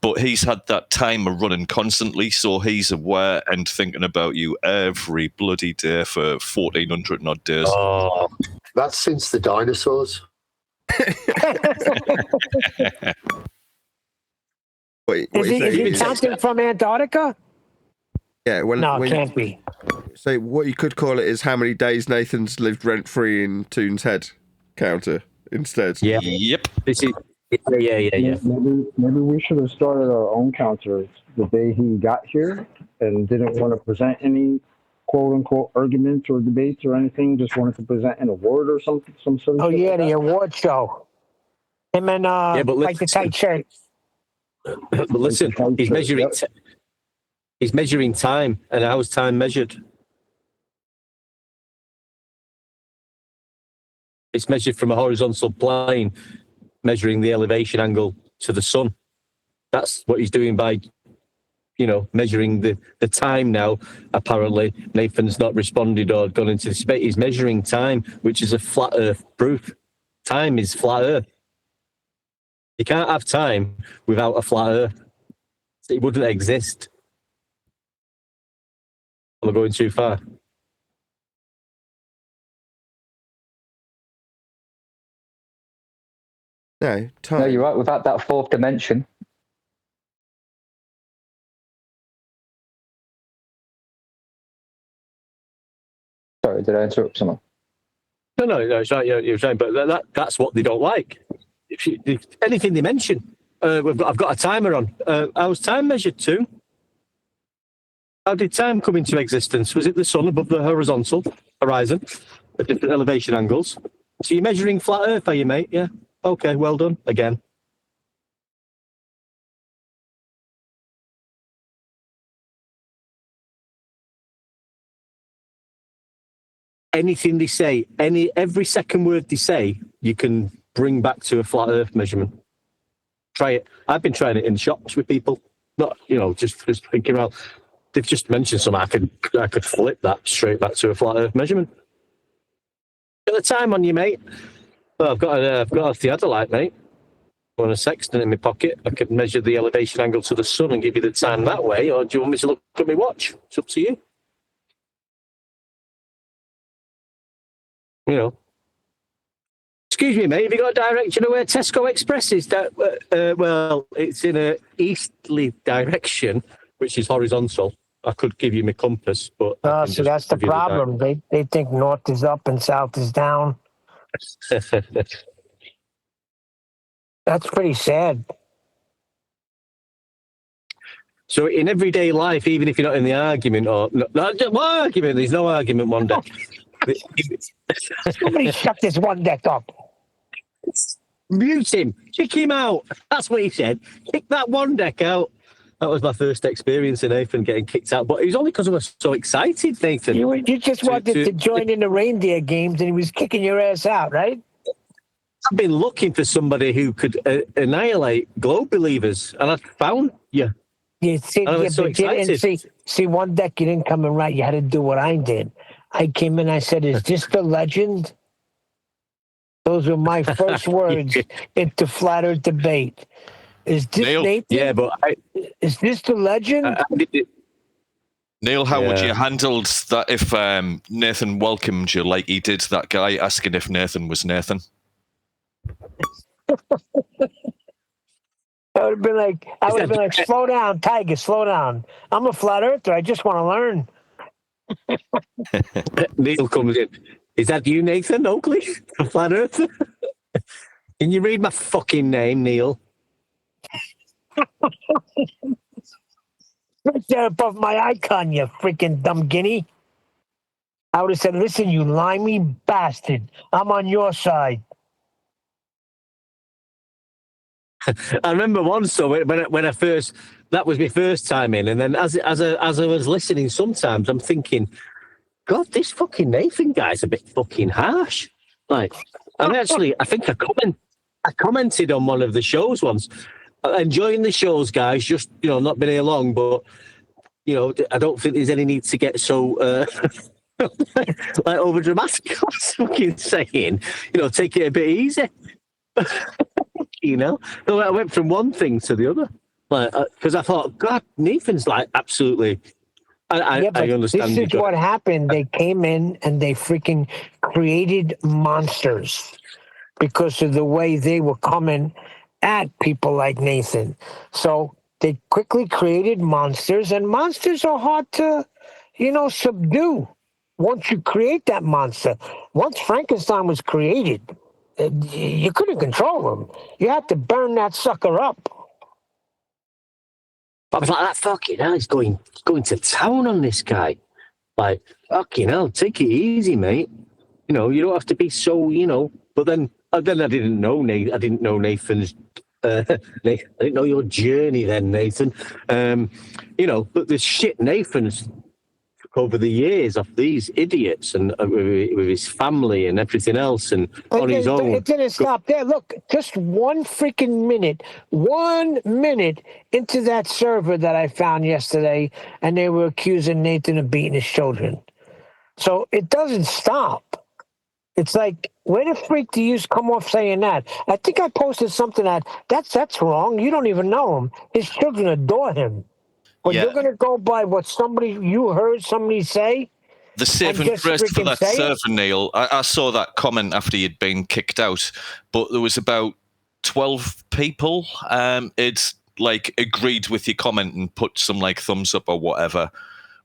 But he's had that timer running constantly, so he's aware and thinking about you every bloody day for 1,400 and odd days. Oh, that's since the dinosaurs. Is he counting from Antarctica? Yeah. No, it can't be. So what you could call it is how many days Nathan's lived rent-free in Toon's head counter instead. Yeah. Yep. Yeah. Maybe we should have started our own counter the day he got here and didn't want to present any quote unquote arguments or debates or anything. Just wanted to present an award or some sort of. Oh shit yeah, like the that. award show. Him and like the tight shirt. But listen, he's measuring. He's measuring time, and how's time measured? It's measured from a horizontal plane, measuring the elevation angle to the sun. That's what he's doing by, measuring the time now. Apparently, Nathan's not responded or gone into the space. He's measuring time, which is a flat Earth proof. Time is flat Earth. You can't have time without a flat Earth. It wouldn't exist. Am I going too far? No, time. No, you're right. Without that fourth dimension. Sorry, did I interrupt someone? No, it's right. You're saying, but that's what they don't like. If anything they mention, I've got a timer on. How's time measured too? How did time come into existence? Was it the sun above the horizontal horizon at different elevation angles? So you're measuring flat Earth, are you, mate? Yeah. Okay, well done. Again. Anything they say, every second word they say, you can bring back to a flat Earth measurement. Try it. I've been trying it in shops with people. Not, just thinking about. They've just mentioned something. I could flip that straight back to a flat Earth measurement. Got the time on you, mate. Well, I've got a theodolite, mate. On a sextant in my pocket, I could measure the elevation angle to the sun and give you the time that way. Or do you want me to look at my watch? It's up to you. Excuse me, mate. Have you got a direction of where Tesco Express is? Well, it's in a easterly direction, which is horizontal. I could give you my compass, but So that's the problem. They think north is up and south is down. That's pretty sad. So in everyday life, even if you're not in the argument what argument? There's no argument one day. Somebody shut this one deck up. Mute him. Kick him out. That's what he said. Kick that one deck out. That was my first experience in Nathan getting kicked out, but it was only because I was so excited, Nathan. You just wanted to join in the reindeer games, and he was kicking your ass out, right? I've been looking for somebody who could annihilate globe believers, and I found you. You see, see, one deck you didn't come in right. You had to do what I did. I came in, I said, is this the legend? Those were my first words into Flat Earth debate. Is this Neil? Nathan? Yeah, but is this the legend? Neil, how would you handled that if Nathan welcomed you like he did that guy asking if Nathan was Nathan? I would have been like, slow down, Tiger, slow down. I'm a flat earther. I just want to learn. Neil comes in. Is that you, Nathan Oakley? A flat earther? Can you read my fucking name, Neil? Right there above my icon, you freaking dumb guinea. I would have said, listen, you limey bastard. I'm on your side. I remember once, so when I first, that was my first time in, and then as I was listening, sometimes I'm thinking, God, this fucking Nathan guy's a bit fucking harsh. Like, and actually, I think I commented on one of the shows once, enjoying the shows, guys. Just not been here long, but I don't think there's any need to get so like over dramatic. I was fucking saying, take it a bit easy. So I went from one thing to the other, like because I thought, God, Nathan's like absolutely. I understand. This is what happened. They came in and they freaking created monsters because of the way they were coming at people like Nathan. So they quickly created monsters, and monsters are hard to, subdue. Once you create that monster, once Frankenstein was created, you couldn't control him. You had to burn that sucker up. But I was like, that fucking hell, he's going to town on this guy. Like, fucking hell, take it easy, mate. You know, you don't have to be so, you know. But then I didn't know Nathan's. I didn't know your journey then, Nathan. You know, but the shit Nathan's took over the years of these idiots and with his family and everything else and on his own. It didn't stop there. Look, just 1 minute into that server that I found yesterday, and they were accusing Nathan of beating his children. So it doesn't stop. It's like, where the freak do you come off saying that? I think I posted something that's wrong. You don't even know him. His children adore him. But you're going to go by what you heard somebody say? The saving grace for that server, Neil, I saw that comment after you'd been kicked out, but there was about 12 people. It's like agreed with your comment and put some like thumbs up or whatever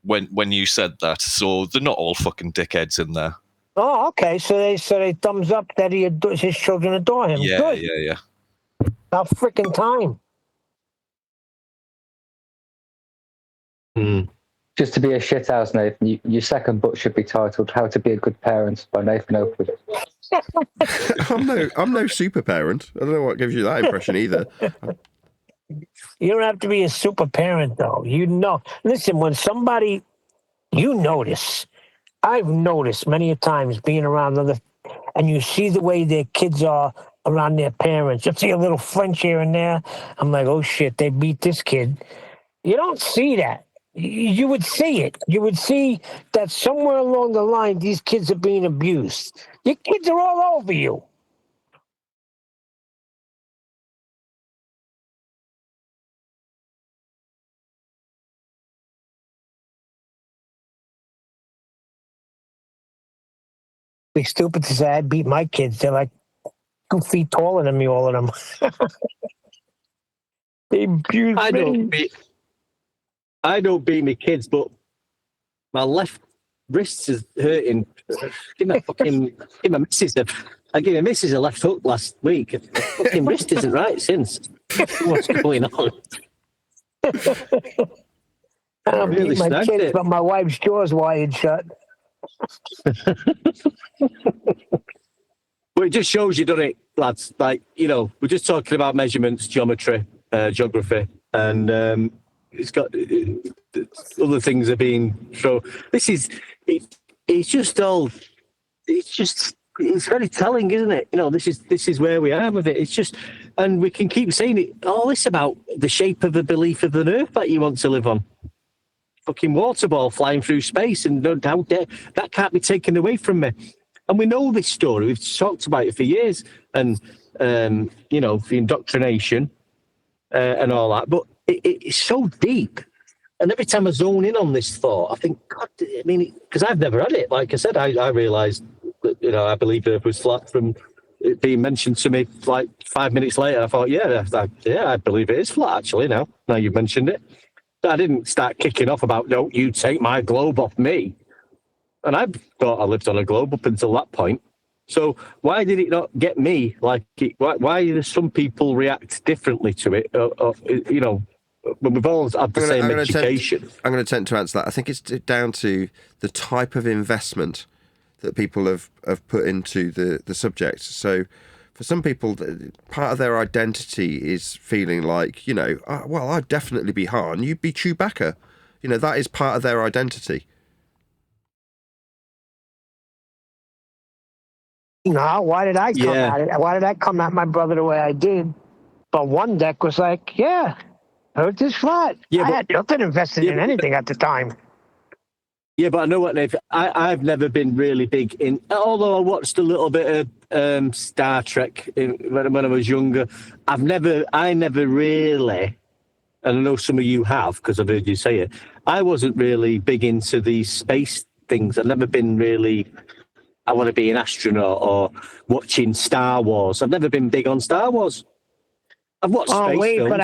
when you said that. So they're not all fucking dickheads in there. Oh, okay. So they thumbs up that his children adore him. Yeah, Good. yeah. About freaking time. Just to be a shithouse, Nathan, your second book should be titled "How to Be a Good Parent" by Nathan Oakley. I'm no super parent. I don't know what gives you that impression either. You don't have to be a super parent, though. You know. Listen, when somebody, you notice, I've noticed many a times being around other, and you see the way their kids are around their parents. You'll see a little French here and there. I'm like, oh shit, they beat this kid. You don't see that. You would see it. You would see that somewhere along the line, these kids are being abused. Your kids are all over you. Be stupid to say I beat my kids. They're like 2 feet taller than me, all of them. They abuse me. I don't beat my kids, but my left wrist is hurting. Give my missus a left hook last week. My fucking wrist isn't right since. What's going on? I don't beat my kids, but my wife's jaw's wired shut. But it just shows you, doesn't it, lads? Like, you know, we're just talking about measurements, geometry, geography, and it's got other things are being shown. It's very telling, isn't it? You know, this is where we are with it. It's just, and we can keep saying it. All this about the shape of the belief of the earth that you want to live on. Fucking water ball flying through space, and no doubt that can't be taken away from me. And we know this story. We've talked about it for years, and you know, the indoctrination and all that. But it's so deep. And every time I zone in on this thought, I think, God, I mean, because I've never had it. Like I said, I realised that, you know, I believed Earth was flat from it being mentioned to me like 5 minutes later. I thought, I believe it is flat, actually, now you've mentioned it. But I didn't start kicking off about, don't you take my globe off me. And I thought I lived on a globe up until that point. So why did it not get me? Like, why do some people react differently to it? You know, when we've all had the same education. I'm going to attempt to answer that. I think it's down to the type of investment that people have put into the subject. So for some people, part of their identity is feeling like, you know, well, I'd definitely be Han, you'd be Chewbacca. You know, that is part of their identity. No, why did I come at it? Why did I come at my brother the way I did? But one deck was like, Earth is flat. I had nothing invested in anything at the time. Yeah, but I know what, Nathan. I've never been really big in, although I watched a little bit of Star Trek when I was younger. I never really, and I know some of you have because I've heard you say it, I wasn't really big into these space things. I've never been really, I want to be an astronaut or watching Star Wars. I've never been big on Star Wars. I've watched space films. But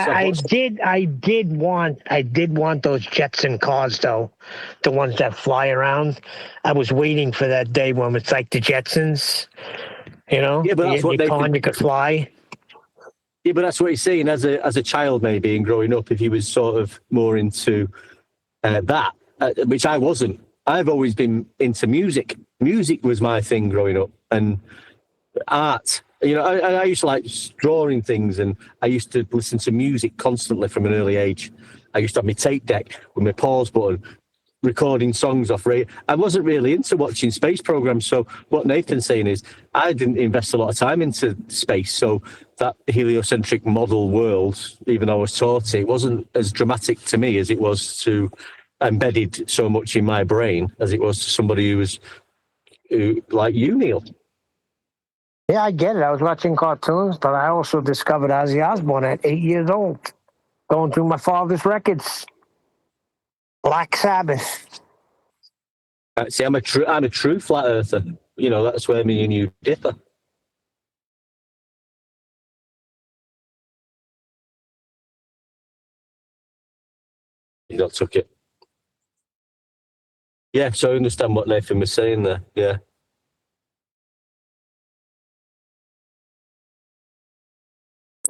I did want those Jetson cars though, the ones that fly around. I was waiting for that day when it's like the Jetsons, you know. Yeah, but that's what you could fly. Yeah, but that's what he's saying. As a child, maybe, and growing up, if he was sort of more into that, which I wasn't. I've always been into music. Music was my thing growing up, and art. You know, I used to like drawing things, and I used to listen to music constantly from an early age. I used to have my tape deck with my pause button, recording songs off radio. I wasn't really into watching space programs. So what Nathan's saying is, I didn't invest a lot of time into space. So that heliocentric model world, even though I was taught it, wasn't as dramatic to me as it was to embedded so much in my brain as it was to somebody who like you, Neil. Yeah, I get it. I was watching cartoons, but I also discovered Ozzy Osbourne at 8 years old, going through my father's records. Black Sabbath. See, I'm a true flat earther. You know, that's where me and you differ. You not took it. Yeah, so I understand what Nathan was saying there. Yeah.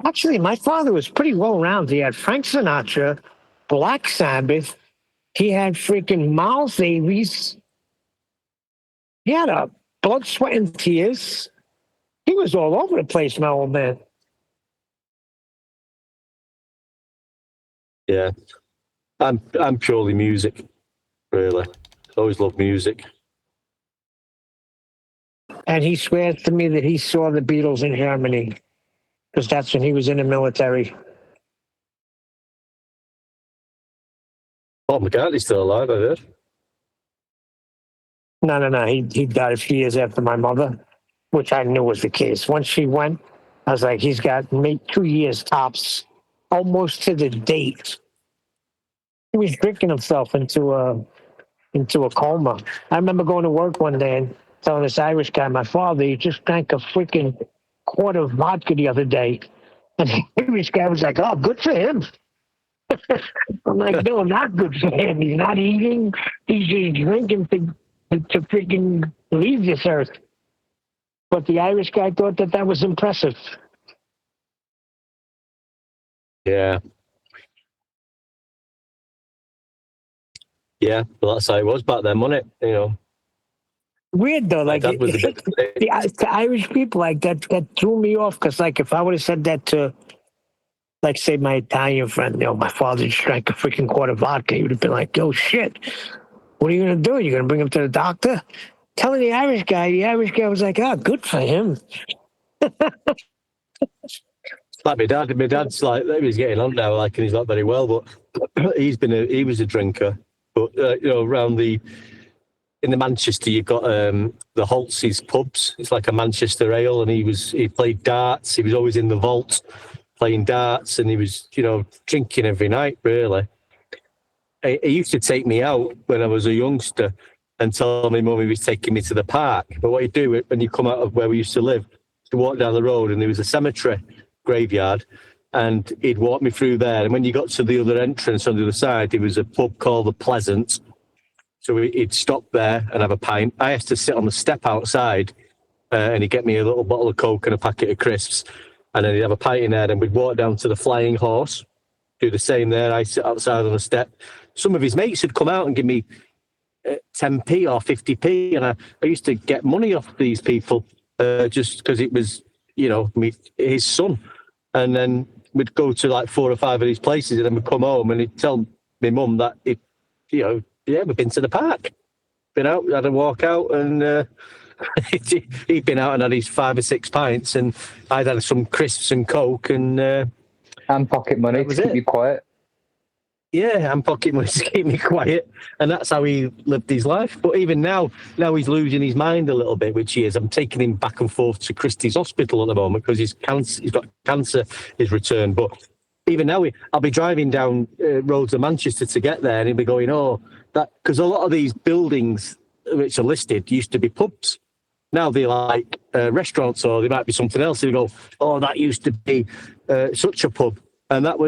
Actually, my father was pretty well-rounded. He had Frank Sinatra, Black Sabbath. He had freaking Miles Davis. He had a Blood, Sweat, and Tears. He was all over the place, my old man. Yeah. I'm purely music, really. Always loved music. And he swears to me that he saw the Beatles in Germany, because that's when he was in the military. Oh, McCartney's still alive, I heard. No. He died a few years after my mother, which I knew was the case. Once she went, I was like, he's got maybe 2 years tops, almost to the date. He was drinking himself into a coma. I remember going to work one day and telling this Irish guy, my father, he just drank a freaking quart of vodka the other day. And the Irish guy was like, oh, good for him. I'm like, no, not good for him. He's not eating. He's just drinking to freaking leave this earth. But the Irish guy thought that was impressive. Yeah. Yeah, well, that's how it was back then, wasn't it? You know. Weird though, like the Irish people, like that threw me off, because like if I would have said that to, like, say my Italian friend, you know, my father just drank a freaking quart of vodka, he would have been like, yo, shit, what are you gonna do? You're gonna bring him to the doctor? Telling the Irish guy was like, oh, good for him. Like my dad's like, he's getting on now, like, and he's not very well, but he was a drinker. But you know, in the Manchester, you've got the Holtz's pubs. It's like a Manchester ale, and he played darts. He was always in the vault playing darts, and he was, you know, drinking every night. Really, he used to take me out when I was a youngster and tell me mum he was taking me to the park. But what he'd do when you come out of where we used to live, to walk down the road, and there was a cemetery graveyard. And he'd walk me through there. And when you got to the other entrance on the other side, there was a pub called The Pleasant. So he'd stop there and have a pint. I had to sit on the step outside, and he'd get me a little bottle of Coke and a packet of crisps. And then he'd have a pint in there, and we'd walk down to the Flying Horse, do the same there. I sit outside on the step. Some of his mates would come out and give me 10p or 50p. And I used to get money off these people just because it was, you know, his son. And then we'd go to like 4 or 5 of these places, and then we'd come home and he'd tell my mum that, we've been to the park. Been out, had a walk out, and he'd been out and had his 5 or 6 pints, and I'd had some crisps and Coke and pocket money to keep you quiet. Yeah, and pocket money to keep me quiet, and that's how he lived his life. But even now he's losing his mind a little bit, which he is. I'm taking him back and forth to Christie's Hospital at the moment because he's got cancer, his return. But even now, I'll be driving down roads of Manchester to get there, and he'll be going, oh, that, because a lot of these buildings which are listed used to be pubs. Now they're like restaurants, or they might be something else. They go, oh, that used to be such a pub. And I've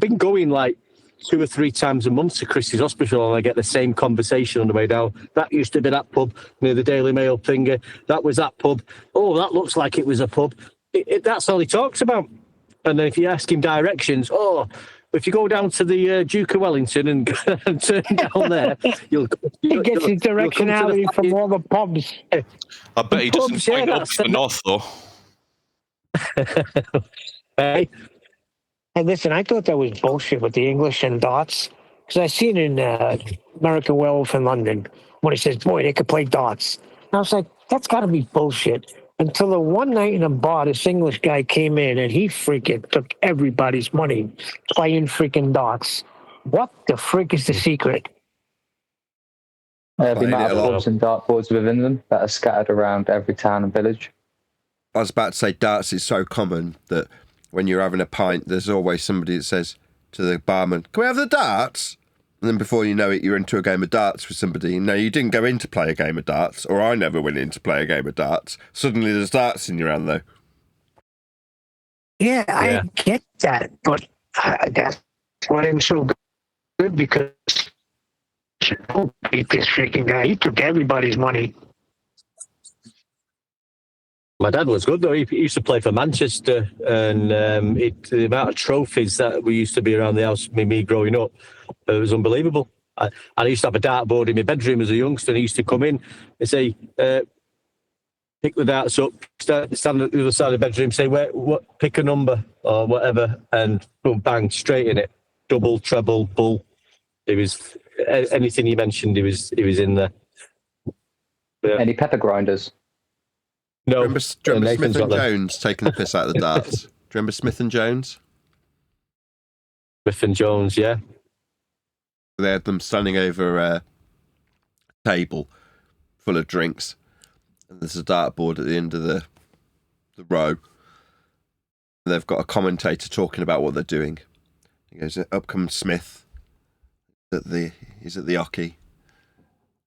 been going like 2 or 3 times a month to Christie's Hospital, and I get the same conversation on the way down. That used to be that pub near the Daily Mail finger. That was that pub. Oh, that looks like it was a pub. that's all he talks about. And then if you ask him directions, if you go down to the Duke of Wellington and turn down there, he gets his directionality from all the pubs. I bet he doesn't point up to the north, though. Hey, listen, I thought that was bullshit with the English and darts. Because I seen in American Werewolf in London when he says, boy, they could play darts. And I was like, that's got to be bullshit. Until the one night in a bar, this English guy came in and he freaking took everybody's money playing freaking darts. What the frick is the secret? The amount of pubs and dartboards within them that are scattered around every town and village. I was about to say darts is so common that when you're having a pint, there's always somebody that says to the barman, "Can we have the darts?" And then before you know it, you're into a game of darts with somebody. No, you didn't go in to play a game of darts, or I never went in to play a game of darts. Suddenly there's darts in your hand, though. Yeah, I get that, but that's why I'm so good because don't beat this freaking guy. He took everybody's money. My dad was good, though. He used to play for Manchester, and the amount of trophies that we used to be around the house, me growing up, it was unbelievable. I used to have a dartboard in my bedroom as a youngster, and he used to come in and say, pick the darts up, stand at the other side of the bedroom, say, pick a number or whatever, and boom, bang, straight in it. Double, treble, bull. It was anything you mentioned, he was in there. Yeah. Any pepper grinders? No. Do you remember Smith and Jones taking the piss out of the darts? Do you remember Smith and Jones? Smith and Jones, yeah. They had them standing over a table full of drinks, and there's a dartboard at the end of the row. And they've got a commentator talking about what they're doing. He goes, "Up comes Smith. He's at the hockey,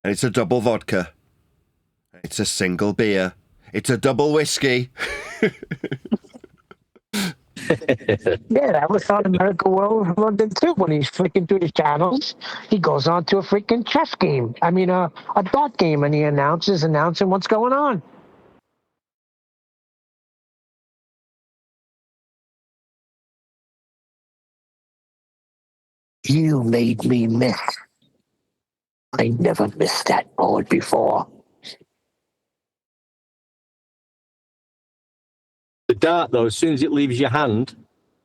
and it's a double vodka. It's a single beer. It's a double whiskey." Yeah, that was on American Werewolf in London too. When he's flicking through the channels, he goes on to a freaking chess game. I mean, a dart game, and he announcing what's going on. You made me miss. I never missed that board before. The dart, though, as soon as it leaves your hand,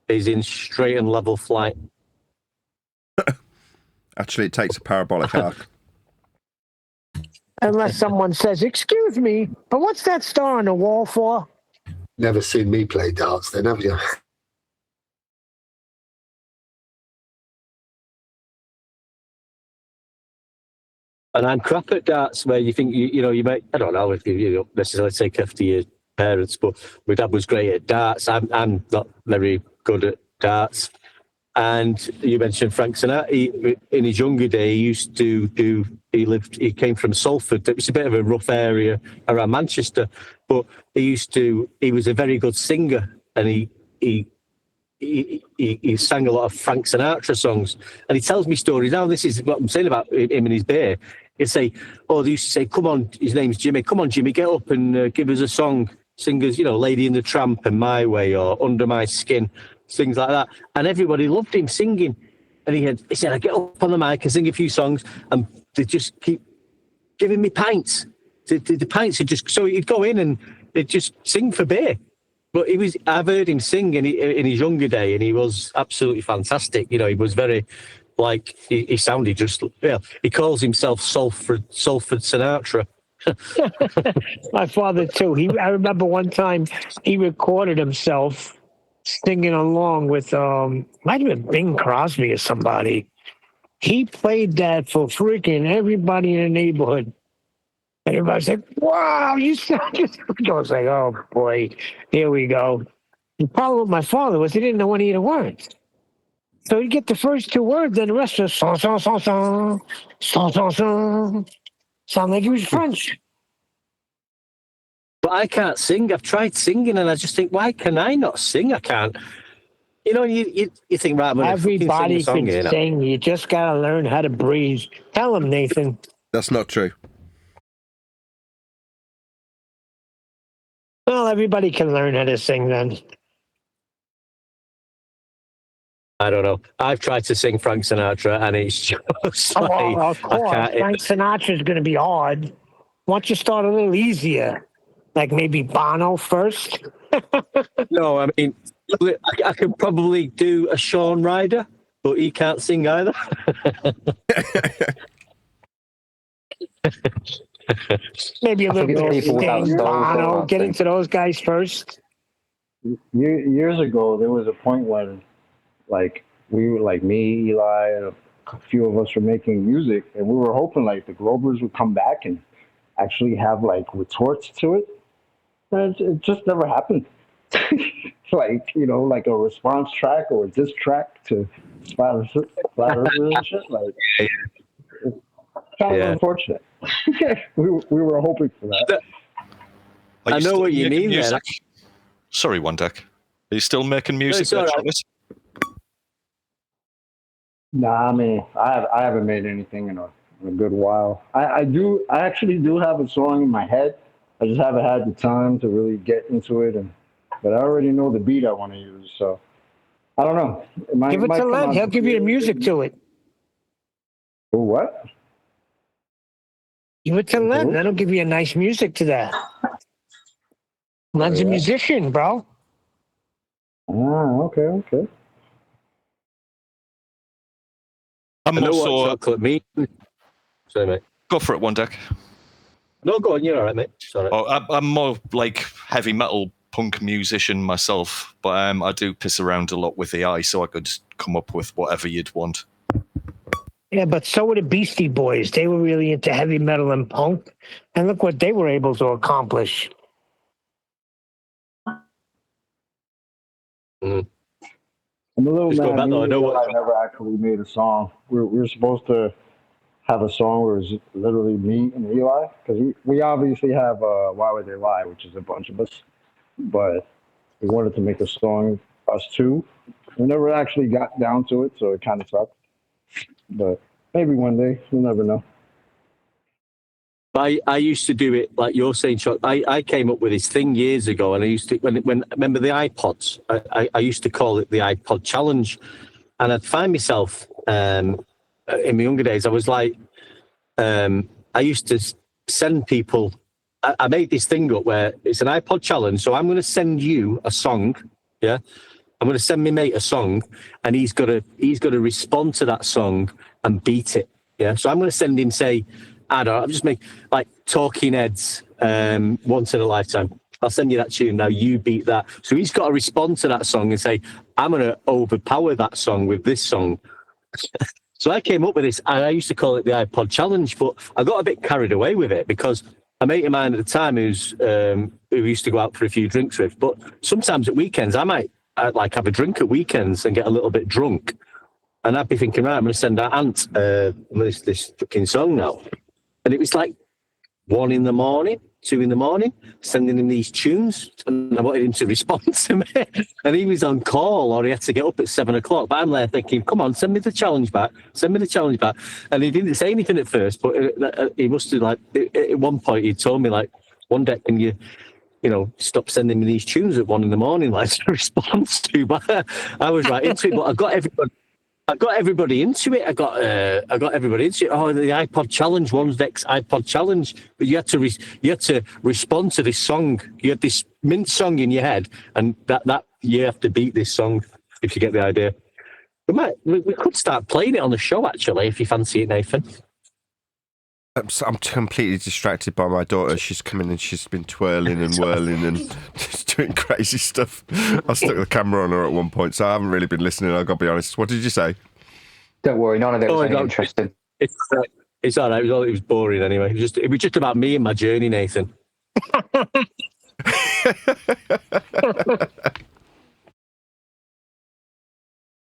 is in straight and level flight. Actually, it takes a parabolic arc. Unless someone says, "Excuse me, but what's that star on the wall for?" Never seen me play darts then, have you? And I'm crap at darts, where you think you might, I don't know if you don't necessarily take after your parents, but my dad was great at darts. I'm not very good at darts. And you mentioned Frank Sinatra. In his younger day, he used to do. He came from Salford. It was a bit of a rough area around Manchester, but he was a very good singer, and he sang a lot of Frank Sinatra songs. And he tells me stories. Now, this is what I'm saying about him and his beer. He'd say, they used to say, "Come on," his name's Jimmy. "Come on, Jimmy, get up and give us a song." Singers, "Lady in the Tramp" and "My Way" or "Under My Skin," things like that. And everybody loved him singing. And he said, "I get up on the mic and sing a few songs, and they just keep giving me pints. The pints are just..." So he'd go in and they'd just sing for beer. But I've heard him sing in his younger day, and he was absolutely fantastic. He was very, he sounded just, he calls himself Salford Sinatra. My father too. I remember one time he recorded himself singing along with might have been Bing Crosby or somebody. He played that for freaking everybody in the neighborhood. And everybody's like, "Wow, you sound just..." I was like, "Oh boy, here we go." The problem with my father was he didn't know any of the words. So he'd get the first two words, then the rest was song, song, song, song, song, song, song. Sound like he was French. But I can't sing. I've tried singing, and I just think, why can I not sing? I can't. You think, right, everybody can sing. You just got to learn how to breathe. Tell him, Nathan. That's not true. Well, everybody can learn how to sing then. I don't know. I've tried to sing Frank Sinatra, and it's just like, Well, of course, Frank Sinatra's going to be hard. Why don't you start a little easier? Like maybe Bono first? No, I mean, I could probably do a Shawn Ryder, but he can't sing either. Maybe a little bit of Sting, Bono. Get into those guys first. Years ago, there was a point when, like, we were like me, Eli, and a few of us were making music, and we were hoping like the Glovers would come back and actually have like retorts to it. And it just never happened. Like, you know, like a response track or a diss track to Flat Earth and shit. Like, it's kind of unfortunate. we were hoping for that. I know what you mean there. Sorry, One Deck. Are you still making music? No, it's all right. Nah, I mean, I haven't made anything in a good while. I actually do have a song in my head. I just haven't had the time to really get into it, but I already know the beat I want to use. So I don't know. Give it to Len. He'll give you the music to it. What? Give it to Len. That'll give you a nice music to that. Len's a musician, bro. Okay. I know what chocolate means. Sorry, mate. Go for it, One Deck. No, go on. You're all right, mate. Sorry. Oh, I'm more like heavy metal punk musician myself, but I do piss around a lot with AI, so I could come up with whatever you'd want. Yeah, but so were the Beastie Boys. They were really into heavy metal and punk, and look what they were able to accomplish. I'm a little mad. I never actually made a song. We're supposed to have a song where it's literally me and Eli, because we obviously have Why Would They Lie, which is a bunch of us, but we wanted to make a song, us two. We never actually got down to it, so it kind of sucked. But maybe one day, you'll never know. I used to do it like you're saying, Chuck. I came up with this thing years ago, and I used to when remember the iPods. I used to call it the iPod Challenge, and I'd find myself in my younger days. I was like, I used to send people. I made this thing up where it's an iPod Challenge. So I'm going to send you a song. Yeah, I'm going to send my mate a song, and he's got to respond to that song and beat it. Yeah, so I'm going to send him say. I'm just making like Talking Heads, Once in a Lifetime. I'll send you that tune. Now you beat that. So he's got to respond to that song and say, I'm going to overpower that song with this song. So I came up with this, and I used to call it the iPod Challenge, but I got a bit carried away with it because a mate of mine at the time who used to go out for a few drinks with, but sometimes at weekends I'd like have a drink at weekends and get a little bit drunk. And I'd be thinking, right, I'm going to send that Ant this fucking song now. And it was like 1 in the morning, 2 in the morning, sending him these tunes. And I wanted him to respond to me. And he was on call, or he had to get up at 7 o'clock. But I'm there thinking, come on, send me the challenge back. And he didn't say anything at first, but he must have, like, at one point he told me, like, One Deck, can you stop sending me these tunes at 1 in the morning, like, to respond to. But I was right into it, but I got everybody into it. I got everybody into it. Oh, the iPod Challenge, One Deck's iPod Challenge. But you had to respond to this song. You had this mint song in your head, and that you have to beat this song if you get the idea. We could start playing it on the show actually, if you fancy it, Nathan. I'm completely distracted by my daughter. She's come in and she's been twirling and whirling and just doing crazy stuff. I stuck the camera on her at one point, so I haven't really been listening, I've got to be honest. What did you say? Don't worry, none of it was interesting. It's all right. It was boring anyway. It was just about me and my journey, Nathan.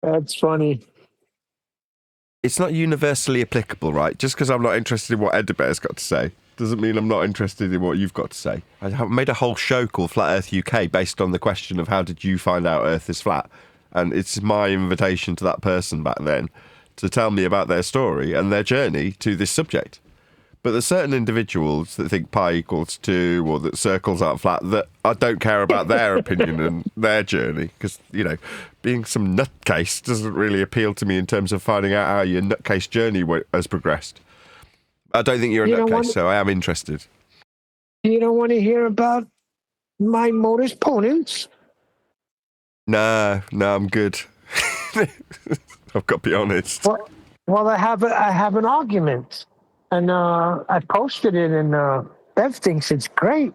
That's funny. It's not universally applicable, right? Just because I'm not interested in what Edibear's got to say doesn't mean I'm not interested in what you've got to say. I made a whole show called Flat Earth UK based on the question of how did you find out Earth is flat? And it's my invitation to that person back then to tell me about their story and their journey to this subject. But there's certain individuals that think pi equals 2 or that circles aren't flat that I don't care about their opinion and their journey because, you know, being some nutcase doesn't really appeal to me in terms of finding out how your nutcase journey has progressed. I don't think you're a nutcase, so I am interested. You don't want to hear about my modus ponens? No, I'm good. I've got to be honest. Well, I have an argument, and I posted it, and Bev thinks it's great.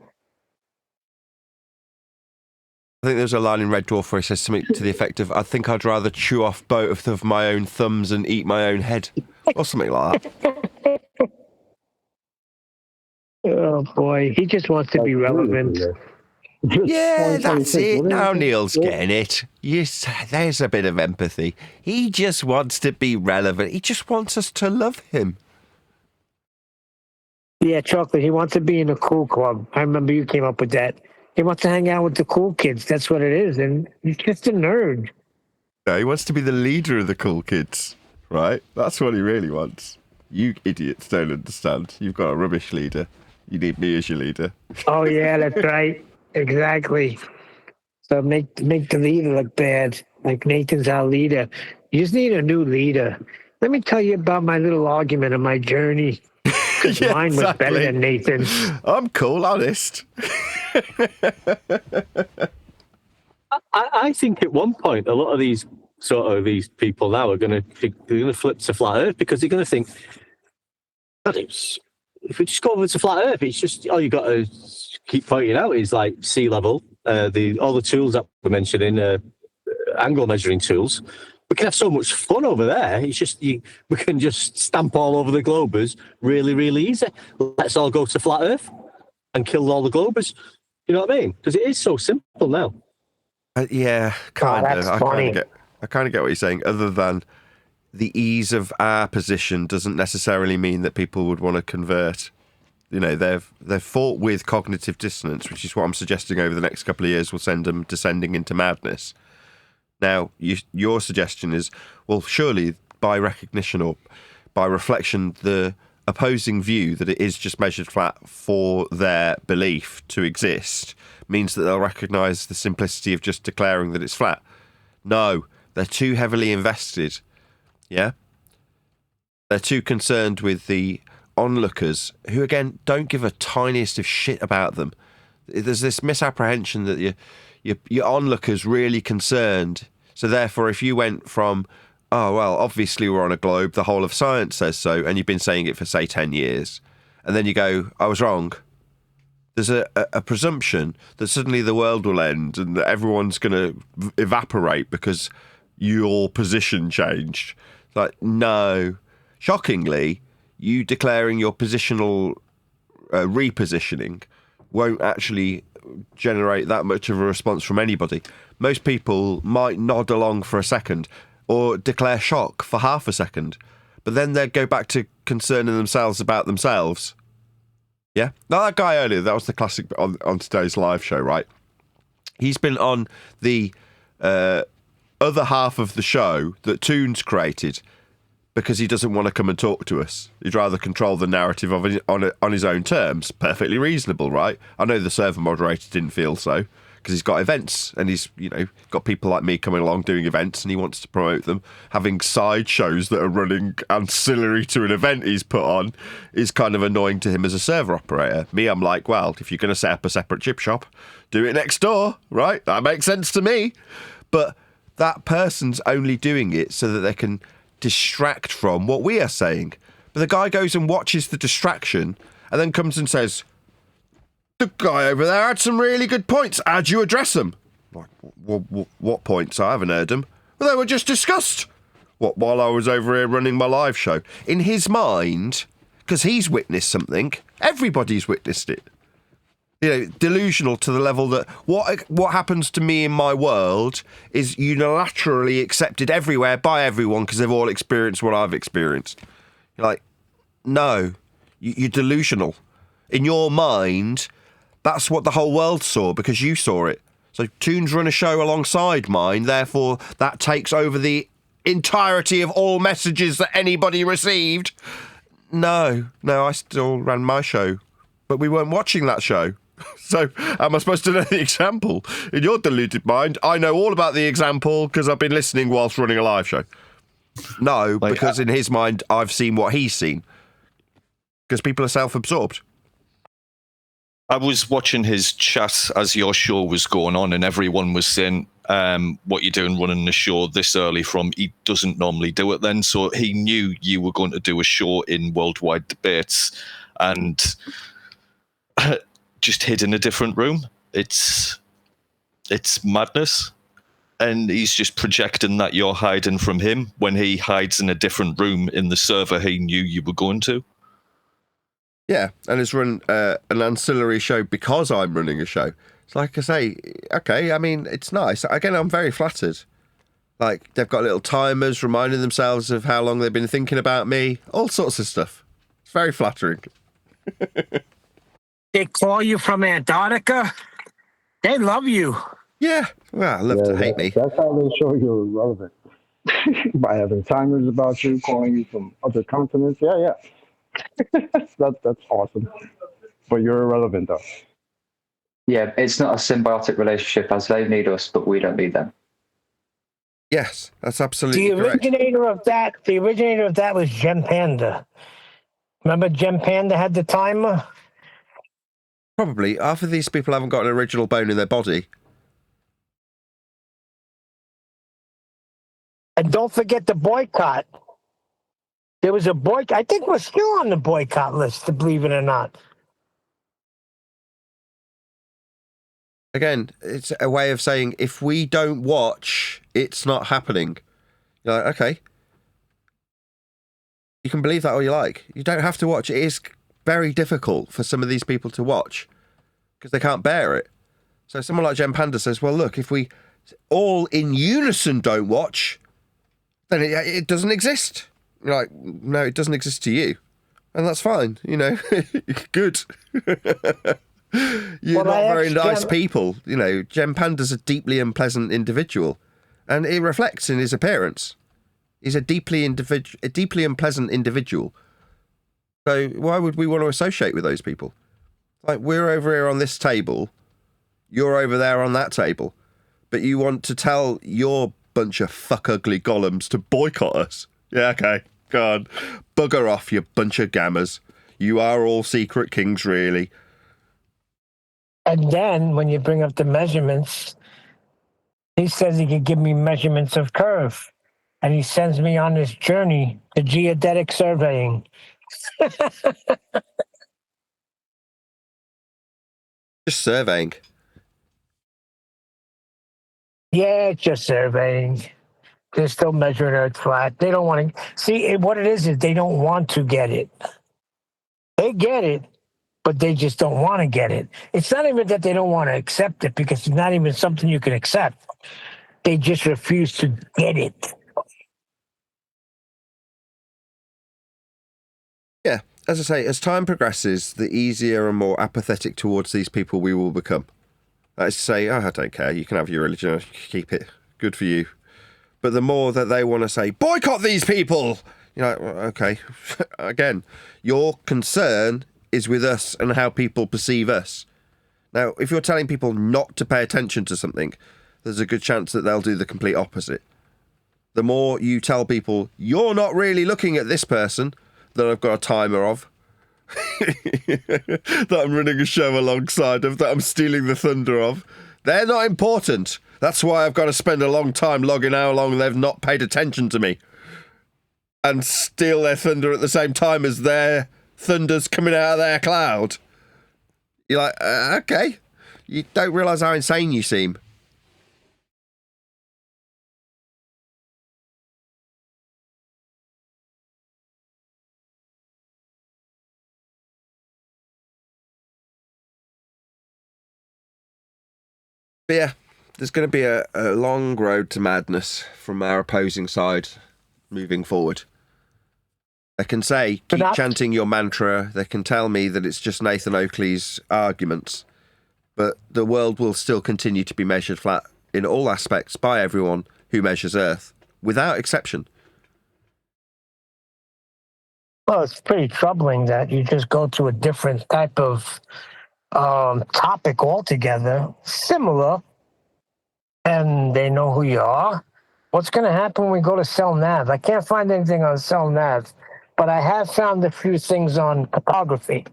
I think there's a line in Red Dwarf where he says something to the effect of, I think I'd rather chew off both of my own thumbs and eat my own head, or something like that. Oh, boy. He just wants to be relevant. Yeah, that's it. Now Neil's getting it. Yes, there's a bit of empathy. He just wants to be relevant. He just wants us to love him. Yeah, Chocolate, he wants to be in a cool club. I remember you came up with that. He wants to hang out with the cool kids. That's what it is. And he's just a nerd. No, he wants to be the leader of the cool kids, right? That's what he really wants. You idiots don't understand. You've got a rubbish leader. You need me as your leader. Oh, yeah, that's right. Exactly. So make the leader look bad. Like Nathan's our leader. You just need a new leader. Let me tell you about my little argument on my journey. Because Yeah, mine was better than Nathan's. I'm cool, honest. I think at one point a lot of these people now are going to flip to flat Earth because they're going to think, God, if we just go over to flat Earth, it's just all you got to keep pointing out is like sea level, all the tools that we're mentioning, angle measuring tools. We can have so much fun over there. It's just we can just stamp all over the globers really, really easy. Let's all go to flat Earth and kill all the globers. You know what I mean? Because it is so simple now. Yeah, kind of. I kind of get what you're saying. Other than the ease of our position doesn't necessarily mean that people would want to convert. You know, they've fought with cognitive dissonance, which is what I'm suggesting over the next couple of years will send them descending into madness. Now, your suggestion is, well, surely by recognition or by reflection, the opposing view that it is just measured flat for their belief to exist means that they'll recognise the simplicity of just declaring that it's flat. No, they're too heavily invested. Yeah? They're too concerned with the onlookers who, again, don't give a tiniest of shit about them. There's this misapprehension that your onlookers really concerned. So therefore, if you went from, oh, well, obviously we're on a globe, the whole of science says so, and you've been saying it for, say, 10 years, and then you go, I was wrong, there's a presumption that suddenly the world will end and that everyone's going to evaporate because your position changed. It's like, no. Shockingly, you declaring your positional repositioning won't actually generate that much of a response from anybody. Most people might nod along for a second or declare shock for half a second, but then they'd go back to concerning themselves about themselves. Yeah? Now, that guy earlier, that was the classic on today's live show, right? He's been on the other half of the show that Toons created because he doesn't want to come and talk to us. He'd rather control the narrative on his own terms. Perfectly reasonable, right? I know the server moderator didn't feel so because he's got events and he's, got people like me coming along doing events and he wants to promote them. Having side shows that are running ancillary to an event he's put on is kind of annoying to him as a server operator. Me, I'm like, well, if you're going to set up a separate chip shop, do it next door, right? That makes sense to me. But that person's only doing it so that they can distract from what we are saying. But the guy goes and watches the distraction and then comes and says, the guy over there had some really good points. How'd you address them? Like, what points? I haven't heard them. Well, they were just discussed. What, while I was over here running my live show? In his mind, because he's witnessed something, everybody's witnessed it. Delusional to the level that what happens to me in my world is unilaterally accepted everywhere by everyone because they've all experienced what I've experienced. You're like, no, you're delusional. In your mind, that's what the whole world saw because you saw it. So Toons run a show alongside mine, therefore that takes over the entirety of all messages that anybody received. No, I still ran my show, but we weren't watching that show. So am I supposed to know the example? In your deluded mind, I know all about the example because I've been listening whilst running a live show. No, because in his mind, I've seen what he's seen. Because people are self-absorbed. I was watching his chat as your show was going on, and everyone was saying, what you're doing running the show this early from, he doesn't normally do it then. So he knew you were going to do a show in Worldwide Debates and just hid in a different room. It's madness. And he's just projecting that you're hiding from him when he hides in a different room in the server he knew you were going to. Yeah, and has run an ancillary show because I'm running a show. It's like I say, okay, I mean, it's nice. Again, I'm very flattered. Like, they've got little timers reminding themselves of how long they've been thinking about me. All sorts of stuff. It's very flattering. They call you from Antarctica? They love you. Yeah, well, I love to hate me. That's how they show you're relevant. By having timers about you, calling you from other continents. Yeah. that's awesome. But you're irrelevant, though. Yeah, it's not a symbiotic relationship as they need us, but we don't need them. Yes, that's absolutely The originator of that was Gem Panda. Remember Gem Panda had the timer? Probably. Half of these people haven't got an original bone in their body. And don't forget the boycott. There was a boycott. I think we're still on the boycott list, believe it or not. Again, it's a way of saying if we don't watch, it's not happening. You're like, okay. You can believe that all you like. You don't have to watch. It is very difficult for some of these people to watch because they can't bear it. So someone like Gem Panda says, well, look, if we all in unison don't watch, then it doesn't exist. You're like, no, it doesn't exist to you. And that's fine, you know. Good. You're not very nice people. You know, Gem Panda's a deeply unpleasant individual. And it reflects in his appearance. He's a deeply unpleasant individual. So why would we want to associate with those people? Like, we're over here on this table. You're over there on that table. But you want to tell your bunch of fuck ugly golems to boycott us. Yeah, okay. Go on. Bugger off, you bunch of gammers. You are all secret kings, really. And then when you bring up the measurements, he says he could give me measurements of curve. And he sends me on this journey to geodetic surveying. Just surveying. Yeah, it's just surveying. They're still measuring Earth flat. They don't want to see what it is they don't want to get it. They get it, but they just don't want to get it. It's not even that they don't want to accept it because it's not even something you can accept. They just refuse to get it. Yeah, as I say, as time progresses, the easier and more apathetic towards these people we will become. That is to say, oh, I don't care, you can have your religion, keep it, good for you. But the more that they want to say, boycott these people, you're like, well, okay. Again, your concern is with us and how people perceive us. Now, if you're telling people not to pay attention to something, there's a good chance that they'll do the complete opposite. The more you tell people, you're not really looking at this person that I've got a timer of, that I'm running a show alongside of, that I'm stealing the thunder of, they're not important. That's why I've got to spend a long time logging how long they've not paid attention to me and steal their thunder at the same time as their thunder's coming out of their cloud. You're like, okay. You don't realise how insane you seem. But yeah, there's going to be a long road to madness from our opposing side moving forward. They can say, keep chanting your mantra. They can tell me that it's just Nathan Oakley's arguments. But the world will still continue to be measured flat in all aspects by everyone who measures Earth, without exception. Well, it's pretty troubling that you just go to a different type of topic altogether, similar, and they know who you are. What's going to happen when we go to Sell Nav? I can't find anything on Sell Nav, but I have found a few things on cartography.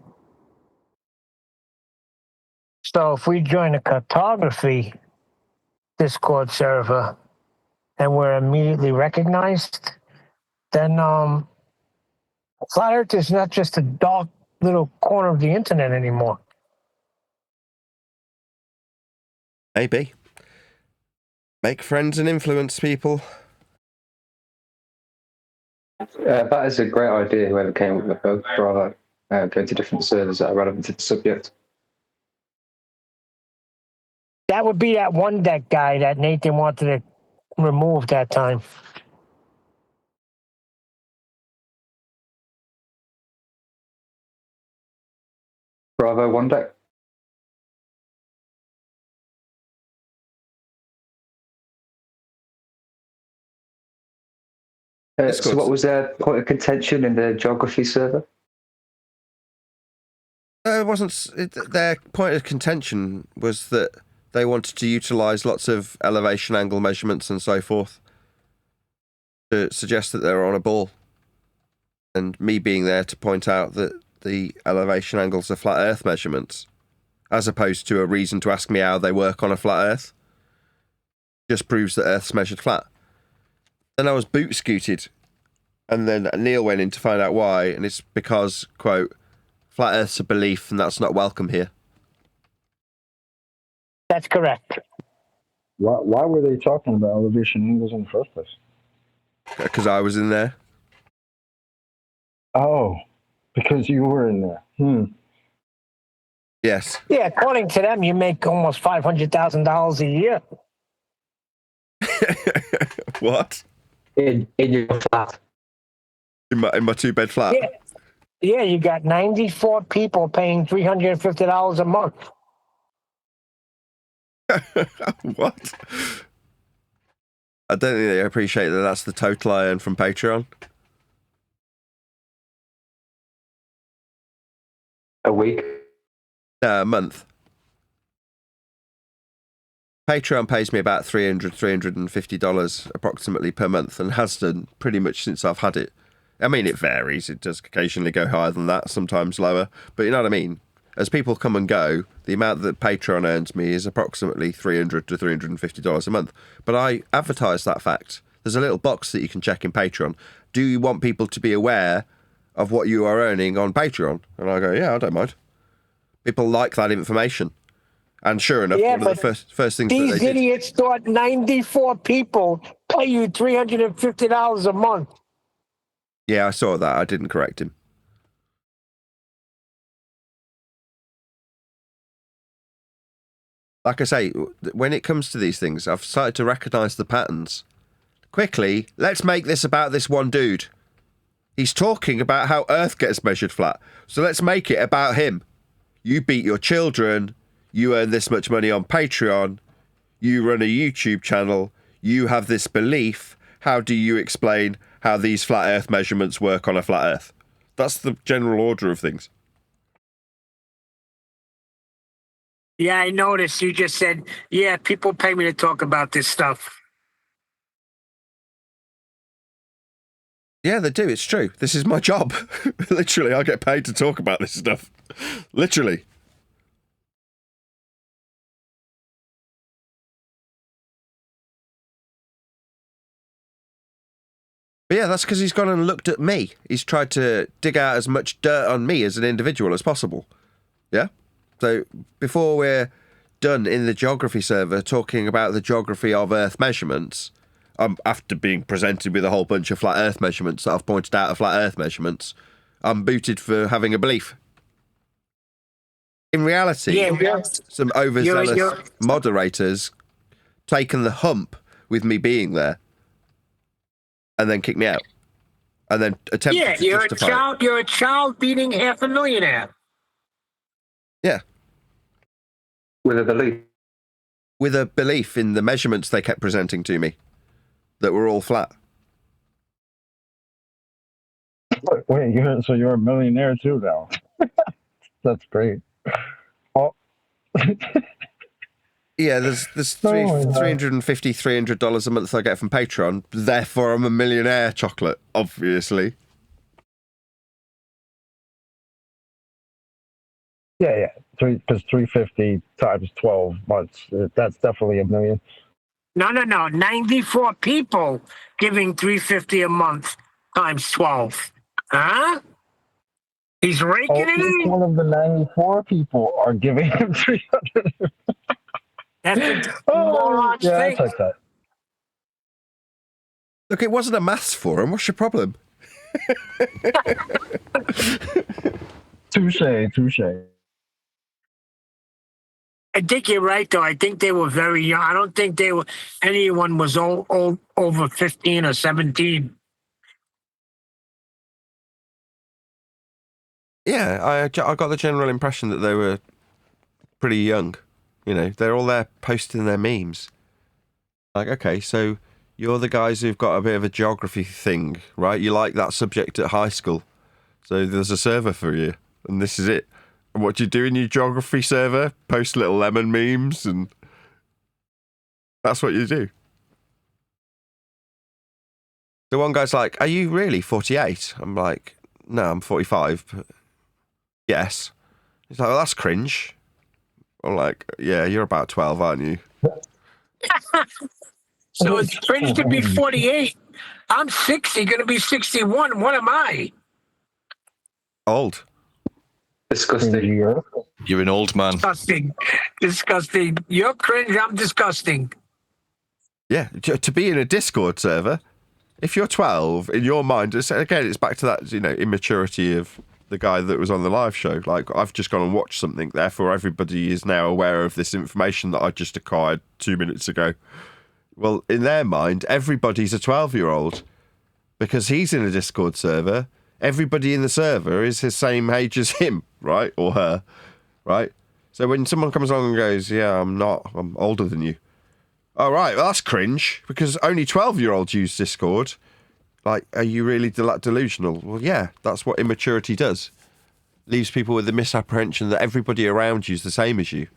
So if we join a cartography Discord server and we're immediately recognized, then Flat Earth is not just a dark little corner of the internet anymore. Maybe. Make friends and influence people. That is a great idea, whoever came up with it, Bravo. Go to different servers that are relevant to the subject. That would be that one deck guy that Nathan wanted to remove that time. Bravo one deck. So what was their point of contention in the geography server? It wasn't. Their point of contention was that they wanted to utilise lots of elevation angle measurements and so forth to suggest that they were on a ball. And me being there to point out that the elevation angles are flat Earth measurements, as opposed to a reason to ask me how they work on a flat Earth, just proves that Earth's measured flat. Then I was boot scooted, and then Neil went in to find out why, and it's because, quote, flat Earth's a belief and that's not welcome here. That's correct. Why were they talking about elevation angles in the first place? Because I was in there. Oh, because you were in there. Yes. Yeah, according to them, you make almost $500,000 a year. What? In your flat. In my two-bed flat? Yeah, you got 94 people paying $350 a month. What? I don't think they appreciate that that's the total I earn from Patreon. A week? No, a month. Patreon pays me about $350 approximately per month, and has done pretty much since I've had it. I mean, it varies. It does occasionally go higher than that, sometimes lower. But you know what I mean? As people come and go, the amount that Patreon earns me is approximately $300 to $350 a month. But I advertise that fact. There's a little box that you can check in Patreon. Do you want people to be aware of what you are earning on Patreon? And I go, yeah, I don't mind. People like that information. And sure enough, one of the first things that These they did... idiots thought 94 people pay you $350 a month. Yeah, I saw that. I didn't correct him. Like I say, when it comes to these things, I've started to recognise the patterns. Quickly, let's make this about this one dude. He's talking about how Earth gets measured flat. So let's make it about him. You beat your children. You earn this much money on Patreon. You run a YouTube channel. You have this belief. How do you explain how these flat Earth measurements work on a flat Earth? That's the general order of things. Yeah, I noticed you just said, yeah, people pay me to talk about this stuff. Yeah, they do. It's true. This is my job. Literally, I get paid to talk about this stuff. Literally. But yeah, that's because he's gone and looked at me. He's tried to dig out as much dirt on me as an individual as possible. Yeah? So before we're done in the geography server talking about the geography of Earth measurements, after being presented with a whole bunch of flat Earth measurements that I've pointed out are flat Earth measurements, I'm booted for having a belief. In reality, some overzealous moderators taken the hump with me being there and then kicked me out. And then attempted to justify it. You're a child beating half a millionaire. Yeah. With a belief. With a belief in the measurements they kept presenting to me that were all flat. Wait, you're a millionaire too now. That's great. Oh. Yeah, there's $350 a month I get from Patreon. Therefore, I'm a millionaire. Chocolate, obviously. Yeah. Because 350 times 12 months, that's definitely $1 million. No. 94 people giving $350 a month times 12. Huh? He's raking it Each in. one of the 94 people are giving him 300. That's a moron thing. It's like that. Look, it wasn't a maths forum. What's your problem? Touche. I think you're right, though. I think they were very young. I don't think anyone was old over 15 or 17. Yeah, I got the general impression that they were pretty young. You know, they're all there posting their memes. Like, okay, so you're the guys who've got a bit of a geography thing, right? You like that subject at high school. So there's a server for you, and this is it. And what do you do in your geography server? Post little lemon memes, and that's what you do. The one guy's like, are you really 48? I'm like, no, I'm 45, but yes. He's like, well, that's cringe. I'm like, yeah, you're about 12, aren't you? So it's cringe to be 48. I'm 60, going to be 61. What am I? Old. Disgusting. You're an old man. Disgusting. You're cringe. I'm disgusting. Yeah, to be in a Discord server, if you're 12, in your mind, it's back to that, immaturity of the guy that was on the live show. Like, I've just gone and watched something, therefore everybody is now aware of this information that I just acquired 2 minutes ago. Well, in their mind, everybody's a 12-year-old because he's in a Discord server. Everybody in the server is the same age as him, right? Or her, right? So when someone comes along and goes, yeah, I'm older than you. All right, well, that's cringe because only 12-year-olds use Discord. Like, are you really delusional? Well, yeah, that's what immaturity does. Leaves people with the misapprehension that everybody around you is the same as you.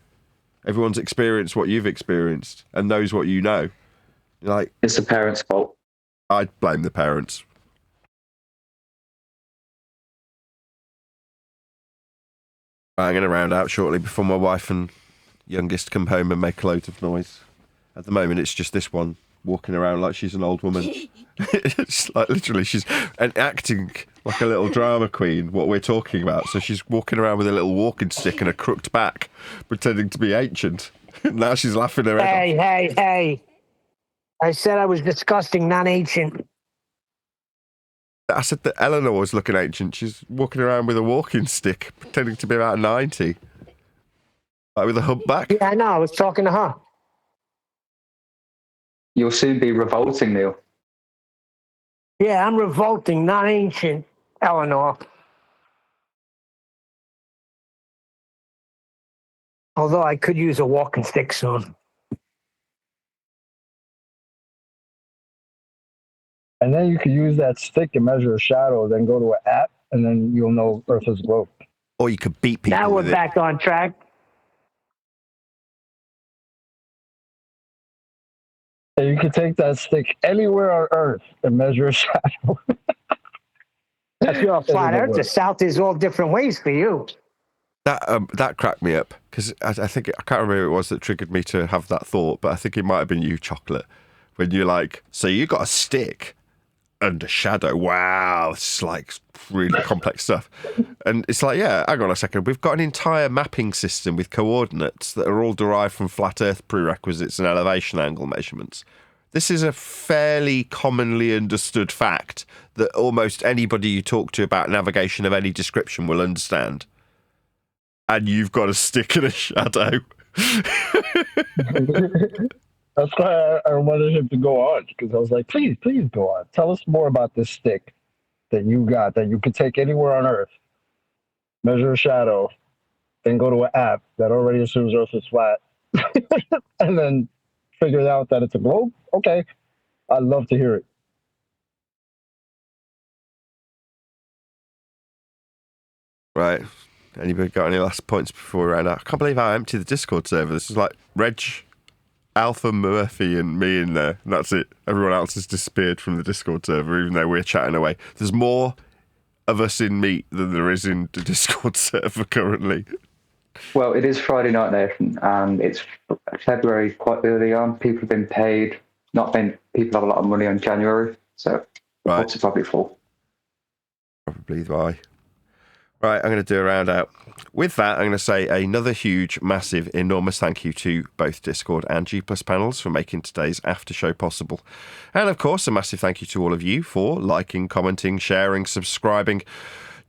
Everyone's experienced what you've experienced and knows what you know. Like, it's the parents' fault. I'd blame the parents. I'm going to round out shortly before my wife and youngest come home and make a load of noise. At the moment, it's just this one walking around like she's an old woman. It's like literally she's acting like a little drama queen, what we're talking about. So she's walking around with a little walking stick and a crooked back, pretending to be ancient. Now she's laughing her head off. Hey. I said I was disgusting, not ancient. I said that Eleanor was looking ancient. She's walking around with a walking stick, pretending to be about 90. Like with a humpback. Yeah, I know. I was talking to her. You'll soon be revolting, Neil. Yeah, I'm revolting, not ancient, Eleanor. Although I could use a walking stick soon. And then you could use that stick to measure a shadow, then go to an app, and then you'll know Earth is globe. Or you could beat people. Now we're back on track. And you could take that stick anywhere on Earth and measure a shadow. If you're a flat Earth, the South is all different ways for you. That cracked me up because I think I can't remember who it was that triggered me to have that thought, but I think it might have been you, Chocolate, when you're like, so you got a stick under shadow. Wow, it's like really complex stuff. And it's like, yeah, hang on a second. We've got an entire mapping system with coordinates that are all derived from flat Earth prerequisites and elevation angle measurements. This is a fairly commonly understood fact that almost anybody you talk to about navigation of any description will understand. And you've got a stick in a shadow. That's why I wanted him to go on, because I was like, please go on. Tell us more about this stick that you got, that you could take anywhere on Earth, measure a shadow, then go to an app that already assumes Earth is flat, and then figure out that it's a globe? Okay, I'd love to hear it. Right. Anybody got any last points before we round out? I can't believe how empty the Discord server. This is like Reg, Alpha, Murphy, and me in there. And that's it. Everyone else has disappeared from the Discord server, even though we're chatting away. There's more of us in Meet than there is in the Discord server currently. Well, it is Friday night, Nathan, and it's February quite early on. People have been paid. People have a lot of money on January, so the books are probably full. Probably why. Right, I'm going to do a round out. With that, I'm going to say another huge, massive, enormous thank you to both Discord and G Plus panels for making today's after show possible. And of course, a massive thank you to all of you for liking, commenting, sharing, subscribing,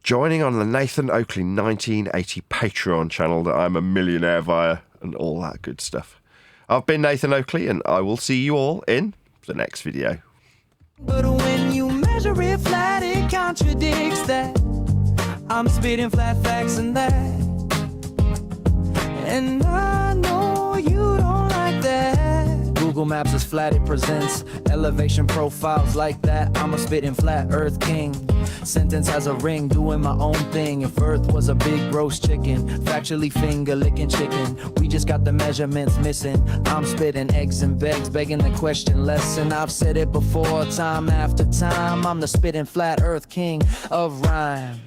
joining on the Nathan Oakley 1980 Patreon channel that I'm a millionaire via, and all that good stuff. I've been Nathan Oakley, and I will see you all in the next video. But when you measure it flat, it contradicts that. I'm spitting flat facts and that. And I know you don't like that. Google Maps is flat, it presents elevation profiles like that. I'm a spitting flat earth king. Sentence has a ring, doing my own thing. If earth was a big roast chicken, factually finger licking chicken. We just got the measurements missing. I'm spitting eggs and begs, begging the question lesson. I've said it before, time after time. I'm the spitting flat earth king of rhyme.